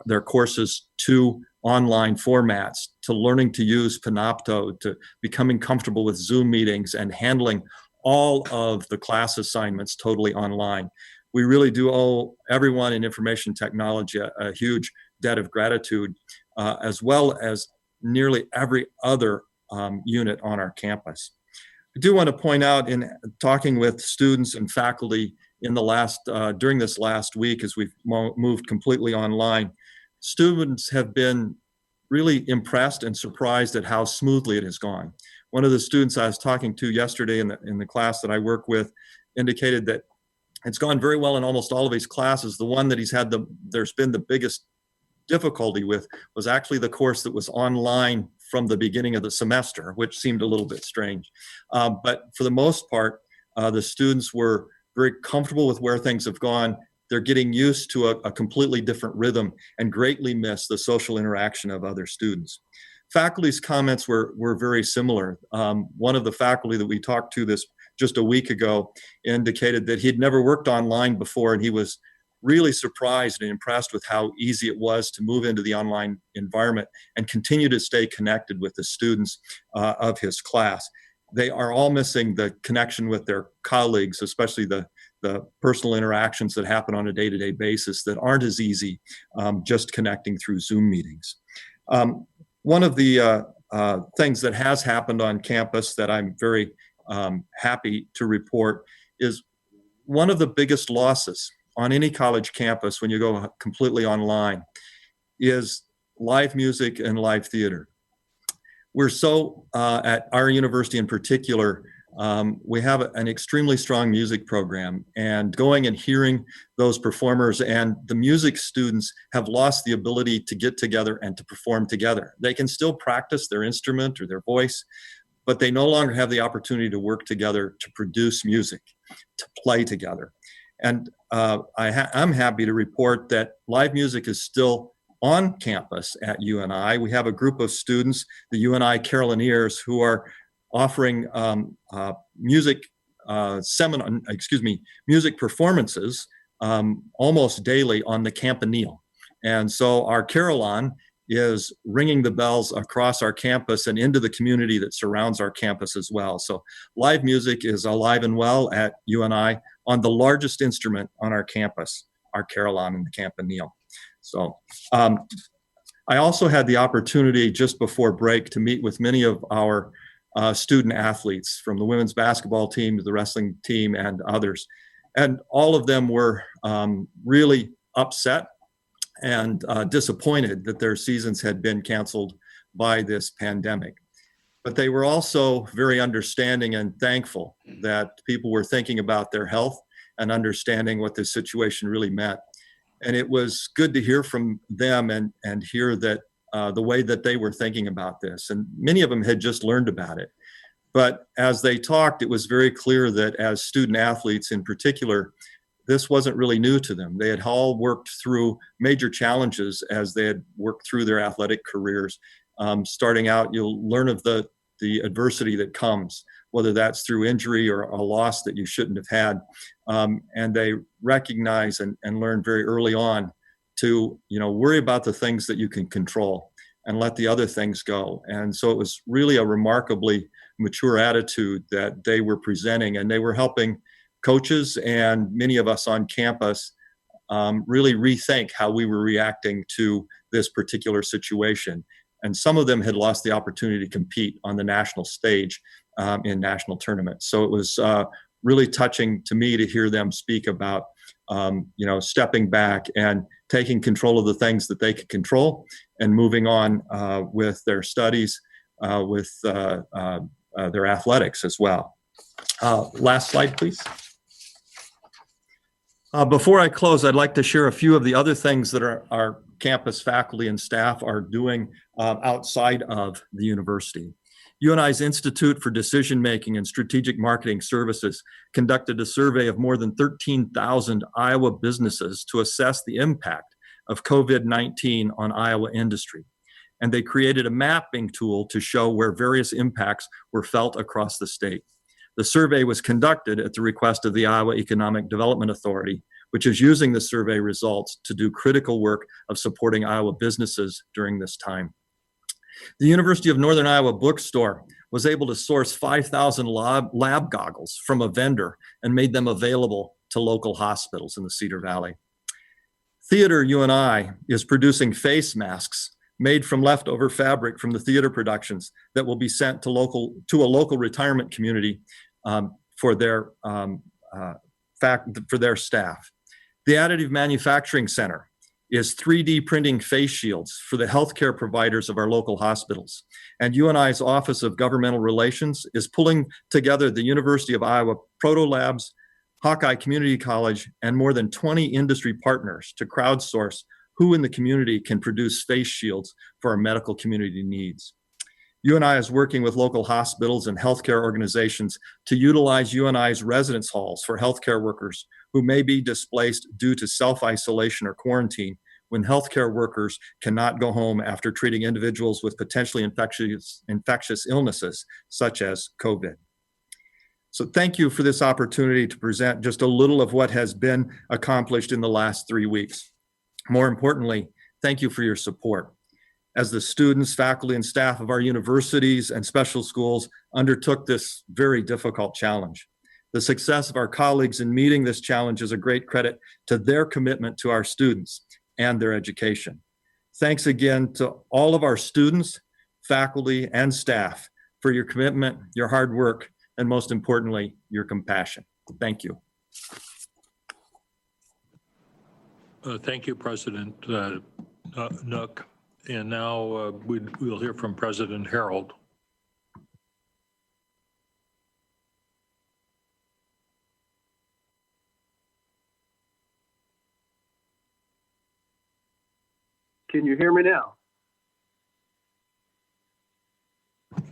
their courses to online formats, to learning to use Panopto, to becoming comfortable with Zoom meetings and handling all of the class assignments totally online. We really do owe everyone in information technology a huge debt of gratitude, as well as nearly every other unit on our campus. I do want to point out, in talking with students and faculty in the during this last week as we've moved completely online, students have been really impressed and surprised at how smoothly it has gone. One of the students I was talking to yesterday in the class that I work with indicated that it's gone very well in almost all of his classes. The one that there's been the biggest difficulty with was actually the course that was online from the beginning of the semester, which seemed a little bit strange. But for the most part, the students were very comfortable with where things have gone. They're getting used to a completely different rhythm and greatly miss the social interaction of other students. Faculty's comments were very similar. One of the faculty that we talked to just a week ago indicated that he'd never worked online before, and he was really surprised and impressed with how easy it was to move into the online environment and continue to stay connected with the students of his class. They are all missing the connection with their colleagues, especially the personal interactions that happen on a day-to-day basis that aren't as easy just connecting through Zoom meetings. One of the things that has happened on campus that I'm very happy to report is one of the biggest losses on any college campus when you go completely online is live music and live theater. We're so, at our university in particular, we have an extremely strong music program, and going and hearing those performers and the music students have lost the ability to get together and to perform together. They can still practice their instrument or their voice, but they no longer have the opportunity to work together to produce music, to play together. And I'm happy to report that live music is still on campus at UNI. We have a group of students, the UNI Carolineers, who are offering music performances almost daily on the campanile. And so our carillon is ringing the bells across our campus and into the community that surrounds our campus as well. So live music is alive and well at UNI on the largest instrument on our campus, our carillon and the campanile. So I also had the opportunity just before break to meet with many of our student athletes, from the women's basketball team to the wrestling team and others. And all of them were really upset and disappointed that their seasons had been canceled by this pandemic. But they were also very understanding and thankful that people were thinking about their health and understanding what this situation really meant. And it was good to hear from them and hear that the way that they were thinking about this. And many of them had just learned about it. But as they talked, it was very clear that as student athletes in particular, this wasn't really new to them. They had all worked through major challenges as they had worked through their athletic careers. Starting out, you'll learn of the adversity that comes, whether that's through injury or a loss that you shouldn't have had. And they recognize and learn very early on to, worry about the things that you can control and let the other things go. And so it was really a remarkably mature attitude that they were presenting, and they were helping coaches and many of us on campus really rethink how we were reacting to this particular situation. And some of them had lost the opportunity to compete on the national stage in national tournaments. So it was really touching to me to hear them speak about, stepping back and taking control of the things that they could control and moving on with their studies, with their athletics as well. Last slide, please. Before I close, I'd like to share a few of the other things that our campus faculty and staff are doing outside of the university. UNI's Institute for Decision Making and Strategic Marketing Services conducted a survey of more than 13,000 Iowa businesses to assess the impact of COVID-19 on Iowa industry. and they created a mapping tool to show where various impacts were felt across the state. The survey was conducted at the request of the Iowa Economic Development Authority, which is using the survey results to do critical work of supporting Iowa businesses during this time. The University of Northern Iowa bookstore was able to source 5,000 lab goggles from a vendor and made them available to local hospitals in the Cedar Valley. Theater UNI is producing face masks made from leftover fabric from the theater productions that will be sent to a local retirement community for their staff. The Additive Manufacturing Center is 3D printing face shields for the healthcare providers of our local hospitals. And UNI's Office of Governmental Relations is pulling together the University of Iowa Proto Labs, Hawkeye Community College, and more than 20 industry partners to crowdsource who in the community can produce face shields for our medical community needs. UNI is working with local hospitals and healthcare organizations to utilize UNI's residence halls for healthcare workers who may be displaced due to self-isolation or quarantine when healthcare workers cannot go home after treating individuals with potentially infectious illnesses such as COVID. So thank you for this opportunity to present just a little of what has been accomplished in the last 3 weeks. More importantly, thank you for your support. As the students, faculty, and staff of our universities and special schools undertook this very difficult challenge. The success of our colleagues in meeting this challenge is a great credit to their commitment to our students and their education. Thanks again to all of our students, faculty, and staff for your commitment, your hard work, and most importantly, your compassion. Thank you. Thank you, President Nook. And now we'll hear from President Harreld. Can you hear me now?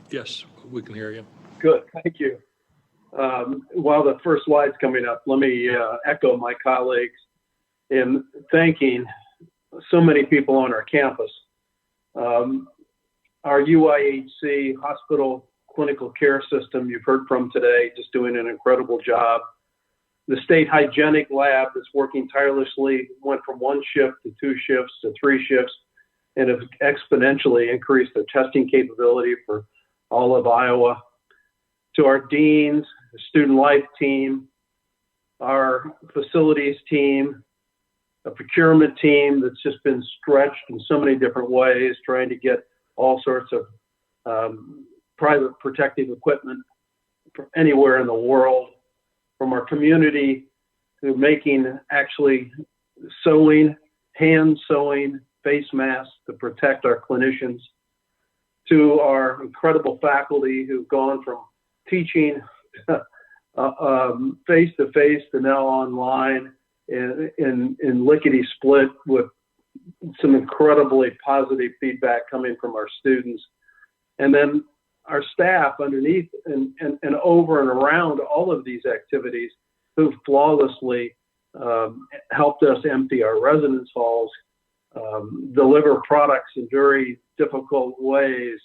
Yes, we can hear you. Good, thank you. While the first slide's coming up, let me echo my colleagues in thanking so many people on our campus. Our UIHC hospital clinical care system you've heard from today, just doing an incredible job. The state hygienic lab that's working tirelessly, went from 1 shift to 2 shifts to 3 shifts, and have exponentially increased their testing capability for all of Iowa. To our deans, the student life team, our facilities team, a procurement team that's just been stretched in so many different ways, trying to get all sorts of private protective equipment from anywhere in the world. From our community to making actually sewing, hand sewing face masks to protect our clinicians, to our incredible faculty who've gone from teaching face-to-face to now online in lickety-split with some incredibly positive feedback coming from our students. And then our staff underneath and over and around all of these activities who flawlessly helped us empty our residence halls, deliver products in very difficult ways,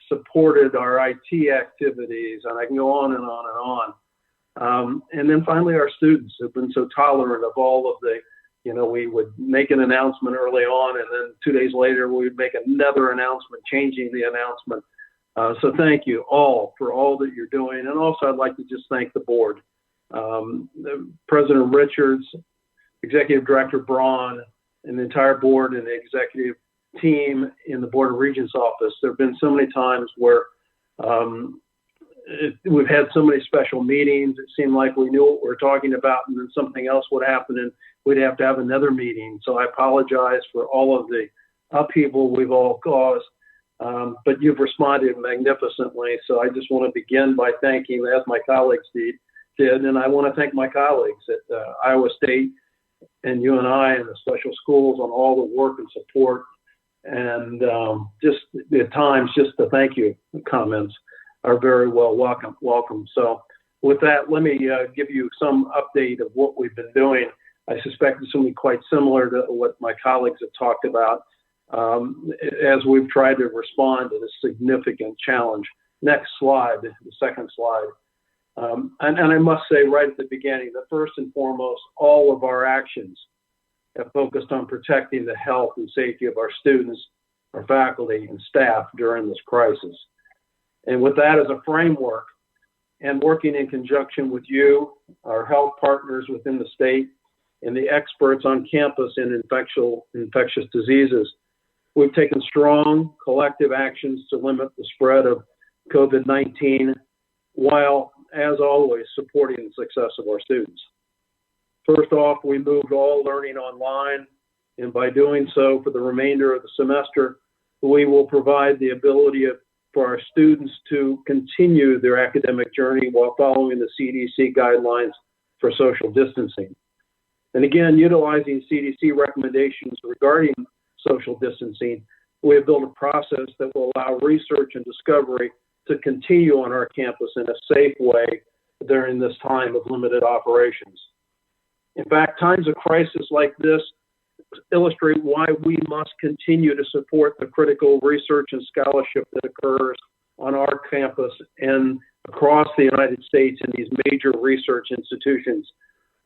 supported our IT activities, and I can go on and on and on. And then finally, our students have been so tolerant of all of the, we would make an announcement early on, and then 2 days later, we would make another announcement, changing the announcement. So thank you all for all that you're doing. And also, I'd like to just thank the board, President Richards, Executive Director Braun, and the entire board and the executive team in the Board of Regents office. There have been so many times where we've had so many special meetings. It seemed like we knew what we were talking about, and then something else would happen, and we'd have to have another meeting. So I apologize for all of the upheaval we've all caused. But you've responded magnificently. So I just want to begin by thanking, as my colleagues did, and I want to thank my colleagues at Iowa State and UNI and the special schools on all the work and support. And just at times, just the thank you comments are very well welcome. So with that, let me give you some update of what we've been doing. I suspect it's going to be quite similar to what my colleagues have talked about. as we've tried to respond to this significant challenge. Next slide, the second slide. And I must say right at the beginning that first and foremost, all of our actions have focused on protecting the health and safety of our students, our faculty, and staff during this crisis. And with that as a framework, and working in conjunction with you, our health partners within the state, and the experts on campus in infectious diseases, we've taken strong collective actions to limit the spread of COVID-19 while, as always, supporting the success of our students. First off, we moved all learning online, and by doing so for the remainder of the semester, we will provide the ability for our students to continue their academic journey while following the CDC guidelines for social distancing. And again, utilizing CDC recommendations regarding social distancing, we have built a process that will allow research and discovery to continue on our campus in a safe way during this time of limited operations. In fact, times of crisis like this illustrate why we must continue to support the critical research and scholarship that occurs on our campus and across the United States in these major research institutions.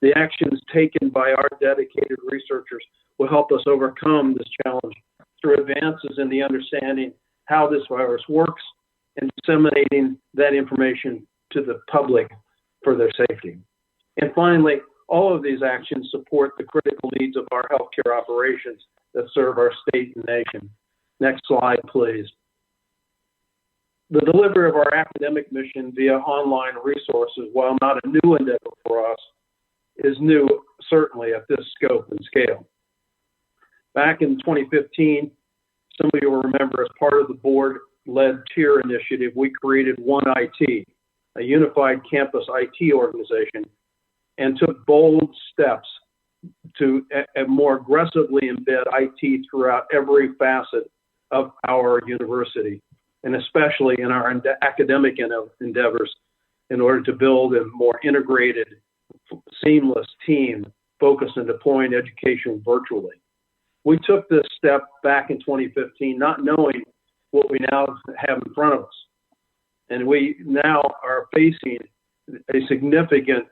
The actions taken by our dedicated researchers will help us overcome this challenge through advances in the understanding how this virus works and disseminating that information to the public for their safety. And finally, all of these actions support the critical needs of our healthcare operations that serve our state and nation. Next slide, please. The delivery of our academic mission via online resources, while not a new endeavor for us, is new, certainly at this scope and scale. Back in 2015, some of you will remember, as part of the board-led TIER initiative, we created One IT, a unified campus IT organization, and took bold steps to more aggressively embed IT throughout every facet of our university, and especially in our academic endeavors, in order to build a more integrated, seamless team focused on deploying education virtually. We took this step back in 2015, not knowing what we now have in front of us. And we now are facing a significant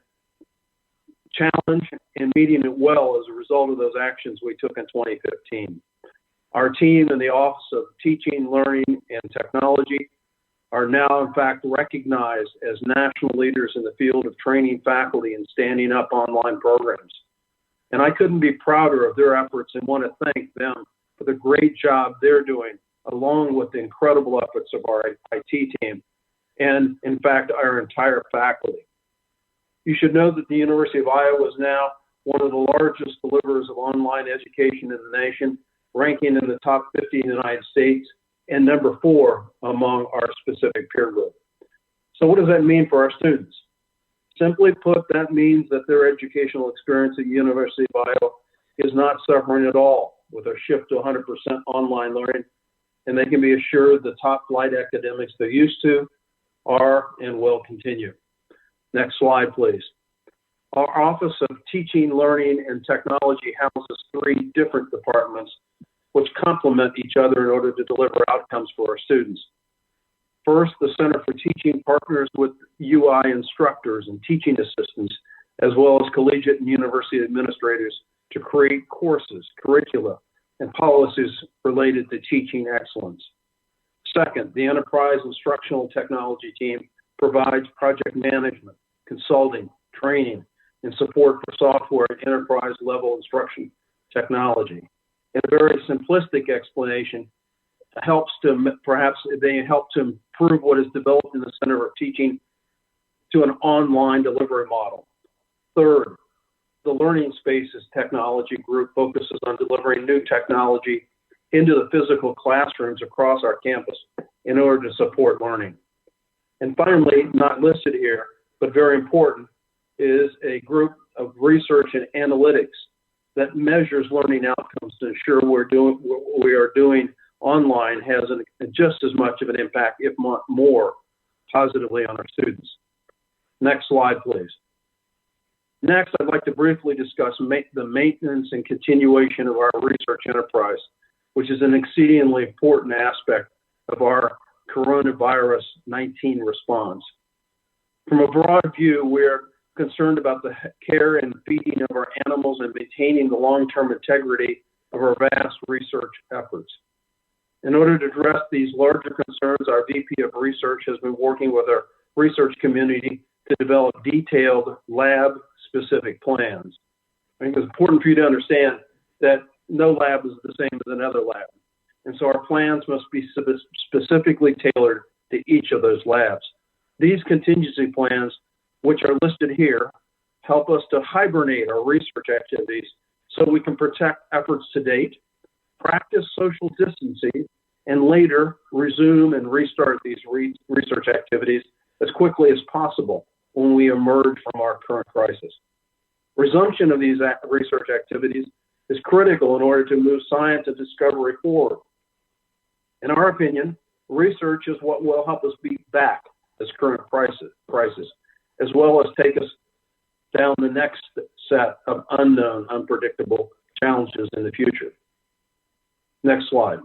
challenge and meeting it well as a result of those actions we took in 2015. Our team in the Office of Teaching, Learning, and Technology are now, in fact, recognized as national leaders in the field of training faculty and standing up online programs. And I couldn't be prouder of their efforts and want to thank them for the great job they're doing, along with the incredible efforts of our IT team and, in fact, our entire faculty. You should know that the University of Iowa is now one of the largest deliverers of online education in the nation, ranking in the top 50 in the United States and number 4 among our specific peer group. So what does that mean for our students? Simply put, that means that their educational experience at the University of Iowa is not suffering at all with our shift to 100% online learning, and they can be assured the top flight academics they're used to are and will continue. Next slide, please. Our Office of Teaching, Learning, and Technology houses 3 different departments which complement each other in order to deliver outcomes for our students. First, the Center for Teaching partners with UI instructors and teaching assistants, as well as collegiate and university administrators, to create courses, curricula, and policies related to teaching excellence. Second, the Enterprise Instructional Technology team provides project management, consulting, training, and support for software and enterprise-level instruction technology. In a very simplistic explanation, helps to they help to improve what is developed in the Center of Teaching to an online delivery model. Third, the Learning Spaces Technology Group focuses on delivering new technology into the physical classrooms across our campus in order to support learning. And finally, not listed here, but very important, is a group of research and analytics that measures learning outcomes to ensure what we are doing online has just as much of an impact, if not more, positively on our students. Next slide, please. Next, I'd like to briefly discuss the maintenance and continuation of our research enterprise. which is an exceedingly important aspect of our coronavirus 19 response. From a broad view, we're concerned about the care and feeding of our animals and maintaining the long-term integrity of our vast research efforts. In order to address these larger concerns, our VP of Research has been working with our research community to develop detailed lab-specific plans. I think it's important for you to understand that no lab is the same as another lab. And so our plans must be specifically tailored to each of those labs. These contingency plans, which are listed here, help us to hibernate our research activities so we can protect efforts to date, practice social distancing, and later resume and restart these research activities as quickly as possible when we emerge from our current crisis. Resumption of these research activities is critical in order to move science and discovery forward. In our opinion, research is what will help us beat back this current crisis, as well as take us down the next set of unknown, unpredictable challenges in the future. Next slide.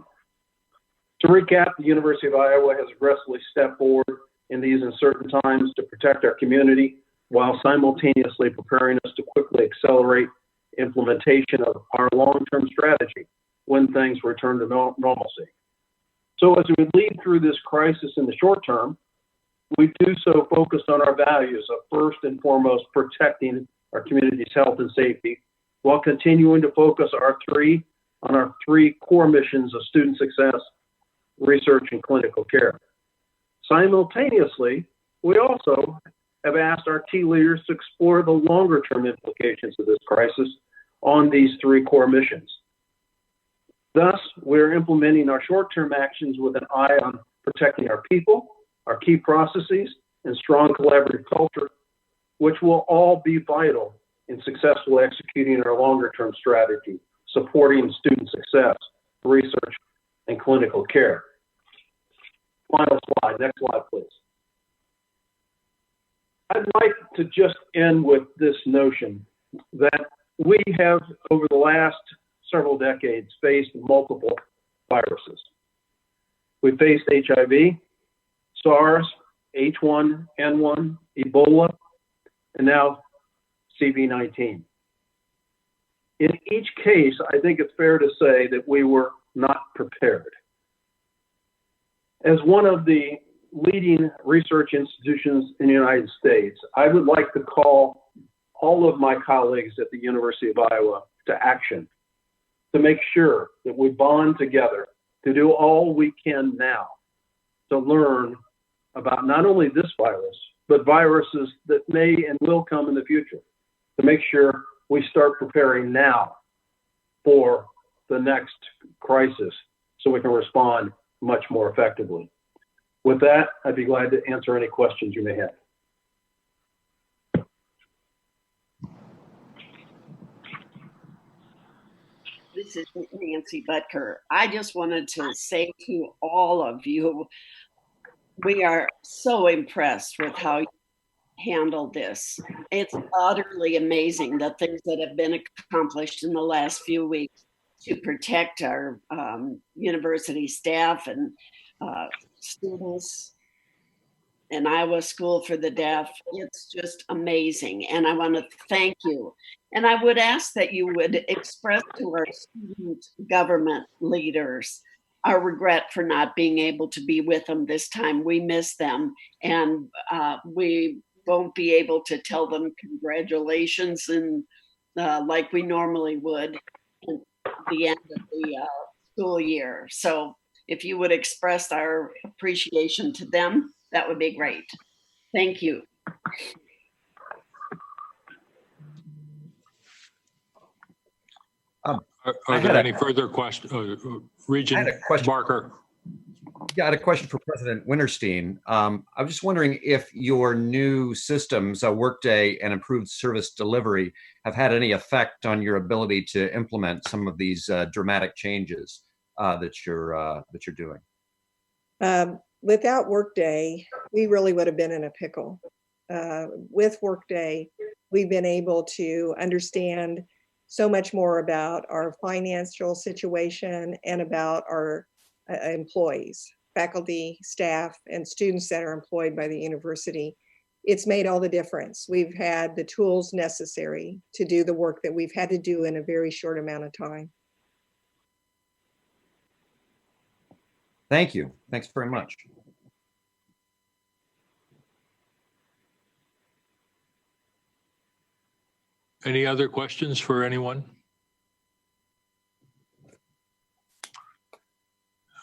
To recap, the University of Iowa has aggressively stepped forward in these uncertain times to protect our community while simultaneously preparing us to quickly accelerate implementation of our long-term strategy when things return to normalcy. So as we lead through this crisis in the short term, we do so focused on our values of first and foremost protecting our community's health and safety, while continuing to focus on our three core missions of student success, research, and clinical care. Simultaneously, we also have asked our key leaders to explore the longer term implications of this crisis on these three core missions. Thus, we're implementing our short-term actions with an eye on protecting our people, our key processes, and strong collaborative culture, which will all be vital in successfully executing our longer-term strategy, supporting student success, research, and clinical care. Final slide. Next slide, please. I'd like to just end with this notion that we have, over the last several decades, faced multiple viruses. We faced HIV, SARS, H1N1, Ebola, and now CV-19. In each case, I think it's fair to say that we were not prepared. As one of the leading research institutions in the United States, I would like to call all of my colleagues at the University of Iowa to action to make sure that we bond together to do all we can now to learn about not only this virus, but viruses that may and will come in the future, to make sure we start preparing now for the next crisis so we can respond much more effectively. With that, I'd be glad to answer any questions you may have. This is Nancy Butker. I just wanted to say to all of you, we are so impressed with how you handled this. It's utterly amazing the things that have been accomplished in the last few weeks to protect our university staff and students and Iowa School for the Deaf. It's just amazing. And I want to thank you. And I would ask that you would express to our student government leaders our regret for not being able to be with them this time. We miss them, and we won't be able to tell them congratulations and like we normally would at the end of the school year. So if you would express our appreciation to them, that would be great. Thank you. Are there any further questions? Regent Barker. Yeah, I had a question for President Wintersteen. I was just wondering if your new systems, Workday and improved service delivery, have had any effect on your ability to implement some of these dramatic changes that you're doing. Without Workday, we really would have been in a pickle. With Workday, we've been able to understand so much more about our financial situation and about our employees, faculty, staff, and students that are employed by the university. It's made all the difference. We've had the tools necessary to do the work that we've had to do in a very short amount of time. Thank you. Thanks very much. Any other questions for anyone?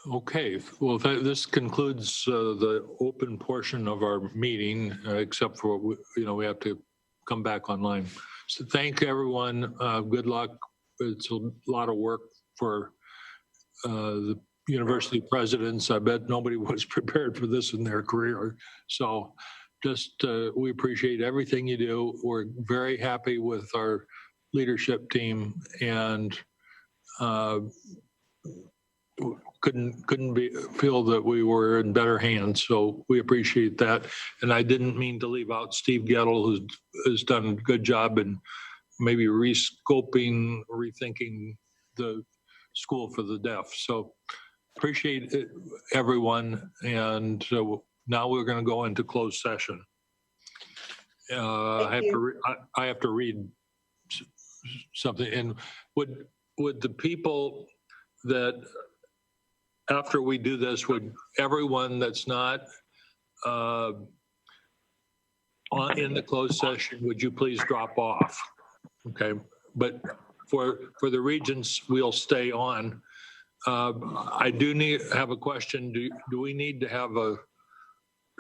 Okay, well, this concludes the open portion of our meeting, except for, we have to come back online. So thank everyone. Good luck. It's a lot of work for the university presidents. I bet nobody was prepared for this in their career. So just, we appreciate everything you do. We're very happy with our leadership team, and couldn't feel that we were in better hands. So we appreciate that. And I didn't mean to leave out Steve Gettel, who has done a good job in maybe rescoping, rethinking the school for the deaf. So appreciate it, everyone. And now we're going to go into closed session. I have to read something. And would the people that, after we do this, would everyone that's not in the closed session, would you please drop off? Okay, but for the regents, we'll stay on. I do have a question. Do we need to have a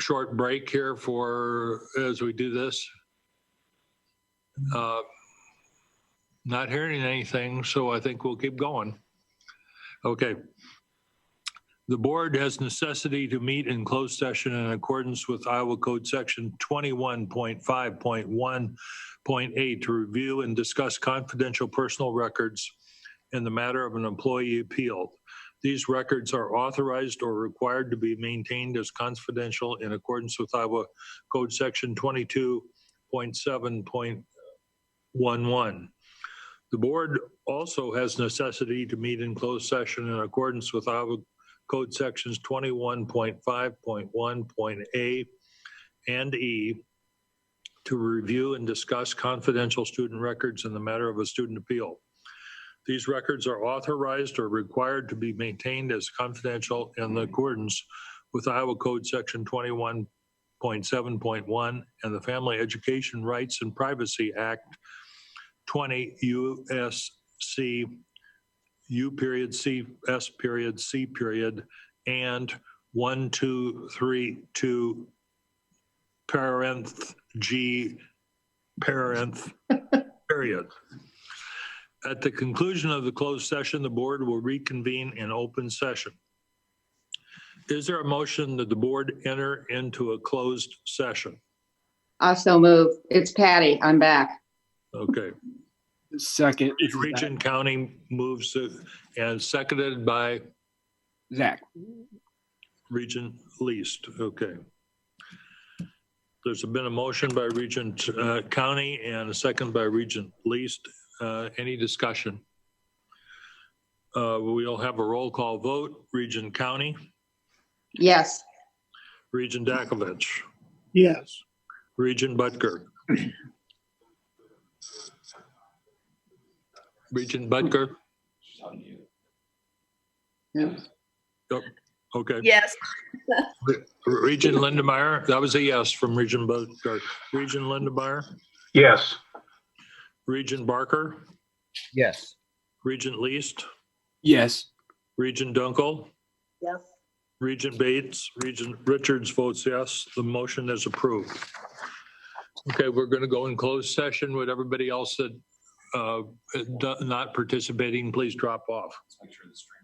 short break here as we do this? Not hearing anything, so I think we'll keep going. Okay. The board has necessity to meet in closed session in accordance with Iowa Code Section 21.5.1.8 to review and discuss confidential personal records in the matter of an employee appeal. These records are authorized or required to be maintained as confidential in accordance with Iowa Code Section 22.7.11. The board also has necessity to meet in closed session in accordance with Iowa Code Sections 21.5.1.A and E to review and discuss confidential student records in the matter of a student appeal. These records are authorized or required to be maintained as confidential in accordance with Iowa Code Section 21.7.1 and the Family Education Rights and Privacy Act 20 U.S.C. U.C. and 1232 parenth G parenth period. At the conclusion of the closed session, the board will reconvene in open session. Is there a motion that the board enter into a closed session? Also move. It's Patty. I'm back. Okay. Second. Regent County moves it, and seconded by Zach. Regent Least. Okay. There's been a motion by Regent County and a second by Regent Least. Any discussion? We'll have a roll call vote. Regent County? Yes. Regent Dakovich? Yes. Regent Butker? Regent Butker? Oh, okay. Yes. Regent Lindemeyer? That was a yes from Regent Butker. Regent Lindemeyer? Yes. Regent Barker? Yes. Regent Least? Yes. Regent Dunkel? Yes. Regent Bates? Regent Richards votes yes. The motion is approved. Okay, we're going to go in closed session. Would everybody else that not participating, please drop off. Let's make sure the stream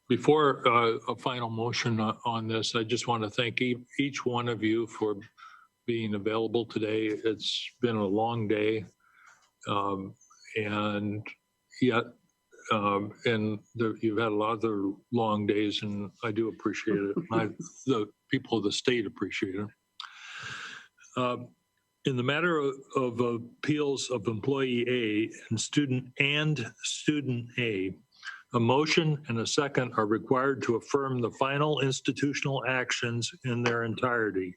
Before a final motion on this, I just want to thank each one of you for being available today. It's been a long day, and yet, you've had a lot of other long days, and I do appreciate it. The people of the state appreciate it. In the matter of appeals of employee A and student A, a motion and a second are required to affirm the final institutional actions in their entirety.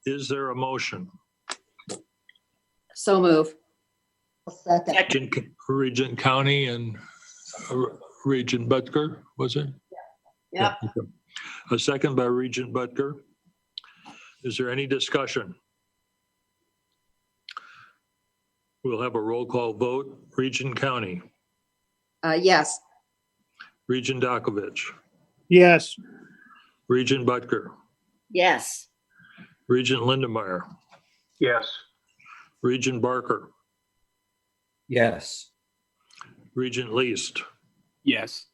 Is there a motion? So move. Regent County and Regent Butker, was it? Yep. Yeah. Okay. A second by Regent Butker. Is there any discussion? We'll have a roll call vote. Regent County. Yes. Regent Dakovich. Yes. Regent Butker. Yes. Regent Lindemeyer. Yes. Regent Barker. Yes. Regent Least. Yes.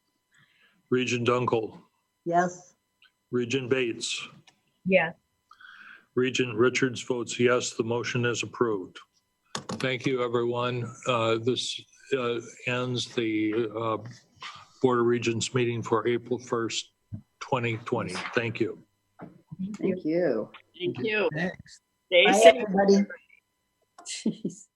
Regent Dunkel. Yes. Regent Bates. Yes. Regent Richards votes yes. The motion is approved. Thank you, everyone. This ends the Board of Regents meeting for April 1st, 2020. Thank you. Thank you. Thank you. Thanks. Stay Bye, safe. everybody. Jeez.